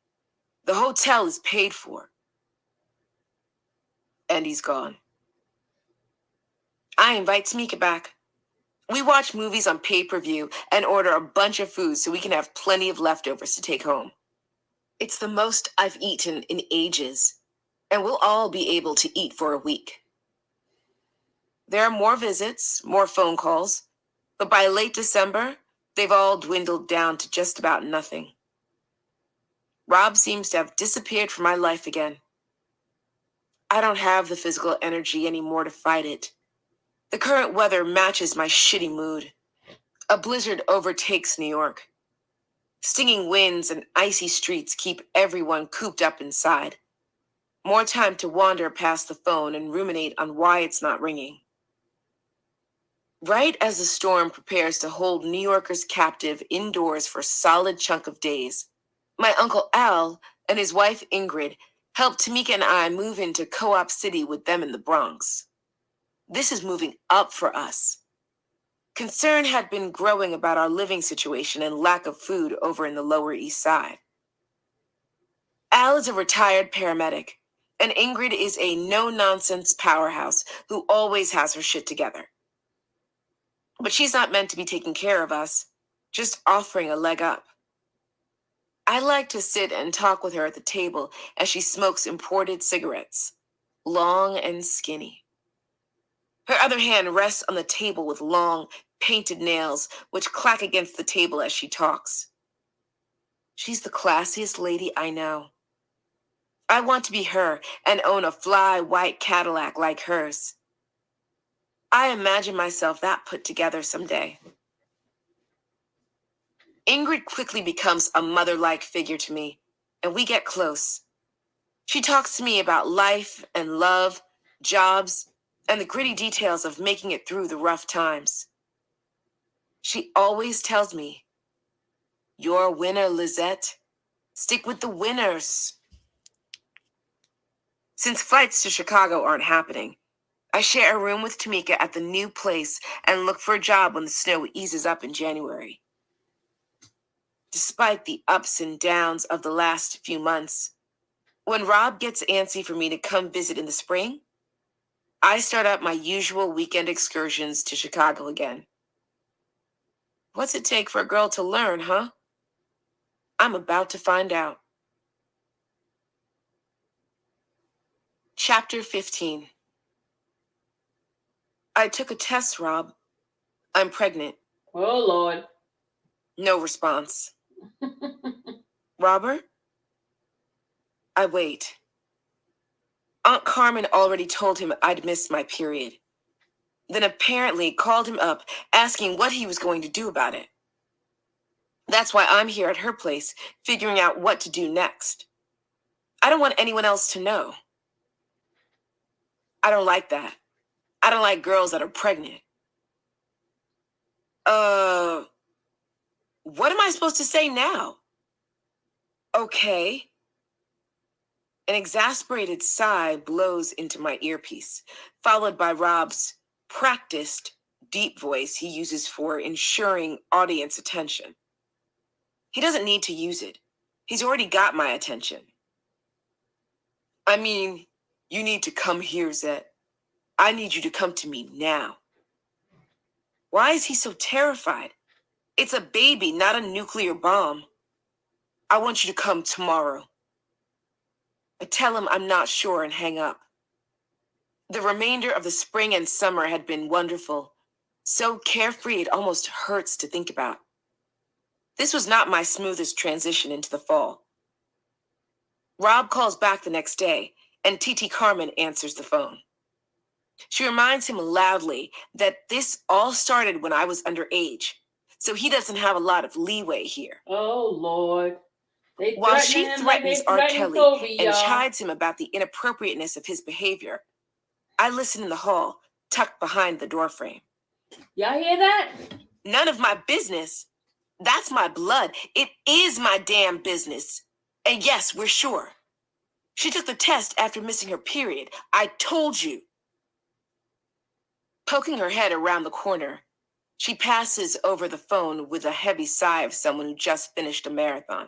The hotel is paid for. And he's gone. I invite Tamika back. We watch movies on pay-per-view and order a bunch of food so we can have plenty of leftovers to take home. It's the most I've eaten in ages, and we'll all be able to eat for a week. There are more visits, more phone calls, but by late December, they've all dwindled down to just about nothing. Rob seems to have disappeared from my life again. I don't have the physical energy anymore to fight it. The current weather matches my shitty mood. A blizzard overtakes New York. Stinging winds and icy streets keep everyone cooped up inside. More time to wander past the phone and ruminate on why it's not ringing. Right as the storm prepares to hold New Yorkers captive indoors for a solid chunk of days, my Uncle Al and his wife Ingrid helped Tamika and I move into Co-op City with them in the Bronx. This is moving up for us. Concern had been growing about our living situation and lack of food over in the Lower East Side. Al is a retired paramedic, and Ingrid is a no-nonsense powerhouse who always has her shit together. But she's not meant to be taking care of us, just offering a leg up. I like to sit and talk with her at the table as she smokes imported cigarettes, long and skinny. Her other hand rests on the table with long, painted nails, which clack against the table as she talks. She's the classiest lady I know. I want to be her and own a fly white Cadillac like hers. I imagine myself that put together someday. Ingrid quickly becomes a mother-like figure to me, and we get close. She talks to me about life and love, jobs, and the gritty details of making it through the rough times. She always tells me, "You're a winner, Lizette. Stick with the winners." Since flights to Chicago aren't happening, I share a room with Tamika at the new place and look for a job when the snow eases up in January. Despite the ups and downs of the last few months, when Rob gets antsy for me to come visit in the spring, I start up my usual weekend excursions to Chicago again. What's it take for a girl to learn, huh? I'm about to find out. Chapter 15. I took a test, Rob. I'm pregnant. Oh, Lord. No response. Robert? I wait. Aunt Carmen already told him I'd missed my period. Then apparently called him up asking what he was going to do about it. That's why I'm here at her place, figuring out what to do next. I don't want anyone else to know. I don't like that. I don't like girls that are pregnant. What am I supposed to say now? Okay. An exasperated sigh blows into my earpiece, followed by Rob's practiced, deep voice he uses for ensuring audience attention. He doesn't need to use it. He's already got my attention. I mean, you need to come here, Zet. I need you to come to me now. Why is he so terrified? It's a baby, not a nuclear bomb. I want you to come tomorrow. I tell him I'm not sure and hang up. The remainder of the spring and summer had been wonderful, so carefree it almost hurts to think about. This was not my smoothest transition into the fall. Rob calls back the next day, and TT Carmen answers the phone. She reminds him loudly that this all started when I was underage, so he doesn't have a lot of leeway here. Oh, Lord. While she threatens R. Kelly Kobe, and y'all. chides him about the inappropriateness of his behavior, I listen in the hall, tucked behind the doorframe. Y'all hear that? None of my business. That's my blood. It is my damn business. And yes, we're sure. She took the test after missing her period. I told you. Poking her head around the corner, she passes over the phone with a heavy sigh of someone who just finished a marathon.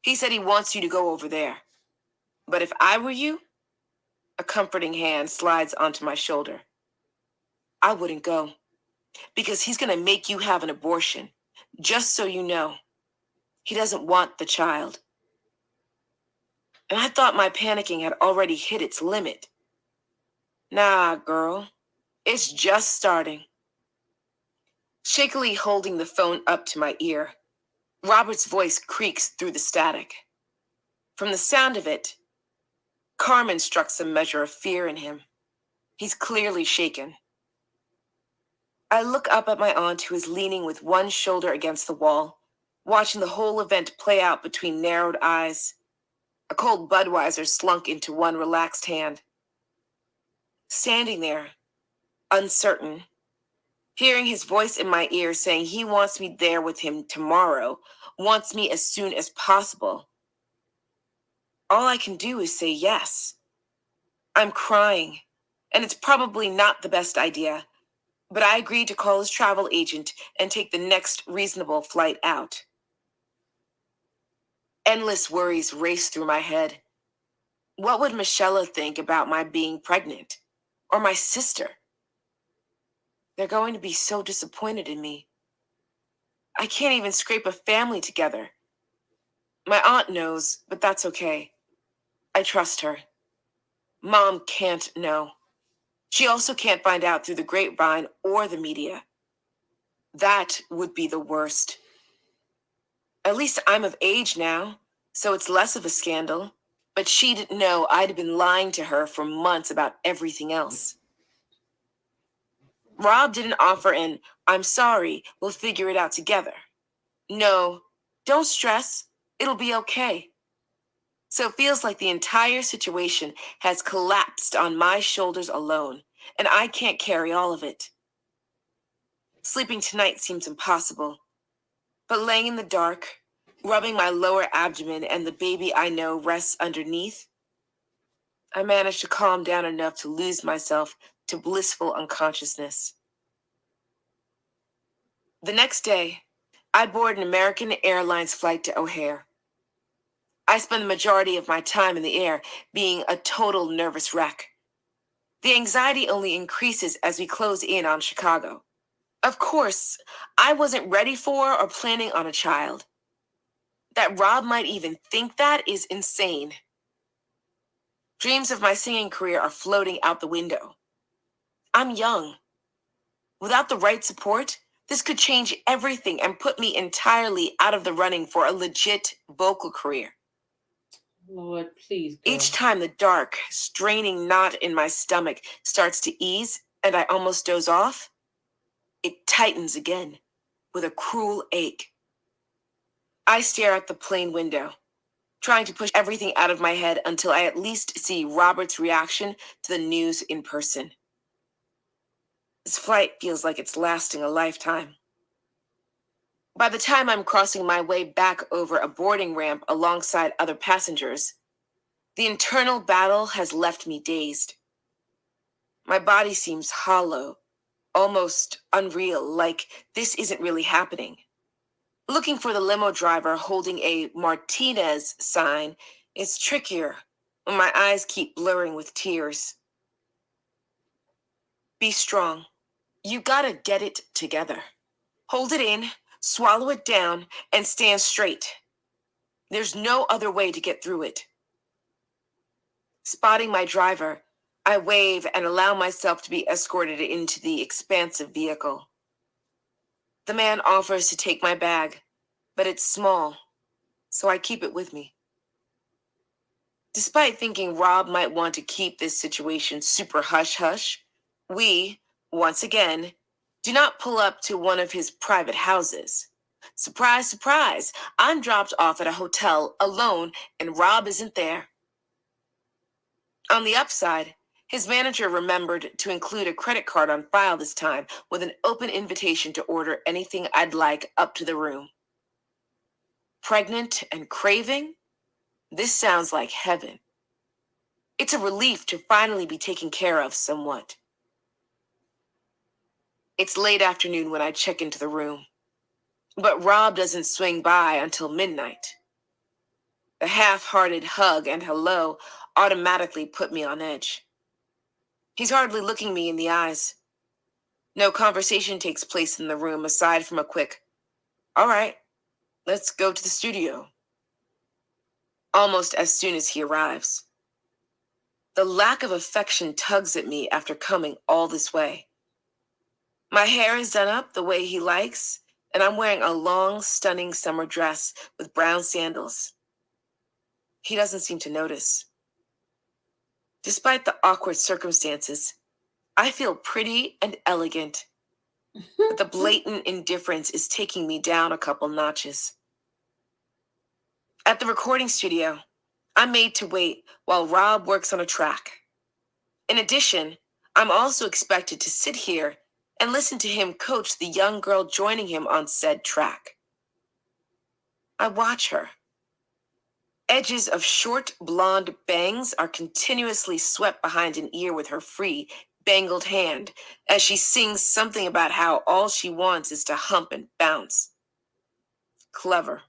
He said he wants you to go over there. But if I were you, a comforting hand slides onto my shoulder. I wouldn't go. Because he's going to make you have an abortion. Just so you know. He doesn't want the child. And I thought my panicking had already hit its limit. Nah, girl. It's just starting. Shakily holding the phone up to my ear, Robert's voice creaks through the static. From the sound of it, Carmen struck some measure of fear in him. He's clearly shaken. I look up at my aunt, who is leaning with one shoulder against the wall, watching the whole event play out between narrowed eyes. A cold Budweiser slunk into one relaxed hand. Standing there, uncertain, hearing his voice in my ear saying he wants me there with him tomorrow, wants me as soon as possible. All I can do is say yes. I'm crying, and it's probably not the best idea, but I agreed to call his travel agent and take the next reasonable flight out. Endless worries race through my head. What would Michelle think about my being pregnant? Or my sister? They're going to be so disappointed in me. I can't even scrape a family together. My aunt knows, but that's okay. I trust her. Mom can't know. She also can't find out through the grapevine or the media. That would be the worst. At least I'm of age now, so it's less of a scandal. But she didn't know I'd been lying to her for months about everything else. Rob didn't offer an, I'm sorry, we'll figure it out together. No, don't stress, it'll be okay. So it feels like the entire situation has collapsed on my shoulders alone, and I can't carry all of it. Sleeping tonight seems impossible, but laying in the dark, rubbing my lower abdomen and the baby I know rests underneath, I managed to calm down enough to lose myself to blissful unconsciousness. The next day, I board an American Airlines flight to O'Hare. I spend the majority of my time in the air being a total nervous wreck. The anxiety only increases as we close in on Chicago. Of course, I wasn't ready for or planning on a child. That Rob might even think that is insane. Dreams of my singing career are floating out the window. I'm young. Without the right support, this could change everything and put me entirely out of the running for a legit vocal career. Lord, please, girl. Each time the dark, straining knot in my stomach starts to ease and I almost doze off, it tightens again with a cruel ache. I stare out the plane window, trying to push everything out of my head until I at least see Robert's reaction to the news in person. This flight feels like it's lasting a lifetime. By the time I'm crossing my way back over a boarding ramp alongside other passengers, the internal battle has left me dazed. My body seems hollow, almost unreal, like this isn't really happening. Looking for the limo driver holding a Martinez sign is trickier when my eyes keep blurring with tears. Be strong. You gotta get it together. Hold it in, swallow it down, and stand straight. There's no other way to get through it. Spotting my driver, I wave and allow myself to be escorted into the expansive vehicle. The man offers to take my bag, but it's small, so I keep it with me. Despite thinking Rob might want to keep this situation super hush-hush, we, once again, do not pull up to one of his private houses. Surprise, surprise, I'm dropped off at a hotel alone and Rob isn't there. On the upside, his manager remembered to include a credit card on file this time with an open invitation to order anything I'd like up to the room. Pregnant and craving? This sounds like heaven. It's a relief to finally be taken care of somewhat. It's late afternoon when I check into the room, but Rob doesn't swing by until midnight. The half-hearted hug and hello automatically put me on edge. He's hardly looking me in the eyes. No conversation takes place in the room aside from a quick, "All right, let's go to the studio," almost as soon as he arrives. The lack of affection tugs at me after coming all this way. My hair is done up the way he likes, and I'm wearing a long, stunning summer dress with brown sandals. He doesn't seem to notice. Despite the awkward circumstances, I feel pretty and elegant, but the blatant indifference is taking me down a couple notches. At the recording studio, I'm made to wait while Rob works on a track. In addition, I'm also expected to sit here and listen to him coach the young girl joining him on said track. I watch her. Edges of short blonde bangs are continuously swept behind an ear with her free, bangled hand as she sings something about how all she wants is to hump and bounce. Clever.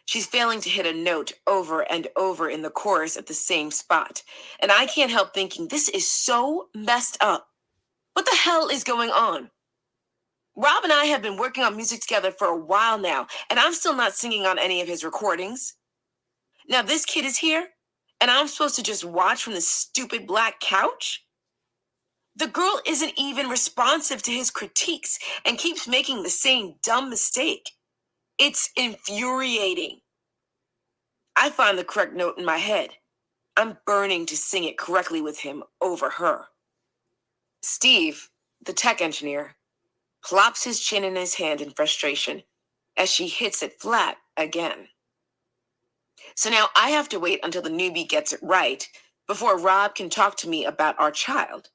She's failing to hit a note over and over in the chorus at the same spot, and I can't help thinking this is so messed up. What the hell is going on? Rob and I have been working on music together for a while now, and I'm still not singing on any of his recordings. Now this kid is here, and I'm supposed to just watch from this stupid black couch? The girl isn't even responsive to his critiques and keeps making the same dumb mistake. It's infuriating. I find the correct note in my head. I'm burning to sing it correctly with him over her. Steve, the tech engineer, plops his chin in his hand in frustration as she hits it flat again. So now I have to wait until the newbie gets it right before Rob can talk to me about our child.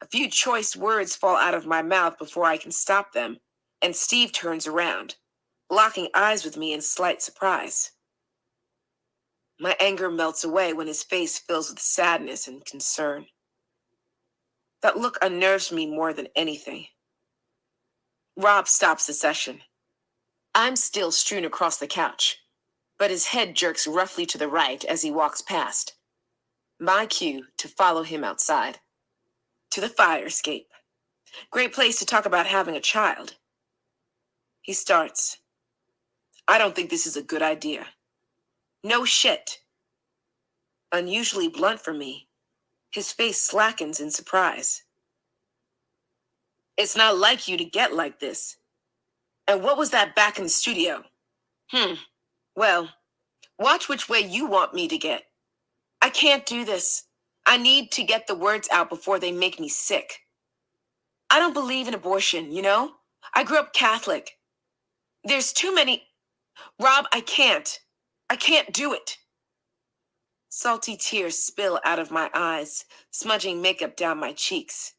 A few choice words fall out of my mouth before I can stop them, and Steve turns around, locking eyes with me in slight surprise. My anger melts away when his face fills with sadness and concern. That look unnerves me more than anything. Rob stops the session. I'm still strewn across the couch, but his head jerks roughly to the right as he walks past. My cue to follow him outside. To the fire escape. Great place to talk about having a child. He starts. I don't think this is a good idea. No shit. unusually blunt for me. His face slackens in surprise. It's not like you to get like this. And what was that back in the studio? Well, watch which way you want me to get. I can't do this. I need to get the words out before they make me sick. I don't believe in abortion, you know? I grew up Catholic. There's too many. Rob, I can't. I can't do it. Salty tears spill out of my eyes, smudging makeup down my cheeks.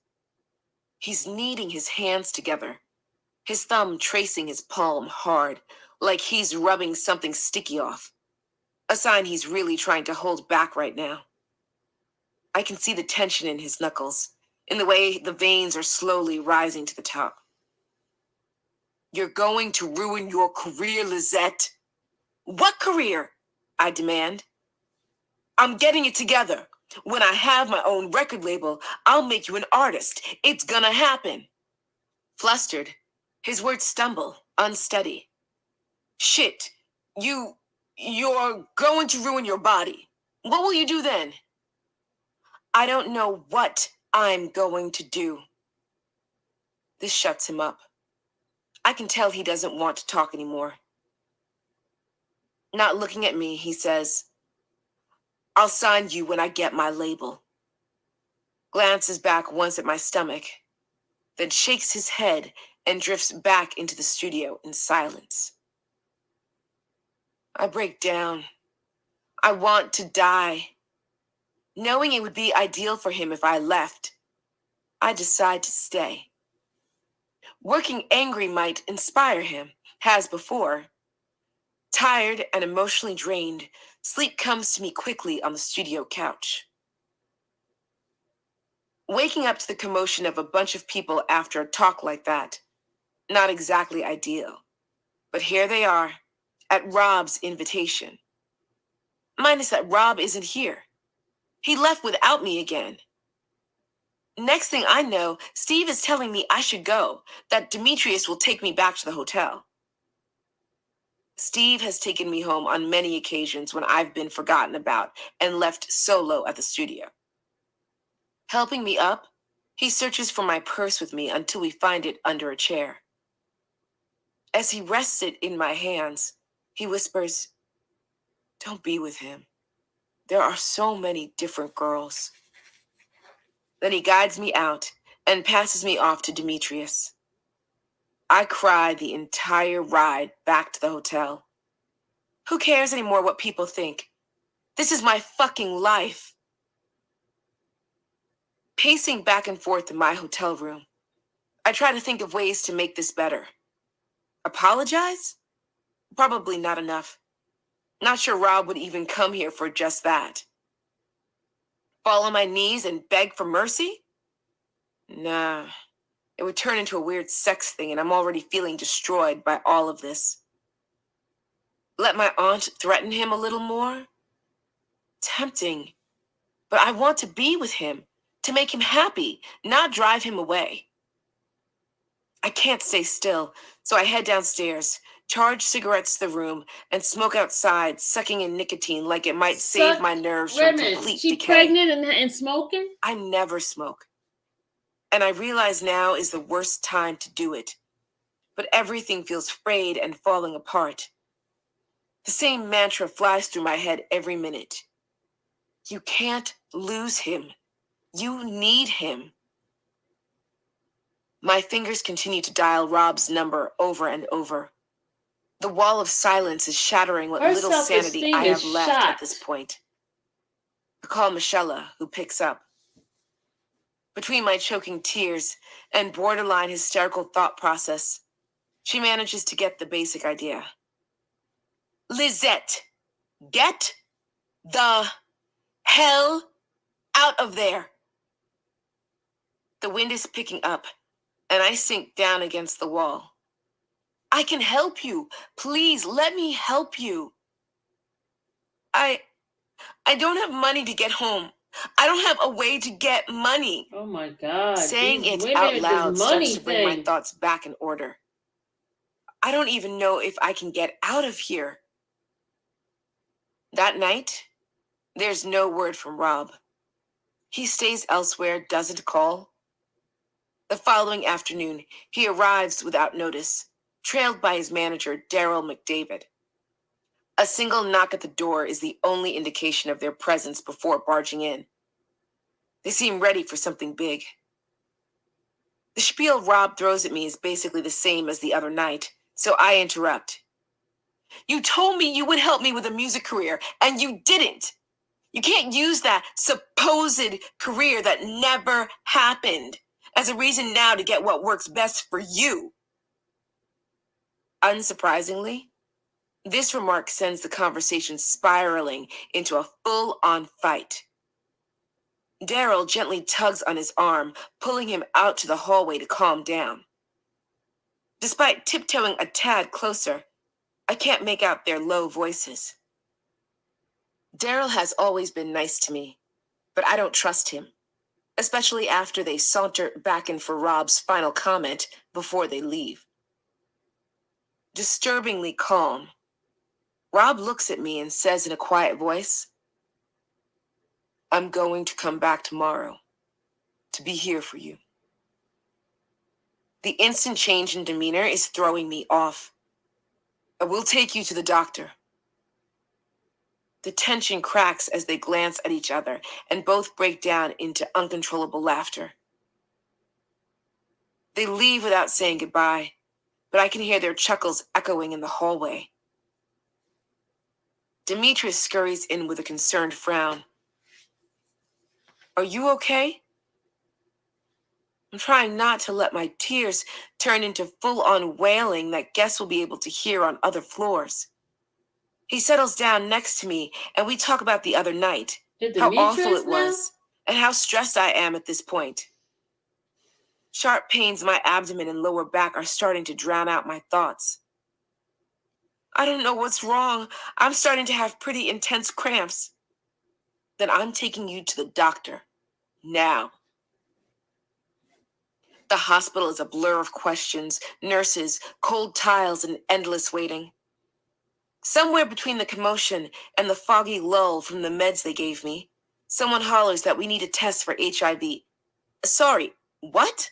He's kneading his hands together, his thumb tracing his palm hard, like he's rubbing something sticky off. A sign he's really trying to hold back right now. I can see the tension in his knuckles, in the way the veins are slowly rising to the top. You're going to ruin your career, Lizette. What career? I demand. I'm getting it together. When I have my own record label, I'll make you an artist. It's gonna happen. Flustered, his words stumble, unsteady. Shit, you're going to ruin your body. What will you do then? I don't know what I'm going to do. This shuts him up. I can tell he doesn't want to talk anymore. Not looking at me, he says, I'll sign you when I get my label. Glances back once at my stomach, then shakes his head and drifts back into the studio in silence. I break down. I want to die. Knowing it would be ideal for him if I left, I decide to stay. Working angry might inspire him, has before. Tired and emotionally drained, sleep comes to me quickly on the studio couch. Waking up to the commotion of a bunch of people after a talk like that, not exactly ideal. But here they are, at Rob's invitation. Minus that Rob isn't here. He left without me again. Next thing I know, Steve is telling me I should go, that Demetrius will take me back to the hotel. Steve has taken me home on many occasions when I've been forgotten about and left solo at the studio. Helping me up, he searches for my purse with me until we find it under a chair. As he rests it in my hands, he whispers, "Don't be with him. There are so many different girls." Then he guides me out and passes me off to Demetrius. I cry the entire ride back to the hotel. Who cares anymore what people think? This is my fucking life. Pacing back and forth in my hotel room, I try to think of ways to make this better. Apologize? Probably not enough. Not sure Rob would even come here for just that. Fall on my knees and beg for mercy? Nah, it would turn into a weird sex thing, and I'm already feeling destroyed by all of this. Let my aunt threaten him a little more? Tempting. But I want to be with him, to make him happy, not drive him away. I can't stay still, so I head downstairs, charge cigarettes to the room, and smoke outside, sucking in nicotine like it might save my nerves from complete She decay. pregnant and smoking? I never smoke. And I realize now is the worst time to do it. But everything feels frayed and falling apart. The same mantra flies through my head every minute. You can't lose him. You need him. My fingers continue to dial Rob's number over and over. The wall of silence is shattering what little sanity I have left at this point. I call Michelle, who picks up. Between my choking tears and borderline hysterical thought process, she manages to get the basic idea. Lizette, get the hell out of there. The wind is picking up, and I sink down against the wall. I can help you. Please, let me help you. I don't have money to get home. I don't have a way to get money. Oh my God. Saying it out loud starts to bring my thoughts back in order. I don't even know if I can get out of here. That night, There's no word from Rob. He stays elsewhere, doesn't call. The following afternoon, he arrives without notice, trailed by his manager, Daryl McDavid. A single knock at the door is the only indication of their presence before barging in. They seem ready for something big. The spiel Rob throws at me is basically the same as the other night, so I interrupt. You told me you would help me with a music career, and you didn't. You can't use that supposed career that never happened as a reason now to get what works best for you. Unsurprisingly, this remark sends the conversation spiraling into a full-on fight. Daryl gently tugs on his arm, pulling him out to the hallway to calm down. Despite tiptoeing a tad closer, I can't make out their low voices. Daryl has always been nice to me, but I don't trust him, especially after they saunter back in for Rob's final comment before they leave. Disturbingly calm, Rob looks at me and says in a quiet voice, I'm going to come back tomorrow to be here for you. The instant change in demeanor is throwing me off. I will take you to the doctor. The tension cracks as they glance at each other and both break down into uncontrollable laughter. They leave without saying goodbye, but I can hear their chuckles echoing in the hallway. Demetrius scurries in with a concerned frown. Are you okay? I'm trying not to let my tears turn into full-on wailing that guests will be able to hear on other floors. He settles down next to me, and we talk about the other night, how awful it was, and how stressed I am at this point. Sharp pains in my abdomen and lower back are starting to drown out my thoughts. I don't know what's wrong. I'm starting to have pretty intense cramps. Then I'm taking you to the doctor. Now. The hospital is a blur of questions, nurses, cold tiles, and endless waiting. Somewhere between the commotion and the foggy lull from the meds they gave me, someone hollers that we need a test for HIV. Sorry, what?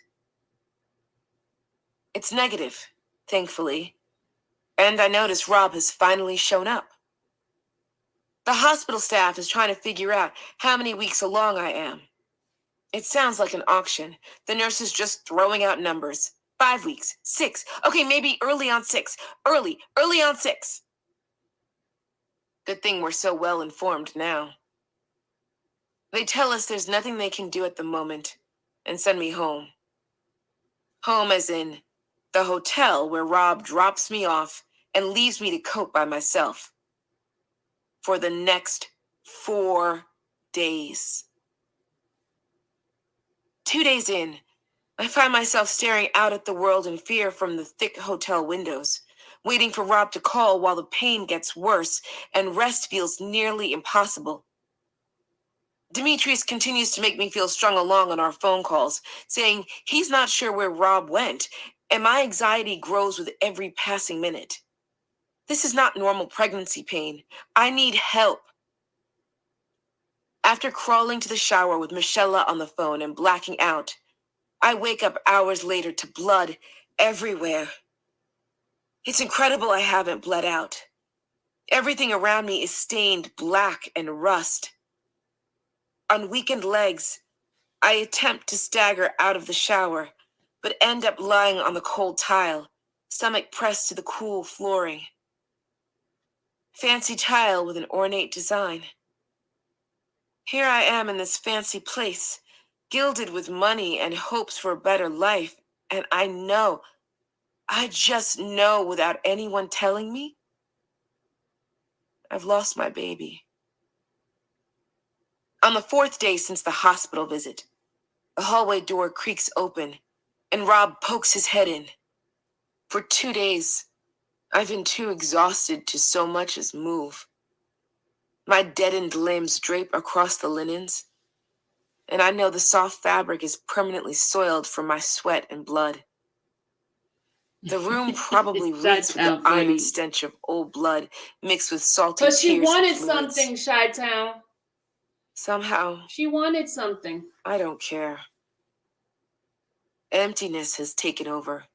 It's negative, thankfully. And I notice Rob has finally shown up. The hospital staff is trying to figure out how many weeks along I am. It sounds like an auction. The nurse is just throwing out numbers. 5 weeks, 6. Okay, maybe early on 6. Early on 6. Good thing we're so well informed now. They tell us there's nothing they can do at the moment and send me home. Home as in the hotel where Rob drops me off and leaves me to cope by myself. For the next 4 days. 2 days in, I find myself staring out at the world in fear from the thick hotel windows, waiting for Rob to call while the pain gets worse and rest feels nearly impossible. Demetrius continues to make me feel strung along on our phone calls, saying he's not sure where Rob went, and my anxiety grows with every passing minute. This is not normal pregnancy pain. I need help. After crawling to the shower with Michelle on the phone and blacking out, I wake up hours later to blood everywhere. It's incredible I haven't bled out. Everything around me is stained black and rust. On weakened legs, I attempt to stagger out of the shower, but end up lying on the cold tile, stomach pressed to the cool flooring. Fancy tile with an ornate design. Here I am in this fancy place, gilded with money and hopes for a better life, and I just know without anyone telling me, I've lost my baby. On the 4th day since the hospital visit, the hallway door creaks open, and Rob pokes his head in. For 2 days, I've been too exhausted to so much as move. My deadened limbs drape across the linens, and I know the soft fabric is permanently soiled from my sweat and blood. The room probably reeks with the iron stench of old blood mixed with salty But tears. she wanted and fluids. something, Chi-Town. Somehow, She wanted something. I don't care. Emptiness has taken over.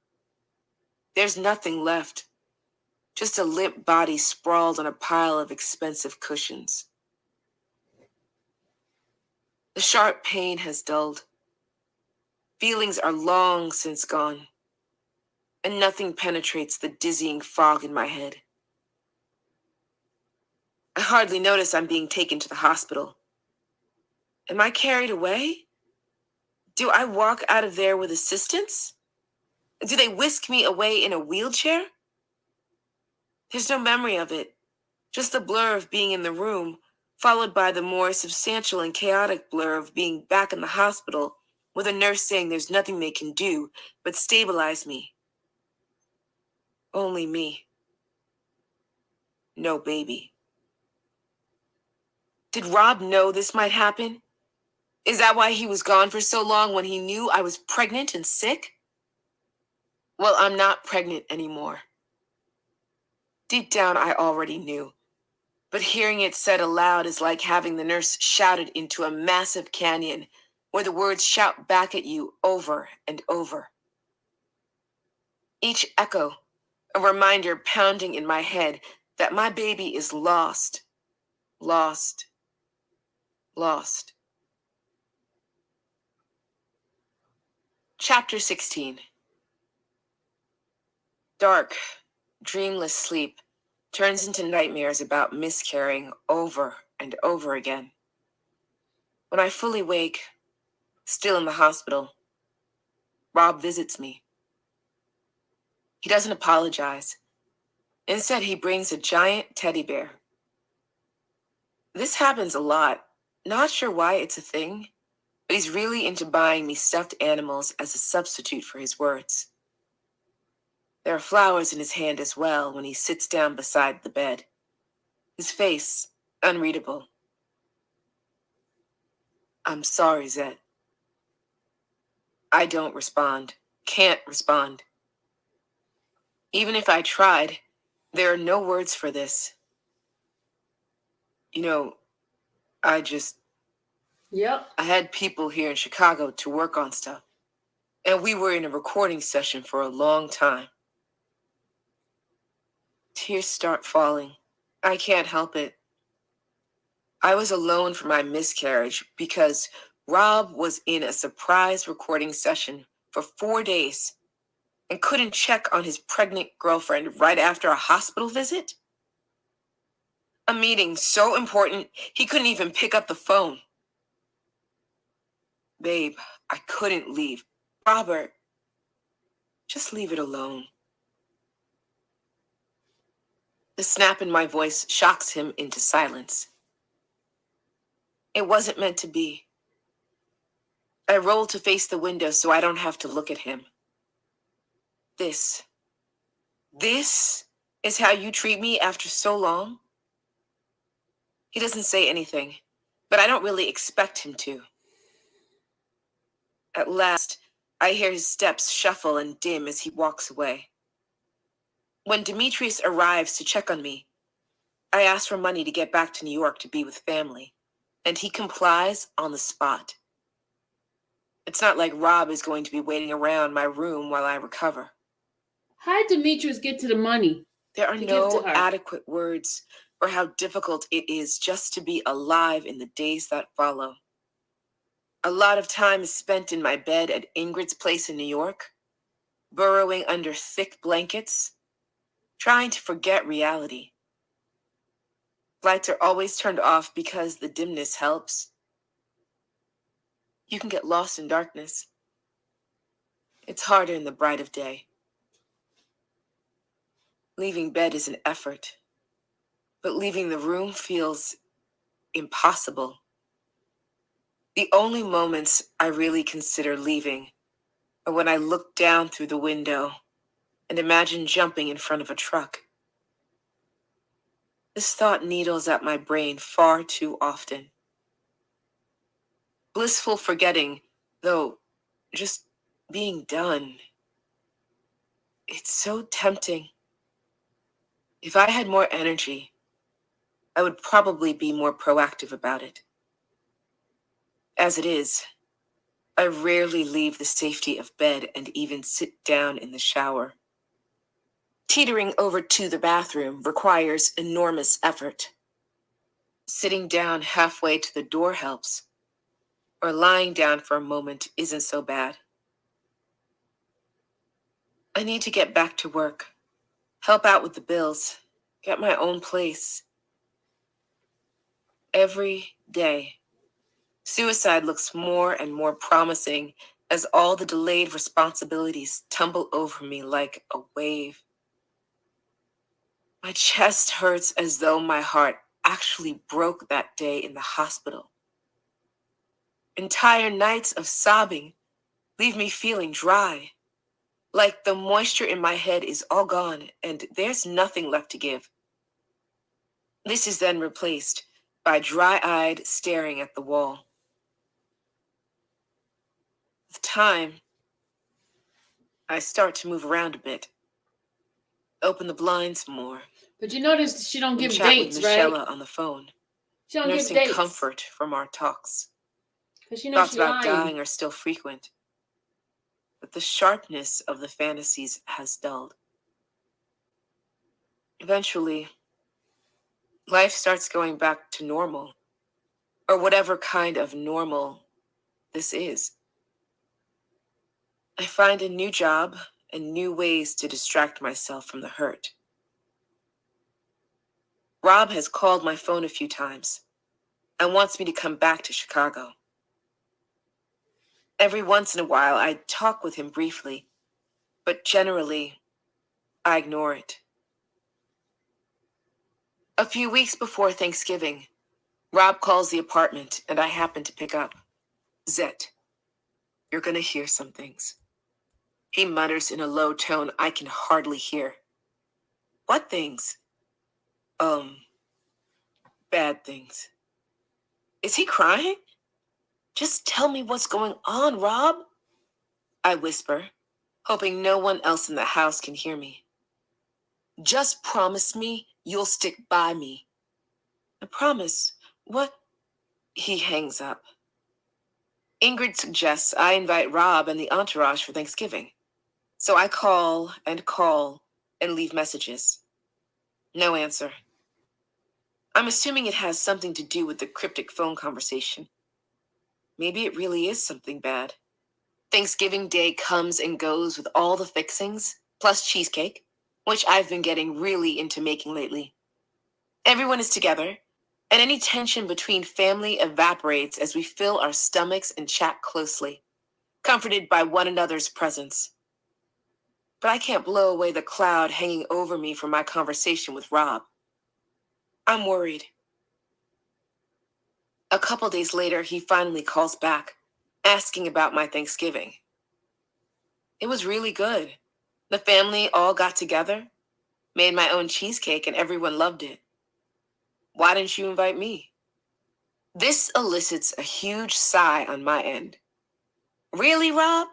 There's nothing left. Just a limp body sprawled on a pile of expensive cushions. The sharp pain has dulled. Feelings are long since gone, and nothing penetrates the dizzying fog in my head. I hardly notice I'm being taken to the hospital. Am I carried away? Do I walk out of there with assistance? Do they whisk me away in a wheelchair? There's no memory of it, just the blur of being in the room, followed by the more substantial and chaotic blur of being back in the hospital, with a nurse saying there's nothing they can do but stabilize me. Only me. No baby. Did Rob know this might happen? Is that why he was gone for so long when he knew I was pregnant and sick? Well, I'm not pregnant anymore. Deep down, I already knew. But hearing it said aloud is like having the nurse shouted into a massive canyon where the words shout back at you over and over. Each echo, a reminder pounding in my head that my baby is lost, lost, lost. Chapter 16. Dark, dreamless sleep turns into nightmares about miscarrying over and over again. When I fully wake, still in the hospital, Rob visits me. He doesn't apologize. Instead, he brings a giant teddy bear. This happens a lot. Not sure why it's a thing, but he's really into buying me stuffed animals as a substitute for his words. There are flowers in his hand as well when he sits down beside the bed. His face, unreadable. I'm sorry, Zed. I don't respond. Can't respond. Even if I tried, there are no words for this. You know, I Yep. had people here in Chicago to work on stuff. And we were in a recording session for a long time. Tears start falling. I can't help it. I was alone for my miscarriage because Rob was in a surprise recording session for 4 days and couldn't check on his pregnant girlfriend right after a hospital visit. A meeting so important, he couldn't even pick up the phone. Babe, I couldn't leave. Robert, just leave it alone. The snap in my voice shocks him into silence. It wasn't meant to be. I roll to face the window so I don't have to look at him. This is how you treat me after so long? He doesn't say anything, but I don't really expect him to. At last, I hear his steps shuffle and dim as he walks away. When Demetrius arrives to check on me, I ask for money to get back to New York to be with family, and he complies on the spot. It's not like Rob is going to be waiting around my room while I recover. How did Demetrius get to the money? There are To give no to her. adequate words for how difficult it is just to be alive in the days that follow. A lot of time is spent in my bed at Ingrid's place in New York, burrowing under thick blankets, trying to forget reality. Lights are always turned off because the dimness helps. You can get lost in darkness. It's harder in the bright of day. Leaving bed is an effort, but leaving the room feels impossible. The only moments I really consider leaving are when I look down through the window and imagine jumping in front of a truck. This thought needles at my brain far too often. Blissful forgetting, though, just being done. It's so tempting. If I had more energy, I would probably be more proactive about it. As it is, I rarely leave the safety of bed and even sit down in the shower. Teetering over to the bathroom requires enormous effort. Sitting down halfway to the door helps, or lying down for a moment isn't so bad. I need to get back to work, help out with the bills, get my own place. Every day, suicide looks more and more promising as all the delayed responsibilities tumble over me like a wave. My chest hurts as though my heart actually broke that day in the hospital. Entire nights of sobbing leave me feeling dry, like the moisture in my head is all gone and there's nothing left to give. This is then replaced by dry-eyed staring at the wall. With time, I start to move around a bit, open the blinds more, But you notice she don't and give chat dates, with right? Michelle on the phone, She don't give nursing dates. comfort from our talks. Because she knows Thoughts she's about lying. dying are still frequent, but the sharpness of the fantasies has dulled. Eventually, life starts going back to normal, or whatever kind of normal this is. I find a new job and new ways to distract myself from the hurt. Rob has called my phone a few times and wants me to come back to Chicago. Every once in a while, I talk with him briefly, but generally, I ignore it. A few weeks before Thanksgiving, Rob calls the apartment and I happen to pick up. Zet, you're gonna hear some things. He mutters in a low tone I can hardly hear. What things? Bad things. Is he crying? Just tell me what's going on, Rob. I whisper, hoping no one else in the house can hear me. Just promise me you'll stick by me. I promise. What? He hangs up. Ingrid suggests I invite Rob and the entourage for Thanksgiving. So I call and leave messages. No answer. I'm assuming it has something to do with the cryptic phone conversation. Maybe it really is something bad. Thanksgiving Day comes and goes with all the fixings, plus cheesecake, which I've been getting really into making lately. Everyone is together, and any tension between family evaporates as we fill our stomachs and chat closely, comforted by one another's presence. But I can't blow away the cloud hanging over me from my conversation with Rob. I'm worried. A couple days later, he finally calls back, asking about my Thanksgiving. It was really good. The family all got together, made my own cheesecake, and everyone loved it. Why didn't you invite me? This elicits a huge sigh on my end. Really, Rob?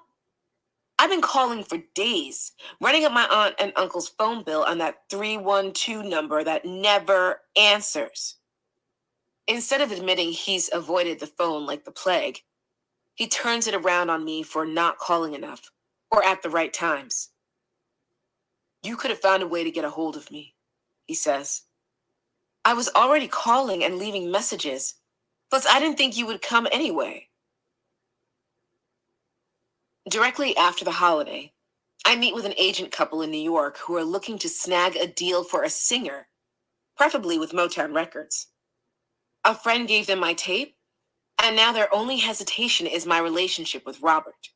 I've been calling for days, running up my aunt and uncle's phone bill on that 312 number that never answers. Instead of admitting he's avoided the phone like the plague, he turns it around on me for not calling enough or at the right times. You could have found a way to get a hold of me, he says. I was already calling and leaving messages. Plus, I didn't think you would come anyway. Directly after the holiday, I meet with an agent couple in New York who are looking to snag a deal for a singer, preferably with Motown Records. A friend gave them my tape, and now their only hesitation is my relationship with Robert.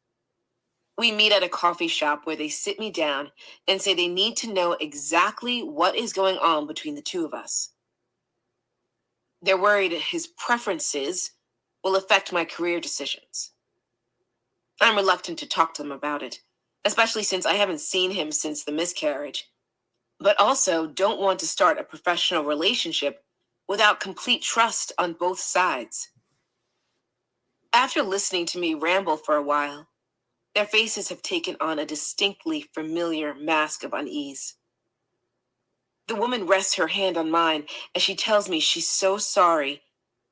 We meet at a coffee shop where they sit me down and say they need to know exactly what is going on between the two of us. They're worried his preferences will affect my career decisions. I'm reluctant to talk to them about it, especially since I haven't seen him since the miscarriage, but also don't want to start a professional relationship without complete trust on both sides. After listening to me ramble for a while, their faces have taken on a distinctly familiar mask of unease. The woman rests her hand on mine as she tells me she's so sorry,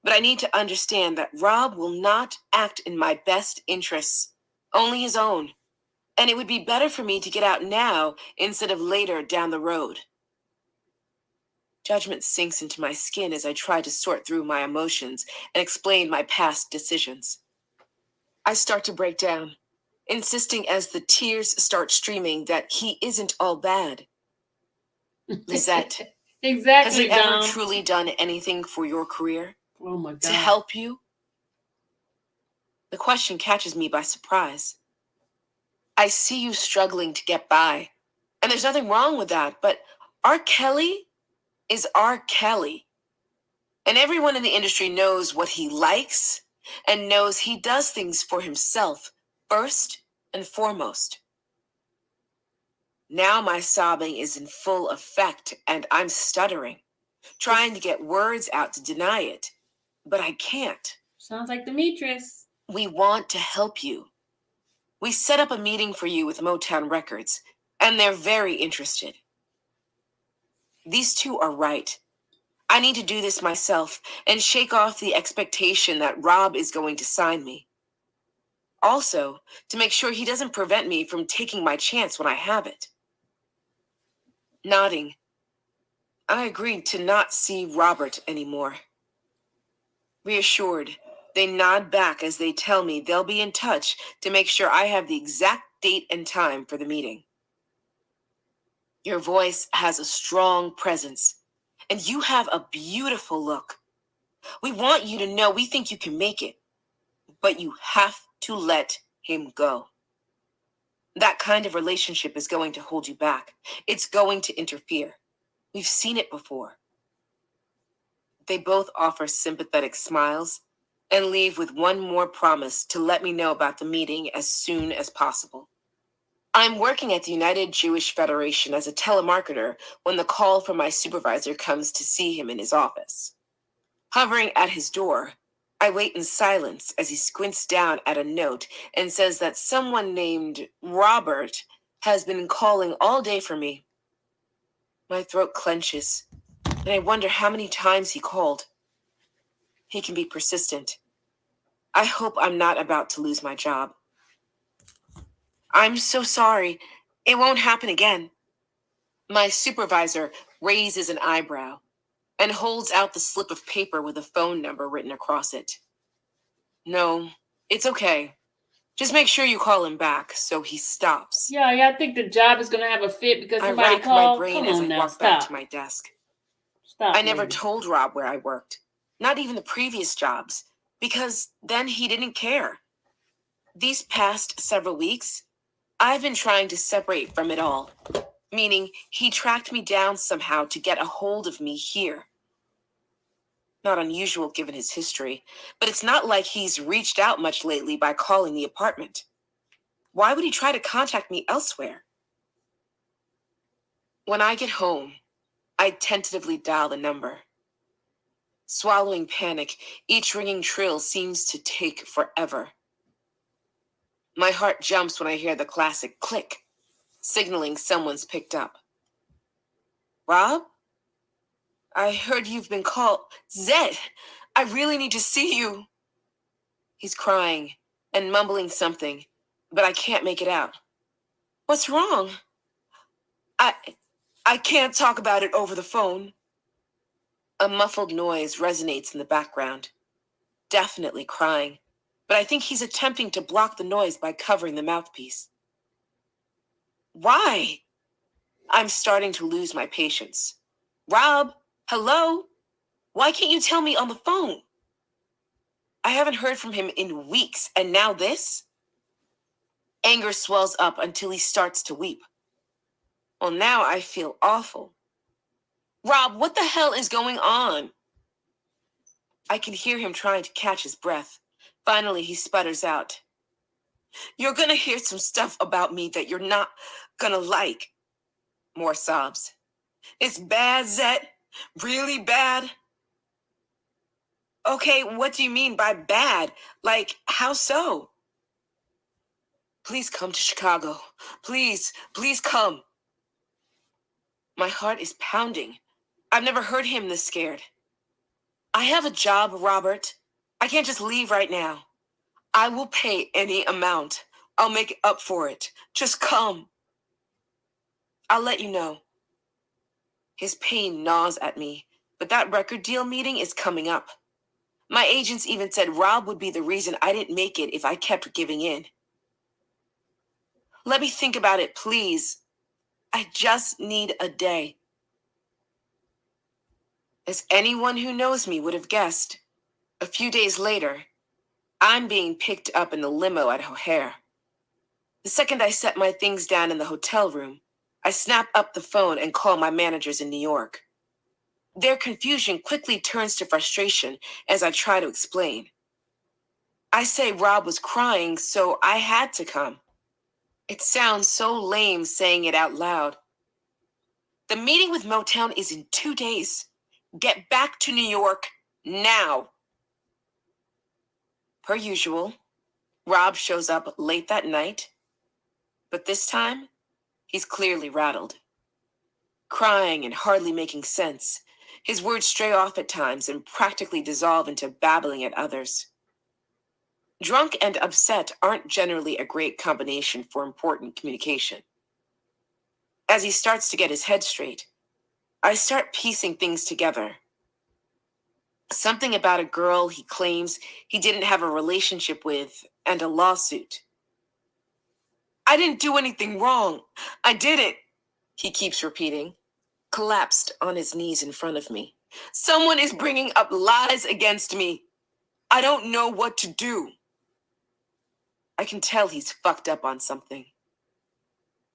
But I need to understand that Rob will not act in my best interests, only his own. And it would be better for me to get out now instead of later down the road. Judgment sinks into my skin as I try to sort through my emotions and explain my past decisions. I start to break down, insisting as the tears start streaming that he isn't all bad. Lizette, Exactly, has he ever Dom. truly done anything for your career? Oh my God. To help you? The question catches me by surprise. I see you struggling to get by, and there's nothing wrong with that, but R. Kelly is R. Kelly. And everyone in the industry knows what he likes and knows he does things for himself first and foremost. Now my sobbing is in full effect and I'm stuttering, trying to get words out to deny it, but I can't. Sounds like Demetrius. We want to help you. We set up a meeting for you with Motown Records, and they're very interested. These two are right. I need to do this myself and shake off the expectation that Rob is going to sign me. Also, to make sure he doesn't prevent me from taking my chance when I have it. Nodding, I agreed to not see Robert anymore. Reassured, they nod back as they tell me they'll be in touch to make sure I have the exact date and time for the meeting. Your voice has a strong presence, and you have a beautiful look. We want you to know we think you can make it, but you have to let him go. That kind of relationship is going to hold you back. It's going to interfere. We've seen it before. They both offer sympathetic smiles and leave with one more promise to let me know about the meeting as soon as possible. I'm working at the United Jewish Federation as a telemarketer when the call from my supervisor comes to see him in his office. Hovering at his door, I wait in silence as he squints down at a note and says that someone named Robert has been calling all day for me. My throat clenches, and I wonder how many times he called. He can be persistent. I hope I'm not about to lose my job. I'm so sorry. It won't happen again. My supervisor raises an eyebrow and holds out the slip of paper with a phone number written across it. No, it's okay. Just make sure you call him back so he stops. Yeah, I think the job is gonna have a fit because I somebody rack called. my brain Come as on I now, walk back stop. to my desk. Stop. I never lady. told Rob where I worked, not even the previous jobs, because then he didn't care. These past several weeks, I've been trying to separate from it all, meaning he tracked me down somehow to get a hold of me here. Not unusual given his history, but it's not like he's reached out much lately by calling the apartment. Why would he try to contact me elsewhere? When I get home, I tentatively dial the number. Swallowing panic, each ringing trill seems to take forever. My heart jumps when I hear the classic click, signaling someone's picked up. Rob? I heard you've been called. Zed, I really need to see you. He's crying and mumbling something, but I can't make it out. What's wrong? I can't talk about it over the phone. A muffled noise resonates in the background. Definitely crying, but I think he's attempting to block the noise by covering the mouthpiece. Why? I'm starting to lose my patience. Rob, hello? Why can't you tell me on the phone? I haven't heard from him in weeks, and now this? Anger swells up until he starts to weep. Well, now I feel awful. Rob, what the hell is going on? I can hear him trying to catch his breath. Finally, he sputters out. You're gonna hear some stuff about me that you're not gonna like. More sobs. It's bad, Zet. Really bad. Okay, what do you mean by bad? Like, how so? Please come to Chicago. Please, please come. My heart is pounding. I've never heard him this scared. I have a job, Robert. I can't just leave right now. I will pay any amount. I'll make up for it. Just come. I'll let you know. His pain gnaws at me, but that record deal meeting is coming up. My agents even said Rob would be the reason I didn't make it if I kept giving in. Let me think about it, please. I just need a day. As anyone who knows me would have guessed, a few days later, I'm being picked up in the limo at O'Hare. The second I set my things down in the hotel room, I snap up the phone and call my managers in New York. Their confusion quickly turns to frustration as I try to explain. I say Rob was crying, so I had to come. It sounds so lame saying it out loud. The meeting with Motown is in 2 days. Get back to New York now. Per usual, Rob shows up late that night, but this time, he's clearly rattled. Crying and hardly making sense, his words stray off at times and practically dissolve into babbling at others. Drunk and upset aren't generally a great combination for important communication. As he starts to get his head straight, I start piecing things together. Something about a girl he claims he didn't have a relationship with and a lawsuit. I didn't do anything wrong. I didn't, he keeps repeating, collapsed on his knees in front of me. Someone is bringing up lies against me. I don't know what to do. I can tell he's fucked up on something.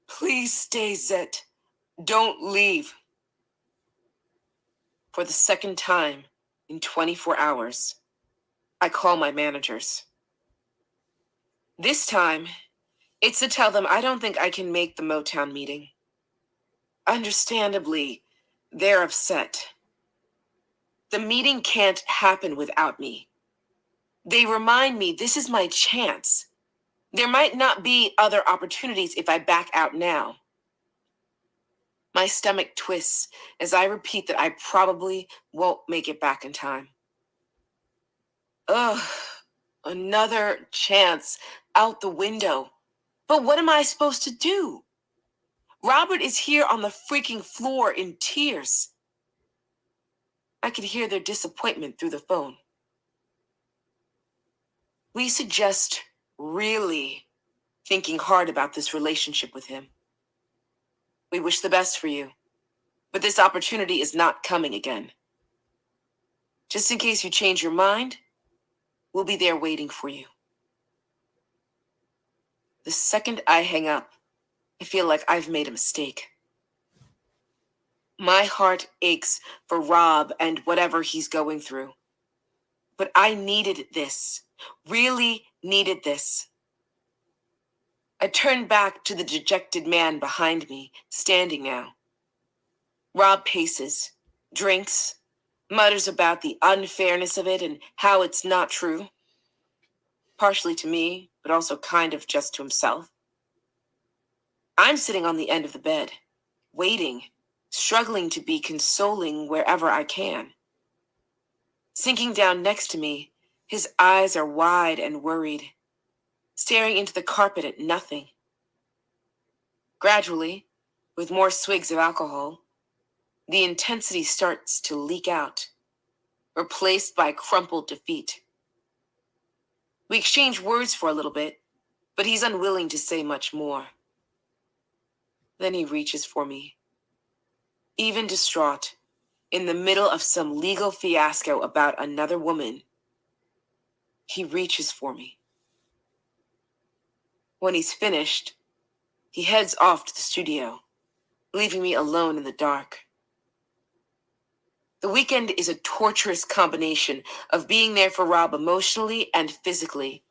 Please stay, Zet. Don't leave. For the second time in 24 hours, I call my managers. This time, it's to tell them I don't think I can make the Motown meeting. Understandably, they're upset. The meeting can't happen without me. They remind me this is my chance. There might not be other opportunities if I back out now. My stomach twists as I repeat that I probably won't make it back in time. Ugh, another chance out the window. But what am I supposed to do? Robert is here on the freaking floor in tears. I could hear their disappointment through the phone. We suggest really thinking hard about this relationship with him. We wish the best for you, but this opportunity is not coming again. Just in case you change your mind, we'll be there waiting for you. The second I hang up, I feel like I've made a mistake. My heart aches for Rob and whatever he's going through. But I needed this, really needed this. I turned back to the dejected man behind me, standing now. Rob paces, drinks, mutters about the unfairness of it and how it's not true. Partially to me, but also kind of just to himself. I'm sitting on the end of the bed, waiting, struggling to be consoling wherever I can. Sinking down next to me, his eyes are wide and worried, staring into the carpet at nothing. Gradually, with more swigs of alcohol, the intensity starts to leak out, replaced by crumpled defeat. We exchange words for a little bit, but he's unwilling to say much more. Then he reaches for me. Even distraught, in the middle of some legal fiasco about another woman, he reaches for me. When he's finished, he heads off to the studio, leaving me alone in the dark. The weekend is a torturous combination of being there for Rob emotionally and physically,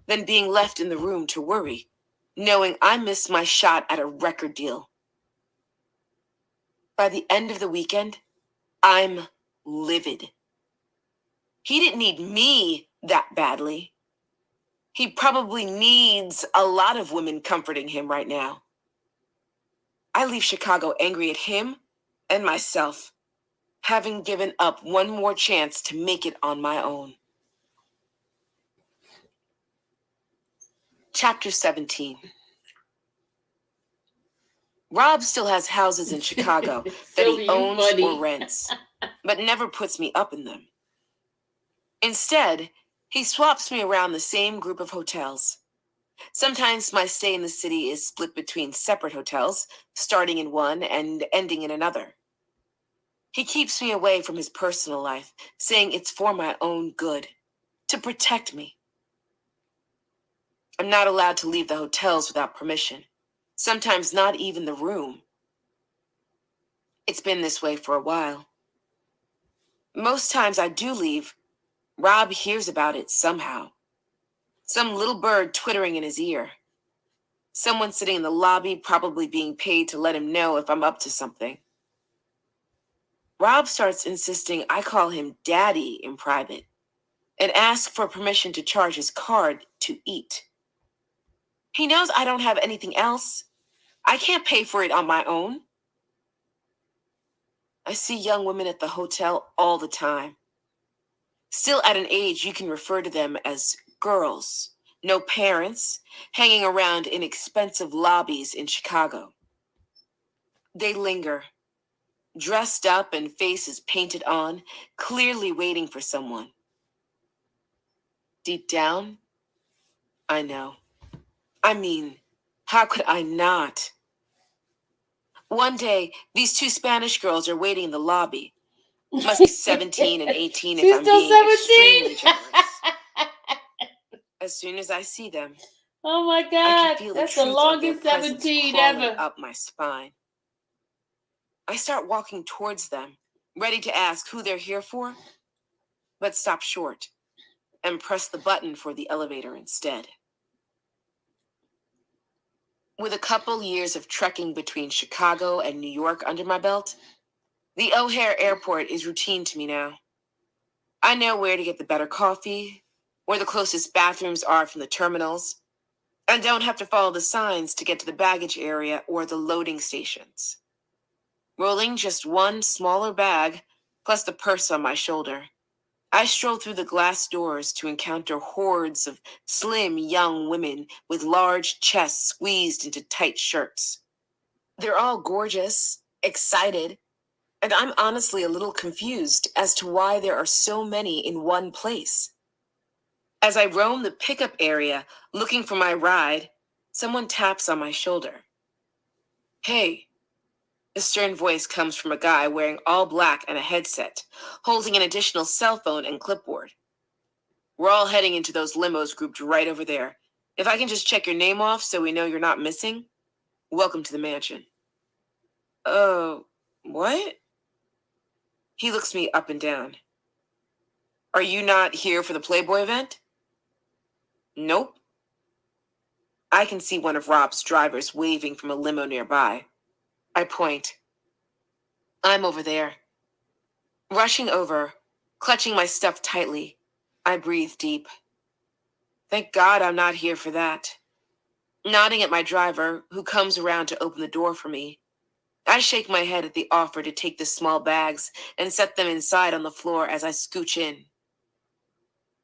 then being left in the room to worry, knowing I missed my shot at a record deal. By the end of the weekend, I'm livid. He didn't need me that badly. He probably needs a lot of women comforting him right now. I leave Chicago angry at him and myself. having given up one more chance to make it on my own. Chapter 17. Rob still has houses in Chicago that Sylvia, he you owns funny. or rents, but never puts me up in them. Instead, he swaps me around the same group of hotels. Sometimes my stay in the city is split between separate hotels, starting in one and ending in another. He keeps me away from his personal life, saying it's for my own good, to protect me. I'm not allowed to leave the hotels without permission, sometimes not even the room. It's been this way for a while. Most times I do leave, Rob hears about it somehow. Some little bird twittering in his ear. Someone sitting in the lobby probably being paid to let him know if I'm up to something. Rob starts insisting I call him Daddy in private and ask for permission to charge his card to eat. He knows I don't have anything else. I can't pay for it on my own. I see young women at the hotel all the time. Still at an age you can refer to them as girls, no parents, hanging around in expensive lobbies in Chicago. They linger, dressed up and faces painted on, clearly waiting for someone. Deep down, I know. I mean, how could I not? One day, these two Spanish girls are waiting in the lobby. Must be 17 and 18 if She's I'm still being extremely 17. generous. As soon as I see them, Oh my I God, can feel the that's the truth of their longest presence 17 crawling ever. up my spine. I start walking towards them, ready to ask who they're here for, but stop short and press the button for the elevator instead. With a couple years of trekking between Chicago and New York under my belt, the O'Hare Airport is routine to me now. I know where to get the better coffee, where the closest bathrooms are from the terminals, and don't have to follow the signs to get to the baggage area or the loading stations. Rolling just one smaller bag, plus the purse on my shoulder, I stroll through the glass doors to encounter hordes of slim young women with large chests squeezed into tight shirts. They're all gorgeous, excited, and I'm honestly a little confused as to why there are so many in one place. As I roam the pickup area looking for my ride, someone taps on my shoulder. Hey. A stern voice comes from a guy wearing all black and a headset, holding an additional cell phone and clipboard. We're all heading into those limos grouped right over there. If I can just check your name off so we know you're not missing, welcome to the mansion. What? He looks me up and down. Are you not here for the Playboy event? Nope. I can see one of Rob's drivers waving from a limo nearby. I point. I'm over there. Rushing over, clutching my stuff tightly, I breathe deep. Thank God I'm not here for that. Nodding at my driver, who comes around to open the door for me, I shake my head at the offer to take the small bags and set them inside on the floor as I scooch in.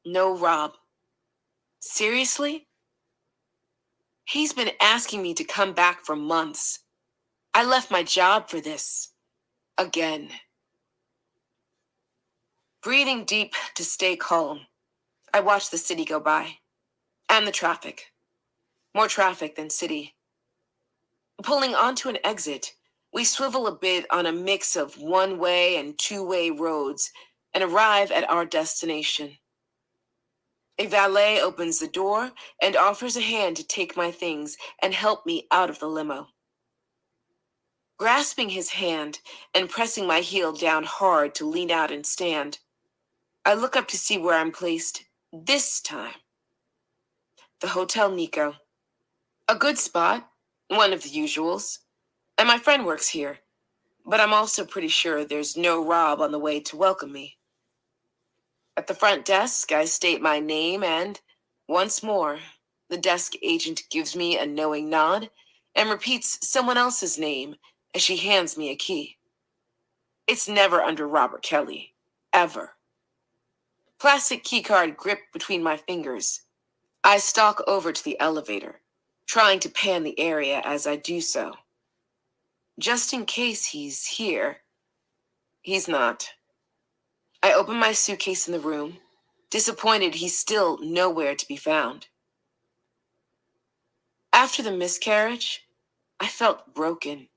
No, Rob. Seriously? He's been asking me to come back for months. I left my job for this. Again. Breathing deep to stay calm, I watch the city go by. And the traffic. More traffic than city. Pulling onto an exit, we swivel a bit on a mix of one-way and two-way roads and arrive at our destination. A valet opens the door and offers a hand to take my things and help me out of the limo. Grasping his hand and pressing my heel down hard to lean out and stand, I look up to see where I'm placed this time. The Hotel Nico. A good spot, one of the usuals, and my friend works here, but I'm also pretty sure there's no Rob on the way to welcome me. At the front desk, I state my name and, once more, the desk agent gives me a knowing nod and repeats someone else's name as she hands me a key. It's never under Robert Kelly. Ever. Plastic keycard gripped between my fingers. I stalk over to the elevator, trying to pan the area as I do so. Just in case he's here. He's not. I open my suitcase in the room, disappointed he's still nowhere to be found. After the miscarriage, I felt broken.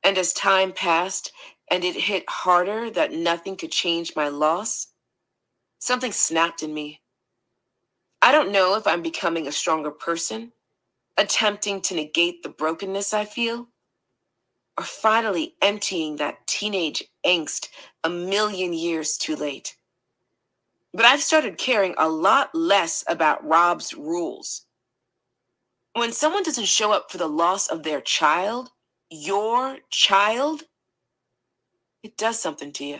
And as time passed and it hit harder that nothing could change my loss, something snapped in me. I don't know if I'm becoming a stronger person, attempting to negate the brokenness I feel, or finally emptying that teenage angst a million years too late. But I've started caring a lot less about Rob's rules. When someone doesn't show up for the loss of their child, your child, it does something to you.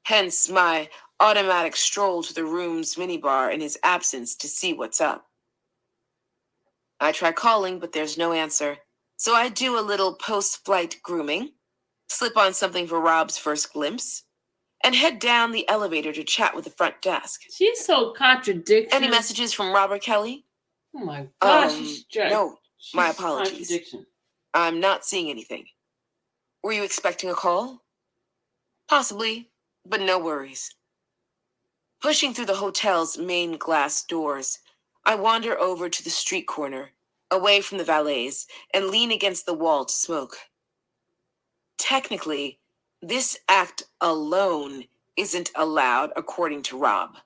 Hence my automatic stroll to the room's minibar in his absence to see what's up. I try calling, but there's no answer. So I do a little post-flight grooming, slip on something for Rob's first glimpse, and head down the elevator to chat with the front desk. She's so contradiction. Any messages from Robert Kelly? Oh my gosh. No, my she's apologies. Contradiction. I'm not seeing anything. Were you expecting a call? Possibly, but no worries. Pushing through the hotel's main glass doors, I wander over to the street corner, away from the valets, and lean against the wall to smoke. Technically, this act alone isn't allowed according to Rob.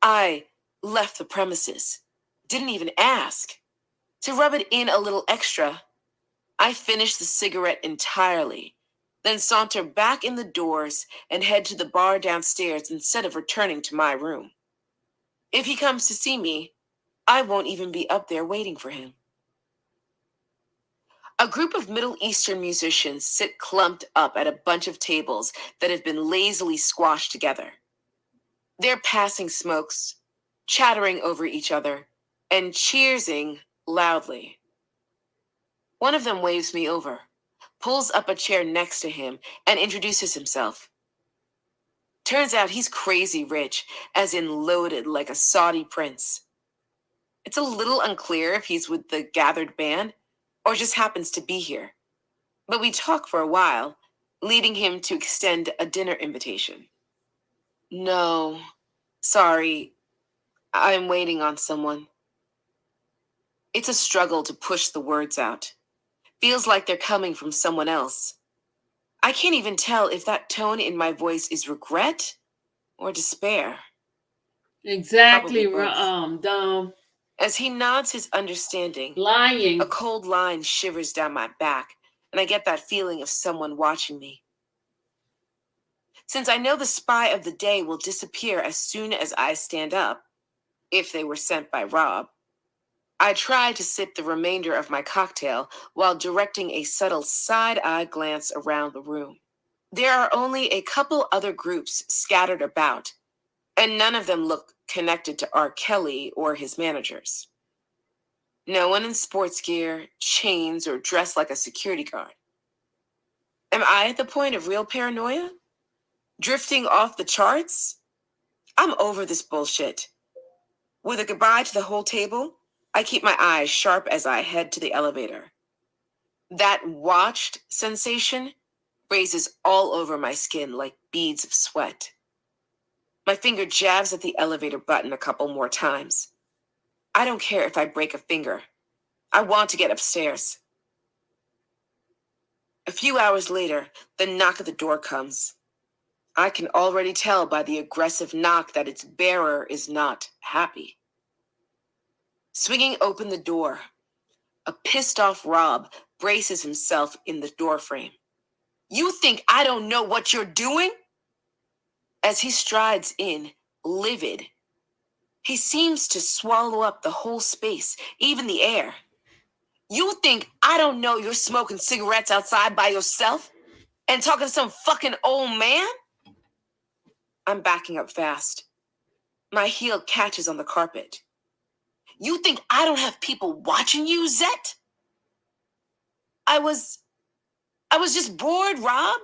I left the premises, didn't even ask. To rub it in a little extra, I finish the cigarette entirely, then saunter back in the doors and head to the bar downstairs instead of returning to my room. If he comes to see me, I won't even be up there waiting for him. A group of Middle Eastern musicians sit clumped up at a bunch of tables that have been lazily squashed together. They're passing smokes, chattering over each other, and cheersing loudly. One of them waves me over, pulls up a chair next to him, and introduces himself. Turns out he's crazy rich, as in loaded like a Saudi prince. It's a little unclear if he's with the gathered band or just happens to be here. But we talk for a while, leading him to extend a dinner invitation. No, sorry, I'm waiting on someone. It's a struggle to push the words out. Feels like they're coming from someone else. I can't even tell if that tone in my voice is regret or despair. Exactly. Dumb. As he nods his understanding, Lying. a cold line shivers down my back, and I get that feeling of someone watching me. Since I know the spy of the day will disappear as soon as I stand up, if they were sent by Rob, I try to sip the remainder of my cocktail while directing a subtle side-eye glance around the room. There are only a couple other groups scattered about, and none of them look connected to R. Kelly or his managers. No one in sports gear, chains, or dressed like a security guard. Am I at the point of real paranoia? Drifting off the charts? I'm over this bullshit. With a goodbye to the whole table, I keep my eyes sharp as I head to the elevator. That watched sensation raises all over my skin like beads of sweat. My finger jabs at the elevator button a couple more times. I don't care if I break a finger. I want to get upstairs. A few hours later, the knock at the door comes. I can already tell by the aggressive knock that its bearer is not happy. Swinging open the door, a pissed-off Rob braces himself in the doorframe. You think I don't know what you're doing? As he strides in, livid, he seems to swallow up the whole space, even the air. You think I don't know you're smoking cigarettes outside by yourself and talking to some fucking old man? I'm backing up fast. My heel catches on the carpet. You think I don't have people watching you, Zet? I was I was just bored, Rob.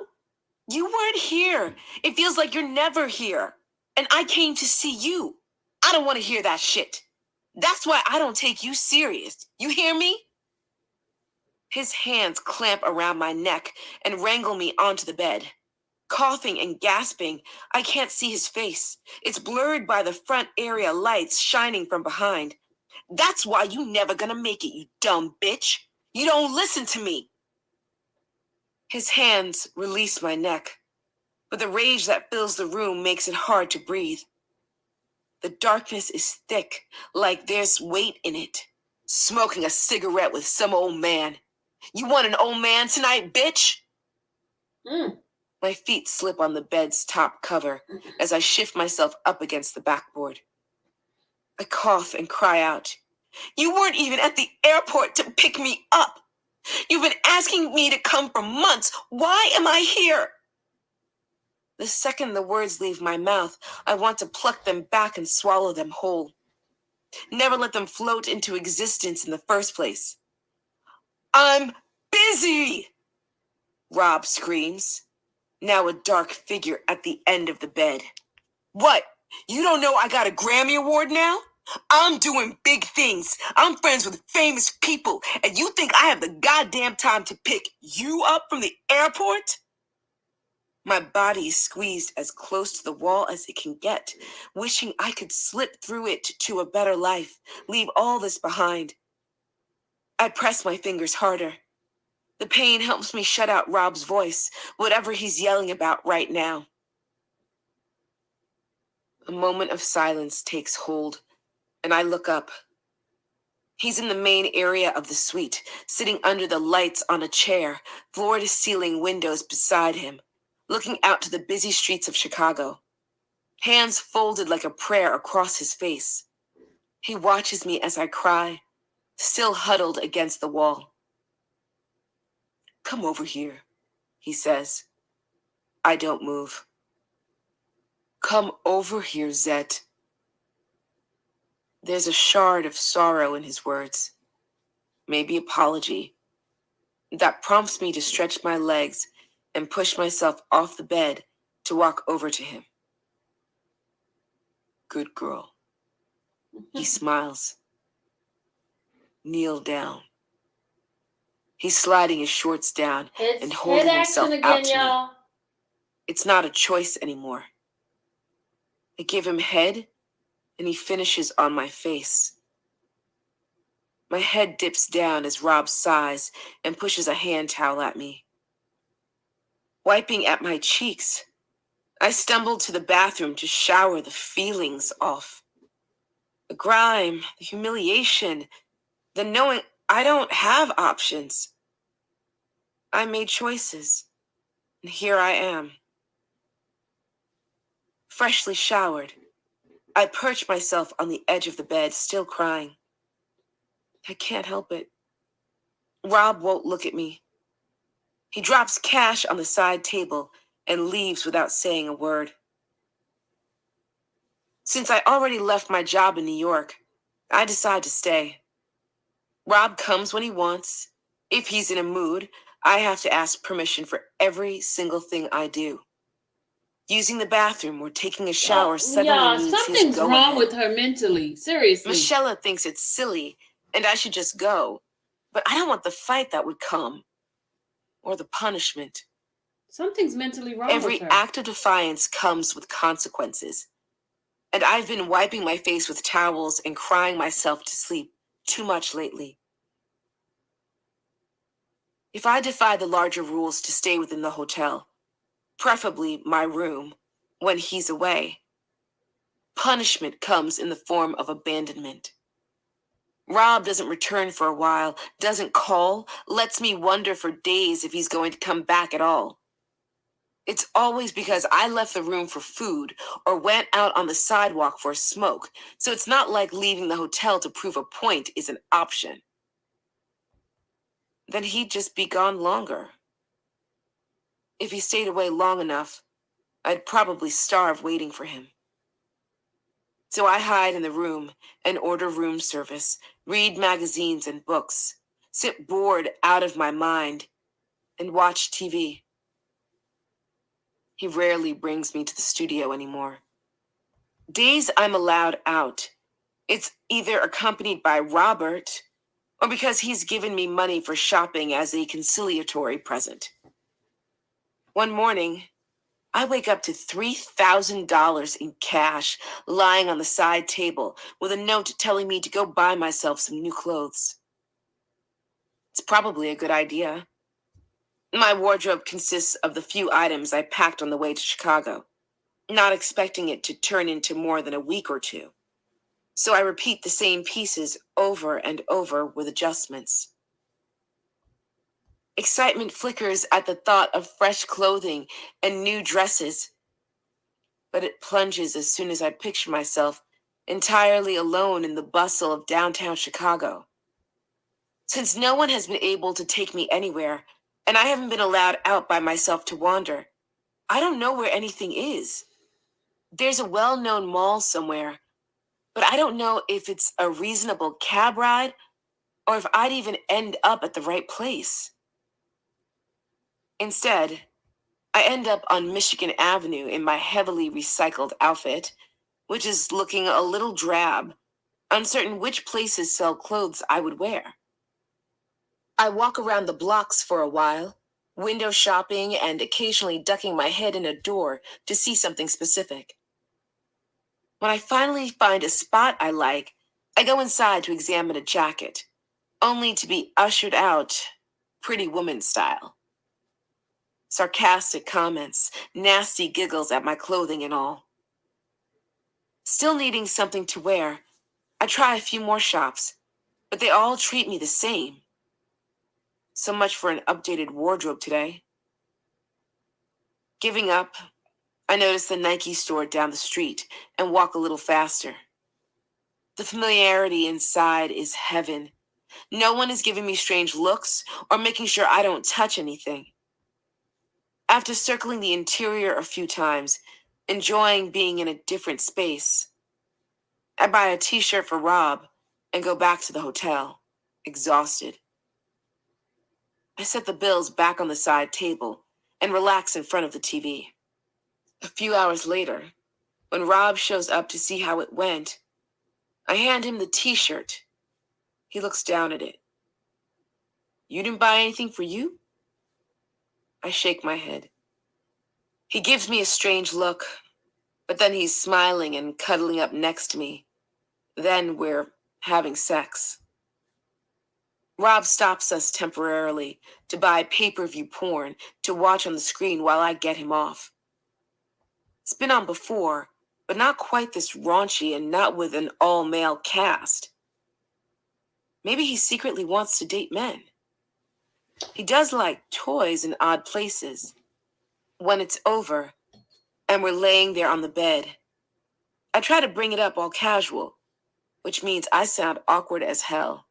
You weren't here. It feels like you're never here. And I came to see you. I don't want to hear that shit. That's why I don't take you serious. You hear me? His hands clamp around my neck and wrangle me onto the bed. Coughing and gasping, I can't see his face. It's blurred by the front area lights shining from behind. That's why you never gonna make it, you dumb bitch. You don't listen to me. His hands release my neck, but the rage that fills the room makes it hard to breathe. The darkness is thick, like there's weight in it. Smoking a cigarette with some old man. You want an old man tonight, bitch? My feet slip on the bed's top cover as I shift myself up against the backboard. I cough and cry out. You weren't even at the airport to pick me up. You've been asking me to come for months. Why am I here? The second the words leave my mouth, I want to pluck them back and swallow them whole. Never let them float into existence in the first place. I'm busy, Rob screams, now a dark figure at the end of the bed. What? You don't know I got a Grammy Award now? I'm doing big things. I'm friends with famous people, and you think I have the goddamn time to pick you up from the airport? My body is squeezed as close to the wall as it can get, wishing I could slip through it to a better life, leave all this behind. I press my fingers harder. The pain helps me shut out Rob's voice, whatever he's yelling about right now. A moment of silence takes hold, and I look up. He's in the main area of the suite, sitting under the lights on a chair, floor-to-ceiling windows beside him, looking out to the busy streets of Chicago. Hands folded like a prayer across his face. He watches me as I cry, still huddled against the wall. Come over here, he says. I don't move. Come over here, Zet. There's a shard of sorrow in his words, maybe apology, that prompts me to stretch my legs and push myself off the bed to walk over to him. Good girl. He smiles. Kneel down. He's sliding his shorts down and holding himself out to me. It's not a choice anymore. I give him head, and he finishes on my face. My head dips down as Rob sighs and pushes a hand towel at me. Wiping at my cheeks, I stumble to the bathroom to shower the feelings off. The grime, the humiliation, the knowing I don't have options. I made choices, and here I am. Freshly showered, I perch myself on the edge of the bed, still crying. I can't help it. Rob won't look at me. He drops cash on the side table and leaves without saying a word. Since I already left my job in New York, I decide to stay. Rob comes when he wants. If he's in a mood, I have to ask permission for every single thing I do. Using the bathroom or taking a shower suddenly means something's his go-ahead. wrong with her mentally. Seriously. Michelle thinks it's silly, and I should just go. But I don't want the fight that would come. Or the punishment. Something's mentally wrong with her. Every act of defiance comes with consequences. And I've been wiping my face with towels and crying myself to sleep too much lately. If I defy the larger rules to stay within the hotel, preferably my room, when he's away, punishment comes in the form of abandonment. Rob doesn't return for a while, doesn't call, lets me wonder for days if he's going to come back at all. It's always because I left the room for food or went out on the sidewalk for a smoke, so it's not like leaving the hotel to prove a point is an option. Then he'd just be gone longer. If he stayed away long enough, I'd probably starve waiting for him. So I hide in the room and order room service, read magazines and books, sit bored out of my mind, and watch TV. He rarely brings me to the studio anymore. Days I'm allowed out, it's either accompanied by Robert or because he's given me money for shopping as a conciliatory present. One morning, I wake up to $3,000 in cash lying on the side table with a note telling me to go buy myself some new clothes. It's probably a good idea. My wardrobe consists of the few items I packed on the way to Chicago, not expecting it to turn into more than a week or two. So I repeat the same pieces over and over with adjustments. Excitement flickers at the thought of fresh clothing and new dresses, but it plunges as soon as I picture myself entirely alone in the bustle of downtown Chicago. Since no one has been able to take me anywhere, and I haven't been allowed out by myself to wander, I don't know where anything is. There's a well-known mall somewhere, but I don't know if it's a reasonable cab ride or if I'd even end up at the right place. Instead, I end up on Michigan Avenue in my heavily recycled outfit, which is looking a little drab, uncertain which places sell clothes I would wear. I walk around the blocks for a while, window shopping and occasionally ducking my head in a door to see something specific. When I finally find a spot I like, I go inside to examine a jacket, only to be ushered out, Pretty Woman style. Sarcastic comments, nasty giggles at my clothing and all. Still needing something to wear, I try a few more shops, but they all treat me the same. So much for an updated wardrobe today. Giving up, I notice the Nike store down the street and walk a little faster. The familiarity inside is heaven. No one is giving me strange looks or making sure I don't touch anything. After circling the interior a few times, enjoying being in a different space, I buy a t-shirt for Rob and go back to the hotel, exhausted. I set the bills back on the side table and relax in front of the TV. A few hours later, when Rob shows up to see how it went, I hand him the t-shirt. He looks down at it. "You didn't buy anything for you?" I shake my head. He gives me a strange look, but then he's smiling and cuddling up next to me. Then we're having sex. Rob stops us temporarily to buy pay-per-view porn to watch on the screen while I get him off. It's been on before, but not quite this raunchy and not with an all-male cast. Maybe he secretly wants to date men. He does like toys in odd places. When it's over, and we're laying there on the bed, I try to bring it up all casual, which means I sound awkward as hell,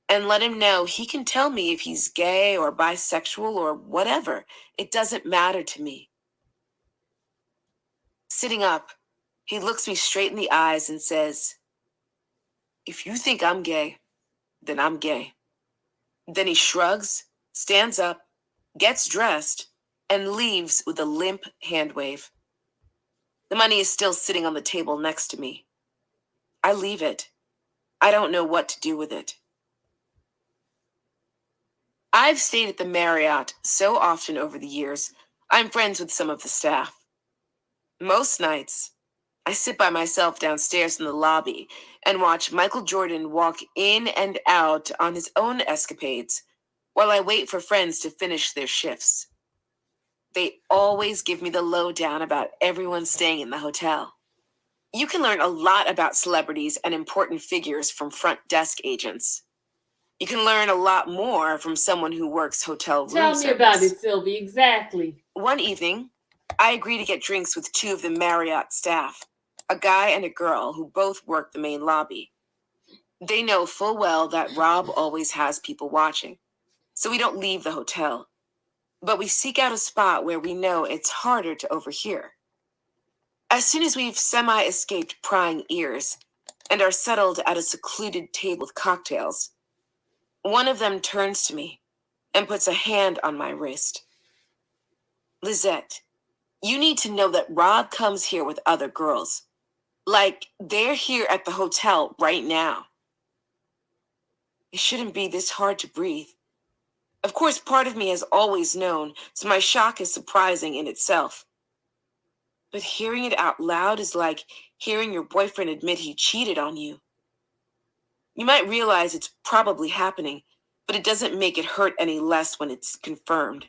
and let him know he can tell me if he's gay or bisexual or whatever. It doesn't matter to me. Sitting up, he looks me straight in the eyes and says, "If you think I'm gay, then I'm gay." Then he shrugs, stands up, gets dressed, and leaves with a limp hand wave. The money is still sitting on the table next to me. I leave it. I don't know what to do with it. I've stayed at the Marriott so often over the years, I'm friends with some of the staff. Most nights, I sit by myself downstairs in the lobby and watch Michael Jordan walk in and out on his own escapades while I wait for friends to finish their shifts. They always give me the lowdown about everyone staying in the hotel. You can learn a lot about celebrities and important figures from front desk agents. You can learn a lot more from someone who works hotel room Tell me service. about it, Sylvie. Exactly. One evening, I agree to get drinks with two of the Marriott staff, a guy and a girl who both work the main lobby. They know full well that Rob always has people watching, so we don't leave the hotel. But we seek out a spot where we know it's harder to overhear. As soon as we've semi-escaped prying ears and are settled at a secluded table with cocktails, one of them turns to me, and puts a hand on my wrist. Lizette, you need to know that Rob comes here with other girls. Like, they're here at the hotel right now. It shouldn't be this hard to breathe. Of course, part of me has always known, so my shock is surprising in itself. But hearing it out loud is like hearing your boyfriend admit he cheated on you. You might realize it's probably happening, but it doesn't make it hurt any less when it's confirmed.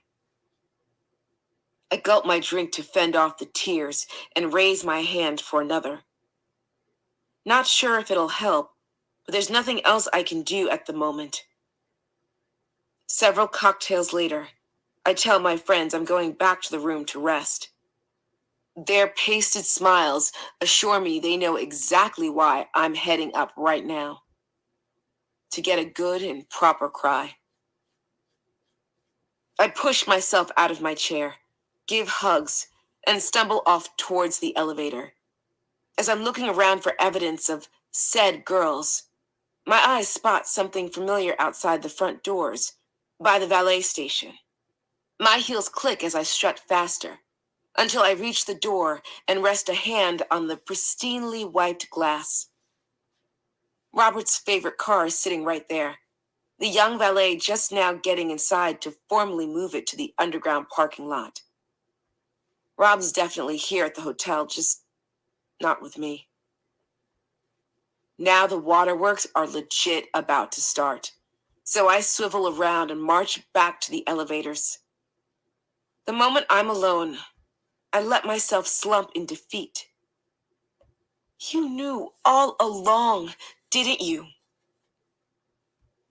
I gulp my drink to fend off the tears and raise my hand for another. Not sure if it'll help, but there's nothing else I can do at the moment. Several cocktails later, I tell my friends I'm going back to the room to rest. Their pasted smiles assure me they know exactly why I'm heading up right now. To get a good and proper cry. I push myself out of my chair, give hugs, and stumble off towards the elevator. As I'm looking around for evidence of said girls, my eyes spot something familiar outside the front doors, by the valet station. My heels click as I strut faster, until I reach the door and rest a hand on the pristinely wiped glass. Robert's favorite car is sitting right there, the young valet just now getting inside to formally move it to the underground parking lot. Rob's definitely here at the hotel, just not with me. Now the waterworks are legit about to start, so I swivel around and march back to the elevators. The moment I'm alone, I let myself slump in defeat. You knew all along, didn't you?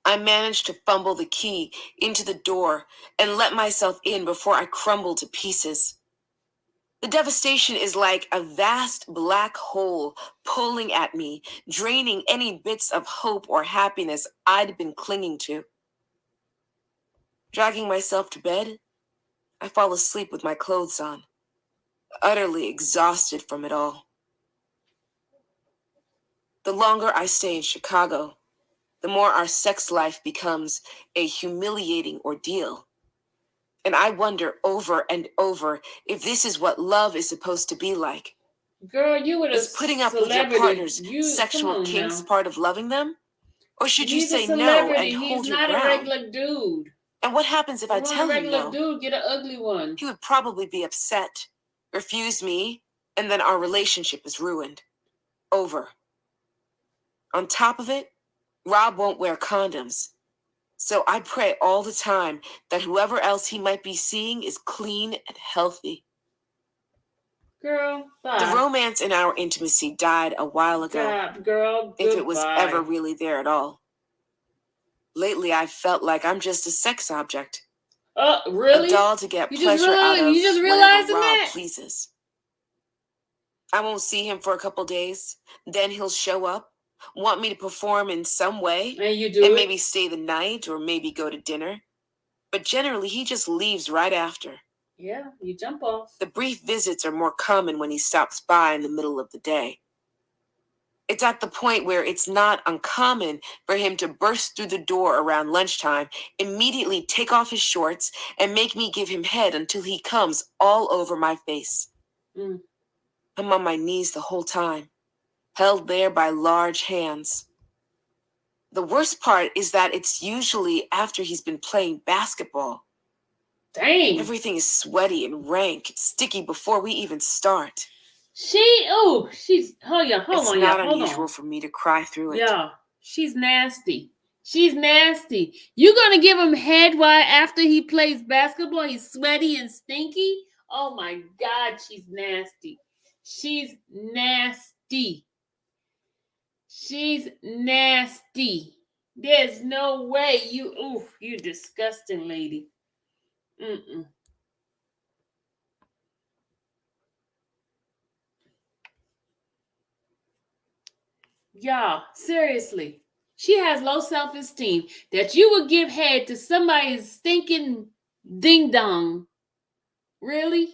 I managed to fumble the key into the door and let myself in before I crumbled to pieces. The devastation is like a vast black hole pulling at me, draining any bits of hope or happiness I'd been clinging to. Dragging myself to bed, I fall asleep with my clothes on, utterly exhausted from it all. The longer I stay in Chicago, the more our sex life becomes a humiliating ordeal. And I wonder over and over if this is what love is supposed to be like. Girl, you would have Is putting up with your partner's sexual kinks part of loving them? Or should you say no and hold your ground? He's not a regular dude. And what happens if I tell him no? A regular dude, get an ugly one. He would probably be upset, refuse me, and then our relationship is ruined. Over. On top of it, Rob won't wear condoms. So I pray all the time that whoever else he might be seeing is clean and healthy. Girl, bye. The romance in our intimacy died a while ago. God, girl, if it was ever really there at all. Lately, I've felt like I'm just a sex object. Really? A doll to get pleasure out of you just realizing whenever Rob that? pleases. I won't see him for a couple days. Then he'll show up, want me to perform in some way, and you do and it? Maybe stay the night or maybe go to dinner. But generally, he just leaves right after. Yeah, you jump off. The brief visits are more common when he stops by in the middle of the day. It's at the point where it's not uncommon for him to burst through the door around lunchtime, immediately take off his shorts, and make me give him head until he comes all over my face. Mm. I'm on my knees the whole time, held there by large hands. The worst part is that it's usually after he's been playing basketball. Dang. Everything is sweaty and rank, sticky before we even start. She's hold on. It's not unusual for me to cry through it. Yeah, she's nasty. She's nasty. You gonna give him head while after he plays basketball? He's sweaty and stinky. Oh my God, she's nasty. She's nasty. She's nasty. There's no way you disgusting lady. Mm-mm. Y'all, seriously. She has low self-esteem that you would give head to somebody's stinking ding-dong. Really?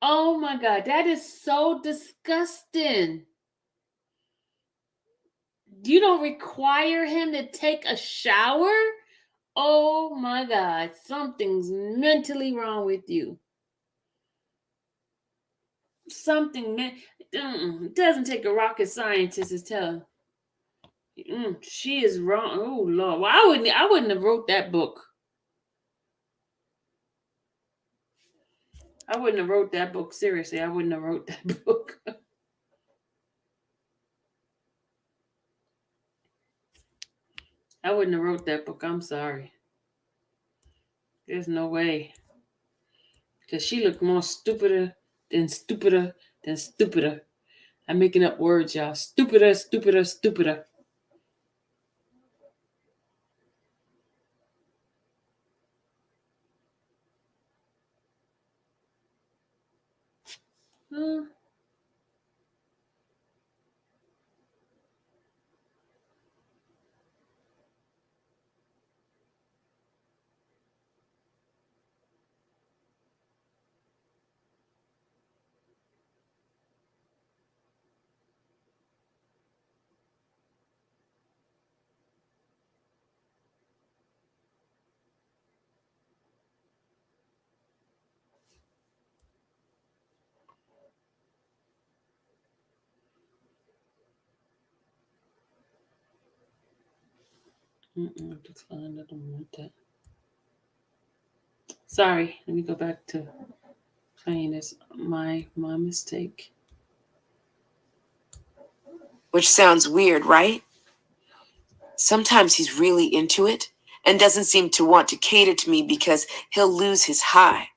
Oh my God, that is so disgusting. You don't require him to take a shower? Oh my God, something's mentally wrong with you. It doesn't take a rocket scientist to tell. She is wrong. Oh Lord, well, I wouldn't have wrote that book. I wouldn't have wrote that book. Seriously, I wouldn't have wrote that book. I wouldn't have wrote that book. I'm sorry. There's no way. Because she looked more stupider than stupider than stupider. I'm making up words, y'all. Stupider, stupider, stupider. Decline. I don't want that. Sorry. Let me go back to playing this. My mistake. Which sounds weird, right? Sometimes he's really into it and doesn't seem to want to cater to me because he'll lose his high.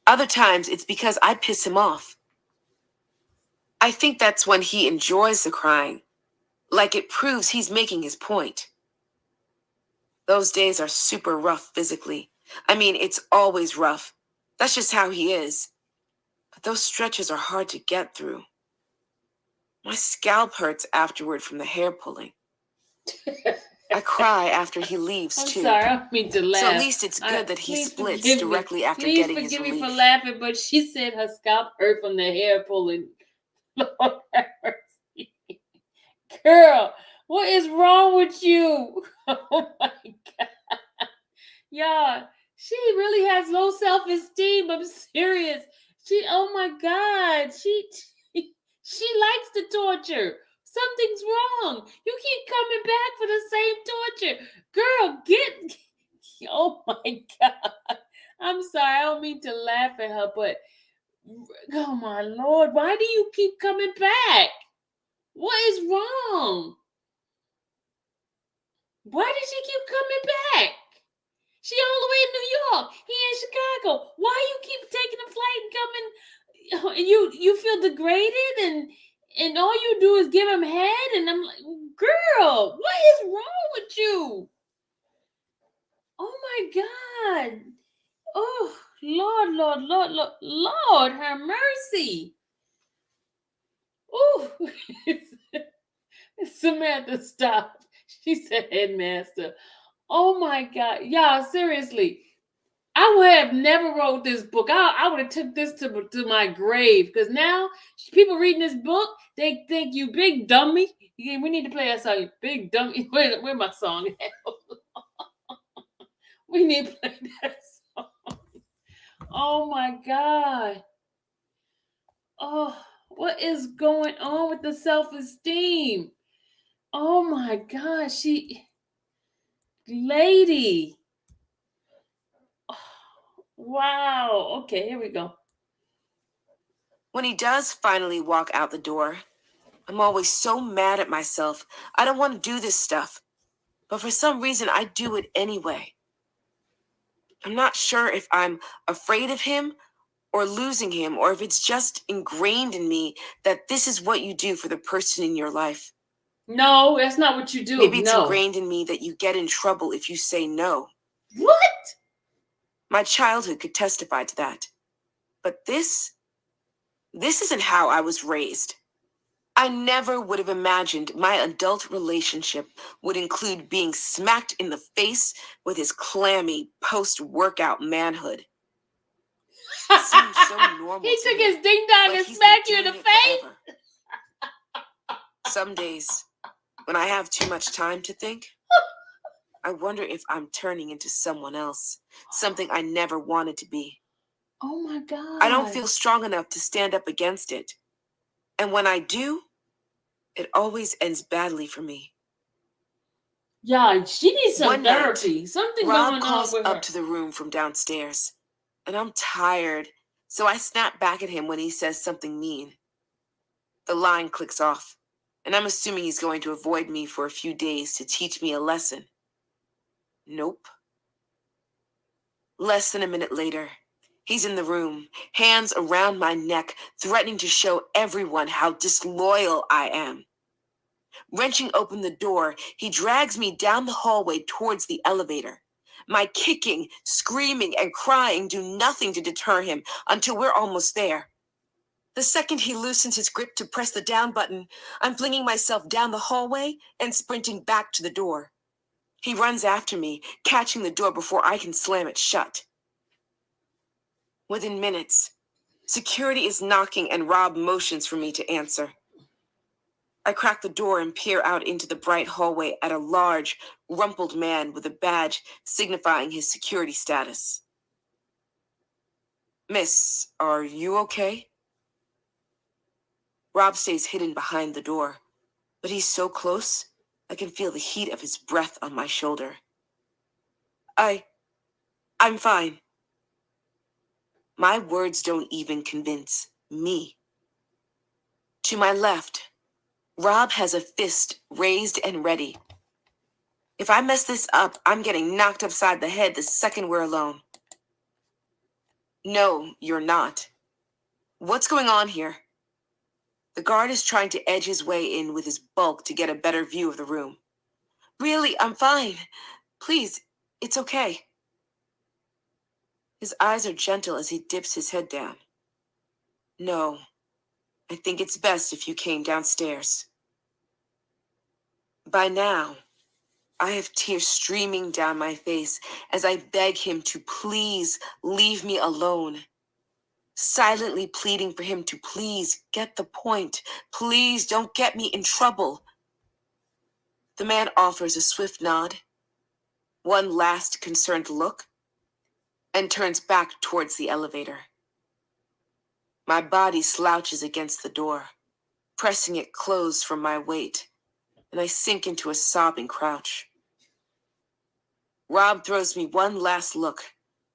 Other times it's because I piss him off. I think that's when he enjoys the crying, like it proves he's making his point. Those days are super rough physically. I mean, it's always rough. That's just how he is. But those stretches are hard to get through. My scalp hurts afterward from the hair pulling. I cry after he leaves, I'm too. sorry, I don't mean to laugh. So at least it's good that he splits directly after Please getting his forgive me relief. for laughing, but she said her scalp hurt from the hair pulling. Lord have mercy. Girl, what is wrong with you? Oh my God. Y'all, she really has low self-esteem. I'm serious. Oh my God. She likes the torture. Something's wrong. You keep coming back for the same torture. Girl, oh my God. I'm sorry. I don't mean to laugh at her, but oh my Lord, why do you keep coming back? What is wrong? Why does she keep coming back? She all the way in New York. He in Chicago. Why you keep taking a flight and coming? And you feel degraded and all you do is give him head. And I'm like, girl, what is wrong with you? Oh my God. Oh, Lord, have mercy. Oh, Samantha, stop. She said, headmaster. Oh my God. Y'all, seriously. I would have never wrote this book. I would have took this to my grave. Because now people reading this book, they think you big dummy. We need to play that song. Big dummy. Where my song at? We need to play that song. Oh my God. Oh, what is going on with the self-esteem? Oh my God. Lady. Oh, wow. Okay, here we go. When he does finally walk out the door, I'm always so mad at myself. I don't want to do this stuff. But for some reason, I do it anyway. I'm not sure if I'm afraid of him or losing him, or if it's just ingrained in me that this is what you do for the person in your life. No, that's not what you do. Maybe it's ingrained in me that you get in trouble if you say no. What? My childhood could testify to that. But this isn't how I was raised. I never would have imagined my adult relationship would include being smacked in the face with his clammy post-workout manhood. It seems so normal. He took his ding dong and smacked you in the face. Some days, when I have too much time to think, I wonder if I'm turning into someone else, something I never wanted to be. Oh my God. I don't feel strong enough to stand up against it. And when I do, it always ends badly for me. Yeah, she needs some One night, therapy. Something Rob going on calls with her. up to the room from downstairs, and I'm tired, so I snap back at him when he says something mean. The line clicks off, and I'm assuming he's going to avoid me for a few days to teach me a lesson. Nope. Less than a minute later, he's in the room, hands around my neck, threatening to show everyone how disloyal I am. Wrenching open the door, he drags me down the hallway towards the elevator. My kicking, screaming, and crying do nothing to deter him until we're almost there. The second he loosens his grip to press the down button, I'm flinging myself down the hallway and sprinting back to the door. He runs after me, catching the door before I can slam it shut. Within minutes, security is knocking and Rob motions for me to answer. I crack the door and peer out into the bright hallway at a large, rumpled man with a badge signifying his security status. Miss, are you okay? Rob stays hidden behind the door, but he's so close, I can feel the heat of his breath on my shoulder. I'm fine. My words don't even convince me. To my left, Rob has a fist raised and ready. If I mess this up, I'm getting knocked upside the head the second we're alone. No, you're not. What's going on here? The guard is trying to edge his way in with his bulk to get a better view of the room. Really, I'm fine. Please, it's okay. His eyes are gentle as he dips his head down. No, I think it's best if you came downstairs. By now, I have tears streaming down my face as I beg him to please leave me alone. Silently pleading for him to please get the point. Please don't get me in trouble. The man offers a swift nod, one last concerned look, and turns back towards the elevator. My body slouches against the door, pressing it closed from my weight, and I sink into a sobbing crouch. Rob throws me one last look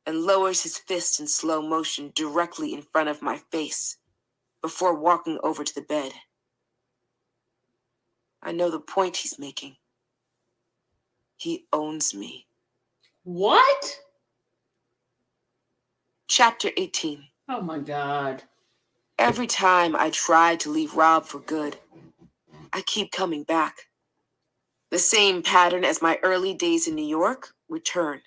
and lowers his fist in slow motion directly in front of my face before walking over to the bed. I know the point he's making. He owns me. What? Chapter 18. Oh my God. Every time I try to leave Rob for good, I keep coming back. The same pattern as my early days in New York return.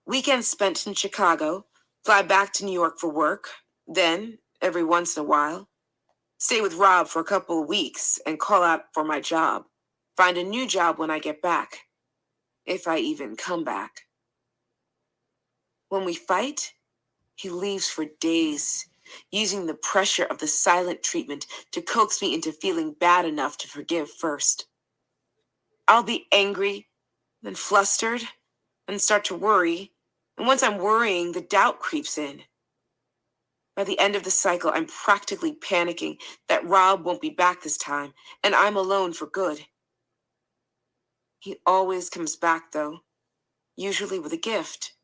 Weekends spent in Chicago, fly back to New York for work, then, every once in a while, stay with Rob for a couple of weeks and call out for my job. Find a new job when I get back, if I even come back. When we fight, he leaves for days, using the pressure of the silent treatment to coax me into feeling bad enough to forgive first. I'll be angry, then flustered, and start to worry, and once I'm worrying, the doubt creeps in. By the end of the cycle, I'm practically panicking that Rob won't be back this time, and I'm alone for good. He always comes back, though, usually with a gift.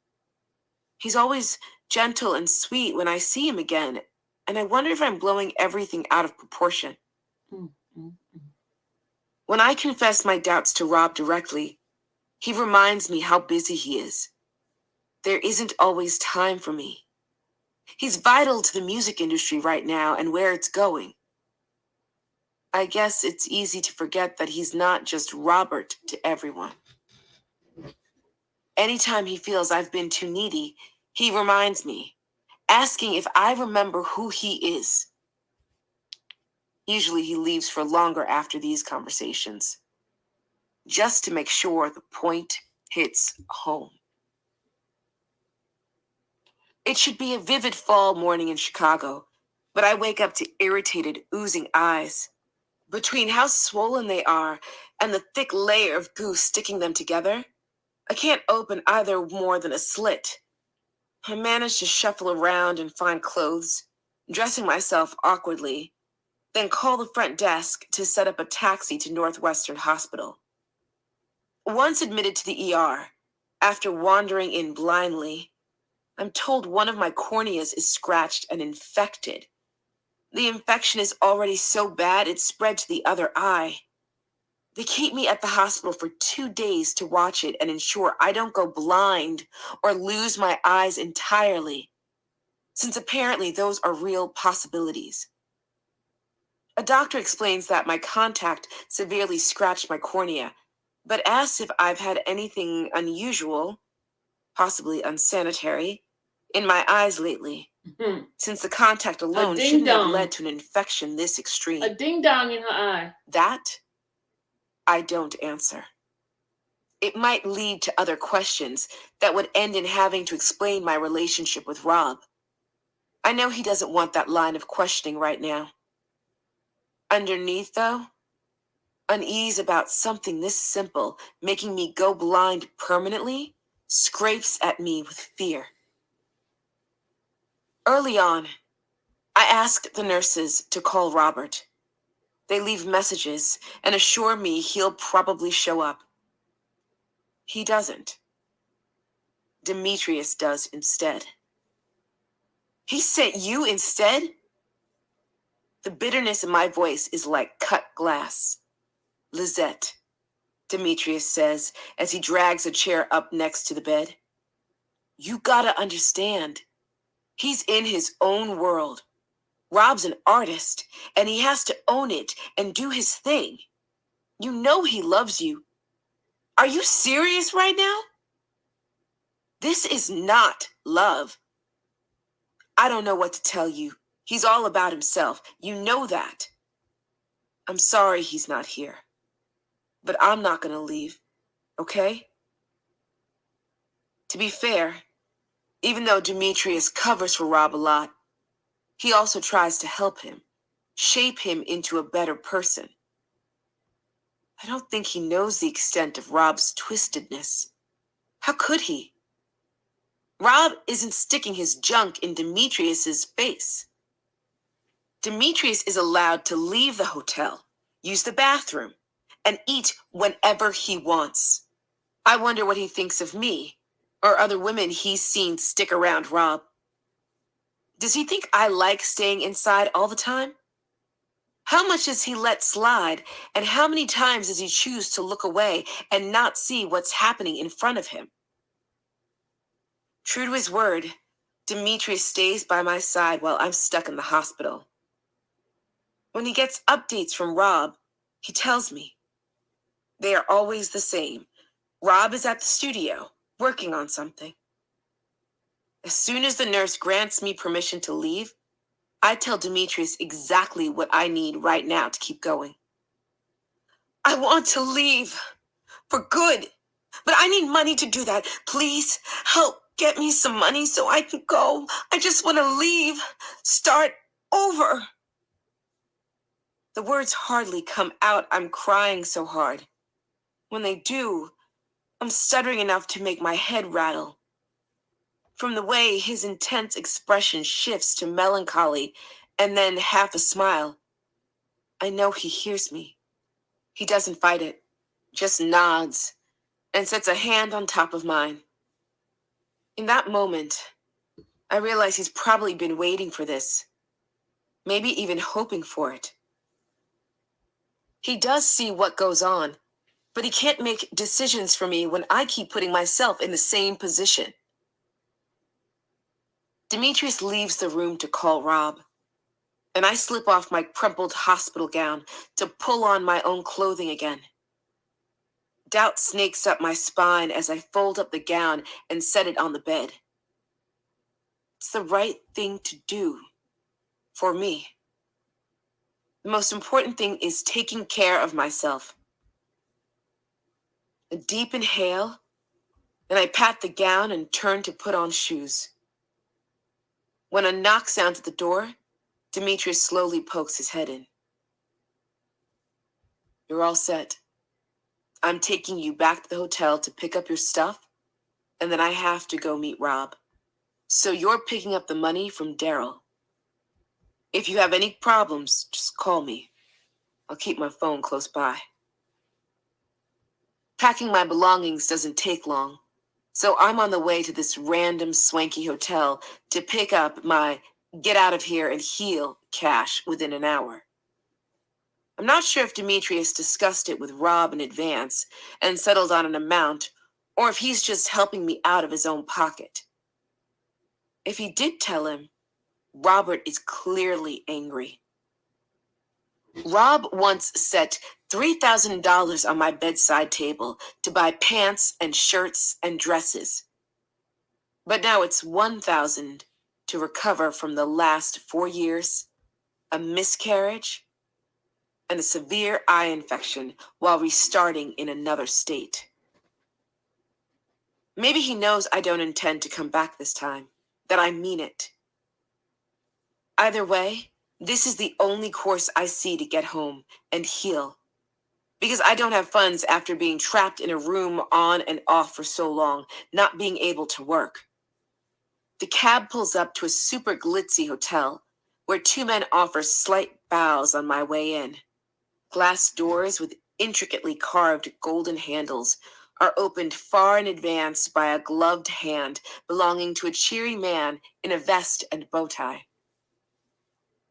He's always gentle and sweet when I see him again, and I wonder if I'm blowing everything out of proportion. When I confess my doubts to Rob directly, he reminds me how busy he is. There isn't always time for me. He's vital to the music industry right now and where it's going. I guess it's easy to forget that he's not just Robert to everyone. Anytime he feels I've been too needy, he reminds me, asking if I remember who he is. Usually he leaves for longer after these conversations, just to make sure the point hits home. It should be a vivid fall morning in Chicago, but I wake up to irritated, oozing eyes. Between how swollen they are and the thick layer of goo sticking them together, I can't open either more than a slit. I manage to shuffle around and find clothes, dressing myself awkwardly, then call the front desk to set up a taxi to Northwestern Hospital. Once admitted to the ER, after wandering in blindly, I'm told one of my corneas is scratched and infected. The infection is already so bad it spread to the other eye. They keep me at the hospital for 2 days to watch it and ensure I don't go blind or lose my eyes entirely, since apparently those are real possibilities. A doctor explains that my contact severely scratched my cornea, but asks if I've had anything unusual, possibly unsanitary, in my eyes lately, since the contact alone shouldn't have led to an infection this extreme. A ding-dong in her eye. That, I don't answer. It might lead to other questions that would end in having to explain my relationship with Rob. I know he doesn't want that line of questioning right now. Underneath, though, unease about something this simple, making me go blind permanently, scrapes at me with fear. Early on, I asked the nurses to call Robert. They leave messages and assure me he'll probably show up. He doesn't. Demetrius does instead. He sent you instead? The bitterness in my voice is like cut glass. Lizette, Demetrius says as he drags a chair up next to the bed. You gotta understand. He's in his own world. Rob's an artist, and he has to own it and do his thing. You know he loves you. Are you serious right now? This is not love. I don't know what to tell you. He's all about himself. You know that. I'm sorry he's not here. But I'm not gonna leave, okay? To be fair, even though Demetrius covers for Rob a lot, he also tries to help him, shape him into a better person. I don't think he knows the extent of Rob's twistedness. How could he? Rob isn't sticking his junk in Demetrius's face. Demetrius is allowed to leave the hotel, use the bathroom, and eat whenever he wants. I wonder what he thinks of me, or other women he's seen stick around Rob. Does he think I like staying inside all the time? How much does he let slide, and how many times does he choose to look away and not see what's happening in front of him? True to his word, Demetrius stays by my side while I'm stuck in the hospital. When he gets updates from Rob, he tells me. They are always the same. Rob is at the studio, working on something. As soon as the nurse grants me permission to leave, I tell Demetrius exactly what I need right now to keep going. I want to leave. For good. But I need money to do that. Please help get me some money so I can go. I just want to leave. Start over. The words hardly come out. I'm crying so hard. When they do, I'm stuttering enough to make my head rattle. From the way his intense expression shifts to melancholy and then half a smile, I know he hears me. He doesn't fight it, just nods and sets a hand on top of mine. In that moment, I realize he's probably been waiting for this, maybe even hoping for it. He does see what goes on, but he can't make decisions for me when I keep putting myself in the same position. Demetrius leaves the room to call Rob, and I slip off my crumpled hospital gown to pull on my own clothing again. Doubt snakes up my spine as I fold up the gown and set it on the bed. It's the right thing to do for me. The most important thing is taking care of myself. A deep inhale, and I pat the gown and turn to put on shoes. When a knock sounds at the door, Demetrius slowly pokes his head in. You're all set. I'm taking you back to the hotel to pick up your stuff, and then I have to go meet Rob. So you're picking up the money from Daryl. If you have any problems, just call me. I'll keep my phone close by. Packing my belongings doesn't take long, so I'm on the way to this random swanky hotel to pick up my get out of here and heal cash within an hour. I'm not sure if Demetrius discussed it with Rob in advance and settled on an amount, or if he's just helping me out of his own pocket. If he did tell him, Robert is clearly angry. Rob once set $3,000 on my bedside table to buy pants and shirts and dresses. But now it's $1,000 to recover from the last 4 years, a miscarriage, and a severe eye infection while restarting in another state. Maybe he knows I don't intend to come back this time, that I mean it. Either way, this is the only course I see to get home and heal. Because I don't have funds after being trapped in a room on and off for so long, not being able to work. The cab pulls up to a super glitzy hotel where 2 men offer slight bows on my way in. Glass doors with intricately carved golden handles are opened far in advance by a gloved hand belonging to a cheery man in a vest and bow tie.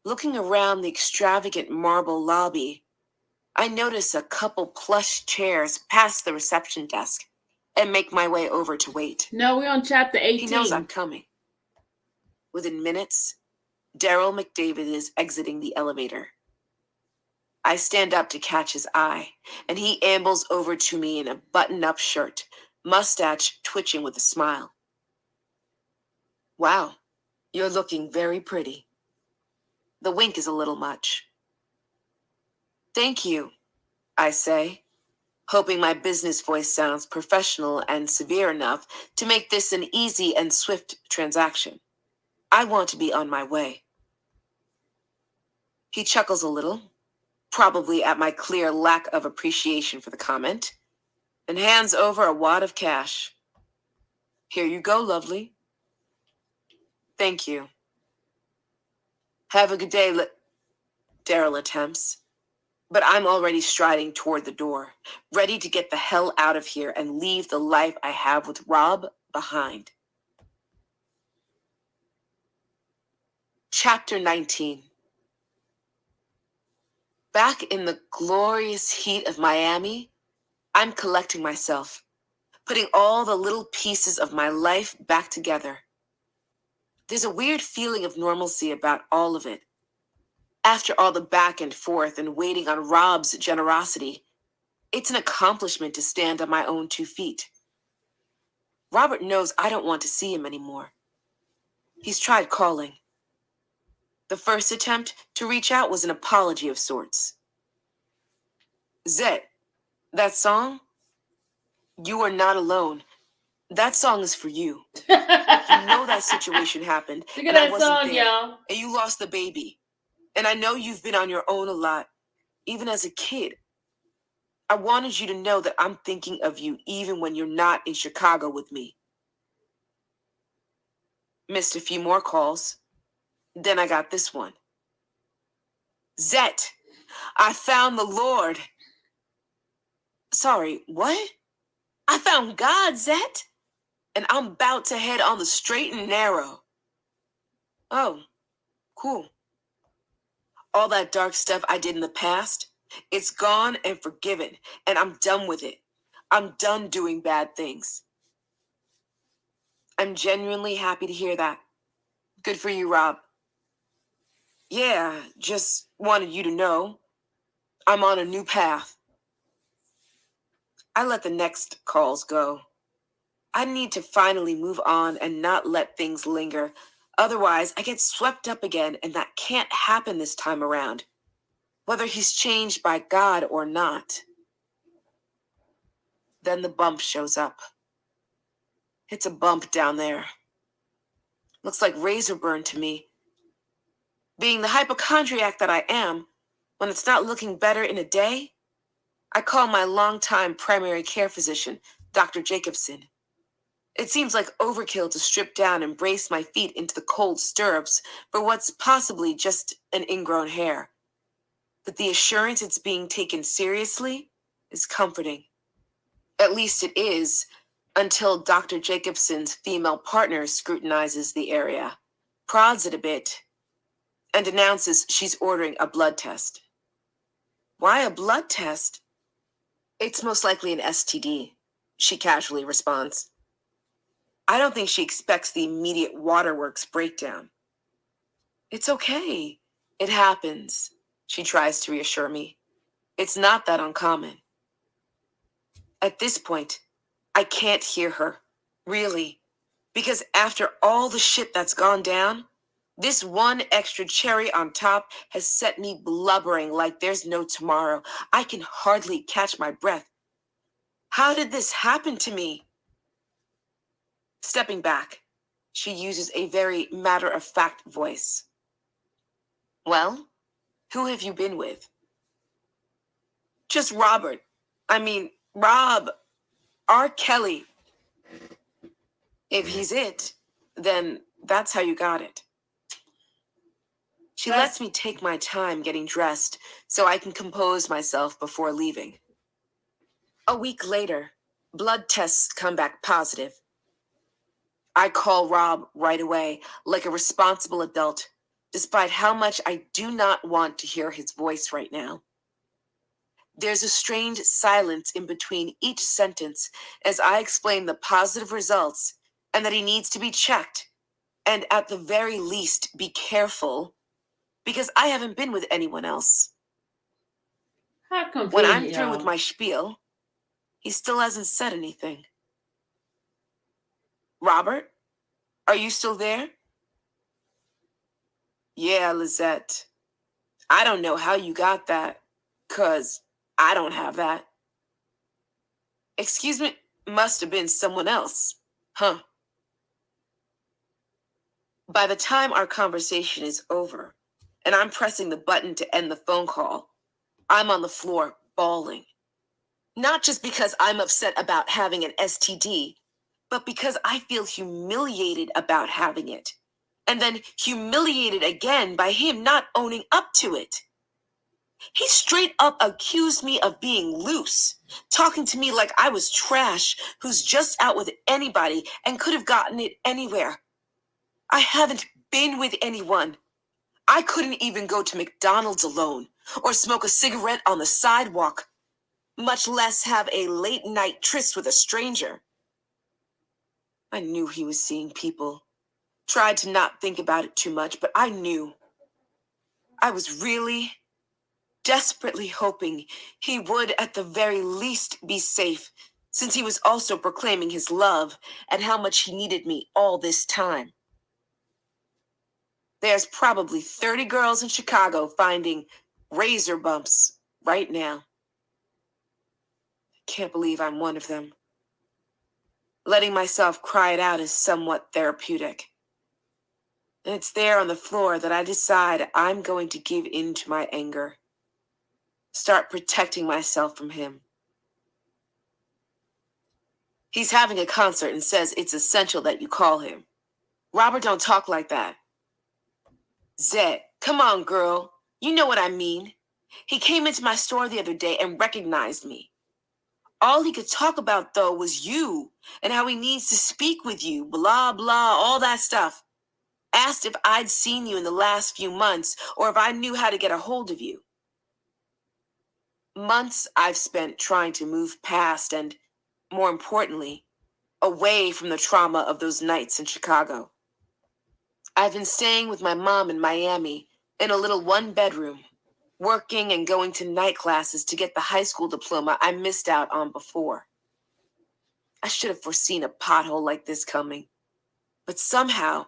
Looking around the extravagant marble lobby, I notice a couple plush chairs past the reception desk and make my way over to wait. No, we're on chapter 18. He knows I'm coming. Within minutes, Daryl McDavid is exiting the elevator. I stand up to catch his eye, and he ambles over to me in a button-up shirt, mustache twitching with a smile. Wow, you're looking very pretty. The wink is a little much. Thank you, I say, hoping my business voice sounds professional and severe enough to make this an easy and swift transaction. I want to be on my way. He chuckles a little, probably at my clear lack of appreciation for the comment, and hands over a wad of cash. Here you go, lovely. Thank you. Have a good day, Daryl attempts. But I'm already striding toward the door, ready to get the hell out of here and leave the life I have with Rob behind. Chapter 19. Back in the glorious heat of Miami, I'm collecting myself, putting all the little pieces of my life back together. There's a weird feeling of normalcy about all of it. After all the back and forth and waiting on Rob's generosity, it's an accomplishment to stand on my own 2 feet. Robert knows I don't want to see him anymore. He's tried calling. The first attempt to reach out was an apology of sorts. Zet, that song? You are not alone. That song is for you. You know that situation happened. Look at that song, y'all. And you lost the baby. And I know you've been on your own a lot, even as a kid. I wanted you to know that I'm thinking of you even when you're not in Chicago with me. Missed a few more calls. Then I got this one. Zet, I found the Lord. Sorry, what? I found God, Zet. And I'm about to head on the straight and narrow. Oh, cool. All that dark stuff I did in the past, it's gone and forgiven, and I'm done with it. I'm done doing bad things. I'm genuinely happy to hear that. Good for you, Rob. Yeah, just wanted you to know I'm on a new path. I let the next calls go. I need to finally move on and not let things linger. Otherwise, I get swept up again, and that can't happen this time around, whether he's changed by God or not. Then the bump shows up. It's a bump down there. Looks like razor burn to me. Being the hypochondriac that I am, when it's not looking better in a day, I call my longtime primary care physician, Dr. Jacobson. It seems like overkill to strip down and brace my feet into the cold stirrups for what's possibly just an ingrown hair. But the assurance it's being taken seriously is comforting. At least it is, until Dr. Jacobson's female partner scrutinizes the area, prods it a bit, and announces she's ordering a blood test. Why a blood test? It's most likely an STD, she casually responds. I don't think she expects the immediate waterworks breakdown. It's okay. It happens, she tries to reassure me. It's not that uncommon. At this point, I can't hear her, really, because after all the shit that's gone down, this one extra cherry on top has set me blubbering like there's no tomorrow. I can hardly catch my breath. How did this happen to me? Stepping back, she uses a very matter-of-fact voice. Well, who have you been with? Just Robert. Rob. R. Kelly. If he's it, then that's how you got it. She lets me take my time getting dressed so I can compose myself before leaving. A week later, blood tests come back positive. I call Rob right away, like a responsible adult, despite how much I do not want to hear his voice right now. There's a strained silence in between each sentence as I explain the positive results and that he needs to be checked, and at the very least be careful, because I haven't been with anyone else. How convenient, When I'm through y'all. with my spiel, he still hasn't said anything. Robert, are you still there? Yeah, Lizette. I don't know how you got that, 'cause I don't have that. Excuse me, must have been someone else. Huh. By the time our conversation is over, and I'm pressing the button to end the phone call, I'm on the floor bawling. Not just because I'm upset about having an STD, but because I feel humiliated about having it. And then humiliated again by him not owning up to it. He straight up accused me of being loose, talking to me like I was trash who's just out with anybody and could have gotten it anywhere. I haven't been with anyone. I couldn't even go to McDonald's alone or smoke a cigarette on the sidewalk, much less have a late night tryst with a stranger. I knew he was seeing people. Tried to not think about it too much, but I knew. I was really, desperately hoping he would at the very least be safe, since he was also proclaiming his love and how much he needed me all this time. There's probably 30 girls in Chicago finding razor bumps right now. I can't believe I'm one of them. Letting myself cry it out is somewhat therapeutic. And it's there on the floor that I decide I'm going to give in to my anger. Start protecting myself from him. He's having a concert and says it's essential that you call him. Robert, don't talk like that. Zed, come on, girl. You know what I mean. He came into my store the other day and recognized me. All he could talk about, though, was you and how he needs to speak with you, blah, blah, all that stuff. Asked if I'd seen you in the last few months or if I knew how to get a hold of you. Months I've spent trying to move past and, more importantly, away from the trauma of those nights in Chicago. I've been staying with my mom in Miami in a little one-bedroom, working and going to night classes to get the high school diploma I missed out on before. I should have foreseen a pothole like this coming, but somehow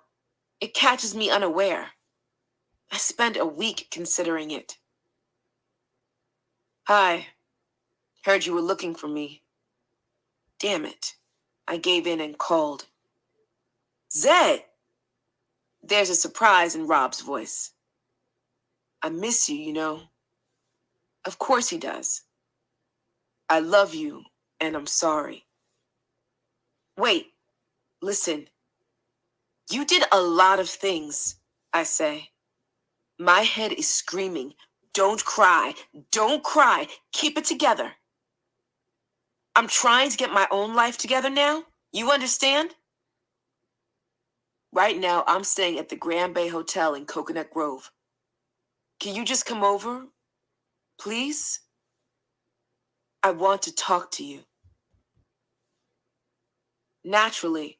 it catches me unaware. I spent a week considering it. Hi, heard you were looking for me. Damn it, I gave in and called. Zed! There's a surprise in Rob's voice. I miss you, you know. Of course he does. I love you, and I'm sorry. Wait, listen. You did a lot of things, I say. My head is screaming, don't cry, don't cry, keep it together. I'm trying to get my own life together now. You understand? Right now, I'm staying at the Grand Bay Hotel in Coconut Grove. Can you just come over, please? I want to talk to you. Naturally,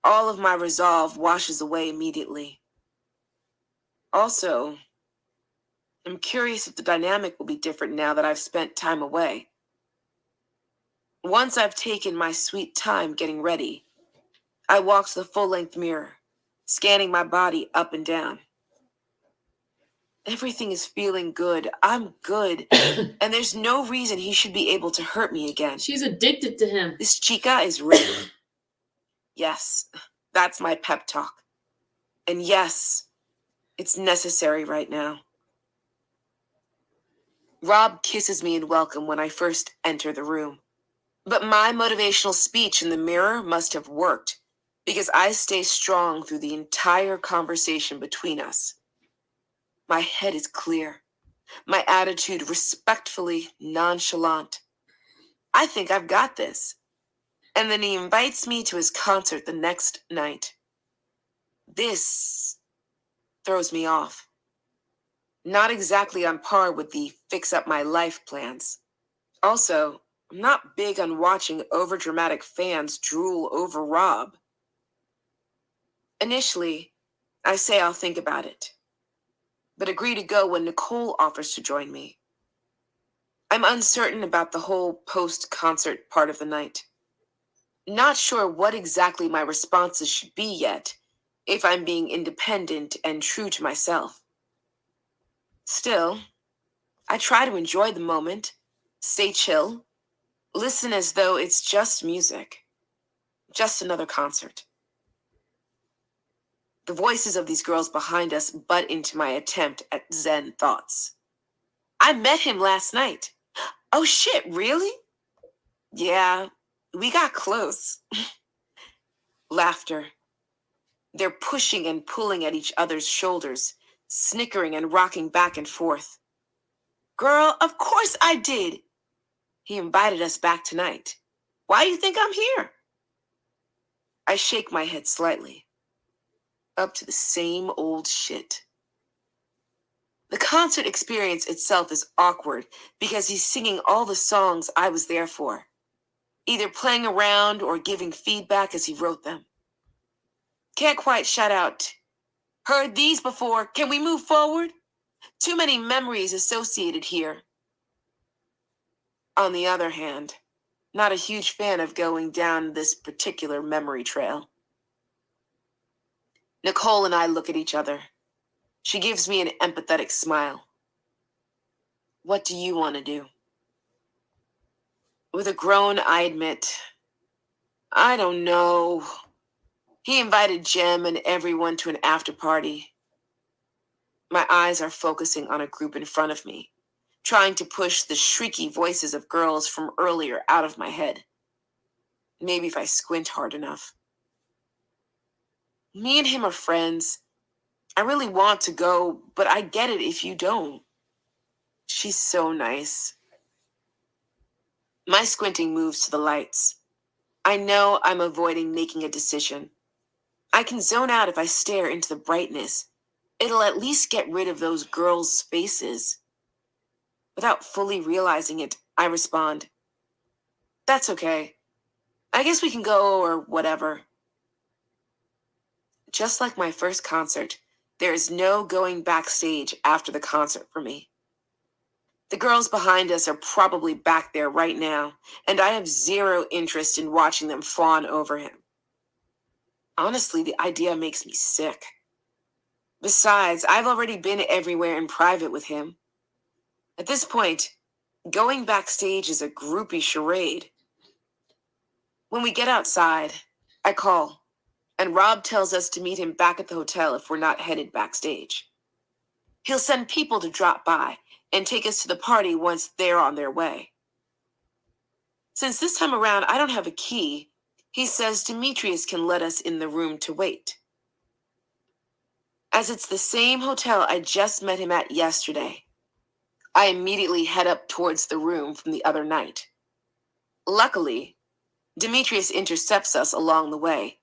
all of my resolve washes away immediately. Also, I'm curious if the dynamic will be different now that I've spent time away. Once I've taken my sweet time getting ready, I walk to the full-length mirror, scanning my body up and down. Everything is feeling good. I'm good. And there's no reason he should be able to hurt me again. She's addicted to him. This chica is real. Yes, that's my pep talk. And yes, it's necessary right now. Rob kisses me in welcome when I first enter the room. But my motivational speech in the mirror must have worked, because I stay strong through the entire conversation between us. My head is clear, my attitude respectfully nonchalant. I think I've got this. And then he invites me to his concert the next night. This throws me off. Not exactly on par with the fix up my life plans. Also, I'm not big on watching overdramatic fans drool over Rob. Initially, I say I'll think about it, but agree to go when Nicole offers to join me. I'm uncertain about the whole post-concert part of the night. Not sure what exactly my responses should be yet, if I'm being independent and true to myself. Still, I try to enjoy the moment, stay chill, listen as though it's just music, just another concert. The voices of these girls behind us butt into my attempt at Zen thoughts. I met him last night. Oh shit, really? Yeah, we got close. Laughter. They're pushing and pulling at each other's shoulders, snickering and rocking back and forth. Girl, of course I did. He invited us back tonight. Why do you think I'm here? I shake my head slightly. Up to the same old shit. The concert experience itself is awkward because he's singing all the songs I was there for, either playing around or giving feedback as he wrote them. Can't quite shout out, heard these before, can we move forward? Too many memories associated here. On the other hand, not a huge fan of going down this particular memory trail. Nicole and I look at each other. She gives me an empathetic smile. What do you want to do? With a groan, I admit, I don't know. He invited Jem and everyone to an after party. My eyes are focusing on a group in front of me, trying to push the shrieky voices of girls from earlier out of my head. Maybe if I squint hard enough. Me and him are friends. I really want to go, but I get it if you don't. She's so nice. My squinting moves to the lights. I know I'm avoiding making a decision. I can zone out if I stare into the brightness. It'll at least get rid of those girls' faces. Without fully realizing it, I respond, that's okay. I guess we can go or whatever. Just like my first concert, there is no going backstage after the concert for me. The girls behind us are probably back there right now, and I have zero interest in watching them fawn over him. Honestly, the idea makes me sick. Besides, I've already been everywhere in private with him. At this point, going backstage is a groupie charade. When we get outside, I call, and Rob tells us to meet him back at the hotel if we're not headed backstage. He'll send people to drop by and take us to the party once they're on their way. Since this time around I don't have a key, he says Demetrius can let us in the room to wait. As it's the same hotel I just met him at yesterday, I immediately head up towards the room from the other night. Luckily, Demetrius intercepts us along the way,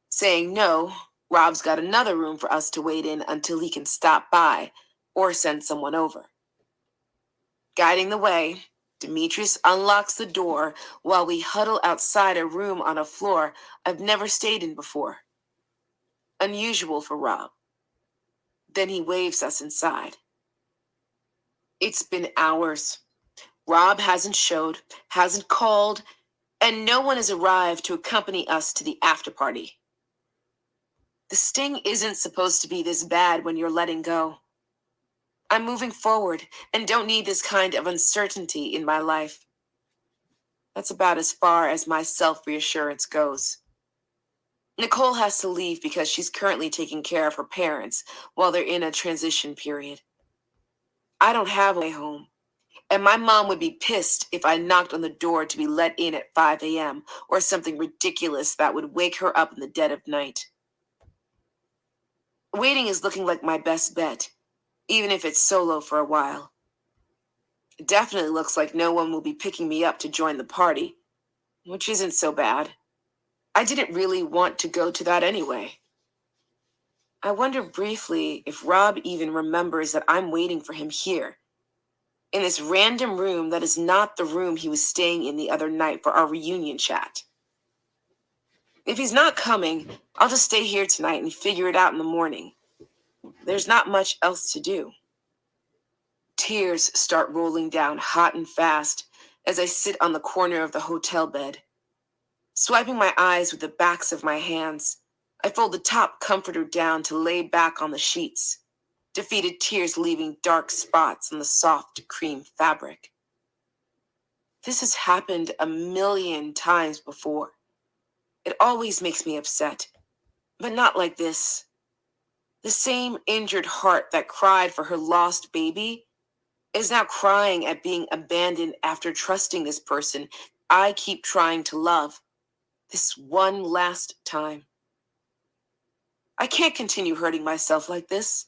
saying no, Rob's got another room for us to wait in until he can stop by or send someone over. Guiding the way, Demetrius unlocks the door while we huddle outside a room on a floor I've never stayed in before. Unusual for Rob. Then he waves us inside. It's been hours. Rob hasn't showed, hasn't called, and no one has arrived to accompany us to the after party. The sting isn't supposed to be this bad when you're letting go. I'm moving forward and don't need this kind of uncertainty in my life. That's about as far as my self-reassurance goes. Nicole has to leave because she's currently taking care of her parents while they're in a transition period. I don't have a way home, and my mom would be pissed if I knocked on the door to be let in at 5 a.m. or something ridiculous that would wake her up in the dead of night. Waiting is looking like my best bet, even if it's solo for a while. It definitely looks like no one will be picking me up to join the party, which isn't so bad. I didn't really want to go to that anyway. I wonder briefly if Rob even remembers that I'm waiting for him here, in this random room that is not the room he was staying in the other night for our reunion chat. If he's not coming, I'll just stay here tonight and figure it out in the morning. There's not much else to do. Tears start rolling down hot and fast as I sit on the corner of the hotel bed. Swiping my eyes with the backs of my hands, I fold the top comforter down to lay back on the sheets, defeated tears leaving dark spots on the soft cream fabric. This has happened a million times before. It always makes me upset, but not like this. The same injured heart that cried for her lost baby is now crying at being abandoned after trusting this person I keep trying to love, this one last time. I can't continue hurting myself like this.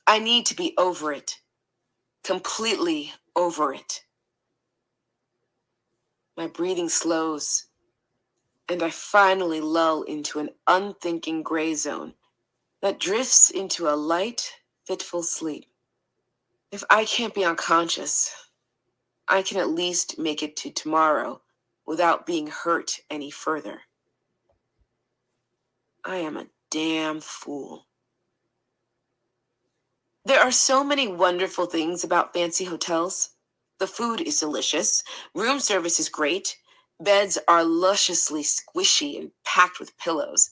I need to be over it. Completely over it. My breathing slows, and I finally lull into an unthinking gray zone that drifts into a light, fitful sleep. If I can't be unconscious, I can at least make it to tomorrow without being hurt any further. I am a damn fool. There are so many wonderful things about fancy hotels. The food is delicious, room service is great, beds are lusciously squishy and packed with pillows.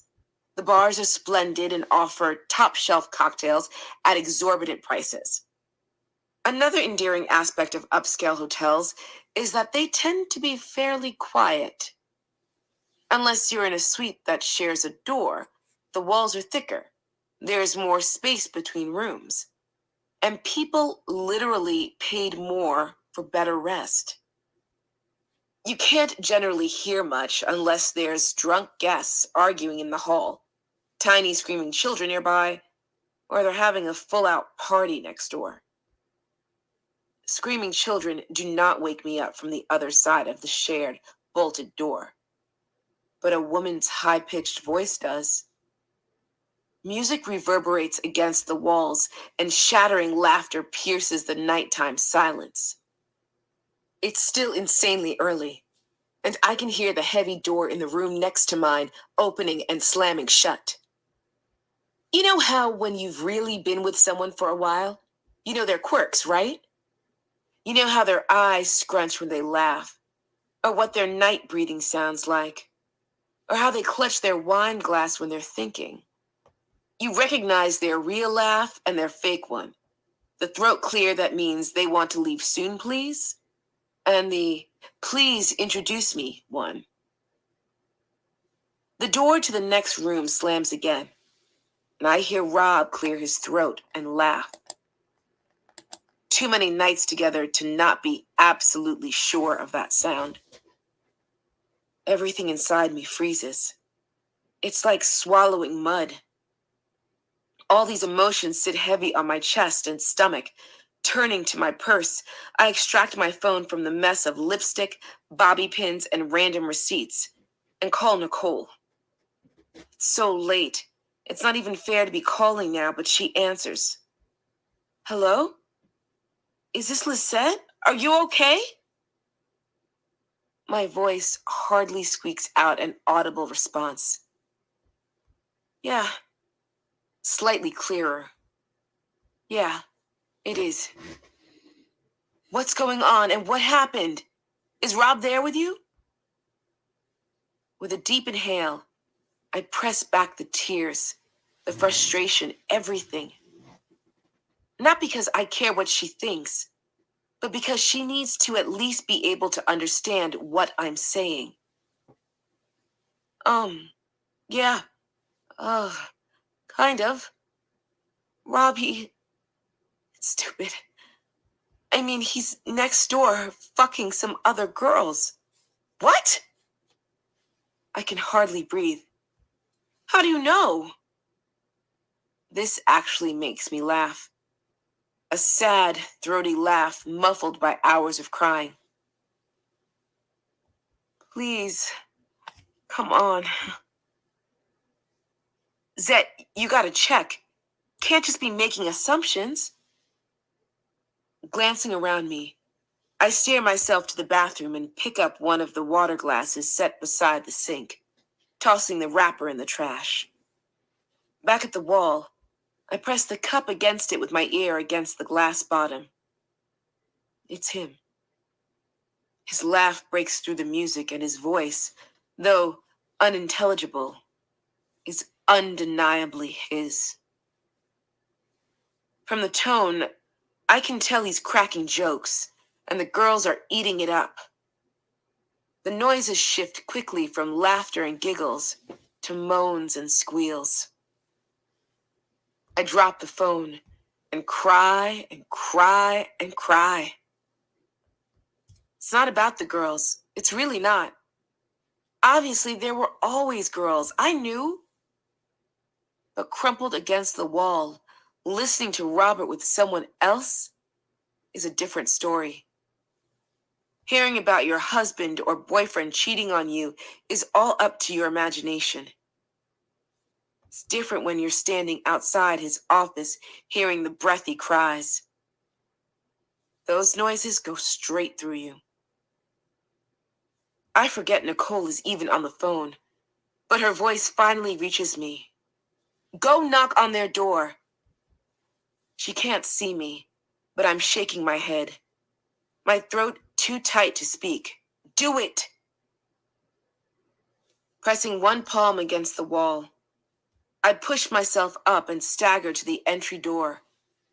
The bars are splendid and offer top-shelf cocktails at exorbitant prices. Another endearing aspect of upscale hotels is that they tend to be fairly quiet. Unless you're in a suite that shares a door, the walls are thicker. There's more space between rooms. And people literally paid more for better rest. You can't generally hear much unless there's drunk guests arguing in the hall, tiny screaming children nearby, or they're having a full-out party next door. Screaming children do not wake me up from the other side of the shared, bolted door. But a woman's high-pitched voice does. Music reverberates against the walls, and shattering laughter pierces the nighttime silence. It's still insanely early, and I can hear the heavy door in the room next to mine opening and slamming shut. You know how when you've really been with someone for a while, you know their quirks, right? You know how their eyes scrunch when they laugh, or what their night breathing sounds like, or how they clutch their wine glass when they're thinking. You recognize their real laugh and their fake one. The throat clear that means they want to leave soon, please, and the please introduce me one. The door to the next room slams again, and I hear Rob clear his throat and laugh. Too many nights together to not be absolutely sure of that sound. Everything inside me freezes. It's like swallowing mud. All these emotions sit heavy on my chest and stomach. Turning to my purse, I extract my phone from the mess of lipstick, bobby pins, and random receipts, and call Nicole. It's so late. It's not even fair to be calling now, but she answers. Hello? Is this Lisette? Are you okay? My voice hardly squeaks out an audible response. Yeah. Slightly clearer. Yeah, it is. What's going on and what happened? Is Rob there with you? With a deep inhale, I press back the tears, the frustration, everything. Not because I care what she thinks, but because she needs to at least be able to understand what I'm saying. Yeah, uh, kind of. Robbie, it's stupid. I mean, he's next door fucking some other girls. What? I can hardly breathe. How do you know? This actually makes me laugh. A sad, throaty laugh muffled by hours of crying. Please, come on. Zet, you gotta check. Can't just be making assumptions. Glancing around me, I steer myself to the bathroom and pick up one of the water glasses set beside the sink, tossing the wrapper in the trash. Back at the wall, I press the cup against it with my ear against the glass bottom. It's him. His laugh breaks through the music, and his voice, though unintelligible, is undeniably his. From the tone, I can tell he's cracking jokes, and the girls are eating it up. The noises shift quickly from laughter and giggles to moans and squeals. I drop the phone and cry and cry and cry. It's not about the girls. It's really not. Obviously, there were always girls. I knew. But crumpled against the wall, listening to Robert with someone else is a different story. Hearing about your husband or boyfriend cheating on you is all up to your imagination. It's different when you're standing outside his office hearing the breathy cries. Those noises go straight through you. I forget Nicole is even on the phone, but her voice finally reaches me. Go knock on their door. She can't see me, but I'm shaking my head. My throat too tight to speak. Do it! Pressing one palm against the wall, I push myself up and stagger to the entry door,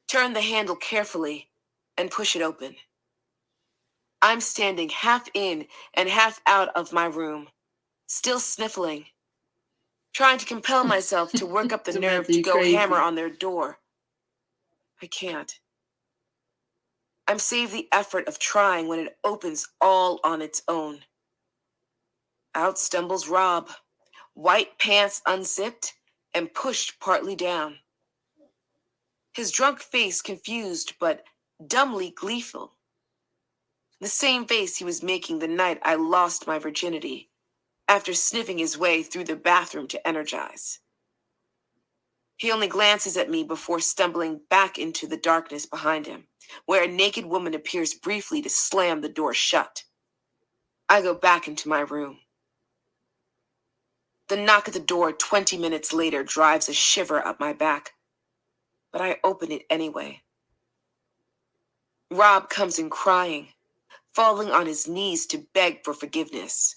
turn the handle carefully, and push it open. I'm standing half in and half out of my room, still sniffling, trying to compel myself to work up the nerve to go hammer on their door. I can't. I'm saved the effort of trying when it opens all on its own. Out stumbles Rob, white pants unzipped and pushed partly down. His drunk face confused but dumbly gleeful. The same face he was making the night I lost my virginity, after sniffing his way through the bathroom to energize. He only glances at me before stumbling back into the darkness behind him, where a naked woman appears briefly to slam the door shut. I go back into my room. The knock at the door 20 minutes later drives a shiver up my back, but I open it anyway. Rob comes in crying, falling on his knees to beg for forgiveness.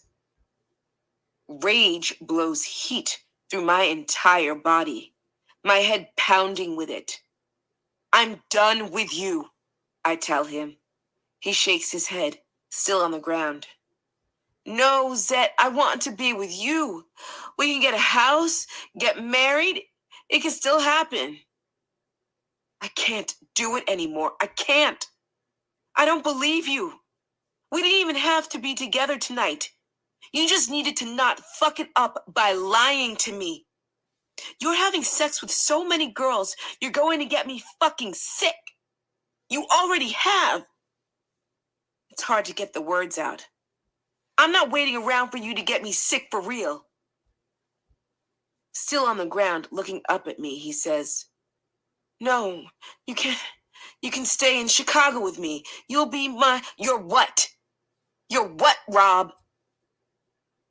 Rage blows heat through my entire body, my head pounding with it. I'm done with you, I tell him. He shakes his head, still on the ground. No, Zet, I want to be with you. We can get a house, get married. It can still happen. I can't do it anymore. I can't. I don't believe you. We didn't even have to be together tonight. You just needed to not fuck it up by lying to me. You're having sex with so many girls, you're going to get me fucking sick. You already have. It's hard to get the words out. I'm not waiting around for you to get me sick for real. Still on the ground, looking up at me, he says, "No, you can't. You can stay in Chicago with me. You'll be my... Your what? Your what, Rob?"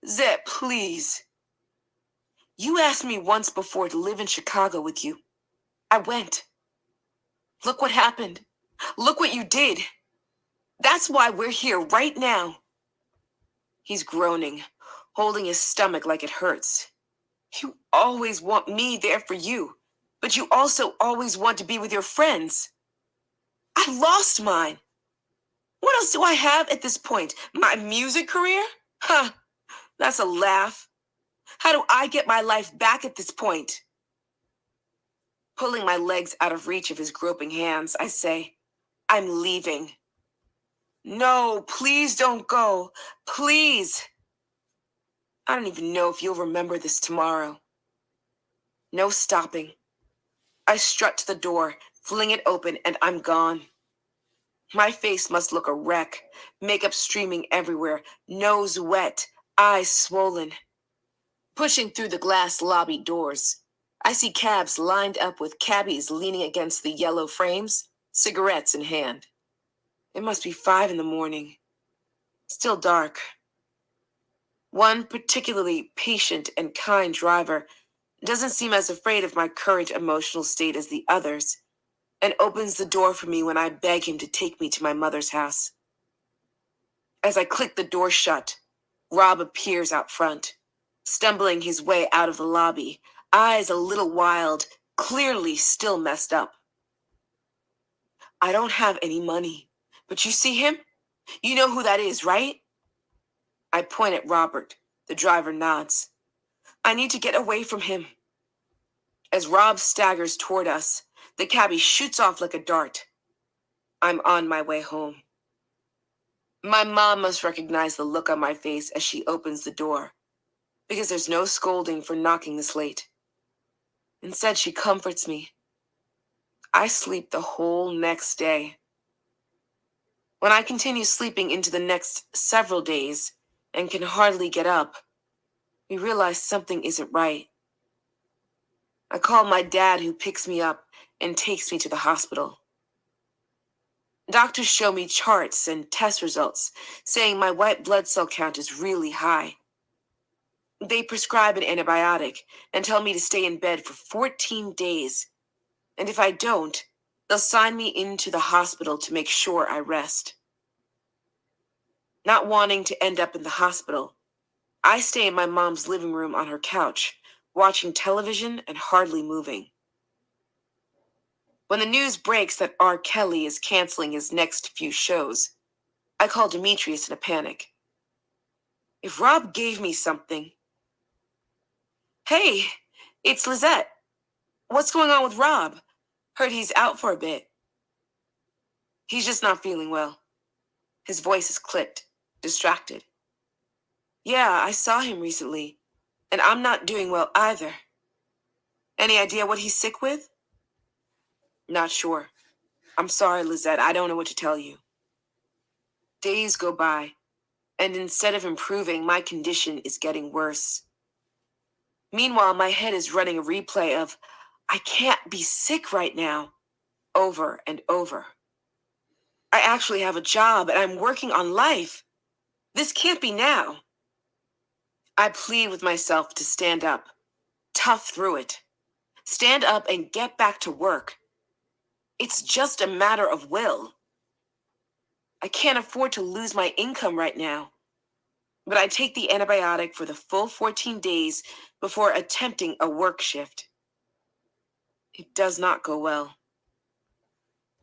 "Zep, please. You asked me once before to live in Chicago with you. I went. Look what happened. Look what you did. That's why we're here right now." He's groaning, holding his stomach like it hurts. "You always want me there for you, but you also always want to be with your friends. I lost mine. What else do I have at this point? My music career? Huh, that's a laugh. How do I get my life back at this point?" Pulling my legs out of reach of his groping hands, I say, "I'm leaving." "No, please don't go. Please. I don't even know if you'll remember this tomorrow." No stopping. I strut to the door, fling it open, and I'm gone. My face must look a wreck, makeup streaming everywhere, nose wet, eyes swollen. Pushing through the glass lobby doors, I see cabs lined up with cabbies leaning against the yellow frames, cigarettes in hand. It must be 5 a.m. Still dark. One particularly patient and kind driver doesn't seem as afraid of my current emotional state as the others, and opens the door for me when I beg him to take me to my mother's house. As I click the door shut, Rob appears out front, stumbling his way out of the lobby, eyes a little wild, clearly still messed up. "I don't have any money, but you see him? You know who that is, right?" I point at Robert. The driver nods. "I need to get away from him." As Rob staggers toward us, the cabbie shoots off like a dart. I'm on my way home. My mom must recognize the look on my face as she opens the door, because there's no scolding for knocking this late. Instead, she comforts me. I sleep the whole next day. When I continue sleeping into the next several days and can hardly get up, we realize something isn't right. I call my dad, who picks me up and takes me to the hospital. Doctors show me charts and test results saying my white blood cell count is really high. They prescribe an antibiotic and tell me to stay in bed for 14 days. And if I don't, they'll sign me into the hospital to make sure I rest. Not wanting to end up in the hospital, I stay in my mom's living room on her couch, watching television and hardly moving. When the news breaks that R. Kelly is canceling his next few shows, I call Demetrius in a panic. If Rob gave me something... "Hey, it's Lizette. What's going on with Rob? Heard he's out for a bit." "He's just not feeling well." His voice is clipped, distracted. "Yeah, I saw him recently, and I'm not doing well either." "Any idea what he's sick with?" "Not sure. I'm sorry, Lizette, I don't know what to tell you." Days go by, and instead of improving, my condition is getting worse. Meanwhile, my head is running a replay of, "I can't be sick right now," over and over. I actually have a job, and I'm working on life. This can't be now. I plead with myself to stand up, tough through it. Stand up and get back to work. It's just a matter of will. I can't afford to lose my income right now, but I take the antibiotic for the full 14 days before attempting a work shift. It does not go well.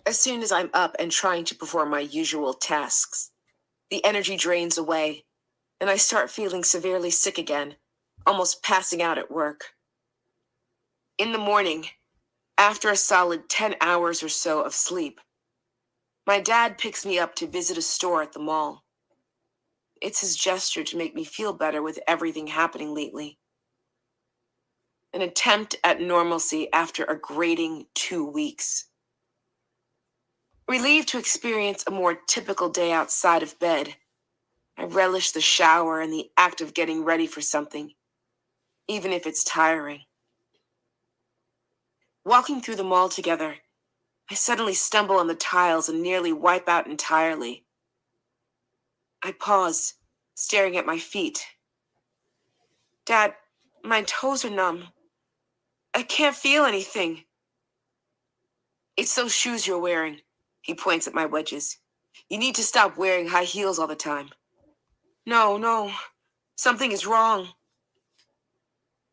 As soon as I'm up and trying to perform my usual tasks, the energy drains away, and I start feeling severely sick again, almost passing out at work. In the morning, after a solid 10 hours or so of sleep, my dad picks me up to visit a store at the mall. It's his gesture to make me feel better with everything happening lately. An attempt at normalcy after a grating 2 weeks. Relieved to experience a more typical day outside of bed, I relish the shower and the act of getting ready for something, even if it's tiring. Walking through the mall together, I suddenly stumble on the tiles and nearly wipe out entirely. I pause, staring at my feet. Dad, my toes are numb. I can't feel anything. It's those shoes you're wearing. He points at my wedges. You need to stop wearing high heels all the time. No, something is wrong.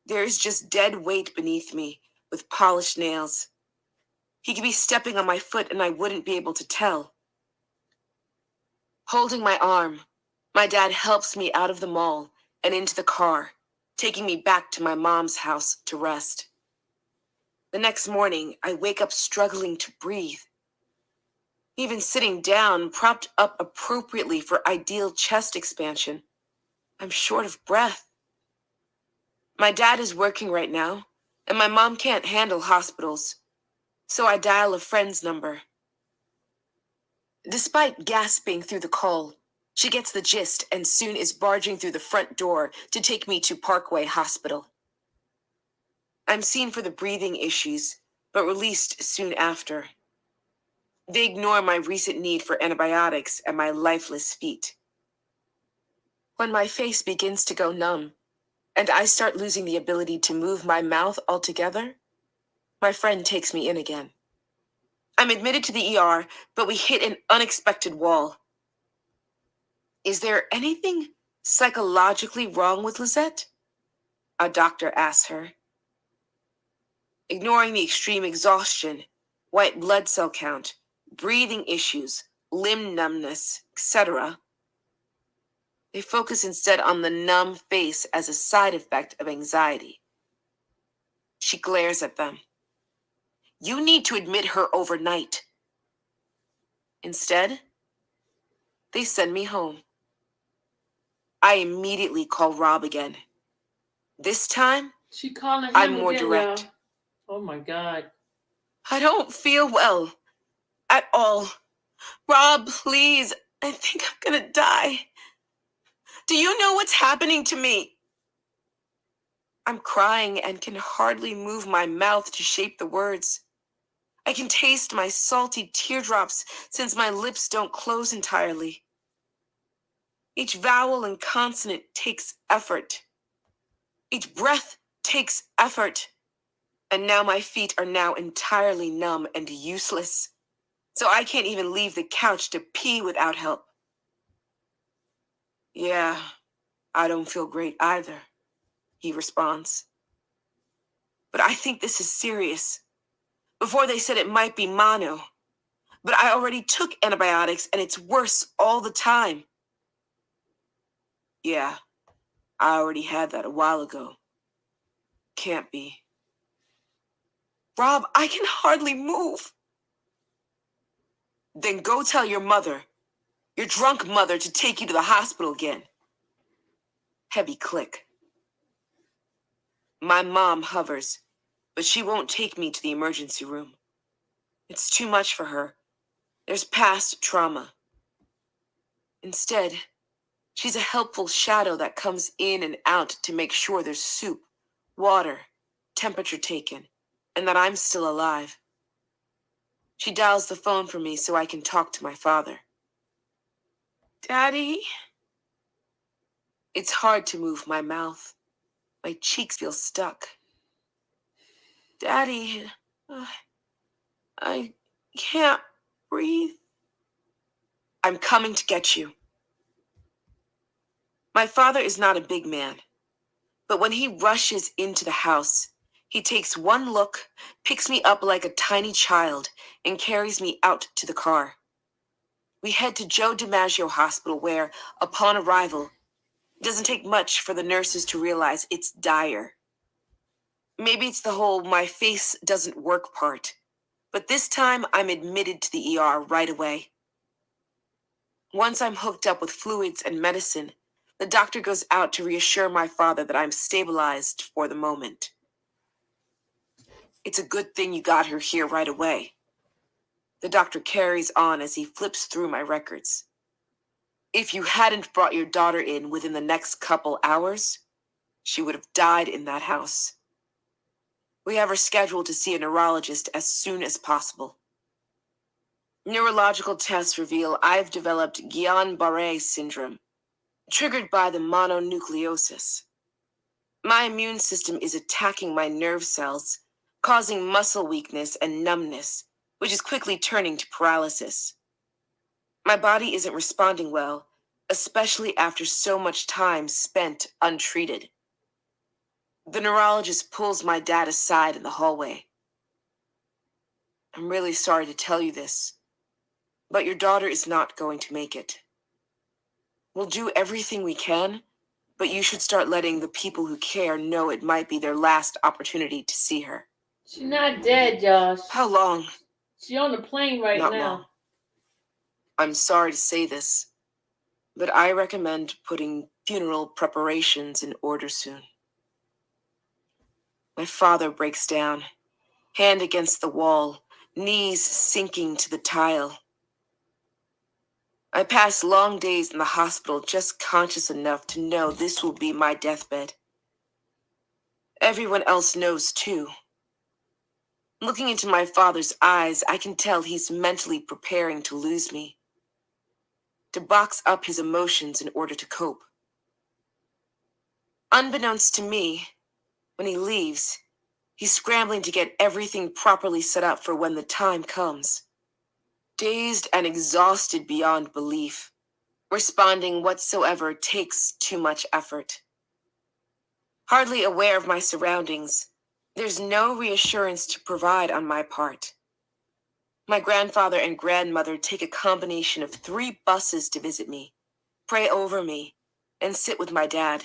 There is just dead weight beneath me, with polished nails. He could be stepping on my foot and I wouldn't be able to tell. Holding my arm, my dad helps me out of the mall and into the car, taking me back to my mom's house to rest. The next morning, I wake up struggling to breathe. Even sitting down, propped up appropriately for ideal chest expansion, I'm short of breath. My dad is working right now, and my mom can't handle hospitals, so I dial a friend's number. Despite gasping through the call, she gets the gist and soon is barging through the front door to take me to Parkway Hospital. I'm seen for the breathing issues, but released soon after. They ignore my recent need for antibiotics and my lifeless feet. When my face begins to go numb, and I start losing the ability to move my mouth altogether, my friend takes me in again. I'm admitted to the ER, but we hit an unexpected wall. Is there anything psychologically wrong with Lisette? A doctor asks her. Ignoring the extreme exhaustion, white blood cell count, breathing issues, limb numbness, etc., they focus instead on the numb face as a side effect of anxiety. She glares at them. You need to admit her overnight. Instead, they send me home. I immediately call Rob again. This time, She calling him I'm more again, direct. y'all. Oh my God. I don't feel well at all. Rob, please. I think I'm gonna die. Do you know what's happening to me? I'm crying and can hardly move my mouth to shape the words. I can taste my salty teardrops since my lips don't close entirely. Each vowel and consonant takes effort. Each breath takes effort. And now my feet are now entirely numb and useless. So I can't even leave the couch to pee without help. Yeah, I don't feel great either, he responds. But I think this is serious. Before they said it might be mono. But I already took antibiotics and it's worse all the time. Yeah, I already had that a while ago. Can't be. Rob, I can hardly move. Then go tell your mother, your drunk mother, to take you to the hospital again. Heavy click. My mom hovers, but she won't take me to the emergency room. It's too much for her. There's past trauma. Instead, she's a helpful shadow that comes in and out to make sure there's soup, water, temperature taken, and that I'm still alive. She dials the phone for me so I can talk to my father. Daddy? It's hard to move my mouth. My cheeks feel stuck. Daddy, I can't breathe. I'm coming to get you. My father is not a big man, but when he rushes into the house, he takes one look, picks me up like a tiny child, and carries me out to the car. We head to Joe DiMaggio Hospital where, upon arrival, it doesn't take much for the nurses to realize it's dire. Maybe it's the whole my face doesn't work part, but this time I'm admitted to the ER right away. Once I'm hooked up with fluids and medicine, the doctor goes out to reassure my father that I'm stabilized for the moment. It's a good thing you got her here right away. The doctor carries on as he flips through my records. If you hadn't brought your daughter in within the next couple hours, she would have died in that house. We have her scheduled to see a neurologist as soon as possible. Neurological tests reveal I've developed Guillain-Barré syndrome, triggered by the mononucleosis. My immune system is attacking my nerve cells, causing muscle weakness and numbness, which is quickly turning to paralysis. My body isn't responding well, especially after so much time spent untreated. The neurologist pulls my dad aside in the hallway. I'm really sorry to tell you this, but your daughter is not going to make it. We'll do everything we can, but you should start letting the people who care know it might be their last opportunity to see her. She's not dead, Josh. How long? She's on the plane right Not now. long. I'm sorry to say this, but I recommend putting funeral preparations in order soon. My father breaks down, hand against the wall, knees sinking to the tile. I pass long days in the hospital just conscious enough to know this will be my deathbed. Everyone else knows too. Looking into my father's eyes, I can tell he's mentally preparing to lose me, to box up his emotions in order to cope. Unbeknownst to me, when he leaves, he's scrambling to get everything properly set up for when the time comes. Dazed and exhausted beyond belief, responding whatsoever takes too much effort. Hardly aware of my surroundings, there's no reassurance to provide on my part. My grandfather and grandmother take a combination of 3 buses to visit me, pray over me, and sit with my dad.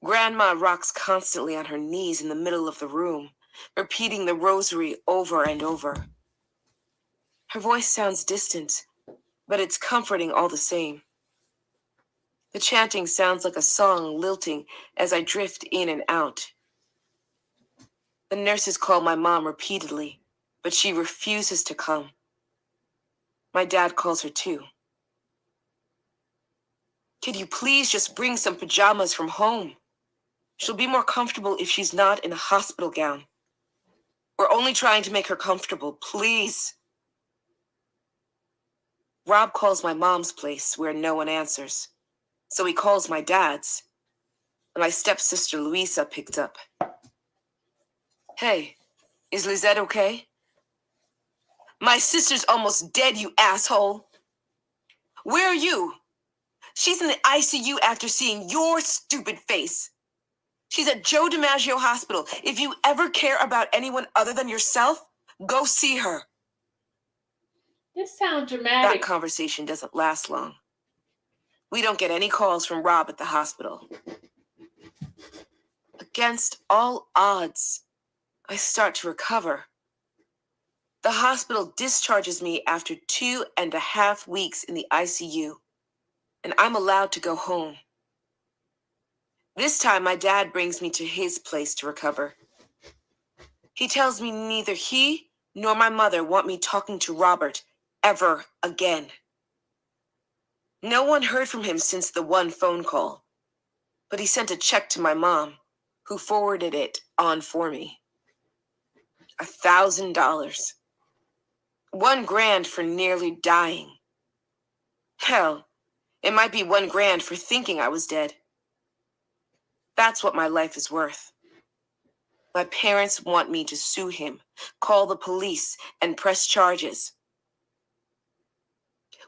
Grandma rocks constantly on her knees in the middle of the room, repeating the rosary over and over. Her voice sounds distant, but it's comforting all the same. The chanting sounds like a song lilting as I drift in and out. The nurses call my mom repeatedly, but she refuses to come. My dad calls her too. Could you please just bring some pajamas from home? She'll be more comfortable if she's not in a hospital gown. We're only trying to make her comfortable, please. Rob calls my mom's place where no one answers, so he calls my dad's, and my stepsister Louisa picked up. Hey, is Lizette okay? My sister's almost dead, you asshole. Where are you? She's in the ICU after seeing your stupid face. She's at Joe DiMaggio Hospital. If you ever care about anyone other than yourself, go see her. This sounds That dramatic. conversation doesn't last long. We don't get any calls from Rob at the hospital. Against all odds, I start to recover. The hospital discharges me after 2.5 weeks in the ICU, and I'm allowed to go home. This time, my dad brings me to his place to recover. He tells me neither he nor my mother want me talking to Robert ever again. No one heard from him since the one phone call, but he sent a check to my mom, who forwarded it on for me. $1,000. $1,000 for nearly dying. Hell, it might be $1,000 for thinking I was dead. That's what my life is worth. My parents want me to sue him, call the police, and press charges.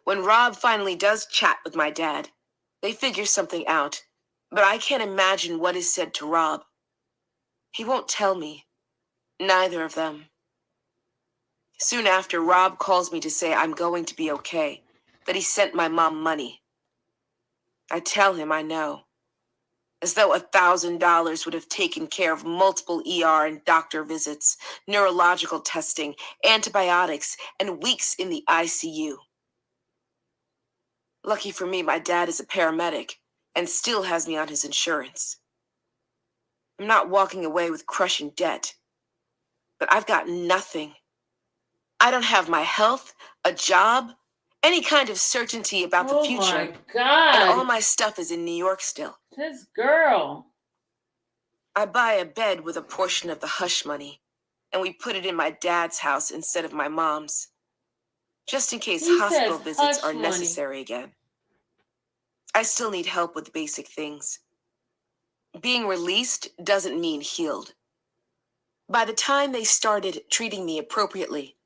When Rob finally does chat with my dad, they figure something out, but I can't imagine what is said to Rob. He won't tell me. Neither of them. Soon after, Rob calls me to say I'm going to be okay, that he sent my mom money. I tell him I know. As though $1,000 would have taken care of multiple ER and doctor visits, neurological testing, antibiotics, and weeks in the ICU. Lucky for me, my dad is a paramedic and still has me on his insurance. I'm not walking away with crushing debt, but I've got nothing. I don't have my health, a job, any kind of certainty about the future. Oh my And God. all my stuff is in New York still. This girl. I buy a bed with a portion of the hush money, and we put it in my dad's house instead of my mom's, just in case He hospital says visits hush are money. necessary again. I still need help with basic things. Being released doesn't mean healed. By the time they started treating me appropriately,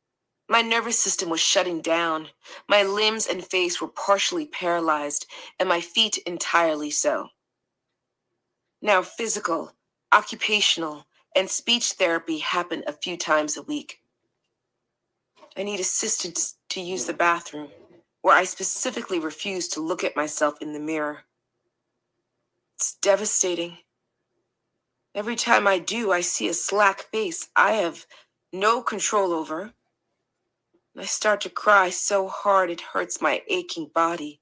my nervous system was shutting down, my limbs and face were partially paralyzed, and my feet entirely so. Now physical, occupational, and speech therapy happen a few times a week. I need assistance to use the bathroom, where I specifically refuse to look at myself in the mirror. It's devastating. Every time I do, I see a slack face I have no control over. I start to cry so hard it hurts my aching body.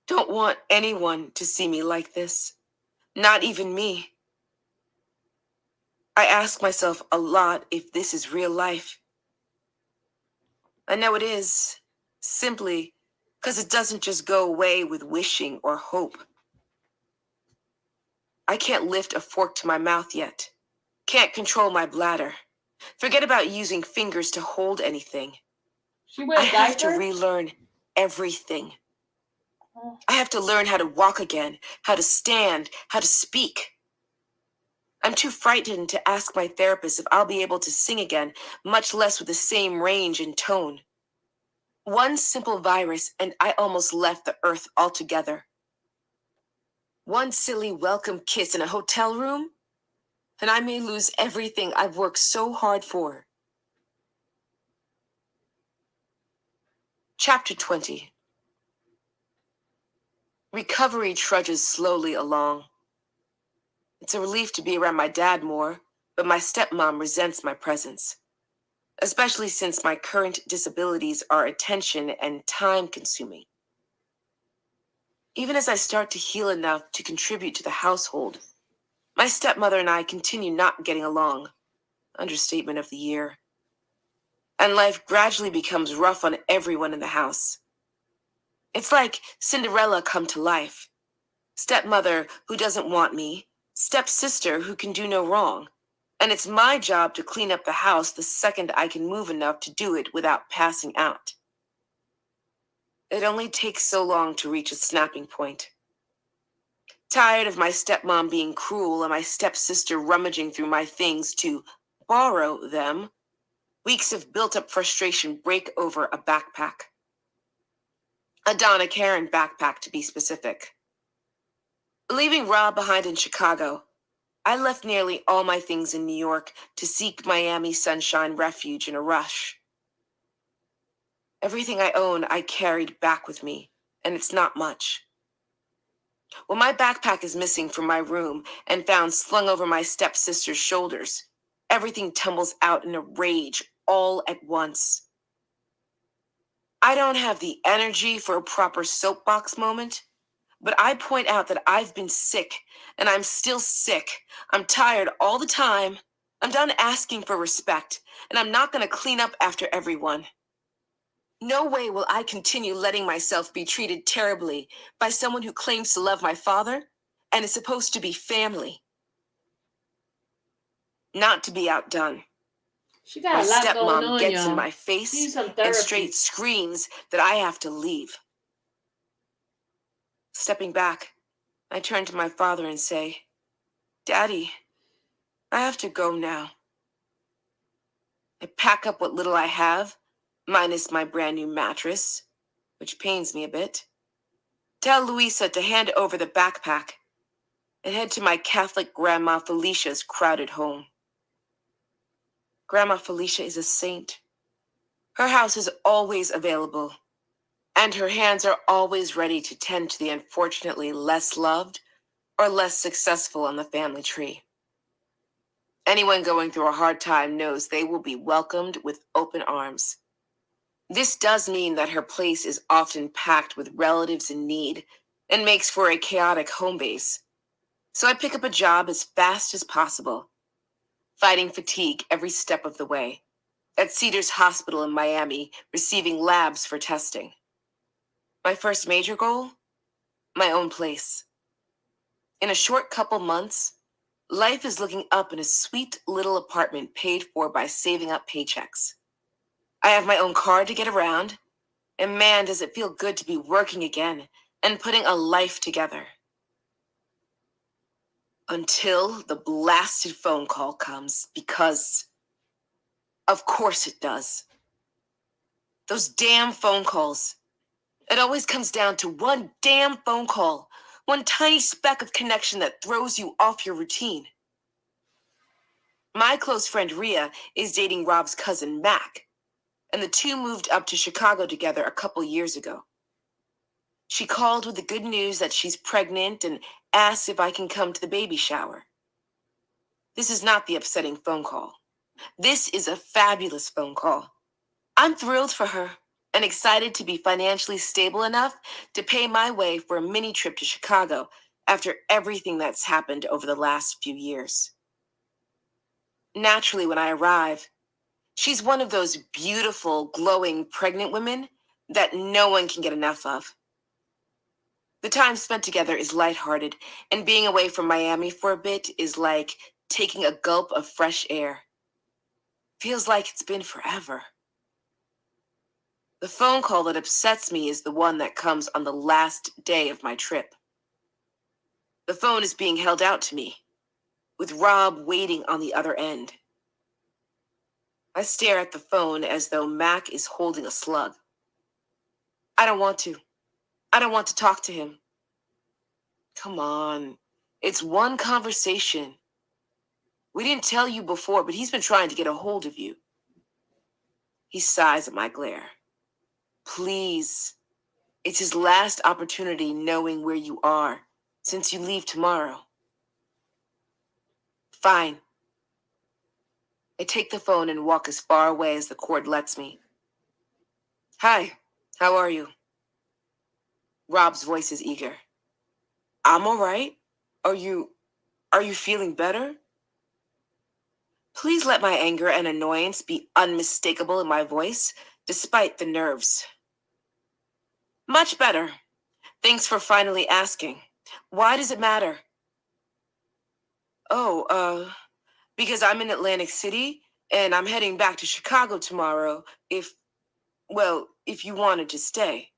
Don't want anyone to see me like this. Not even me. I ask myself a lot if this is real life. I know it is, simply because it doesn't just go away with wishing or hope. I can't lift a fork to my mouth yet. Can't control my bladder. Forget about using fingers to hold anything. She wears I have to diaper? relearn everything. Oh. I have to learn how to walk again, how to stand, how to speak. I'm too frightened to ask my therapist if I'll be able to sing again, much less with the same range and tone. One simple virus, and I almost left the earth altogether. One silly welcome kiss in a hotel room, and I may lose everything I've worked so hard for. Chapter 20. Recovery trudges slowly along. It's a relief to be around my dad more, but my stepmom resents my presence, especially since my current disabilities are attention and time-consuming. Even as I start to heal enough to contribute to the household, my stepmother and I continue not getting along. Understatement of the year. And life gradually becomes rough on everyone in the house. It's like Cinderella come to life. Stepmother who doesn't want me, stepsister who can do no wrong. And it's my job to clean up the house the second I can move enough to do it without passing out. It only takes so long to reach a snapping point. Tired of my stepmom being cruel and my stepsister rummaging through my things to borrow them, weeks of built-up frustration break over a backpack. A Donna Karen backpack, to be specific. Leaving Rob behind in Chicago, I left nearly all my things in New York to seek Miami sunshine refuge in a rush. Everything I own I carried back with me, and it's not much. When my backpack is missing from my room and found slung over my stepsister's shoulders, everything tumbles out in a rage all at once. I don't have the energy for a proper soapbox moment, but I point out that I've been sick, and I'm still sick. I'm tired all the time. I'm done asking for respect, and I'm not going to clean up after everyone. No way will I continue letting myself be treated terribly by someone who claims to love my father and is supposed to be family. Not to be outdone. She My got a lot going stepmom on, gets in y'all. my She face needs some and therapy. straight screams that I have to leave. Stepping back, I turn to my father and say, "Daddy, I have to go now." I pack up what little I have, minus my brand new mattress, which pains me a bit. Tell Louisa to hand over the backpack and head to my Catholic Grandma Felicia's crowded home. Grandma Felicia is a saint. Her house is always available, and her hands are always ready to tend to the unfortunately less loved or less successful on the family tree. Anyone going through a hard time knows they will be welcomed with open arms. This does mean that her place is often packed with relatives in need and makes for a chaotic home base. So I pick up a job as fast as possible, fighting fatigue every step of the way, at Cedars Hospital in Miami, receiving labs for testing. My first major goal? My own place. In a short couple months, life is looking up in a sweet little apartment paid for by saving up paychecks. I have my own car to get around, and man, does it feel good to be working again and putting a life together. Until the blasted phone call comes, because of course it does. Those damn phone calls. It always comes down to one damn phone call, one tiny speck of connection that throws you off your routine. My close friend Rhea is dating Rob's cousin Mac, and the two moved up to Chicago together a couple years ago. She called with the good news that she's pregnant and asked if I can come to the baby shower. This is not the upsetting phone call. This is a fabulous phone call. I'm thrilled for her and excited to be financially stable enough to pay my way for a mini trip to Chicago after everything that's happened over the last few years. Naturally, when I arrive, she's one of those beautiful, glowing, pregnant women that no one can get enough of. The time spent together is lighthearted, and being away from Miami for a bit is like taking a gulp of fresh air. Feels like it's been forever. The phone call that upsets me is the one that comes on the last day of my trip. The phone is being held out to me, with Rob waiting on the other end. I stare at the phone as though Mac is holding a slug. I don't want to. I don't want to talk to him. Come on. It's one conversation. We didn't tell you before, but he's been trying to get a hold of you. He sighs at my glare. Please. It's his last opportunity knowing where you are, since you leave tomorrow. Fine. I take the phone and walk as far away as the cord lets me. Hi, how are you? Rob's voice is eager. I'm all right. Are you feeling better? Please let my anger and annoyance be unmistakable in my voice, despite the nerves. Much better. Thanks for finally asking. Why does it matter? Because I'm in Atlantic City and I'm heading back to Chicago tomorrow if you wanted to stay.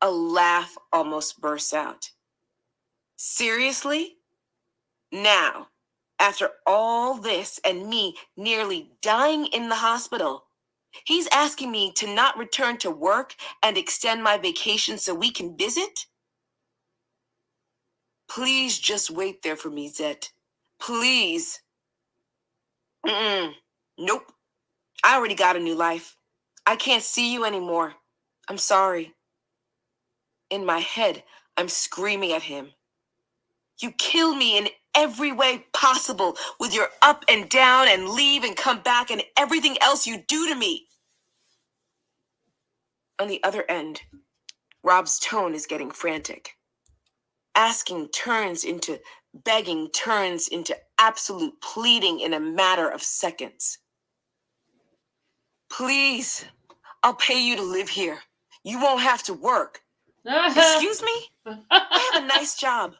A laugh almost bursts out. Seriously? Now, after all this and me nearly dying in the hospital, he's asking me to not return to work and extend my vacation so we can visit? Please just wait there for me, Zet. Please. Nope. I already got a new life. I can't see you anymore. I'm sorry. In my head, I'm screaming at him. You kill me in every way possible with your up and down and leave and come back and everything else you do to me. On the other end, Rob's tone is getting frantic. Asking turns into begging, turns into absolute pleading in a matter of seconds. Please, I'll pay you to live here. You won't have to work. Excuse me? I have a nice job.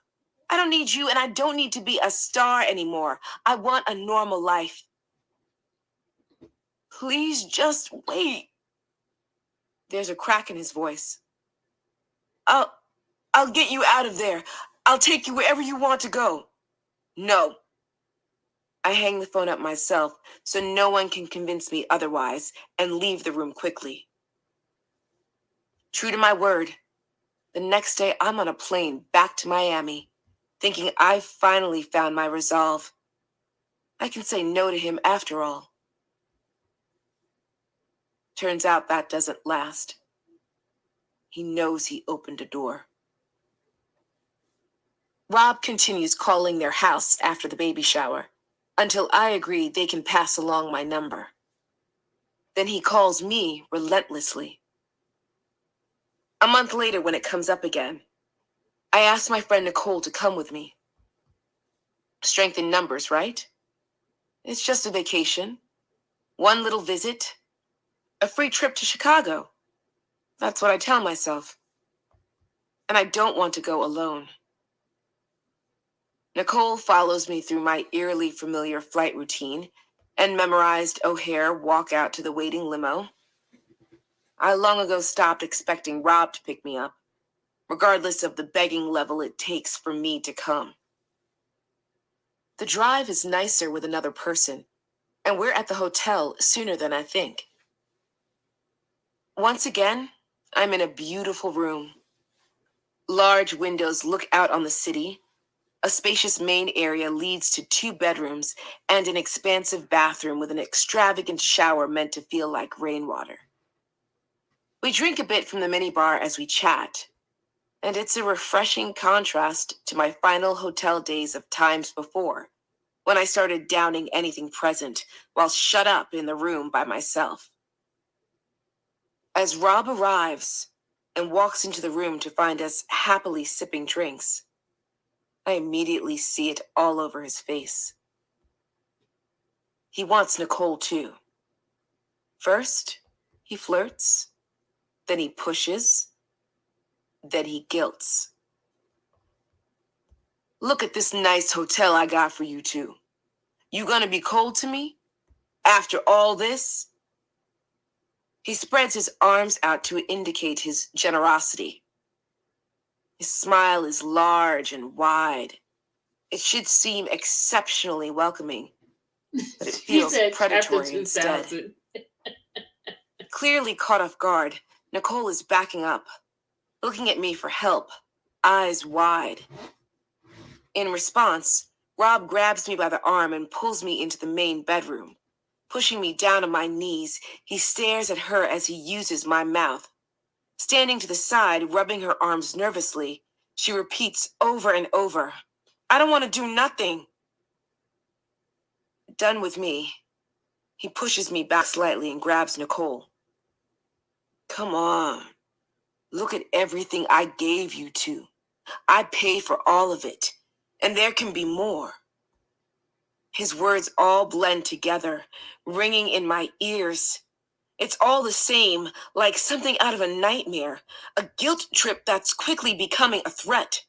I don't need you, and I don't need to be a star anymore. I want a normal life. Please just wait. There's a crack in his voice. I'll get you out of there. I'll take you wherever you want to go. No. I hang the phone up myself so no one can convince me otherwise and leave the room quickly. True to my word, the next day I'm on a plane back to Miami, thinking I've finally found my resolve. I can say no to him after all. Turns out that doesn't last. He knows he opened a door. Rob continues calling their house after the baby shower, until I agree they can pass along my number. Then he calls me relentlessly. A month later, when it comes up again, I ask my friend Nicole to come with me. Strength in numbers, right? It's just a vacation. One little visit. A free trip to Chicago. That's what I tell myself. And I don't want to go alone. Nicole follows me through my eerily familiar flight routine and memorized O'Hare walk out to the waiting limo. I long ago stopped expecting Rob to pick me up, regardless of the begging level it takes for me to come. The drive is nicer with another person, and we're at the hotel sooner than I think. Once again, I'm in a beautiful room. Large windows look out on the city. A spacious main area leads to 2 bedrooms and an expansive bathroom with an extravagant shower meant to feel like rainwater. We drink a bit from the minibar as we chat, and it's a refreshing contrast to my final hotel days of times before, when I started downing anything present while shut up in the room by myself. As Rob arrives and walks into the room to find us happily sipping drinks, I immediately see it all over his face. He wants Nicole too. First, he flirts, then he pushes, then he guilts. Look at this nice hotel I got for you two. You gonna be cold to me? After all this? He spreads his arms out to indicate his generosity. His smile is large and wide. It should seem exceptionally welcoming, but it feels predatory instead. Clearly caught off guard, Nicole is backing up, looking at me for help, eyes wide. In response, Rob grabs me by the arm and pulls me into the main bedroom. Pushing me down on my knees, he stares at her as he uses my mouth. Standing to the side, rubbing her arms nervously, she repeats over and over, "I don't want to do nothing." Done with me, he pushes me back slightly and grabs Nicole. "Come on. Look at everything I gave you two. I paid for all of it, and there can be more." His words all blend together, ringing in my ears. It's all the same, like something out of a nightmare, a guilt trip that's quickly becoming a threat.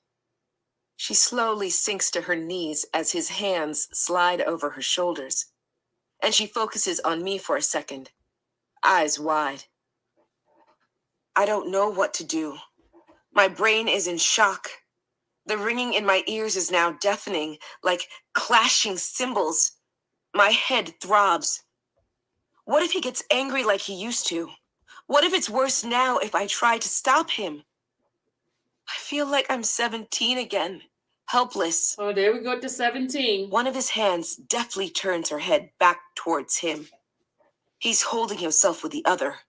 She slowly sinks to her knees as his hands slide over her shoulders, and she focuses on me for a second, eyes wide. I don't know what to do. My brain is in shock. The ringing in my ears is now deafening, like clashing cymbals. My head throbs. What if he gets angry like he used to? What if it's worse now if I try to stop him? I feel like I'm 17 again, helpless. Oh, there we go to 17. One of his hands deftly turns her head back towards him. He's holding himself with the other.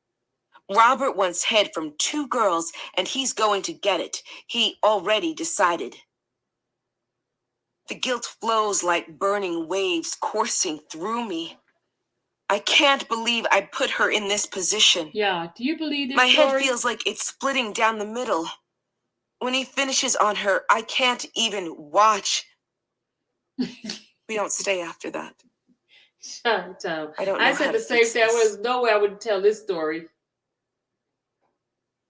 Robert wants head from 2 girls, and he's going to get it. He already decided. The guilt flows like burning waves coursing through me. I can't believe I put her in this position. Yeah, do you believe this My story? head feels like it's splitting down the middle. When he finishes on her, I can't even watch. We don't stay after that. Shut up. I don't know I how said to the same fix thing. There this. was no way I would tell this story.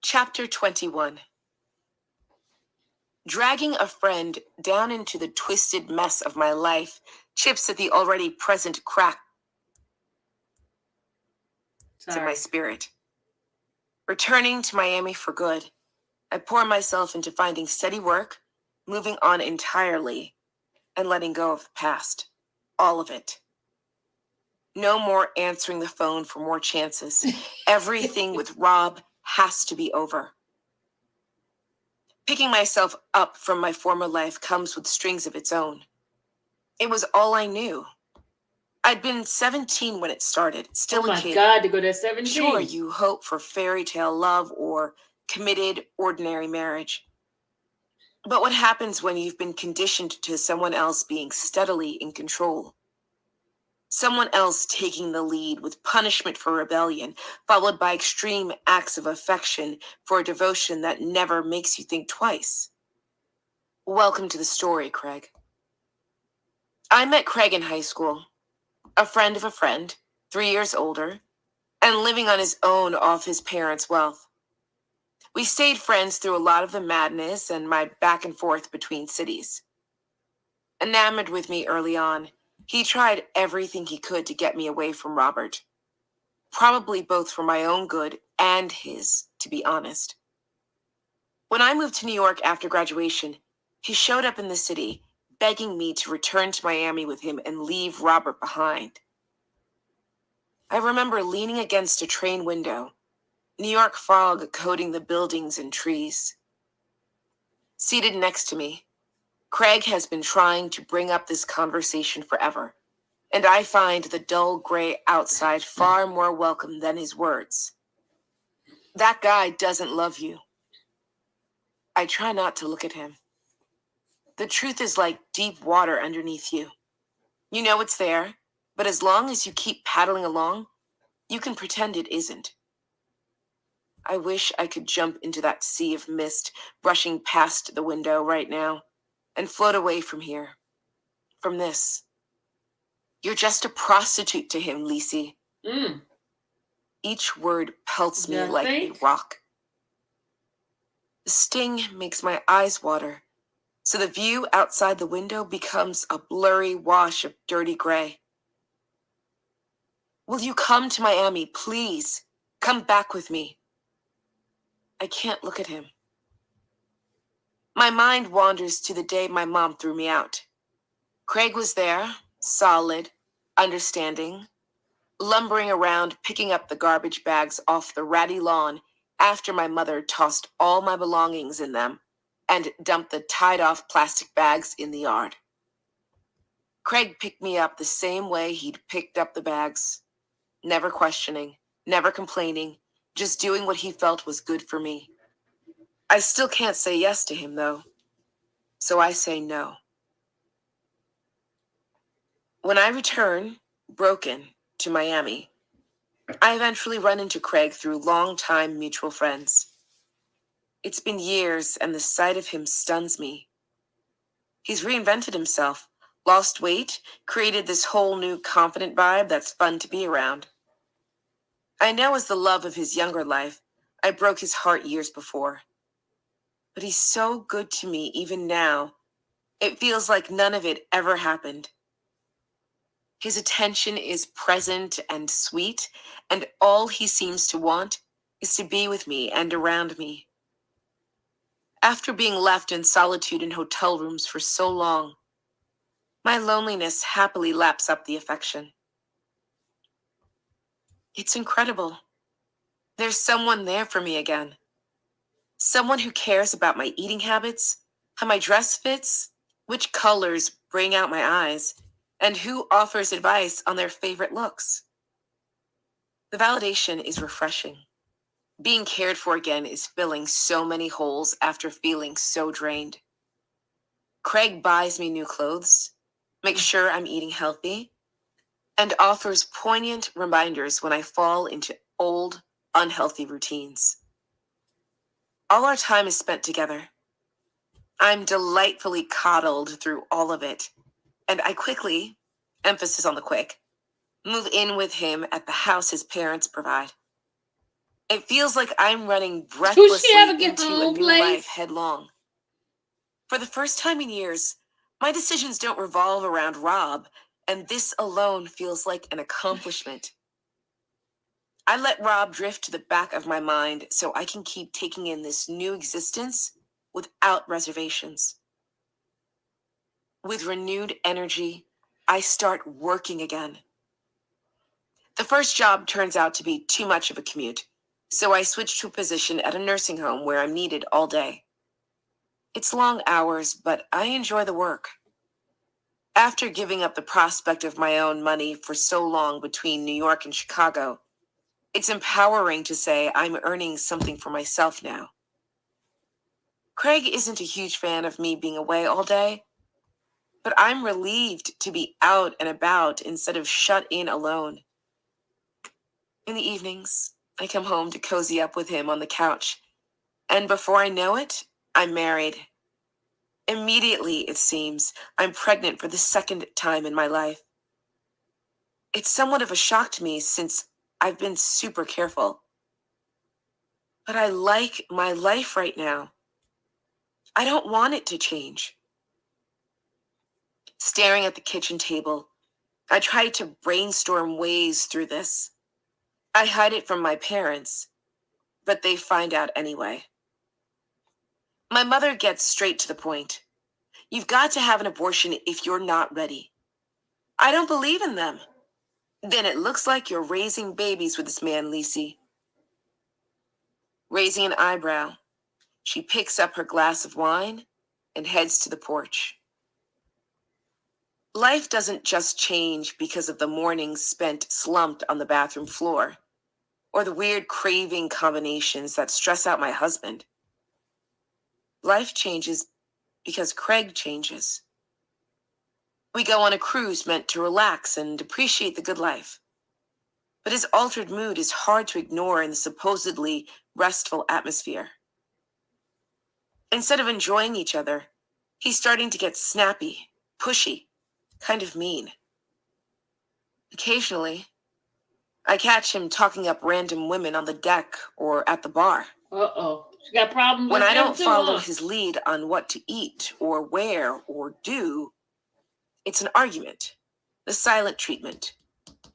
Chapter 21. Dragging a friend down into the twisted mess of my life chips at the already present crack in my Sorry. spirit. Returning to Miami for good, I pour myself into finding steady work, moving on entirely, and letting go of the past. All of it. No more answering the phone for more chances. Everything with Rob has to be over. Picking myself up from my former life comes with strings of its own. It was all I knew. I'd been 17 when it started, still Oh a my kid. God, to go to 17. Sure, you hope for fairy tale love or committed, ordinary marriage. But what happens when you've been conditioned to someone else being steadily in control? Someone else taking the lead with punishment for rebellion, followed by extreme acts of affection for a devotion that never makes you think twice. Welcome to the story, Craig. I met Craig in high school, a friend of a friend, 3 years older, and living on his own off his parents' wealth. We stayed friends through a lot of the madness and my back and forth between cities. Enamored with me early on, he tried everything he could to get me away from Robert. Probably both for my own good and his, to be honest. When I moved to New York after graduation, he showed up in the city, begging me to return to Miami with him and leave Robert behind. I remember leaning against a train window, New York fog coating the buildings and trees. Seated next to me, Craig has been trying to bring up this conversation forever, and I find the dull gray outside far more welcome than his words. That guy doesn't love you. I try not to look at him. The truth is like deep water underneath you. You know it's there, but as long as you keep paddling along, you can pretend it isn't. I wish I could jump into that sea of mist rushing past the window right now and float away from here, from this. You're just a prostitute to him, Lisi. Each word pelts me like a rock. The sting makes my eyes water, so the view outside the window becomes a blurry wash of dirty gray. Will you come to Miami, please? Come back with me. I can't look at him. My mind wanders to the day my mom threw me out. Craig was there, solid, understanding, lumbering around picking up the garbage bags off the ratty lawn after my mother tossed all my belongings in them and dumped the tied-off plastic bags in the yard. Craig picked me up the same way he'd picked up the bags, never questioning, never complaining, just doing what he felt was good for me. I still can't say yes to him, though, so I say no. When I return, broken, to Miami, I eventually run into Craig through longtime mutual friends. It's been years, and the sight of him stuns me. He's reinvented himself, lost weight, created this whole new confident vibe that's fun to be around. I know as the love of his younger life, I broke his heart years before. But he's so good to me even now. It feels like none of it ever happened. His attention is present and sweet, and all he seems to want is to be with me and around me. After being left in solitude in hotel rooms for so long, my loneliness happily laps up the affection. It's incredible. There's someone there for me again. Someone who cares about my eating habits, how my dress fits, which colors bring out my eyes, and who offers advice on their favorite looks. The validation is refreshing. Being cared for again is filling so many holes after feeling so drained. Craig buys me new clothes, makes sure I'm eating healthy, and offers poignant reminders when I fall into old, unhealthy routines. All our time is spent together. I'm delightfully coddled through all of it, and I quickly, emphasis on the quick, move in with him at the house his parents provide. It feels like I'm running breathlessly into a new life headlong. For the first time in years, my decisions don't revolve around Rob, and this alone feels like an accomplishment. I let Rob drift to the back of my mind so I can keep taking in this new existence without reservations. With renewed energy, I start working again. The first job turns out to be too much of a commute, so I switch to a position at a nursing home where I'm needed all day. It's long hours, but I enjoy the work. After giving up the prospect of my own money for so long between New York and Chicago, it's empowering to say I'm earning something for myself now. Craig isn't a huge fan of me being away all day, But I'm relieved to be out and about instead of shut in alone. In the evenings, I come home to cozy up with him on the couch, and before I know it, I'm married. Immediately, it seems, I'm pregnant for the second time in my life. It's somewhat of a shock to me since I've been super careful. But I like my life right now. I don't want it to change. Staring at the kitchen table, I try to brainstorm ways through this. I hide it from my parents, but they find out anyway. My mother gets straight to the point. You've got to have an abortion if you're not ready. I don't believe in them. Then it looks like you're raising babies with this man, Lisi. Raising an eyebrow, she picks up her glass of wine and heads to the porch. Life doesn't just change because of the mornings spent slumped on the bathroom floor, or the weird craving combinations that stress out my husband. Life changes because Craig changes. We go on a cruise meant to relax and appreciate the good life. But his altered mood is hard to ignore in the supposedly restful atmosphere. Instead of enjoying each other, he's starting to get snappy, pushy, kind of mean. Occasionally, I catch him talking up random women on the deck or at the bar. Uh-oh. She got problems When with I them don't too, follow huh? his lead on what to eat or wear or do, it's an argument, the silent treatment,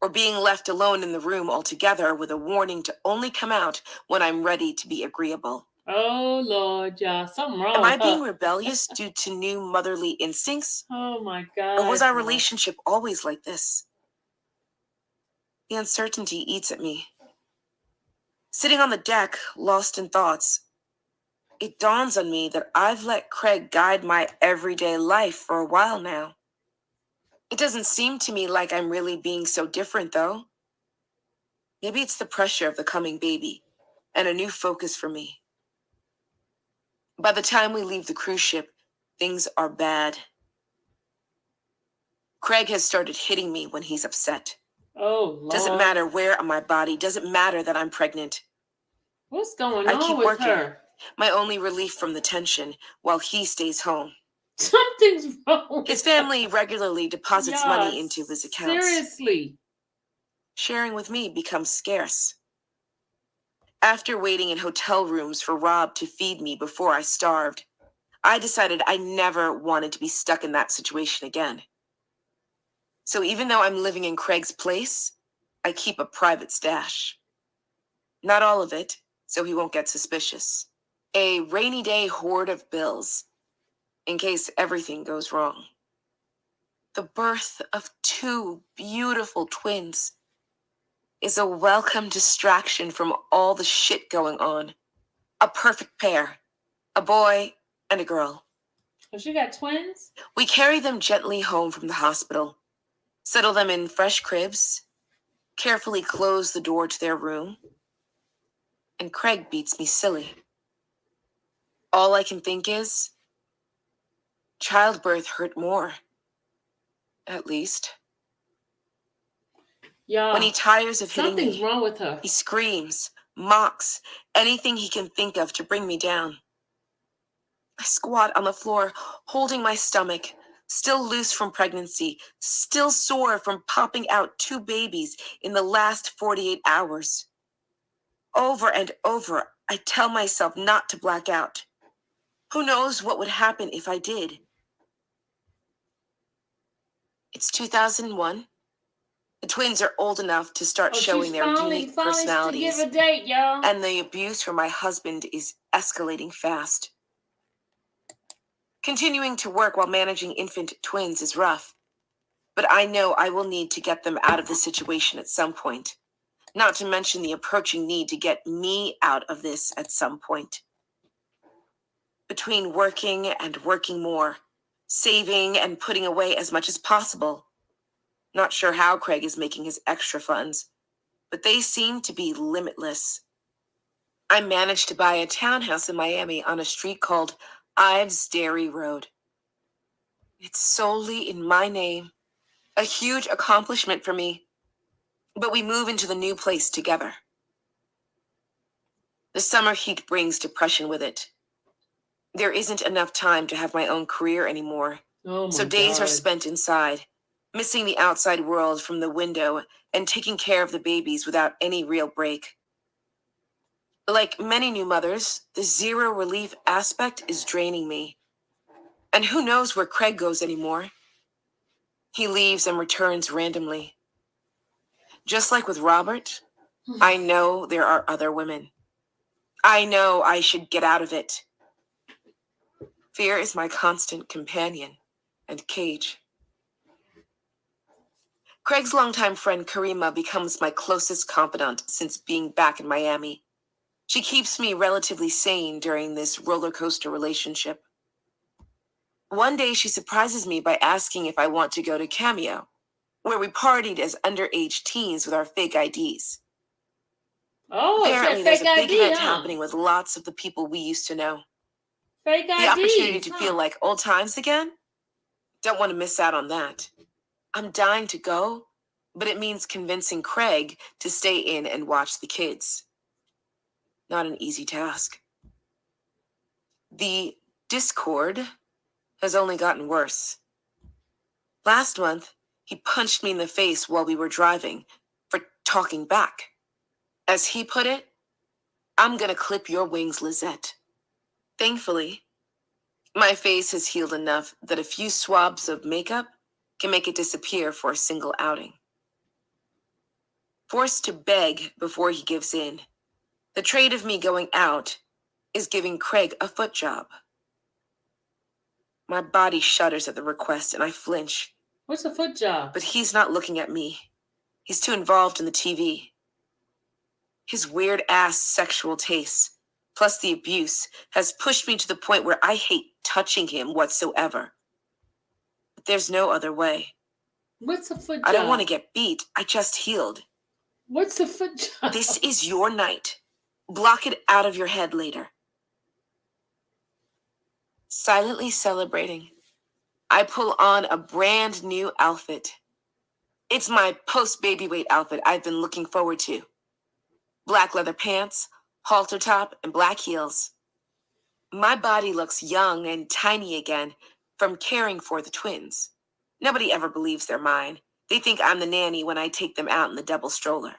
or being left alone in the room altogether with a warning to only come out when I'm ready to be agreeable. Oh, Lord, y'all. Something wrong Am I with being her. rebellious due to new motherly instincts? Oh, my Or was God. our y'all. relationship always like this? The uncertainty eats at me. Sitting on the deck, lost in thoughts, it dawns on me that I've let Craig guide my everyday life for a while now. It doesn't seem to me like I'm really being so different, though. Maybe it's the pressure of the coming baby and a new focus for me. By the time we leave the cruise ship, things are bad. Craig has started hitting me when he's upset. Oh, Lord. Doesn't matter where on my body, doesn't matter that I'm pregnant. What's going I on keep with working, her? my only relief from the tension, while he stays home. Something's wrong with His her. family regularly deposits Y'all, money into his accounts. seriously. Sharing with me becomes scarce. After waiting in hotel rooms for Rob to feed me before I starved, I decided I never wanted to be stuck in that situation again. So even though I'm living in Craig's place, I keep a private stash. Not all of it, so he won't get suspicious. A rainy day hoard of bills, in case everything goes wrong. The birth of 2 beautiful twins is a welcome distraction from all the shit going on. A perfect pair, a boy and a girl. Oh, she got twins? We carry them gently home from the hospital, settle them in fresh cribs, carefully close the door to their room, and Craig beats me silly. All I can think is, childbirth hurt more. At least. Y'all, When he tires of hitting something's me, wrong with her. he screams, mocks, anything he can think of to bring me down. I squat on the floor, holding my stomach, still loose from pregnancy, still sore from popping out 2 babies in the last 48 hours. Over and over, I tell myself not to black out. Who knows what would happen if I did? It's 2001. The twins are old enough to start showing their unique To personalities, give a date, y'all. and the abuse from my husband is escalating fast. Continuing to work while managing infant twins is rough, but I know I will need to get them out of the situation at some point, not to mention the approaching need to get me out of this at some point. Between working and working more, saving and putting away as much as possible. Not sure how Craig is making his extra funds, but they seem to be limitless. I managed to buy a townhouse in Miami on a street called Ives Dairy Road. It's solely in my name. A huge accomplishment for me. But we move into the new place together. The summer heat brings depression with it. There isn't enough time to have my own career anymore. Oh So my days are God. spent inside, missing the outside world from the window and taking care of the babies without any real break. Like many new mothers, the zero relief aspect is draining me. And who knows where Craig goes anymore? He leaves and returns randomly. Just like with Robert, I know there are other women. I know I should get out of it. Fear is my constant companion and cage. Craig's longtime friend Karima becomes my closest confidant since being back in Miami. She keeps me relatively sane during this roller coaster relationship. One day she surprises me by asking if I want to go to Cameo, where we partied as underage teens with our fake IDs. Oh, it's Apparently, that there's fake a big ID, event huh? happening with lots of the people we used to know. Fake The opportunity IDs, to huh? feel like old times again? Don't want to miss out on that. I'm dying to go, but it means convincing Craig to stay in and watch the kids. Not an easy task. The discord has only gotten worse. Last month, he punched me in the face while we were driving for talking back. As he put it, I'm gonna clip your wings, Lizette. Thankfully, my face has healed enough that a few swabs of makeup can make it disappear for a single outing. Forced to beg before he gives in, the trade of me going out is giving Craig a foot job. My body shudders at the request and I flinch. What's a foot job? But he's not looking at me. He's too involved in the TV. His weird-ass sexual tastes, plus the abuse, has pushed me to the point where I hate touching him whatsoever. But there's no other way. What's a foot job? I don't want to get beat. I just healed. What's a foot job? This is your night. Block it out of your head later. Silently celebrating, I pull on a brand new outfit. It's my post-baby weight outfit I've been looking forward to. Black leather pants, halter top, and black heels. My body looks young and tiny again from caring for the twins. Nobody ever believes they're mine. They think I'm the nanny when I take them out in the double stroller.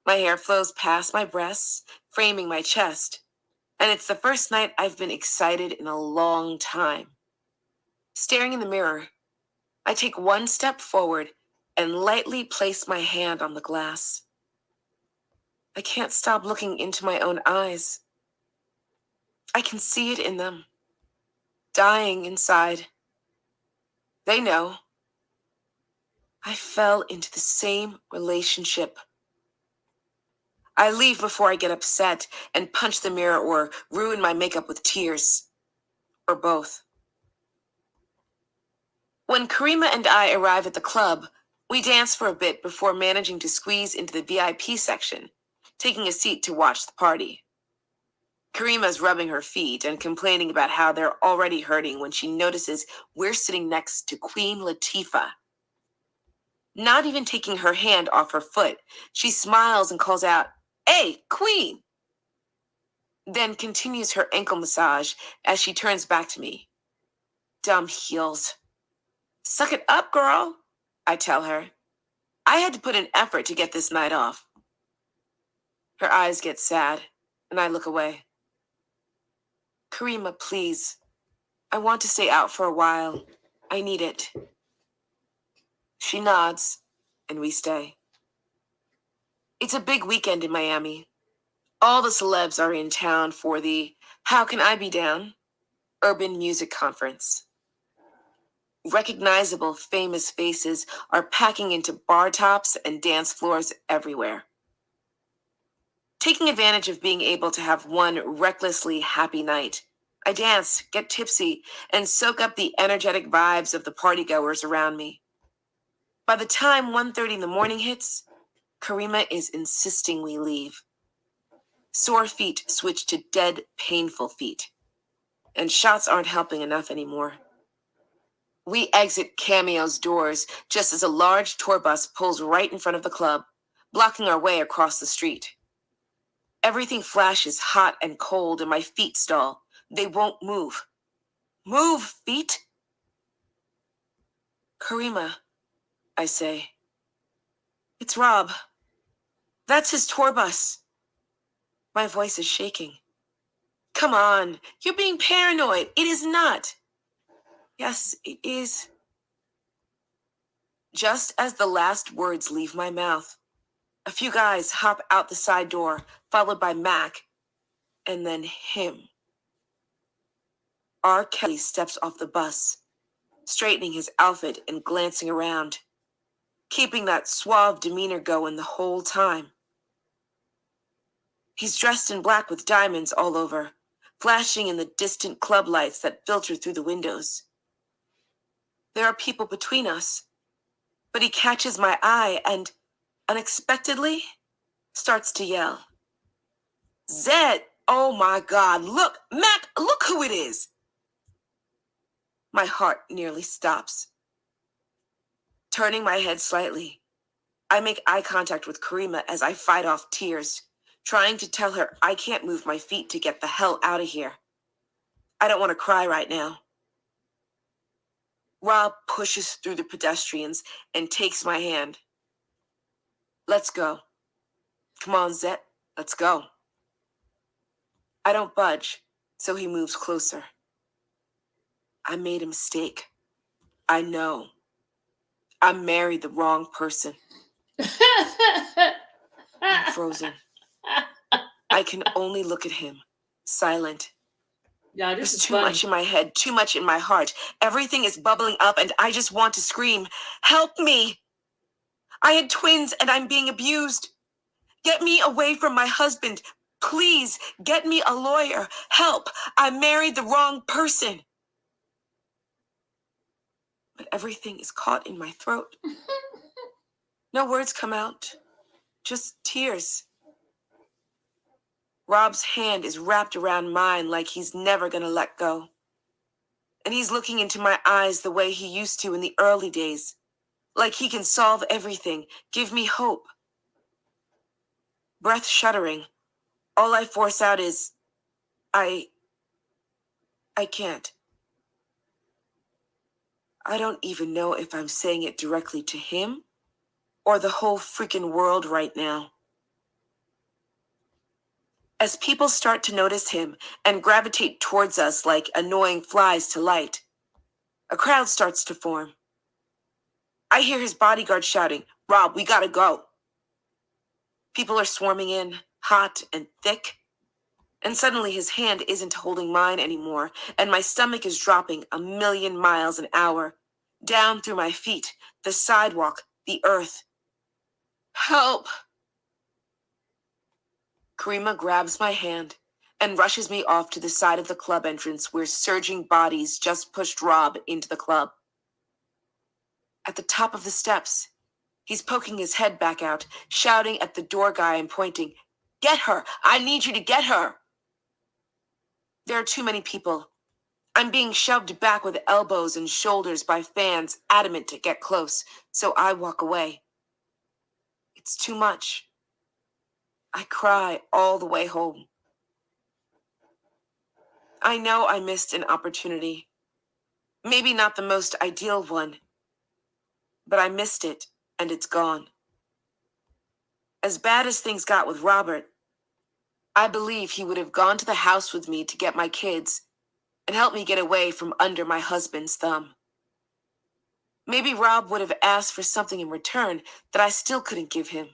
My hair flows past my breasts, framing my chest, and it's the first night I've been excited in a long time. Staring in the mirror, I take one step forward and lightly place my hand on the glass. I can't stop looking into my own eyes. I can see it in them, dying inside. They know. I fell into the same relationship. I leave before I get upset and punch the mirror or ruin my makeup with tears. Or both. When Karima and I arrive at the club, we dance for a bit before managing to squeeze into the VIP section, taking a seat to watch the party. Karima's rubbing her feet and complaining about how they're already hurting when she notices we're sitting next to Queen Latifah. Not even taking her hand off her foot, she smiles and calls out, "Hey, Queen!" Then continues her ankle massage as she turns back to me. Dumb heels. "Suck it up, girl," I tell her. I had to put in effort to get this night off. Her eyes get sad, and I look away. "Karima, please. I want to stay out for a while. I need it." She nods, and we stay. It's a big weekend in Miami. All the celebs are in town for the How Can I Be Down? Urban Music Conference. Recognizable, famous faces are packing into bar tops and dance floors everywhere. Taking advantage of being able to have one recklessly happy night, I dance, get tipsy, and soak up the energetic vibes of the partygoers around me. By the time 1:30 in the morning hits, Karima is insisting we leave. Sore feet switch to dead, painful feet. And shots aren't helping enough anymore. We exit Cameo's doors just as a large tour bus pulls right in front of the club, blocking our way across the street. Everything flashes hot and cold and my feet stall. They won't move. Move, feet! Karima, I say. It's Rob. That's his tour bus. My voice is shaking. Come on, you're being paranoid. It is not. Yes, it is. Just as the last words leave my mouth, a few guys hop out the side door, followed by Mac, and then him. R. Kelly steps off the bus, straightening his outfit and glancing around, keeping that suave demeanor going the whole time. He's dressed in black with diamonds all over, flashing in the distant club lights that filter through the windows. There are people between us, but he catches my eye and, unexpectedly, starts to yell. Zed, oh my God, look, Mac, look who it is. My heart nearly stops. Turning my head slightly, I make eye contact with Karima as I fight off tears, trying to tell her I can't move my feet to get the hell out of here. I don't want to cry right now. Rob pushes through the pedestrians and takes my hand. Let's go. Come on, Zet, let's go. I don't budge, so he moves closer. I made a mistake. I know. I married the wrong person. I'm frozen. I can only look at him, silent. Yeah, this There's is too funny. much in my head, too much in my heart. Everything is bubbling up and I just want to scream, help me! I had twins and I'm being abused. Get me away from my husband. Please, get me a lawyer. Help! I married the wrong person. But everything is caught in my throat. No words come out, just tears. Rob's hand is wrapped around mine like he's never gonna let go. And he's looking into my eyes the way he used to in the early days. Like he can solve everything, give me hope. Breath shuddering, all I force out is, I can't. I don't even know if I'm saying it directly to him or the whole freaking world right now. As people start to notice him and gravitate towards us like annoying flies to light, a crowd starts to form. I hear his bodyguard shouting, Rob, we gotta go. People are swarming in, hot and thick. And suddenly his hand isn't holding mine anymore, and my stomach is dropping 1,000,000 miles an hour, down through my feet, the sidewalk, the earth. Help! Karima grabs my hand and rushes me off to the side of the club entrance where surging bodies just pushed Rob into the club. At the top of the steps, he's poking his head back out, shouting at the door guy and pointing, Get her! I need you to get her! There are too many people. I'm being shoved back with elbows and shoulders by fans adamant to get close, so I walk away. It's too much. I cry all the way home. I know I missed an opportunity. Maybe not the most ideal one, but I missed it, and it's gone. As bad as things got with Robert, I believe he would have gone to the house with me to get my kids and help me get away from under my husband's thumb. Maybe Rob would have asked for something in return that I still couldn't give him,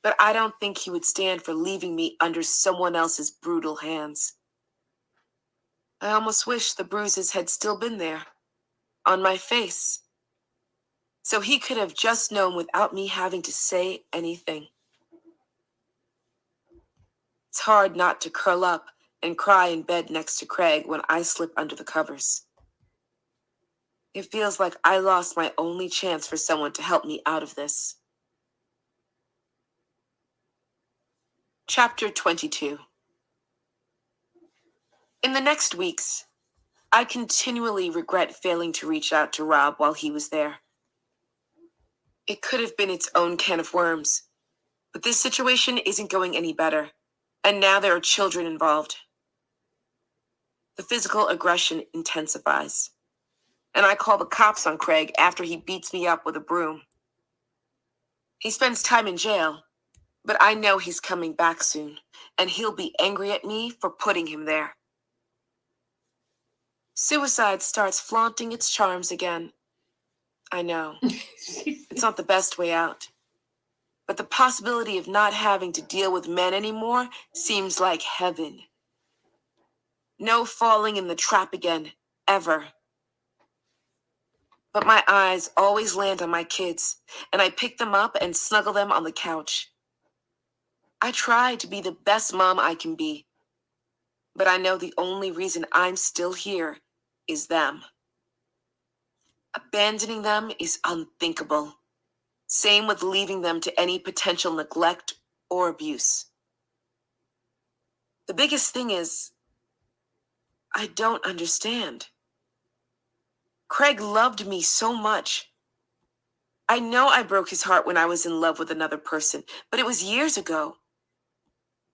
but I don't think he would stand for leaving me under someone else's brutal hands. I almost wish the bruises had still been there, on my face, so he could have just known without me having to say anything. It's hard not to curl up and cry in bed next to Craig when I slip under the covers. It feels like I lost my only chance for someone to help me out of this. Chapter 22. In the next weeks, I continually regret failing to reach out to Rob while he was there. It could have been its own can of worms, but this situation isn't going any better, and now there are children involved. The physical aggression intensifies, and I call the cops on Craig after he beats me up with a broom. He spends time in jail, but I know he's coming back soon, and he'll be angry at me for putting him there. Suicide starts flaunting its charms again. I know. It's not the best way out. But the possibility of not having to deal with men anymore seems like heaven. No falling in the trap again, ever. But my eyes always land on my kids, and I pick them up and snuggle them on the couch. I try to be the best mom I can be, but I know the only reason I'm still here is them. Abandoning them is unthinkable. Same with leaving them to any potential neglect or abuse. The biggest thing is, I don't understand. Craig loved me so much. I know I broke his heart when I was in love with another person, but it was years ago.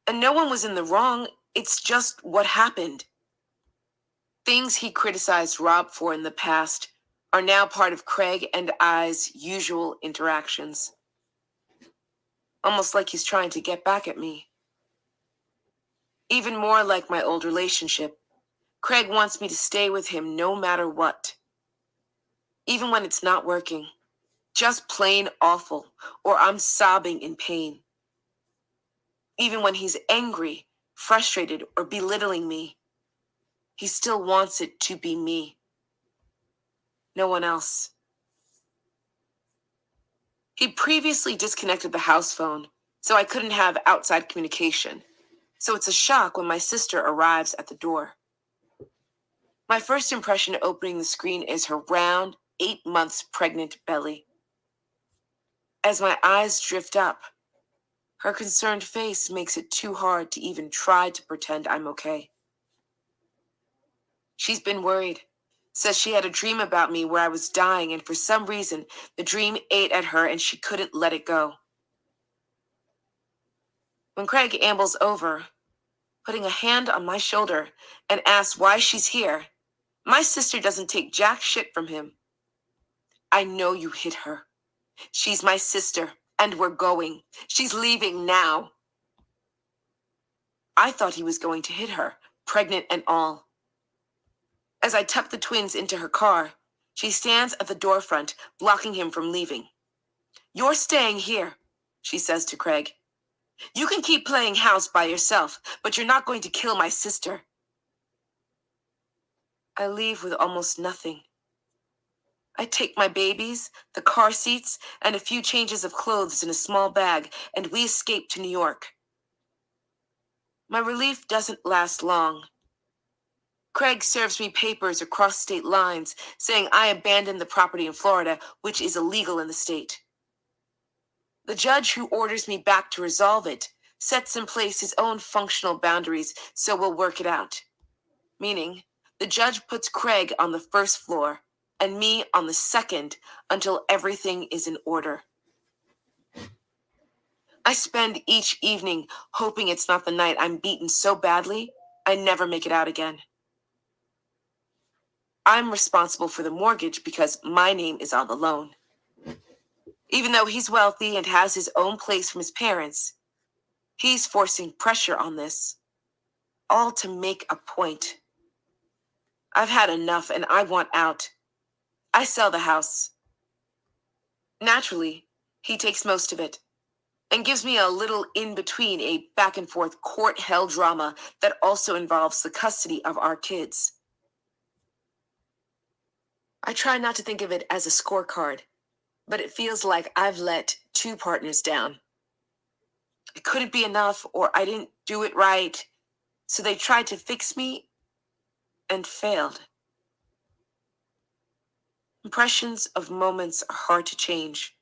And no one was in the wrong, it's just what happened. Things he criticized Rob for in the past are now part of Craig and I's usual interactions. Almost like he's trying to get back at me. Even more like my old relationship, Craig wants me to stay with him no matter what. Even when it's not working. Just plain awful, or I'm sobbing in pain. Even when he's angry, frustrated, or belittling me, he still wants it to be me. No one else. He previously disconnected the house phone, so I couldn't have outside communication. So it's a shock when my sister arrives at the door. My first impression opening the screen is her round, 8 months pregnant belly. As my eyes drift up, her concerned face makes it too hard to even try to pretend I'm okay. She's been worried. Says she had a dream about me where I was dying, and for some reason, the dream ate at her and she couldn't let it go. When Craig ambles over, putting a hand on my shoulder, and asks why she's here, my sister doesn't take jack shit from him. I know you hit her. She's my sister, and we're going. She's leaving now. I thought he was going to hit her, pregnant and all. As I tuck the twins into her car, she stands at the door front, blocking him from leaving. You're staying here, she says to Craig. You can keep playing house by yourself, but you're not going to kill my sister. I leave with almost nothing. I take my babies, the car seats, and a few changes of clothes in a small bag, and we escape to New York. My relief doesn't last long. Craig serves me papers across state lines saying I abandoned the property in Florida, which is illegal in the state. The judge who orders me back to resolve it sets in place his own functional boundaries, so we'll work it out. Meaning, the judge puts Craig on the first floor and me on the second until everything is in order. I spend each evening hoping it's not the night I'm beaten so badly I never make it out again. I'm responsible for the mortgage because my name is on the loan. Even though he's wealthy and has his own place from his parents, he's forcing pressure on this, all to make a point. I've had enough and I want out. I sell the house. Naturally, he takes most of it and gives me a little in between a back and forth court hell drama that also involves the custody of our kids. I try not to think of it as a scorecard, but it feels like I've let 2 partners down. It couldn't be enough, or I didn't do it right, so they tried to fix me and failed. Impressions of moments are hard to change.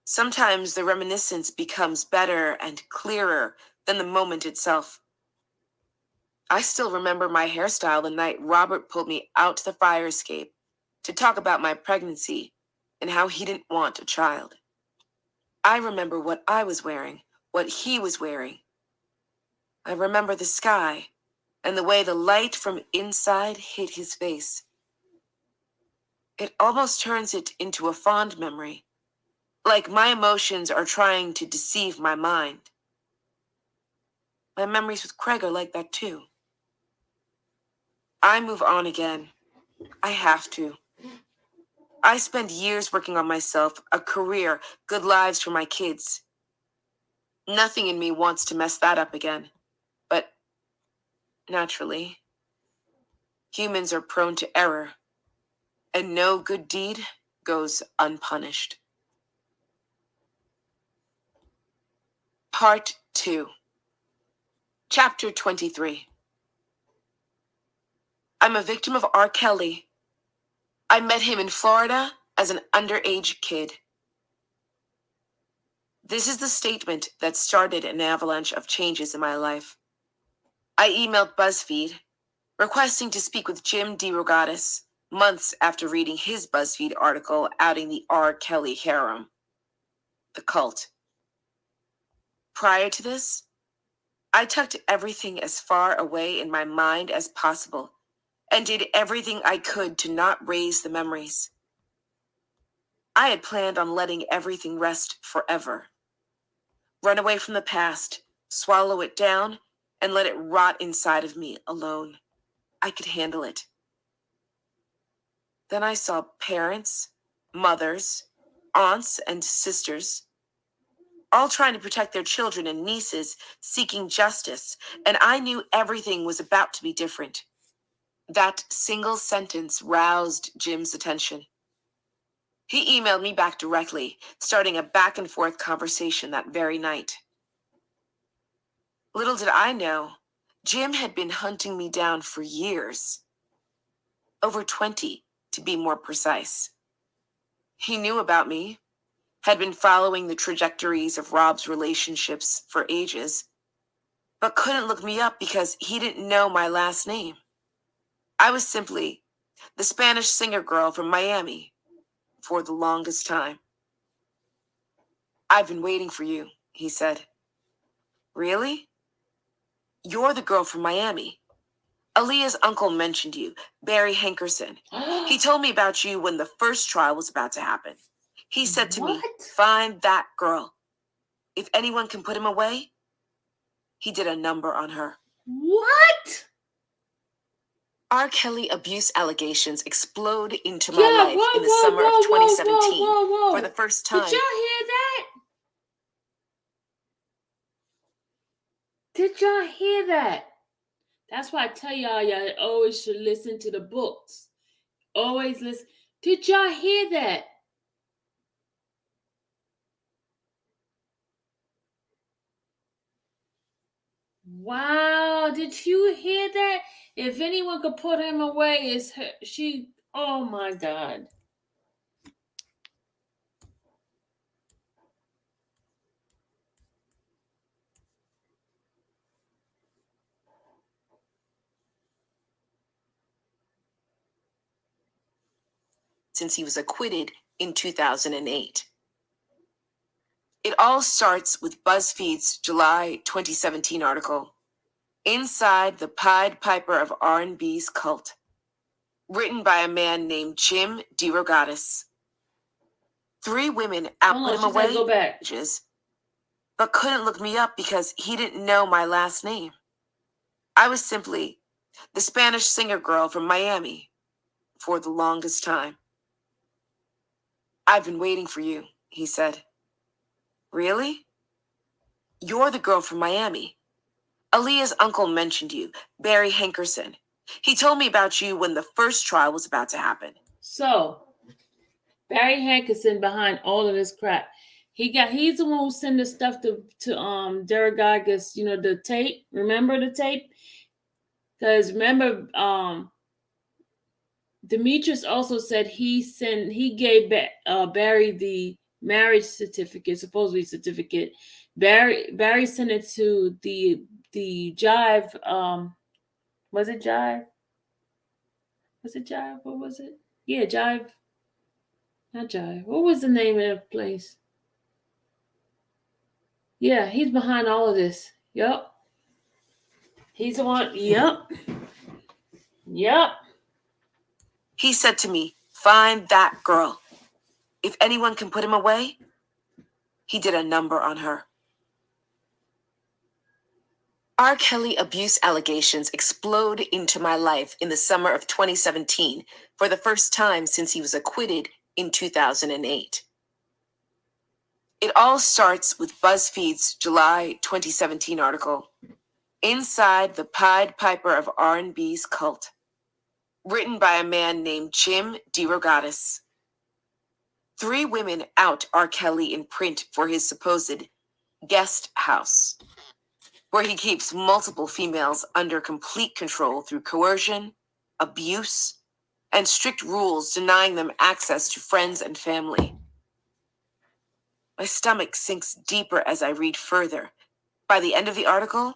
Sometimes the reminiscence becomes better and clearer than the moment itself. I still remember my hairstyle the night Robert pulled me out to the fire escape to talk about my pregnancy and how he didn't want a child. I remember what I was wearing, what he was wearing. I remember the sky and the way the light from inside hit his face. It almost turns it into a fond memory, like my emotions are trying to deceive my mind. My memories with Craig are like that too. I move on again. I have to. I spend years working on myself, a career, good lives for my kids. Nothing in me wants to mess that up again. But naturally, humans are prone to error, and no good deed goes unpunished. Part 2. Chapter 23. I'm a victim of R. Kelly. I met him in Florida as an underage kid. This is the statement that started an avalanche of changes in my life. I emailed BuzzFeed, requesting to speak with Jim DeRogatis months after reading his BuzzFeed article outing the R. Kelly harem, the cult. Prior to this, I tucked everything as far away in my mind as possible and did everything I could to not raise the memories. I had planned on letting everything rest forever. Run away from the past, swallow it down, and let it rot inside of me alone. I could handle it. Then I saw parents, mothers, aunts, and sisters, all trying to protect their children and nieces, seeking justice, and I knew everything was about to be different. That single sentence roused Jim's attention. He emailed me back directly, starting a back-and-forth conversation that very night. Little did I know, Jim had been hunting me down for years. Over 20, to be more precise. He knew about me, had been following the trajectories of Rob's relationships for ages, but couldn't look me up because he didn't know my last name. I was simply the Spanish singer girl from Miami for the longest time. I've been waiting for you, he said. Really? You're the girl from Miami. Aaliyah's uncle mentioned you, Barry Hankerson. He told me about you when the first trial was about to happen. He said to me, What? find that girl. If anyone can put him away, he did a number on her. What? R. Kelly abuse allegations explode into my Yeah, life whoa, in the whoa, summer whoa, of 2017 whoa, whoa, whoa. for the first time. Did y'all hear that? Did y'all hear that? That's why I tell y'all always should listen to the books. Always listen. Did y'all hear that? Wow, did you hear that? If anyone could put him away, it's her. She, oh my God. Since he was acquitted in 2008. It all starts with BuzzFeed's July 2017 article, Inside the Pied Piper of R&B's Cult, written by a man named Jim DeRogatis. 3 women output him away, Go back. but couldn't look me up because he didn't know my last name. I was simply the Spanish singer girl from Miami for the longest time. I've been waiting for you, he said. Really? You're the girl from Miami. Aaliyah's uncle mentioned you, Barry Hankerson. He told me about you when the first trial was about to happen. So, Barry Hankerson behind all of this crap. He's the one who sent the stuff to Derogatis, the tape. Remember the tape? Because remember, Demetrius also said he gave Barry the marriage certificate, supposedly Barry sent it to the Jive Was it Jive? Was it Jive? What was it? Yeah, Jive. Not Jive. What was the name of the place? Yeah, he's behind all of this. Yup. He's the one. Yup. Yup. He said to me, "Find that girl. If anyone can put him away," he did a number on her. R. Kelly abuse allegations explode into my life in the summer of 2017 for the first time since he was acquitted in 2008. It all starts with BuzzFeed's July 2017 article, "Inside the Pied Piper of R&B's Cult," written by a man named Jim DeRogatis. 3 women out R. Kelly in print for his supposed guest house, where he keeps multiple females under complete control through coercion, abuse, and strict rules denying them access to friends and family. My stomach sinks deeper as I read further. By the end of the article,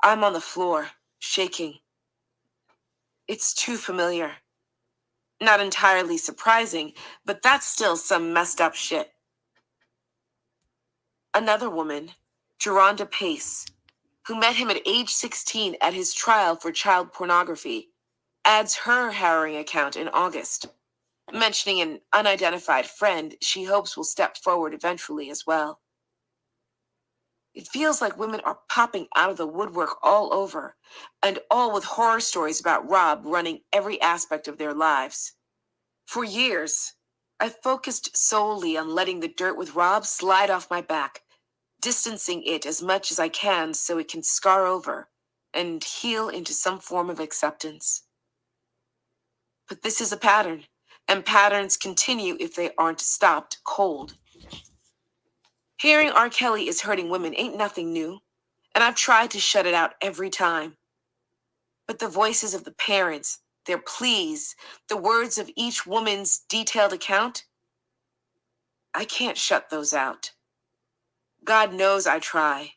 I'm on the floor, shaking. It's too familiar. Not entirely surprising, but that's still some messed up shit. Another woman, Geronda Pace, who met him at age 16 at his trial for child pornography, adds her harrowing account in August, mentioning an unidentified friend she hopes will step forward eventually as well. It feels like women are popping out of the woodwork all over, and all with horror stories about Rob running every aspect of their lives. For years, I've focused solely on letting the dirt with Rob slide off my back, distancing it as much as I can so it can scar over and heal into some form of acceptance. But this is a pattern, and patterns continue if they aren't stopped cold. Hearing R. Kelly is hurting women ain't nothing new, and I've tried to shut it out every time. But the voices of the parents, their pleas, the words of each woman's detailed account, I can't shut those out. God knows I try.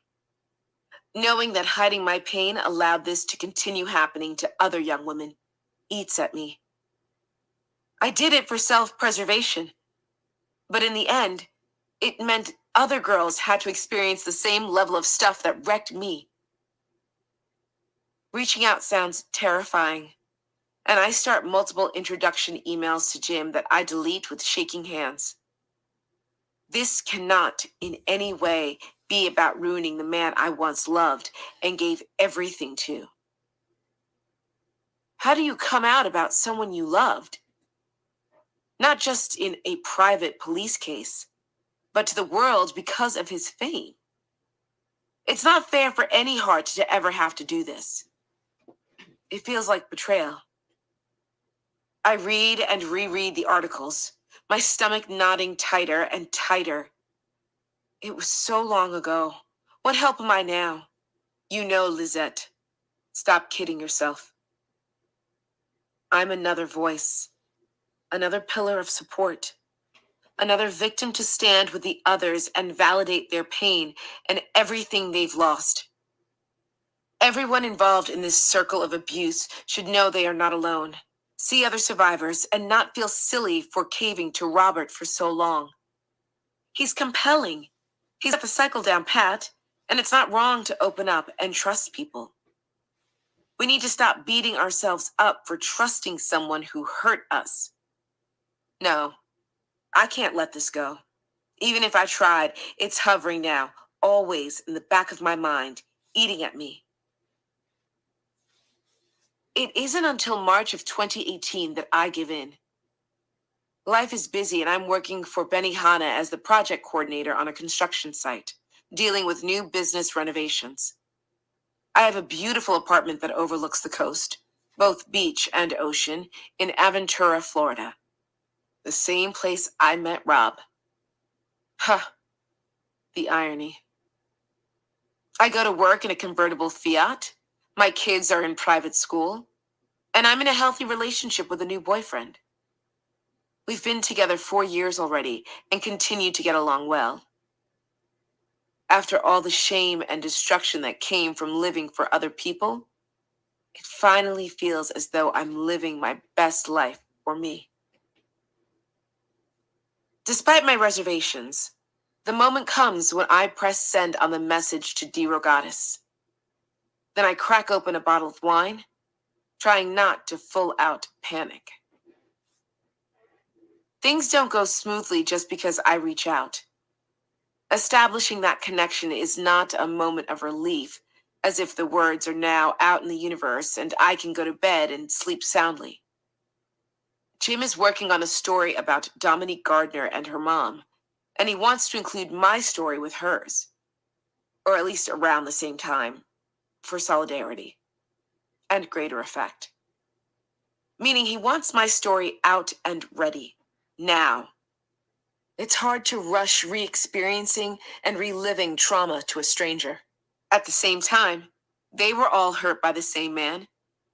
Knowing that hiding my pain allowed this to continue happening to other young women eats at me. I did it for self-preservation, but in the end, it meant other girls had to experience the same level of stuff that wrecked me. Reaching out sounds terrifying, and I start multiple introduction emails to Jim that I delete with shaking hands. This cannot in any way be about ruining the man I once loved and gave everything to. How do you come out about someone you loved? Not just in a private police case, but to the world because of his fame. It's not fair for any heart to ever have to do this. It feels like betrayal. I read and reread the articles, my stomach knotting tighter and tighter. It was so long ago. What help am I now? You know, Lizette. Stop kidding yourself. I'm another voice, another pillar of support, another victim to stand with the others and validate their pain and everything they've lost. Everyone involved in this circle of abuse should know they are not alone. See other survivors and not feel silly for caving to Robert for so long. He's compelling. He's got the cycle down pat, and it's not wrong to open up and trust people. We need to stop beating ourselves up for trusting someone who hurt us. No, I can't let this go. Even if I tried, it's hovering now, always in the back of my mind, eating at me. It isn't until March of 2018 that I give in. Life is busy, and I'm working for Benihana as the project coordinator on a construction site, dealing with new business renovations. I have a beautiful apartment that overlooks the coast, both beach and ocean, in Aventura, Florida. The same place I met Rob. Huh, the irony. I go to work in a convertible Fiat, my kids are in private school, and I'm in a healthy relationship with a new boyfriend. We've been together 4 years already and continue to get along well. After all the shame and destruction that came from living for other people, It finally feels as though I'm living my best life for me. Despite my reservations, the moment comes when I press send on the message to DeRogatis. Then I crack open a bottle of wine, trying not to full out panic. Things don't go smoothly just because I reach out. Establishing that connection is not a moment of relief, as if the words are now out in the universe and I can go to bed and sleep soundly. Jim is working on a story about Dominique Gardner and her mom, and he wants to include my story with hers, or at least around the same time, for solidarity and greater effect. Meaning he wants my story out and ready, now. It's hard to rush re-experiencing and reliving trauma to a stranger. At the same time, they were all hurt by the same man,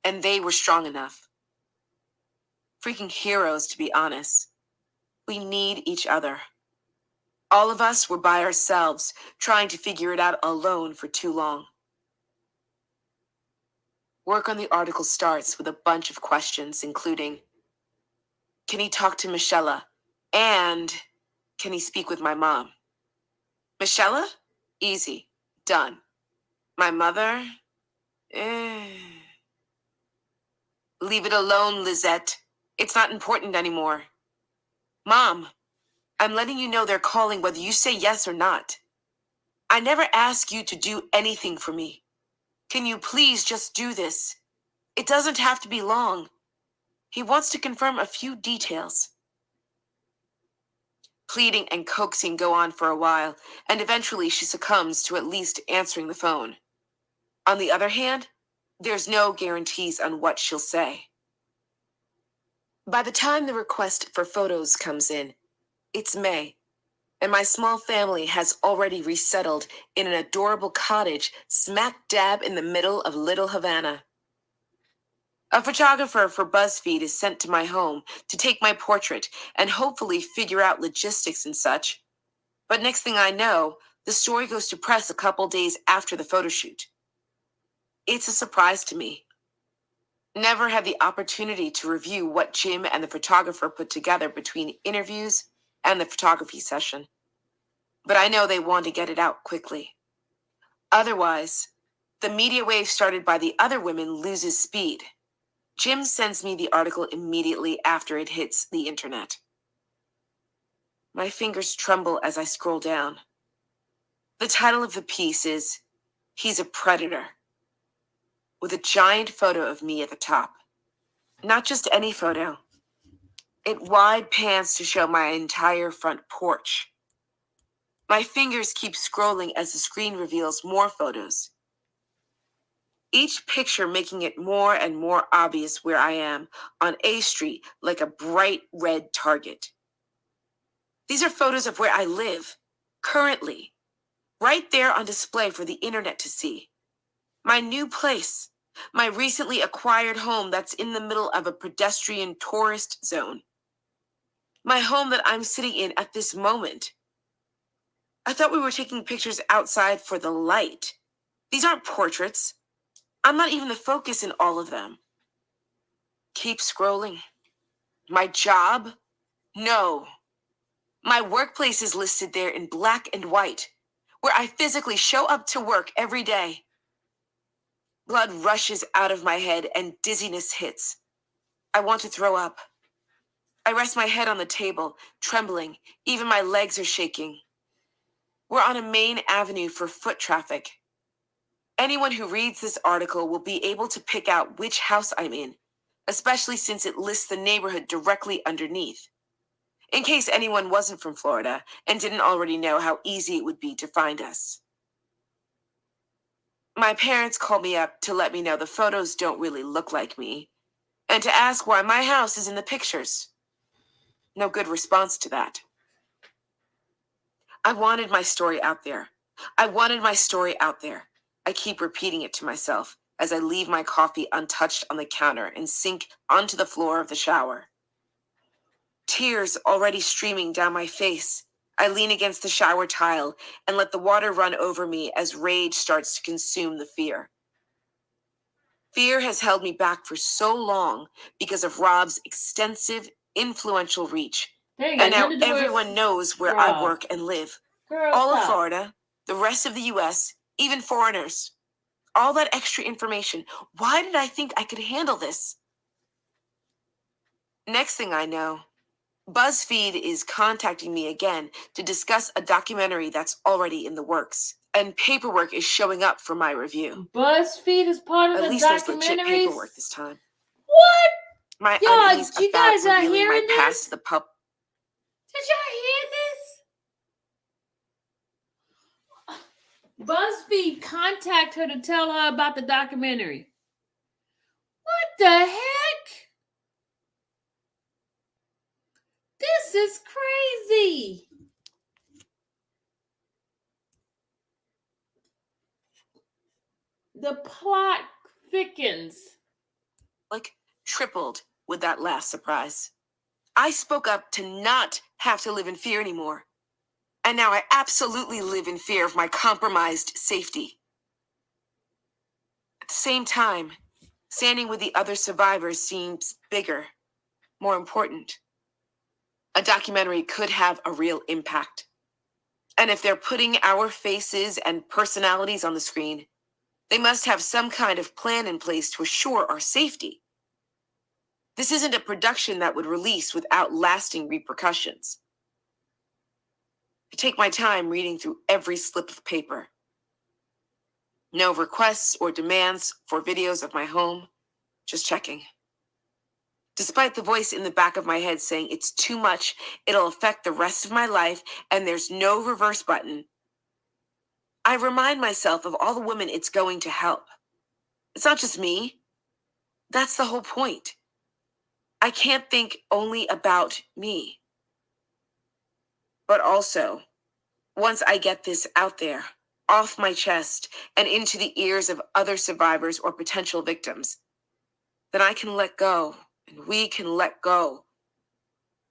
and they were strong enough. Freaking heroes, to be honest. We need each other. All of us were by ourselves, trying to figure it out alone for too long. Work on the article starts with a bunch of questions, including, can he talk to Michelle? And can he speak with my mom? Michelle? Easy. Done. My mother? Leave it alone, Lizette. It's not important anymore. Mom, I'm letting you know they're calling whether you say yes or not. I never ask you to do anything for me. Can you please just do this? It doesn't have to be long. He wants to confirm a few details. Pleading and coaxing go on for a while, and eventually she succumbs to at least answering the phone. On the other hand, there's no guarantees on what she'll say. By the time the request for photos comes in, it's May, and my small family has already resettled in an adorable cottage smack dab in the middle of Little Havana. A photographer for BuzzFeed is sent to my home to take my portrait and hopefully figure out logistics and such. But next thing I know, the story goes to press a couple days after the photo shoot. It's a surprise to me. Never had the opportunity to review what Jim and the photographer put together between interviews and the photography session. But I know they want to get it out quickly. Otherwise, the media wave started by the other women loses speed. Jim sends me the article immediately after it hits the internet. My fingers tremble as I scroll down. The title of the piece is, He's a Predator, with a giant photo of me at the top. Not just any photo. It wide pans to show my entire front porch. My fingers keep scrolling as the screen reveals more photos. Each picture making it more and more obvious where I am, on A Street, like a bright red target. These are photos of where I live, currently, right there on display for the internet to see. My new place, my recently acquired home that's in the middle of a pedestrian tourist zone. My home that I'm sitting in at this moment. I thought we were taking pictures outside for the light. These aren't portraits. I'm not even the focus in all of them. Keep scrolling. My job? No. My workplace is listed there in black and white, where I physically show up to work every day. Blood rushes out of my head and dizziness hits. I want to throw up. I rest my head on the table, trembling. Even my legs are shaking. We're on a main avenue for foot traffic. Anyone who reads this article will be able to pick out which house I'm in, especially since it lists the neighborhood directly underneath. In case anyone wasn't from Florida and didn't already know how easy it would be to find us. My parents called me up to let me know the photos don't really look like me, and to ask why my house is in the pictures. No good response to that. I wanted my story out there. I wanted my story out there. I keep repeating it to myself as I leave my coffee untouched on the counter and sink onto the floor of the shower. Tears already streaming down my face. I lean against the shower tile and let the water run over me as rage starts to consume the fear. Fear has held me back for so long because of Rob's extensive, influential reach. They ain't And got now nothing to do with everyone knows where I Rob. work and live. Girl, All of stop. Florida, the rest of the U.S., even foreigners. All that extra information. Why did I think I could handle this? Next thing I know, BuzzFeed is contacting me again to discuss a documentary that's already in the works. And paperwork is showing up for my review. BuzzFeed is part of At the least there's legit documentaries? paperwork this time. What? My Y'all, unease you about guys are revealing my hearing past this? to the pub. Did y'all hear this? BuzzFeed contact her to tell her about the documentary. What the heck? This is crazy. The plot thickens. Like, tripled with that last surprise. I spoke up to not have to live in fear anymore. And now I absolutely live in fear of my compromised safety. At the same time, standing with the other survivors seems bigger, more important. A documentary could have a real impact. And if they're putting our faces and personalities on the screen, they must have some kind of plan in place to assure our safety. This isn't a production that would release without lasting repercussions. I take my time reading through every slip of paper. No requests or demands for videos of my home, just checking. Despite the voice in the back of my head saying it's too much, it'll affect the rest of my life, and there's no reverse button, I remind myself of all the women it's going to help. It's not just me. That's the whole point. I can't think only about me. But also, once I get this out there, off my chest, and into the ears of other survivors or potential victims, then I can let go, and we can let go.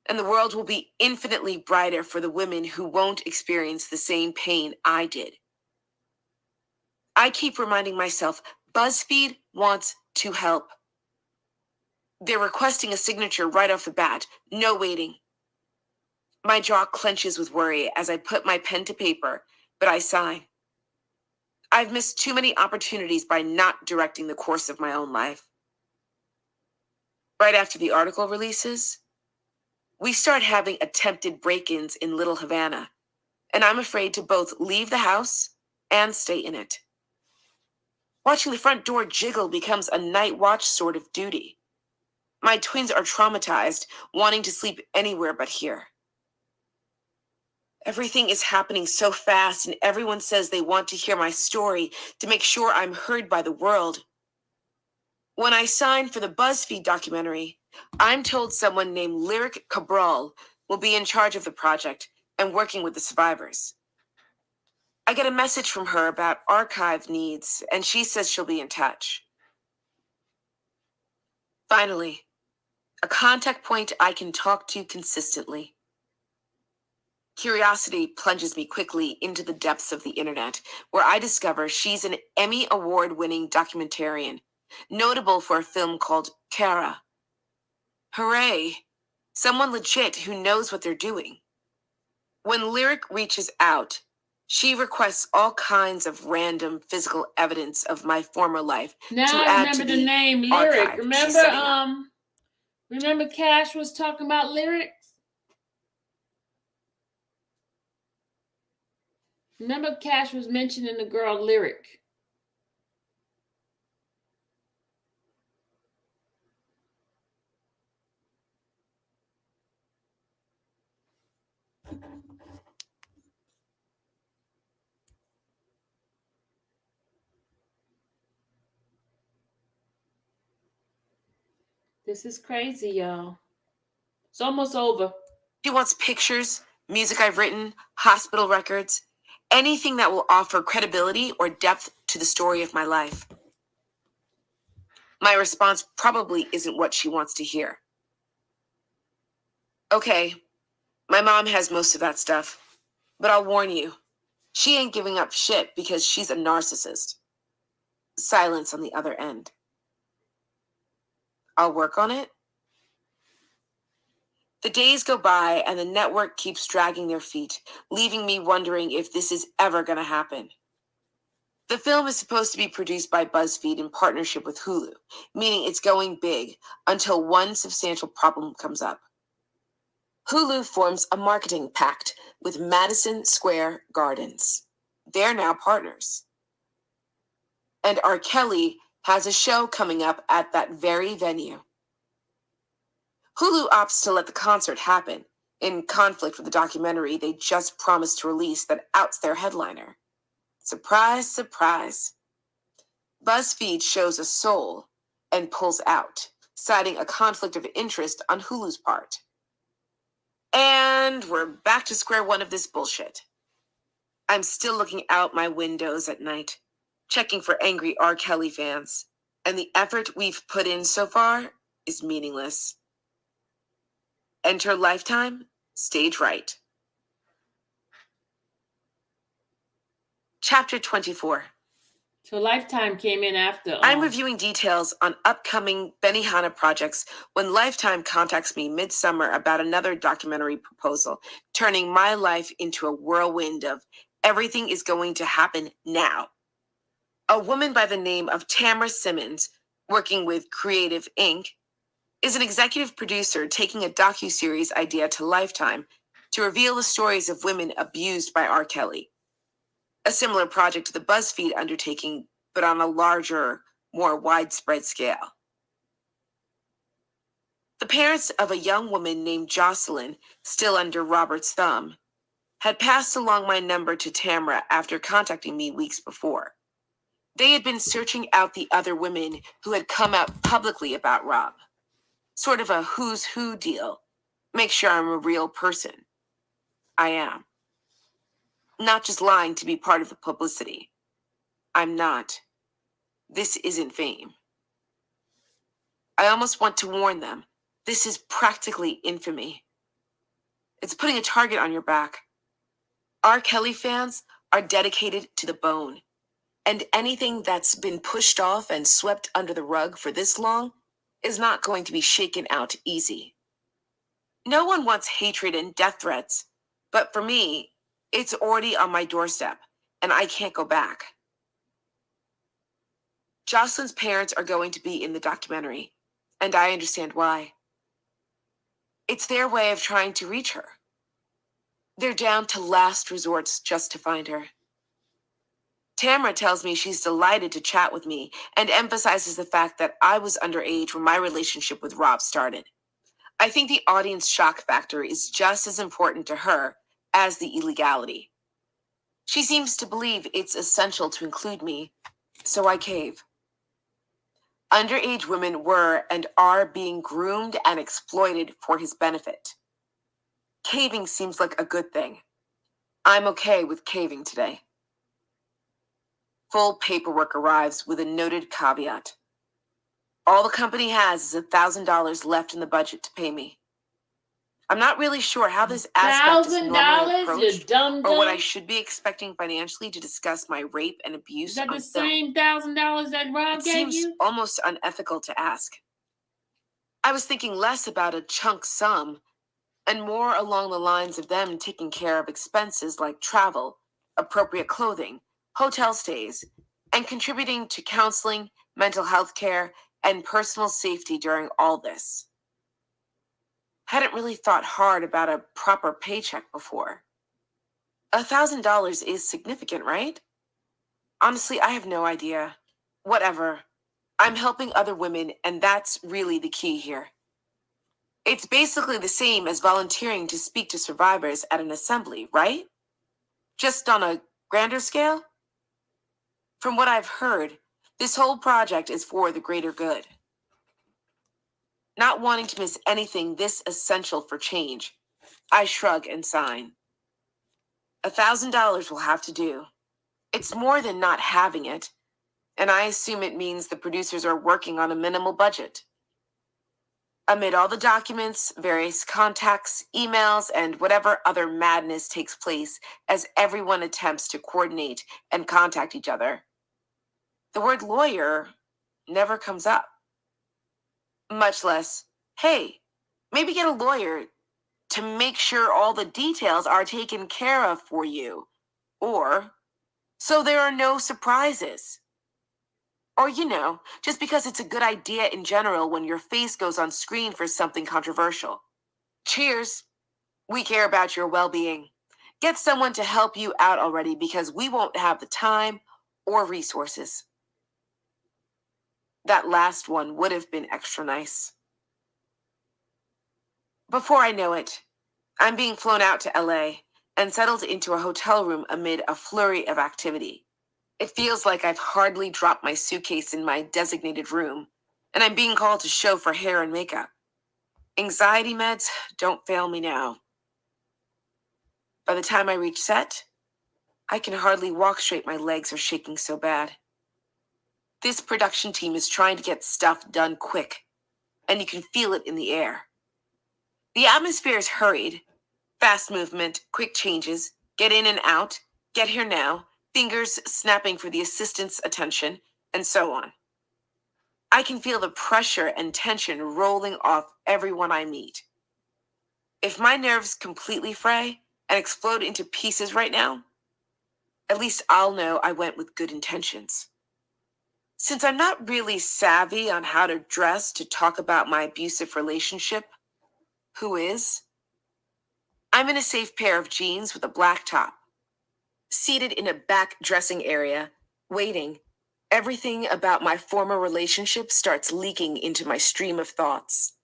And the world will be infinitely brighter for the women who won't experience the same pain I did. I keep reminding myself, BuzzFeed wants to help. They're requesting a signature right off the bat, no waiting. My jaw clenches with worry as I put my pen to paper, but I sign. I've missed too many opportunities by not directing the course of my own life. Right after the article releases, we start having attempted break-ins in Little Havana, and I'm afraid to both leave the house and stay in it. Watching the front door jiggle becomes a night watch sort of duty. My twins are traumatized, wanting to sleep anywhere but here. Everything is happening so fast, and everyone says they want to hear my story to make sure I'm heard by the world. When I signed for the BuzzFeed documentary, I'm told someone named Lyric Cabral will be in charge of the project and working with the survivors. I get a message from her about archive needs, and she says she'll be in touch. Finally, a contact point I can talk to consistently. Curiosity plunges me quickly into the depths of the internet, where I discover she's an Emmy Award-winning documentarian, notable for a film called Kara. Hooray! Someone legit who knows what they're doing. When Lyric reaches out, she requests all kinds of random physical evidence of my former life Now to I add remember to the name archive Lyric. she's Remember, setting up. remember Cash was talking about lyrics? Remember Cash was mentioning the girl Lyric. This is crazy, y'all. It's almost over. She wants pictures, music I've written, hospital records, anything that will offer credibility or depth to the story of my life. My response probably isn't what she wants to hear. Okay, my mom has most of that stuff, but I'll warn you, she ain't giving up shit because she's a narcissist. Silence on the other end. I'll work on it. The days go by and the network keeps dragging their feet, leaving me wondering if this is ever going to happen. The film is supposed to be produced by BuzzFeed in partnership with Hulu, meaning it's going big until one substantial problem comes up. Hulu forms a marketing pact with Madison Square Gardens. They're now partners. And R. Kelly has a show coming up at that very venue. Hulu opts to let the concert happen, in conflict with the documentary they just promised to release that outs their headliner. Surprise, surprise. BuzzFeed shows a soul and pulls out, citing a conflict of interest on Hulu's part. And we're back to square one of this bullshit. I'm still looking out my windows at night, checking for angry R. Kelly fans, and the effort we've put in so far is meaningless. Enter Lifetime, stage right. Chapter 24. So Lifetime came in after. I'm reviewing details on upcoming Benihana projects when Lifetime contacts me midsummer about another documentary proposal, turning my life into a whirlwind of everything is going to happen now. A woman by the name of Tamara Simmons, working with Creative Inc., is an executive producer taking a docuseries idea to Lifetime to reveal the stories of women abused by R. Kelly. A similar project to the BuzzFeed undertaking, but on a larger, more widespread scale. The parents of a young woman named Jocelyn, still under Robert's thumb, had passed along my number to Tamara after contacting me weeks before. They had been searching out the other women who had come out publicly about Rob. Sort of a who's who deal. Make sure I'm a real person. I am. Not just lying to be part of the publicity. I'm not. This isn't fame. I almost want to warn them. This is practically infamy. It's putting a target on your back. R. Kelly fans are dedicated to the bone. And anything that's been pushed off and swept under the rug for this long is not going to be shaken out easy. No one wants hatred and death threats, but for me, it's already on my doorstep, and I can't go back. Jocelyn's parents are going to be in the documentary, and I understand why. It's their way of trying to reach her. They're down to last resorts just to find her. Tamara tells me she's delighted to chat with me and emphasizes the fact that I was underage when my relationship with Rob started. I think the audience shock factor is just as important to her as the illegality. She seems to believe it's essential to include me, so I cave. Underage women were and are being groomed and exploited for his benefit. Caving seems like a good thing. I'm okay with caving today. Full paperwork arrives with a noted caveat. All the company has is $1,000 left in the budget to pay me. I'm not really sure how this aspect is normally approached or what I should be expecting financially to discuss my rape and abuse. Is that on the film. same $1,000 that Rob It gave seems you? almost unethical to ask. I was thinking less about a chunk sum and more along the lines of them taking care of expenses like travel, appropriate clothing, hotel stays, and contributing to counseling, mental health care, and personal safety during all this. Hadn't really thought hard about a proper paycheck before. $1,000 is significant, right? Honestly, I have no idea. Whatever. I'm helping other women, and that's really the key here. It's basically the same as volunteering to speak to survivors at an assembly, right? Just on a grander scale? From what I've heard, this whole project is for the greater good. Not wanting to miss anything this essential for change, I shrug and sign. $1,000 will have to do. It's more than not having it, and I assume it means the producers are working on a minimal budget. Amid all the documents, various contacts, emails, and whatever other madness takes place as everyone attempts to coordinate and contact each other, the word lawyer never comes up. Much less, hey, maybe get a lawyer to make sure all the details are taken care of for you. Or, so there are no surprises. Or, just because it's a good idea in general when your face goes on screen for something controversial. Cheers. We care about your well being. Get someone to help you out already because we won't have the time or resources. That last one would have been extra nice. Before I know it, I'm being flown out to LA and settled into a hotel room amid a flurry of activity. It feels like I've hardly dropped my suitcase in my designated room, and I'm being called to show for hair and makeup. Anxiety meds don't fail me now. By the time I reach set, I can hardly walk straight. My legs are shaking so bad. This production team is trying to get stuff done quick, and you can feel it in the air. The atmosphere is hurried. Fast movement, quick changes, get in and out, get here now, fingers snapping for the assistant's attention, and so on. I can feel the pressure and tension rolling off everyone I meet. If my nerves completely fray and explode into pieces right now, at least I'll know I went with good intentions. Since I'm not really savvy on how to dress to talk about my abusive relationship, who is? I'm in a safe pair of jeans with a black top. Seated in a back dressing area, waiting, everything about my former relationship starts leaking into my stream of thoughts.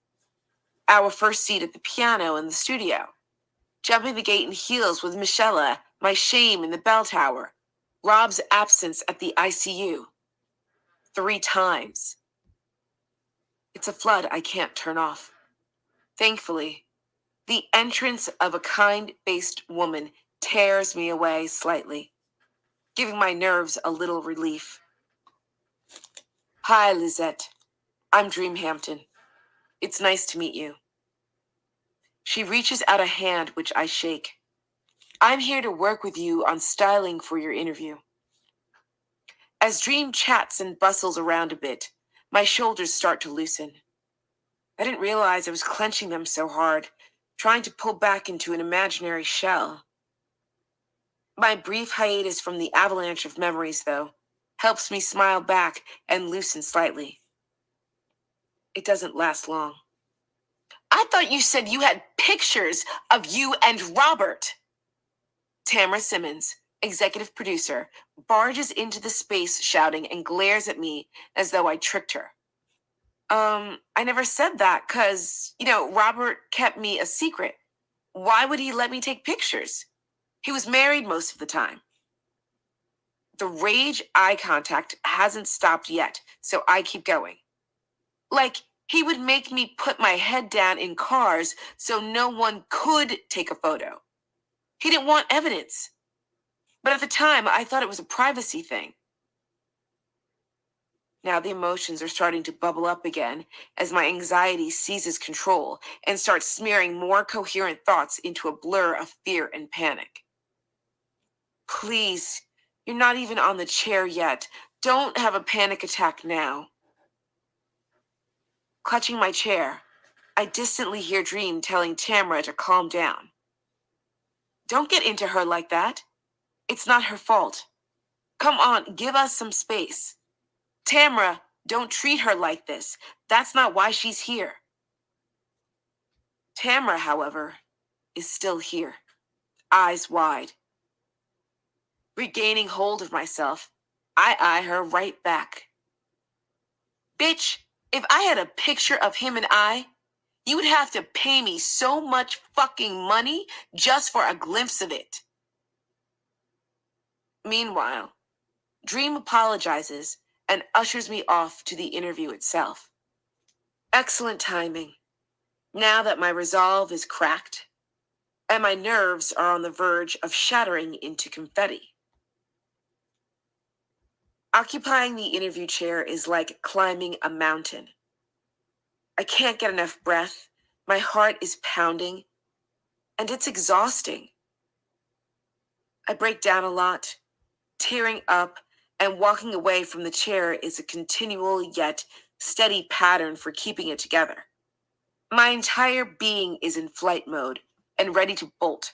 Our first seat at the piano in the studio. Jumping the gate in heels with Michelle, my shame in the bell tower. Rob's absence at the ICU. 3 times. It's a flood I can't turn off. Thankfully, the entrance of a kind-faced woman tears me away slightly, giving my nerves a little relief. Hi, Lizette. I'm Dream Hampton. It's nice to meet you. She reaches out a hand, which I shake. I'm here to work with you on styling for your interview. As Dream chats and bustles around a bit, my shoulders start to loosen. I didn't realize I was clenching them so hard, trying to pull back into an imaginary shell. My brief hiatus from the avalanche of memories, though, helps me smile back and loosen slightly. It doesn't last long. I thought you said you had pictures of you and Robert. Tamara Simmons, executive producer, barges into the space shouting and glares at me as though I tricked her. I never said that because, Robert kept me a secret. Why would he let me take pictures? He was married most of the time. The rage eye contact hasn't stopped yet, so I keep going. Like, he would make me put my head down in cars so no one could take a photo. He didn't want evidence. But at the time, I thought it was a privacy thing. Now the emotions are starting to bubble up again as my anxiety seizes control and starts smearing more coherent thoughts into a blur of fear and panic. Please, you're not even on the chair yet. Don't have a panic attack now. Clutching my chair, I distantly hear Dream telling Tamara to calm down. Don't get into her like that. It's not her fault. Come on, give us some space. Tamara, don't treat her like this. That's not why she's here. Tamara, however, is still here, eyes wide. Regaining hold of myself, I eye her right back. Bitch, if I had a picture of him and I, you would have to pay me so much fucking money just for a glimpse of it. Meanwhile, Dream apologizes and ushers me off to the interview itself. Excellent timing. Now that my resolve is cracked, and my nerves are on the verge of shattering into confetti. Occupying the interview chair is like climbing a mountain. I can't get enough breath, my heart is pounding, and it's exhausting. I break down a lot, tearing up, and walking away from the chair is a continual yet steady pattern for keeping it together. My entire being is in flight mode and ready to bolt.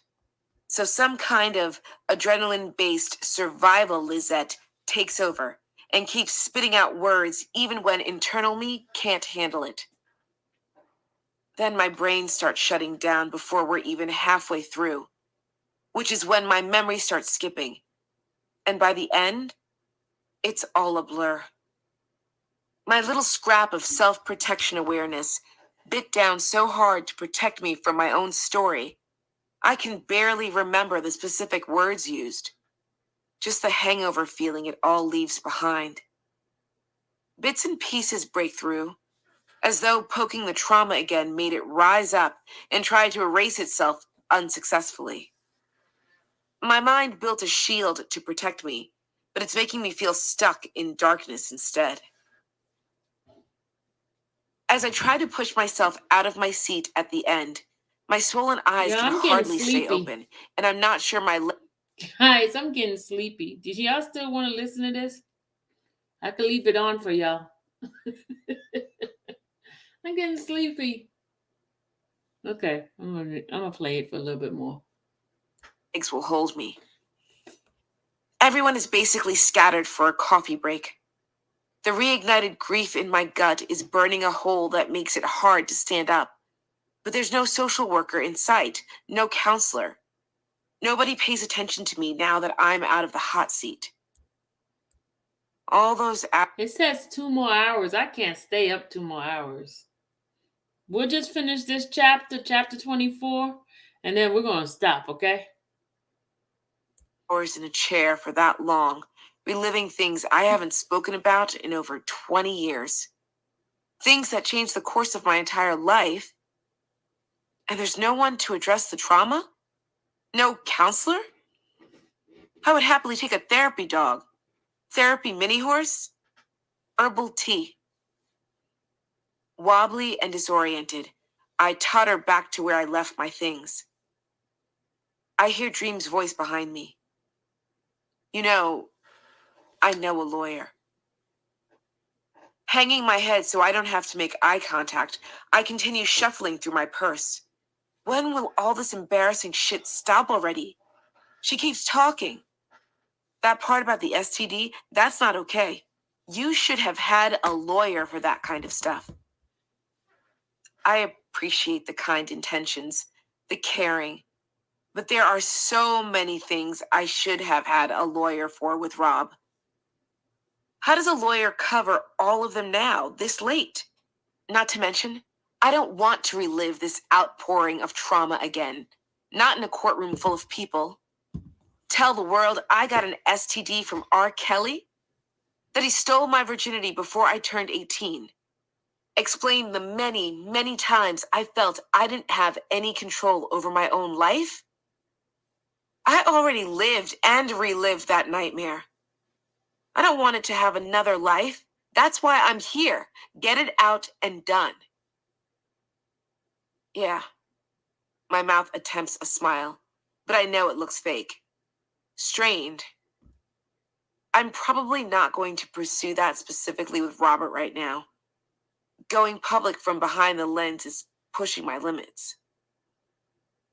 So some kind of adrenaline-based survival Lizette takes over and keeps spitting out words even when internal me can't handle it. Then my brain starts shutting down before we're even halfway through, which is when my memory starts skipping. And by the end, it's all a blur. My little scrap of self-protection awareness bit down so hard to protect me from my own story, I can barely remember the specific words used. Just the hangover feeling it all leaves behind. Bits and pieces break through, as though poking the trauma again made it rise up and try to erase itself unsuccessfully. My mind built a shield to protect me, but it's making me feel stuck in darkness instead. As I try to push myself out of my seat at the end, my swollen eyes Yeah, can I'm getting hardly stay sleepy. open, and I'm not sure my Guys, I'm getting sleepy. Did y'all still want to listen to this? I could leave it on for y'all. I'm getting sleepy. Okay, I'm gonna play it for a little bit more. legs will hold me. Everyone is basically scattered for a coffee break. The reignited grief in my gut is burning a hole that makes it hard to stand up. But there's no social worker in sight, no counselor. Nobody pays attention to me now that I'm out of the hot seat. All those It says 2 more hours. I can't stay up 2 more hours. We'll just finish this chapter 24, and then we're going to stop, okay? hours in a chair for that long, reliving things I haven't spoken about in over 20 years. Things that changed the course of my entire life. And there's no one to address the trauma? No counselor? I would happily take a therapy dog, therapy mini horse, herbal tea. Wobbly and disoriented, I totter back to where I left my things. I hear Dream's voice behind me. You know, I know a lawyer. Hanging my head so I don't have to make eye contact, I continue shuffling through my purse. When will all this embarrassing shit stop already? She keeps talking. That part about the STD, that's not okay. You should have had a lawyer for that kind of stuff. I appreciate the kind intentions, the caring, but there are so many things I should have had a lawyer for with Rob. How does a lawyer cover all of them now, this late? Not to mention, I don't want to relive this outpouring of trauma again. Not in a courtroom full of people. Tell the world I got an STD from R. Kelly? That he stole my virginity before I turned 18. Explain the many, many times I felt I didn't have any control over my own life? I already lived and relived that nightmare. I don't want it to have another life. That's why I'm here. Get it out and done. Yeah. My mouth attempts a smile, but I know it looks fake. Strained. I'm probably not going to pursue that specifically with Robert right now. Going public from behind the lens is pushing my limits.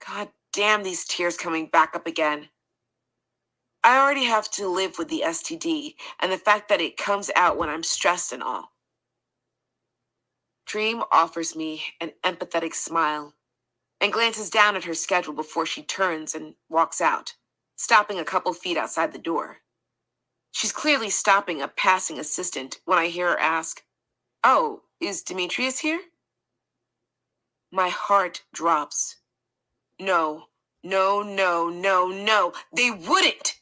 God damn, these tears coming back up again. I already have to live with the STD and the fact that it comes out when I'm stressed and all. Dream offers me an empathetic smile and glances down at her schedule before she turns and walks out, stopping a couple feet outside the door. She's clearly stopping a passing assistant when I hear her ask, "Oh, is Demetrius here?" My heart drops. No, no, no, no, no. They wouldn't!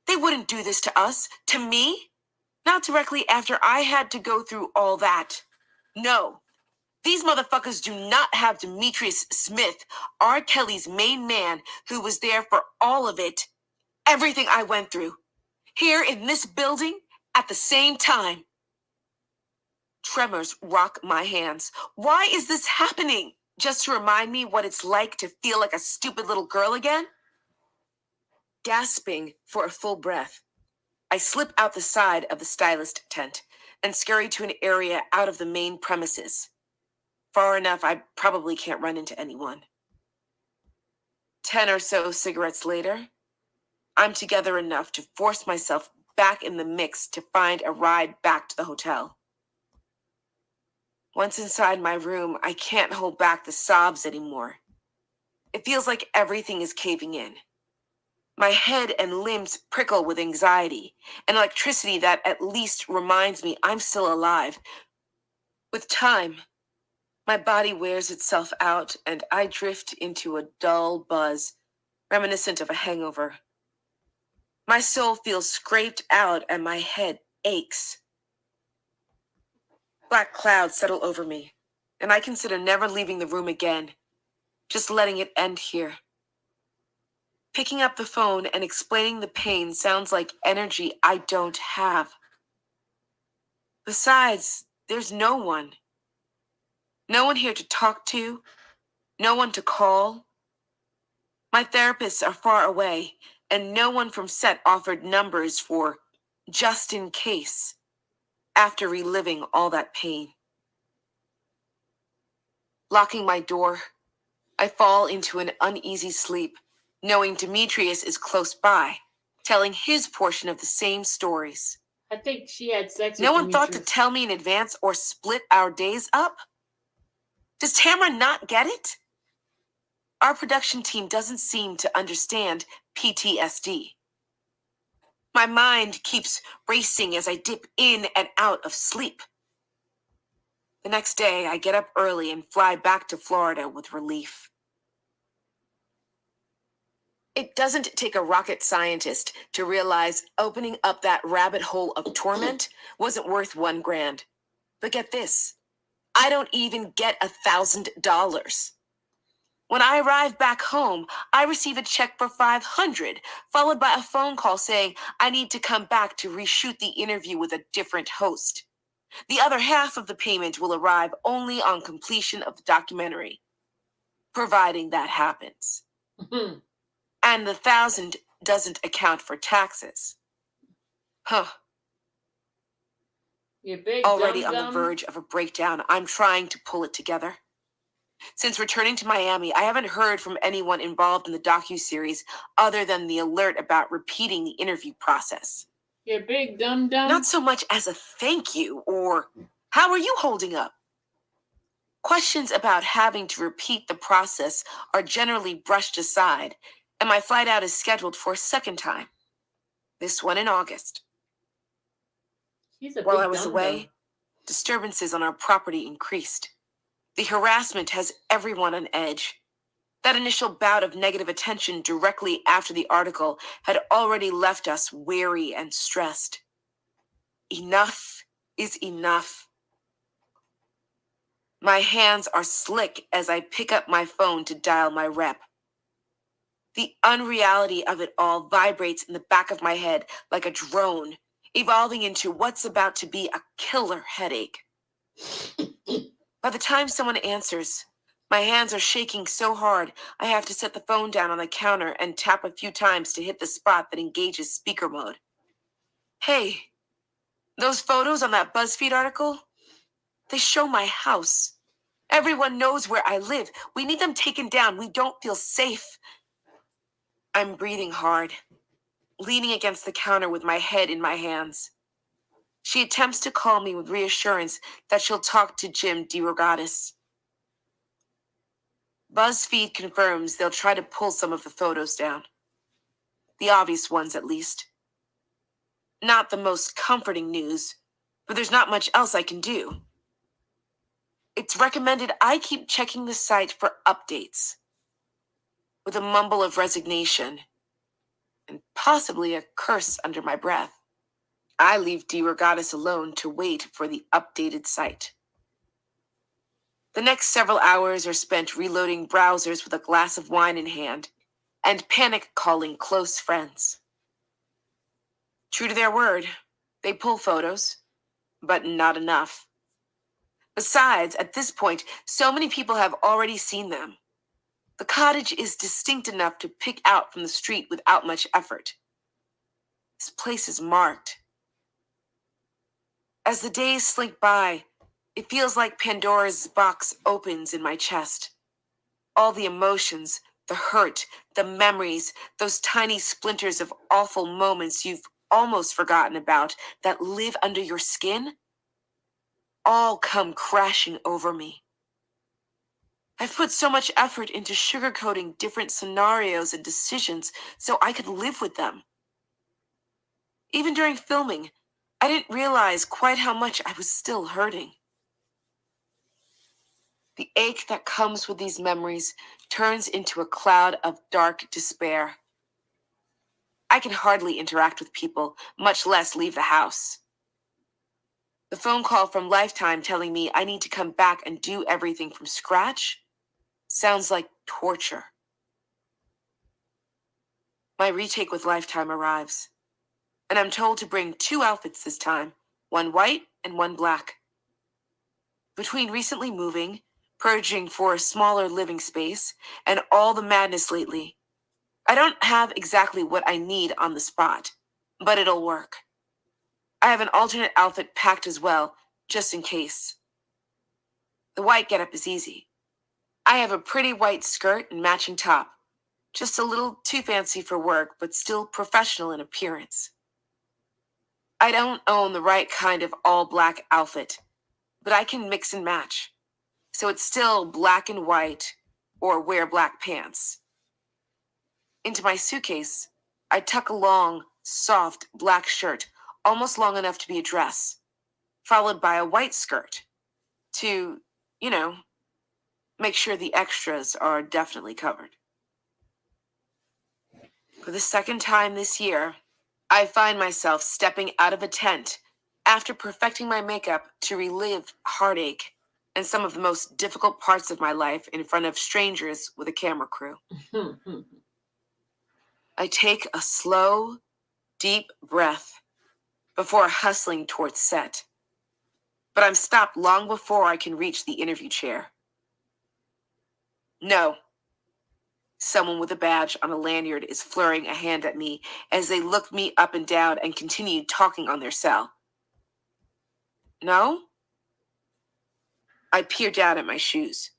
They wouldn't do this to us, to me. Not directly after I had to go through all that. No. These motherfuckers do not have Demetrius Smith, R. Kelly's main man, who was there for all of it. Everything I went through. Here in this building, at the same time. Tremors rock my hands. Why is this happening? Just to remind me what it's like to feel like a stupid little girl again? Gasping for a full breath, I slip out the side of the stylist tent, and scurry to an area out of the main premises. Far enough, I probably can't run into anyone. 10 or so cigarettes later, I'm together enough to force myself back in the mix to find a ride back to the hotel. Once inside my room, I can't hold back the sobs anymore. It feels like everything is caving in. My head and limbs prickle with anxiety, and electricity that at least reminds me I'm still alive. With time, my body wears itself out, and I drift into a dull buzz, reminiscent of a hangover. My soul feels scraped out, and my head aches. Black clouds settle over me, and I consider never leaving the room again, just letting it end here. Picking up the phone and explaining the pain sounds like energy I don't have. Besides, there's no one. No one here to talk to, no one to call. My therapists are far away, and no one from set offered numbers for just in case after reliving all that pain. Locking my door, I fall into an uneasy sleep, knowing Demetrius is close by, telling his portion of the same stories. I think she had sex with No one thought to Demetrius. tell me in advance or split our days up? Does Tamara not get it? Our production team doesn't seem to understand PTSD. My mind keeps racing as I dip in and out of sleep. The next day, I get up early and fly back to Florida with relief. It doesn't take a rocket scientist to realize opening up that rabbit hole of torment wasn't worth $1,000. But get this, I don't even get $1,000. When I arrive back home, I receive a check for $500, followed by a phone call saying I need to come back to reshoot the interview with a different host. The other half of the payment will arrive only on completion of the documentary, providing that happens. And the $1,000 doesn't account for taxes. Huh. You big Already on the dum-dum. verge of a breakdown, I'm trying to pull it together. Since returning to Miami, I haven't heard from anyone involved in the docuseries other than the alert about repeating the interview process. You big dum-dum. Not so much as a thank you or, how are you holding up? Questions about having to repeat the process are generally brushed aside, and my flight out is scheduled for a second time. This one in August. She's a While big I was dum-dum. away, disturbances on our property increased. The harassment has everyone on edge. That initial bout of negative attention directly after the article had already left us weary and stressed. Enough is enough. My hands are slick as I pick up my phone to dial my rep. The unreality of it all vibrates in the back of my head like a drone, evolving into what's about to be a killer headache. By the time someone answers, my hands are shaking so hard I have to set the phone down on the counter and tap a few times to hit the spot that engages speaker mode. Hey, those photos on that BuzzFeed article? They show my house. Everyone knows where I live. We need them taken down. We don't feel safe. I'm breathing hard, leaning against the counter with my head in my hands. She attempts to call me with reassurance that she'll talk to Jim DeRogatis. BuzzFeed confirms they'll try to pull some of the photos down. The obvious ones, at least. Not the most comforting news, but there's not much else I can do. It's recommended I keep checking the site for updates. With a mumble of resignation, and possibly a curse under my breath, I leave DeRogatis alone to wait for the updated site. The next several hours are spent reloading browsers with a glass of wine in hand and panic calling close friends. True to their word, they pull photos, but not enough. Besides, at this point, so many people have already seen them. The cottage is distinct enough to pick out from the street without much effort. This place is marked. As the days slink by, it feels like Pandora's box opens in my chest. All the emotions, the hurt, the memories, those tiny splinters of awful moments you've almost forgotten about that live under your skin, all come crashing over me. I've put so much effort into sugarcoating different scenarios and decisions so I could live with them. Even during filming, I didn't realize quite how much I was still hurting. The ache that comes with these memories turns into a cloud of dark despair. I can hardly interact with people, much less leave the house. The phone call from Lifetime telling me I need to come back and do everything from scratch sounds like torture. My retake with Lifetime arrives, and I'm told to bring 2 outfits this time, one white and one black. Between recently moving, purging for a smaller living space, and all the madness lately, I don't have exactly what I need on the spot, but it'll work. I have an alternate outfit packed as well, just in case. The white getup is easy. I have a pretty white skirt and matching top, just a little too fancy for work, but still professional in appearance. I don't own the right kind of all-black outfit, but I can mix and match, so it's still black and white, or wear black pants. Into my suitcase, I tuck a long, soft black shirt, almost long enough to be a dress, followed by a white skirt to, make sure the extras are definitely covered. For the second time this year, I find myself stepping out of a tent after perfecting my makeup to relive heartache and some of the most difficult parts of my life in front of strangers with a camera crew. I take a slow, deep breath before hustling towards set. But I'm stopped long before I can reach the interview chair. No. Someone with a badge on a lanyard is flurrying a hand at me as they look me up and down and continue talking on their cell. No? I peer down at my shoes.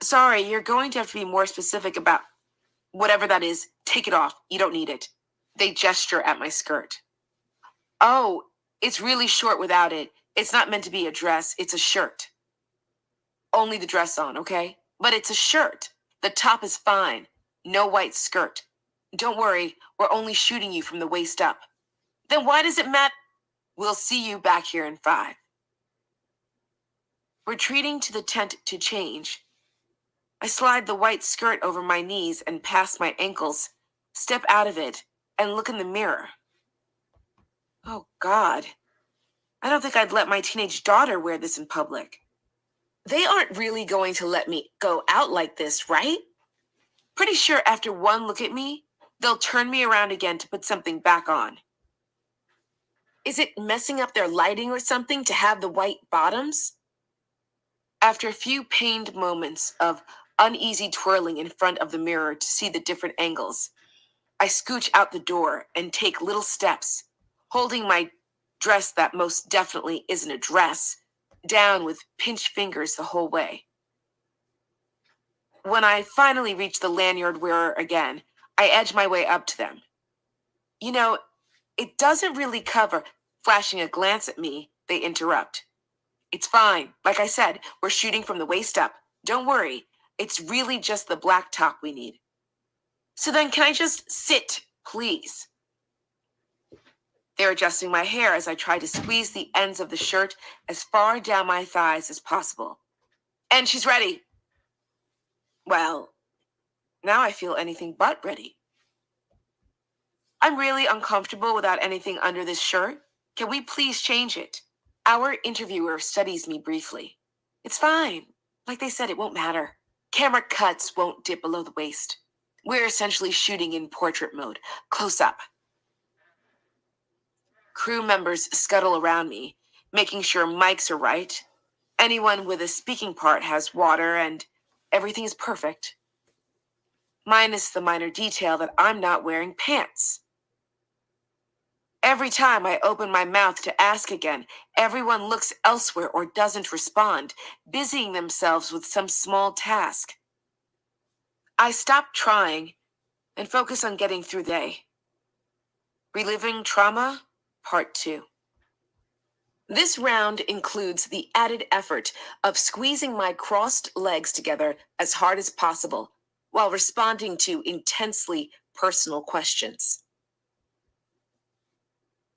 Sorry, you're going to have to be more specific about whatever that is. Take it off. You don't need it. They gesture at my skirt. Oh, it's really short without it. It's not meant to be a dress. It's a shirt. Only the dress on, okay? But it's a shirt. The top is fine. No white skirt. Don't worry, we're only shooting you from the waist up. Then why does it matter? We'll see you back here in 5. Retreating to the tent to change, I slide the white skirt over my knees and past my ankles, step out of it, and look in the mirror. Oh, God. I don't think I'd let my teenage daughter wear this in public. They aren't really going to let me go out like this, right? Pretty sure after one look at me, they'll turn me around again to put something back on. Is it messing up their lighting or something to have the white bottoms? After a few pained moments of uneasy twirling in front of the mirror to see the different angles, I scooch out the door and take little steps, holding my dress that most definitely isn't a dress, down with pinched fingers the whole way. When I finally reach the lanyard wearer again, I edge my way up to them. It doesn't really cover. Flashing a glance at me, they interrupt. It's fine. Like I said, we're shooting from the waist up. Don't worry. It's really just the black top we need. So then can I just sit, please? They're adjusting my hair as I try to squeeze the ends of the shirt as far down my thighs as possible. And she's ready. Well, now I feel anything but ready. I'm really uncomfortable without anything under this shirt. Can we please change it? Our interviewer studies me briefly. It's fine. Like they said, it won't matter. Camera cuts won't dip below the waist. We're essentially shooting in portrait mode, close up. Crew members scuttle around me, making sure mics are right. Anyone with a speaking part has water and everything is perfect. Minus the minor detail that I'm not wearing pants. Every time I open my mouth to ask again, everyone looks elsewhere or doesn't respond, busying themselves with some small task. I stop trying and focus on getting through the day. Reliving Trauma, Part 2. This round includes the added effort of squeezing my crossed legs together as hard as possible while responding to intensely personal questions.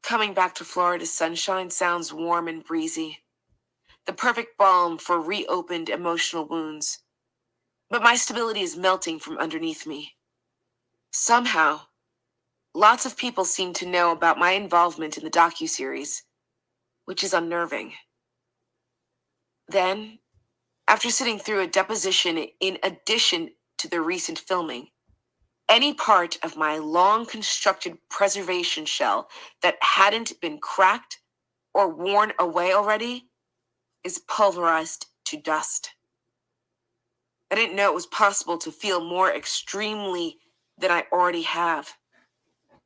Coming back to Florida's sunshine sounds warm and breezy, the perfect balm for reopened emotional wounds. But my stability is melting from underneath me. Somehow, lots of people seem to know about my involvement in the docuseries, which is unnerving. Then, after sitting through a deposition in addition to the recent filming, any part of my long-constructed preservation shell that hadn't been cracked or worn away already is pulverized to dust. I didn't know it was possible to feel more extremely than I already have.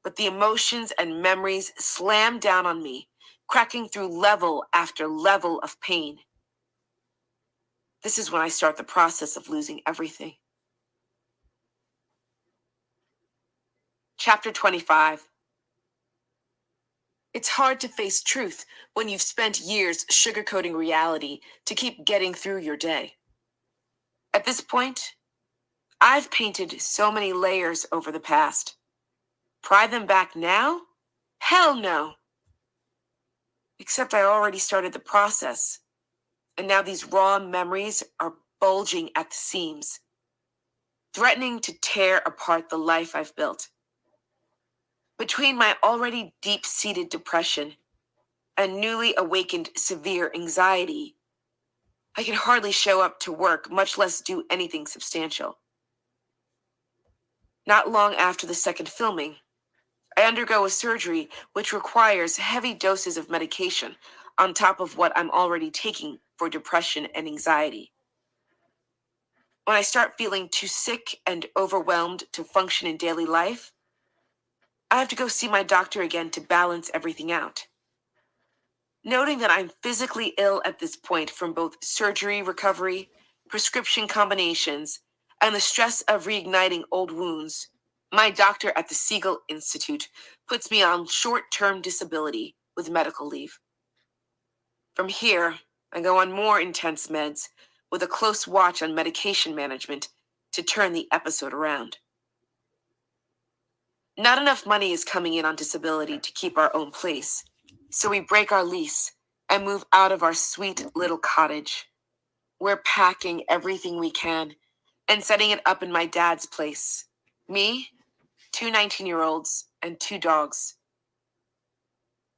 But the emotions and memories slam down on me, cracking through level after level of pain. This is when I start the process of losing everything. Chapter 25. It's hard to face truth when you've spent years sugarcoating reality to keep getting through your day. At this point, I've painted so many layers over the past. Pry them back now? Hell no! Except I already started the process, and now these raw memories are bulging at the seams, threatening to tear apart the life I've built. Between my already deep-seated depression and newly awakened severe anxiety, I can hardly show up to work, much less do anything substantial. Not long after the second filming, I undergo a surgery which requires heavy doses of medication on top of what I'm already taking for depression and anxiety. When I start feeling too sick and overwhelmed to function in daily life, I have to go see my doctor again to balance everything out. Noting that I'm physically ill at this point from both surgery recovery, prescription combinations, and the stress of reigniting old wounds, my doctor at the Siegel Institute puts me on short-term disability with medical leave. From here, I go on more intense meds with a close watch on medication management to turn the episode around. Not enough money is coming in on disability to keep our own place, so we break our lease and move out of our sweet little cottage. We're packing everything we can and setting it up in my dad's place. Me, 2 19-year-olds, and 2 dogs.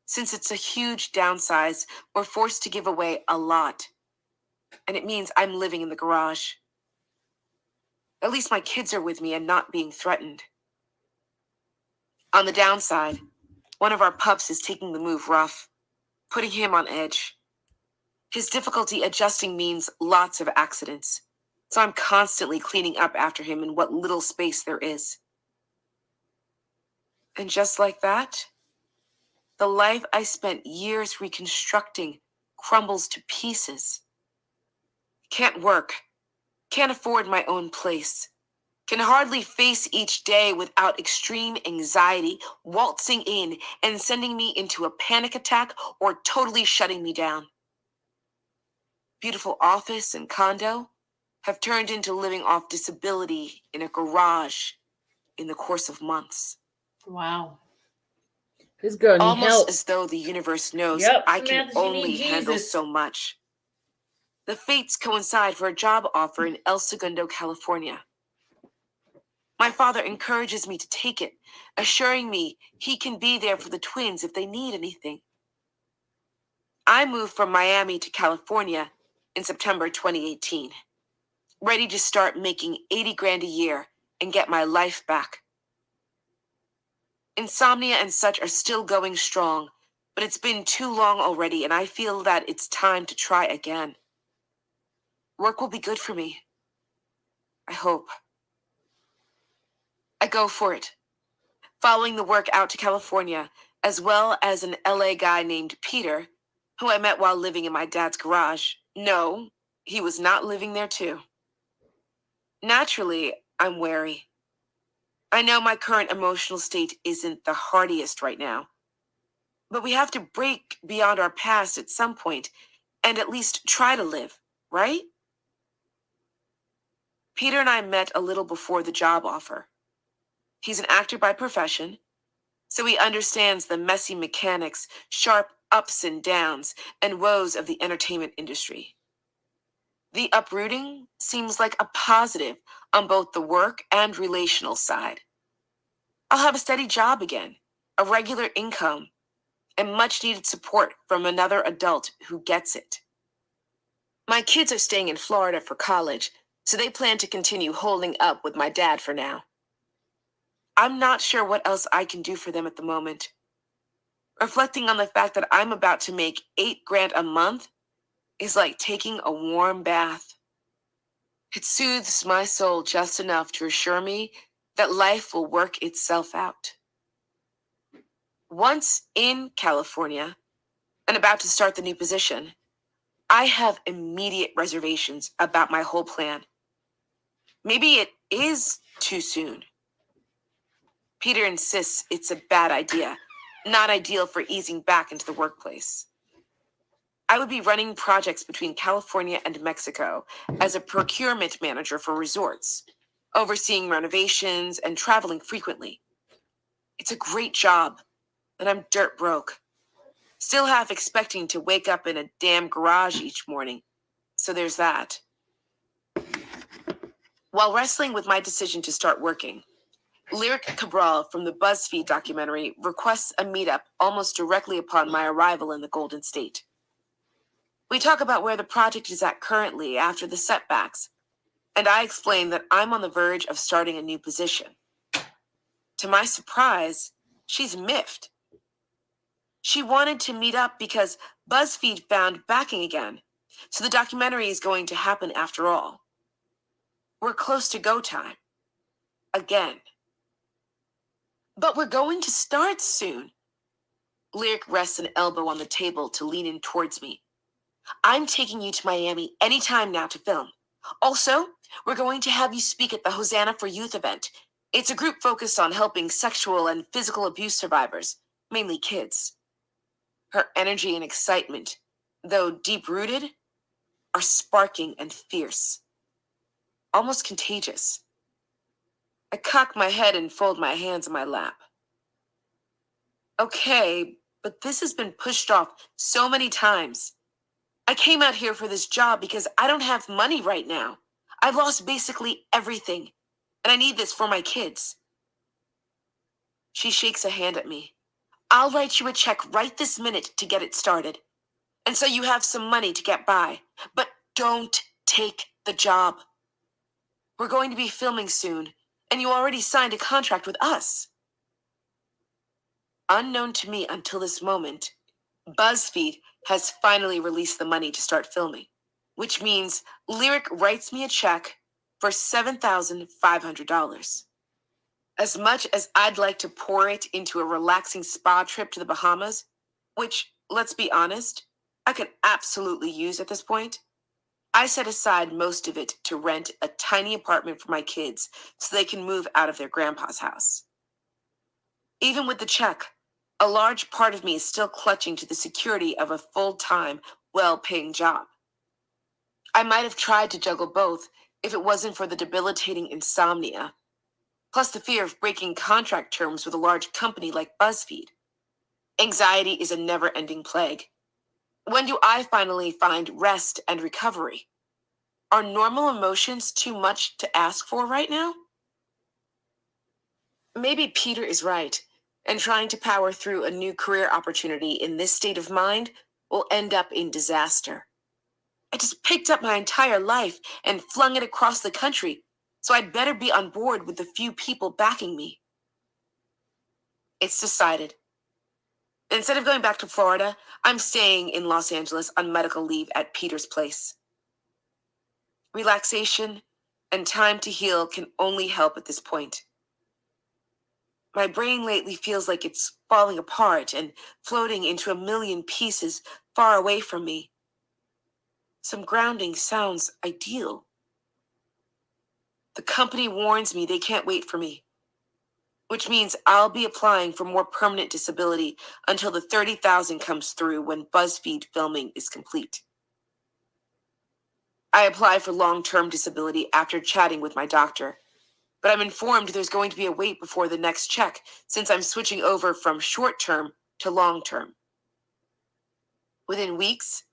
Since it's a huge downsize, we're forced to give away a lot, and it means I'm living in the garage. At least my kids are with me and not being threatened. On the downside, one of our pups is taking the move rough, putting him on edge. His difficulty adjusting means lots of accidents, so I'm constantly cleaning up after him in what little space there is. And just like that, the life I spent years reconstructing crumbles to pieces. Can't work, can't afford my own place, can hardly face each day without extreme anxiety waltzing in and sending me into a panic attack or totally shutting me down. Beautiful office and condo have turned into living off disability in a garage in the course of months. Wow. This girl needs Almost help. as though the universe knows I can Samantha, she only needs handle Jesus. so much. The fates coincide for a job offer in El Segundo, California. My father encourages me to take it, assuring me he can be there for the twins if they need anything. I moved from Miami to California in September 2018, ready to start making 80 grand a year and get my life back. Insomnia and such are still going strong, but it's been too long already, and I feel that it's time to try again. Work will be good for me. I hope. I go for it, following the work out to California as well as an LA guy named Peter, who I met while living in my dad's garage. No, he was not living there too. Naturally, I'm wary. I know my current emotional state isn't the heartiest right now, but we have to break beyond our past at some point and at least try to live, right? Peter and I met a little before the job offer. He's an actor by profession, so he understands the messy mechanics, sharp ups and downs, and woes of the entertainment industry. The uprooting seems like a positive on both the work and relational side. I'll have a steady job again, a regular income, and much needed support from another adult who gets it. My kids are staying in Florida for college, so they plan to continue holding up with my dad for now. I'm not sure what else I can do for them at the moment. Reflecting on the fact that I'm about to make $8,000 a month is like taking a warm bath. It soothes my soul just enough to assure me that life will work itself out. Once in California and about to start the new position, I have immediate reservations about my whole plan. Maybe it is too soon. Peter insists it's a bad idea, not ideal for easing back into the workplace. I would be running projects between California and Mexico as a procurement manager for resorts, overseeing renovations and traveling frequently. It's a great job, and I'm dirt broke. Still half expecting to wake up in a damn garage each morning. So there's that. While wrestling with my decision to start working, Lyric Cabral from the BuzzFeed documentary requests a meetup almost directly upon my arrival in the Golden State. We talk about where the project is at currently after the setbacks, and I explain that I'm on the verge of starting a new position. To my surprise, she's miffed. She wanted to meet up because BuzzFeed found backing again, so the documentary is going to happen after all. We're close to go time. Again. But we're going to start soon. Lyric rests an elbow on the table to lean in towards me. I'm taking you to Miami anytime now to film. Also, we're going to have you speak at the Hosanna for Youth event. It's a group focused on helping sexual and physical abuse survivors, mainly kids. Her energy and excitement, though deep-rooted, are sparking and fierce. Almost contagious. I cock my head and fold my hands in my lap. Okay, but this has been pushed off so many times. I came out here for this job because I don't have money right now. I've lost basically everything, and I need this for my kids. She shakes a hand at me. I'll write you a check right this minute to get it started. And so you have some money to get by. But don't take the job. We're going to be filming soon, and you already signed a contract with us. Unknown to me until this moment, BuzzFeed has finally released the money to start filming, which means Lyric writes me a check for $7,500. As much as I'd like to pour it into a relaxing spa trip to the Bahamas, which, let's be honest, I could absolutely use at this point, I set aside most of it to rent a tiny apartment for my kids so they can move out of their grandpa's house. Even with the check, a large part of me is still clutching to the security of a full-time, well-paying job. I might have tried to juggle both if it wasn't for the debilitating insomnia, plus the fear of breaking contract terms with a large company like BuzzFeed. Anxiety is a never-ending plague. When do I finally find rest and recovery? Are normal emotions too much to ask for right now? Maybe Peter is right, and trying to power through a new career opportunity in this state of mind will end up in disaster. I just picked up my entire life and flung it across the country, so I'd better be on board with the few people backing me. It's decided. Instead of going back to Florida, I'm staying in Los Angeles on medical leave at Peter's place. Relaxation and time to heal can only help at this point. My brain lately feels like it's falling apart and floating into a million pieces far away from me. Some grounding sounds ideal. The company warns me they can't wait for me, which means I'll be applying for more permanent disability until the 30,000 comes through when BuzzFeed filming is complete. I apply for long-term disability after chatting with my doctor, but I'm informed there's going to be a wait before the next check since I'm switching over from short-term to long-term. Within weeks,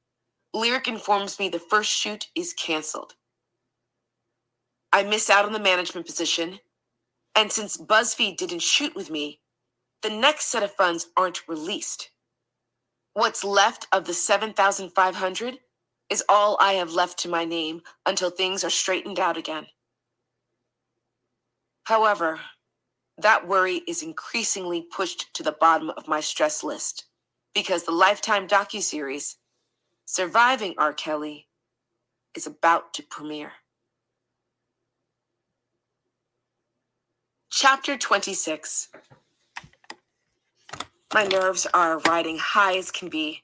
Lyric informs me the first shoot is canceled. I miss out on the management position, and since BuzzFeed didn't shoot with me, the next set of funds aren't released. What's left of the 7,500 is all I have left to my name until things are straightened out again. However, that worry is increasingly pushed to the bottom of my stress list because the Lifetime docuseries, Surviving R. Kelly, is about to premiere. Chapter 26. My nerves are riding high as can be.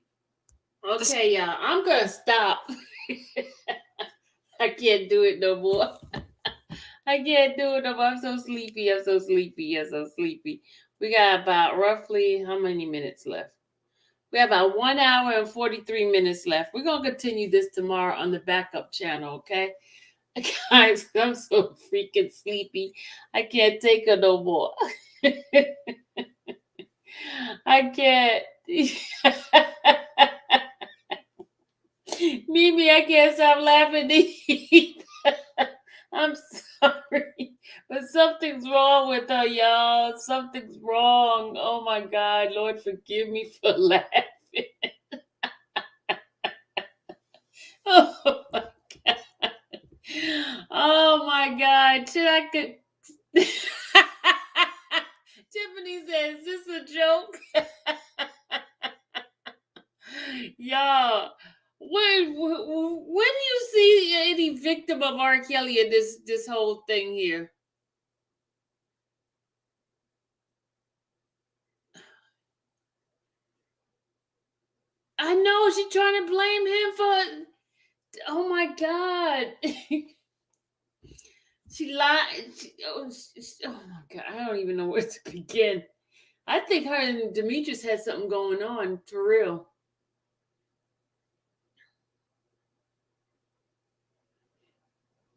Okay, y'all, I'm gonna stop. I can't do it no more. I can't do it no more. I'm so sleepy. We got about roughly how many minutes left? We have about 1 hour and 43 minutes left. We're gonna continue this tomorrow on the backup channel, okay? Guys, I'm so freaking sleepy. I can't take it no more. I can't. Mimi, I can't stop laughing either. I'm sorry, but something's wrong with her, y'all. Something's wrong. Oh my God, Lord, forgive me for laughing. Oh my God. Oh my God. Should I could Tiffany says, is this a joke? Y'all, when do you see any victim of R. Kelly in this whole thing here? I know she's trying to blame him for. Oh my God. She lied. Oh my God. I don't even know where to begin. I think her and Demetrius had something going on for real.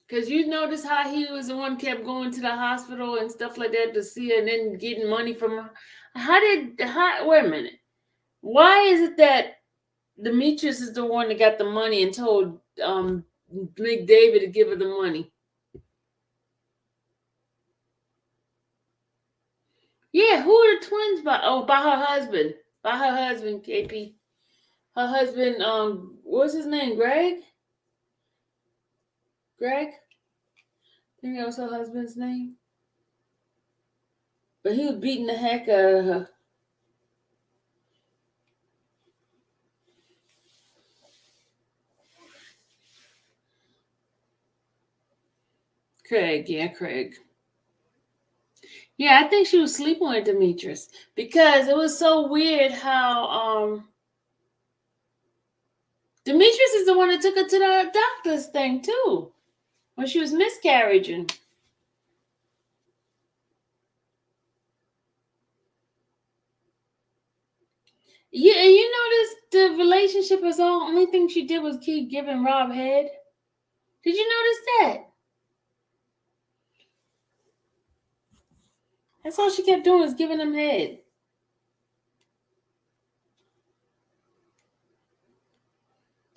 Because you notice how he was the one kept going to the hospital and stuff like that to see her and then getting money from her. Wait a minute. Why is it that Demetrius is the one that got the money and told McDavid to give her the money? Yeah, who are the twins by? Oh, by her husband. By her husband, KP. Her husband, what's his name? Greg? I think that was her husband's name. But he was beating the heck out of her. Craig. Yeah, I think she was sleeping with Demetrius because it was so weird how Demetrius is the one that took her to the doctor's thing too when she was miscarriaging. Yeah, and you notice the relationship was all only thing she did was keep giving Rob head. Did you notice that? That's all she kept doing was giving him head.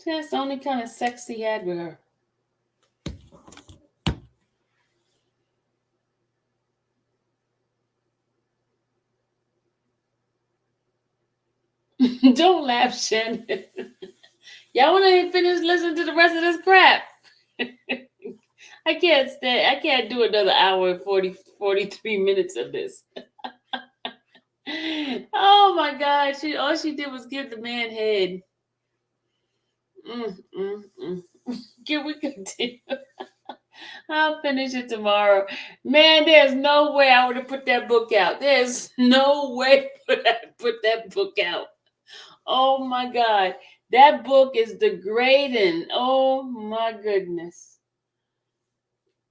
That's the only kind of sex he had with her. Don't laugh, Shannon. Y'all want to finish listening to the rest of this crap? I can't do another hour and 43 minutes of this. Oh my God. All she did was give the man head. Can we continue? I'll finish it tomorrow. Man, there's no way I would have put that book out. There's no way I put that book out. Oh my God. That book is degrading. Oh my goodness.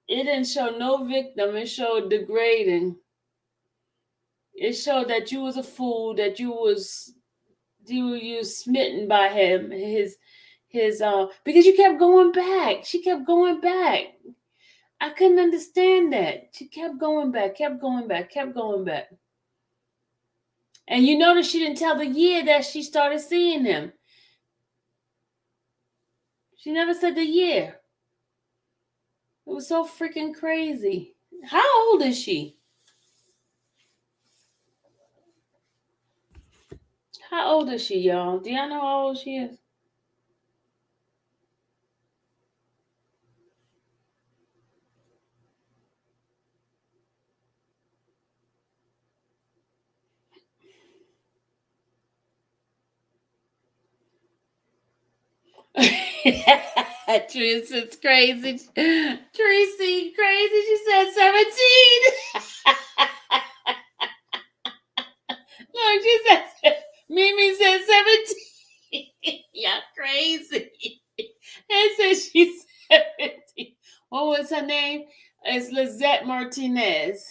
It didn't show no victim. It showed degrading. It showed that you was a fool, that you was smitten by him, his because you kept going back. She kept going back. I couldn't understand that. She kept going back, kept going back, kept going back. And you notice she didn't tell the year that she started seeing him. She never said the year. It was so freaking crazy. How old is she? How old is she, y'all? Do y'all know how old she is? Teresa's crazy. Tracy, crazy. She said 17. Look, she said, Mimi said 17. Y'all crazy. And said she's 17. What was her name? It's Lizette Martinez.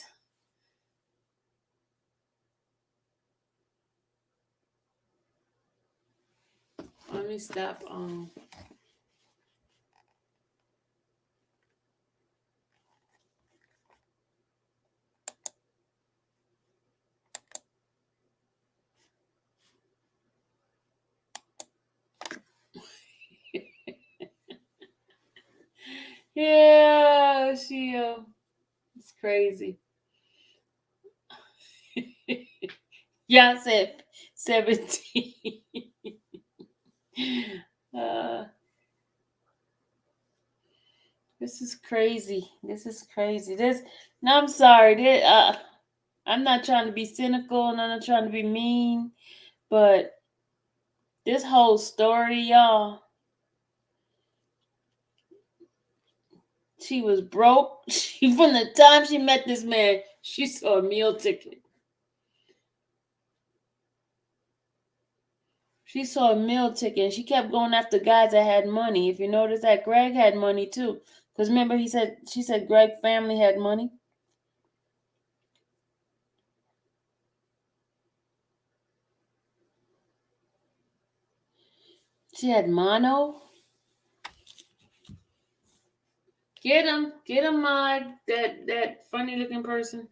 Let me stop. Yeah, she it's crazy. Y'all said 17. This is crazy. This is crazy. No, I'm sorry. I'm not trying to be cynical and I'm not trying to be mean, but this whole story, y'all, she was broke. From the time she met this man, she saw a meal ticket. She saw a meal ticket and she kept going after guys that had money. If you notice that Greg had money too. Because remember she said Greg's family had money. She had mono. Get him, that funny looking person.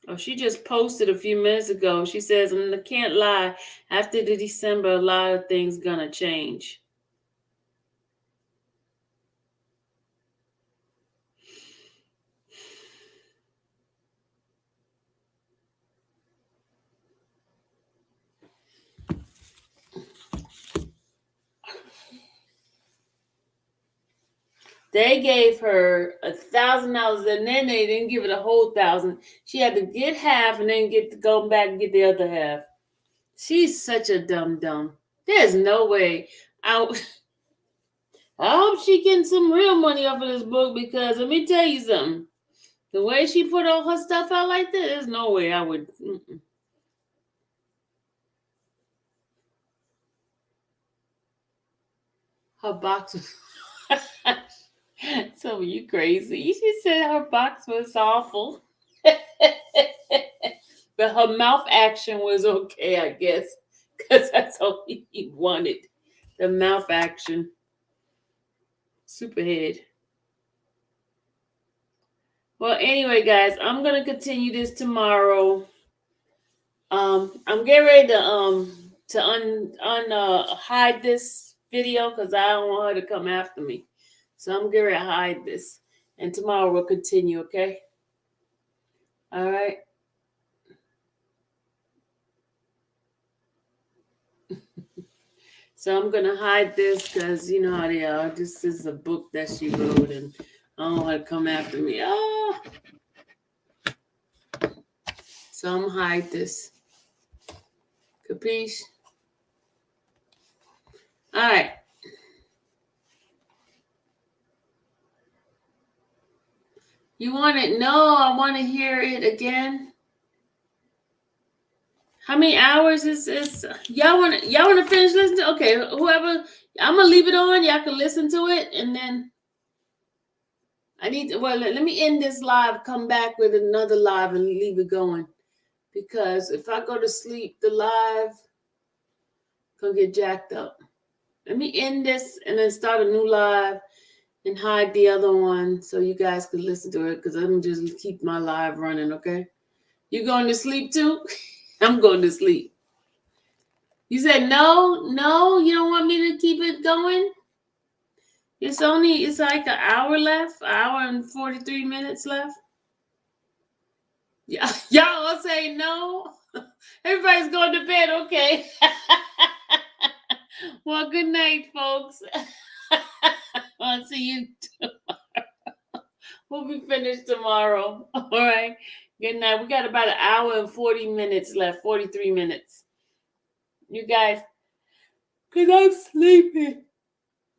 Oh, she just posted a few minutes ago. She says, I can't lie. After the December, a lot of things gonna change. They gave her $1,000 and then they didn't give her the whole $1,000. She had to get half and then get to go back and get the other half. She's such a dumb. There's no way. I hope she getting some real money off of this book because let me tell you something. The way she put all her stuff out like this, there's no way I would. Her box was. So you crazy. She said her box was awful. But her mouth action was okay, I guess. Because that's all he wanted. The mouth action. Superhead. Well, anyway, guys, I'm gonna continue this tomorrow. I'm getting ready to hide this video because I don't want her to come after me. So I'm getting ready to hide this, and tomorrow we'll continue. Okay. All right. So I'm gonna hide this because you know how they are. This is a book that she wrote, and Oh, it come after me. Oh. So I'm gonna hide this. Capiche? All right. You want it? No, I want to hear it again. How many hours is y'all want to finish listening to? Okay, whoever, I'm gonna leave it on. Y'all can listen to it, and then I need to. Well, let me end this live. Come back with another live and leave it going, because if I go to sleep, the live gonna get jacked up. Let me end this and then start a new live and hide the other one so you guys can listen to it, because I'm just keep my live running. Okay, you going to sleep too? I'm going to sleep. You said no, you don't want me to keep it going? It's like an hour left, an hour and 43 minutes left. Yeah, y'all all say no. Everybody's going to bed, okay. Well, good night, folks. I'll see you tomorrow. We'll be finished tomorrow. All right. Good night. We got about an hour and 40 minutes left, 43 minutes. You guys, because I'm sleepy.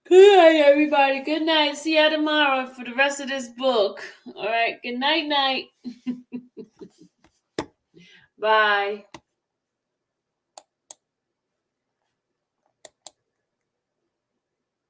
Good night, everybody. Good night. See you tomorrow for the rest of this book. All right. Good night, night. Bye.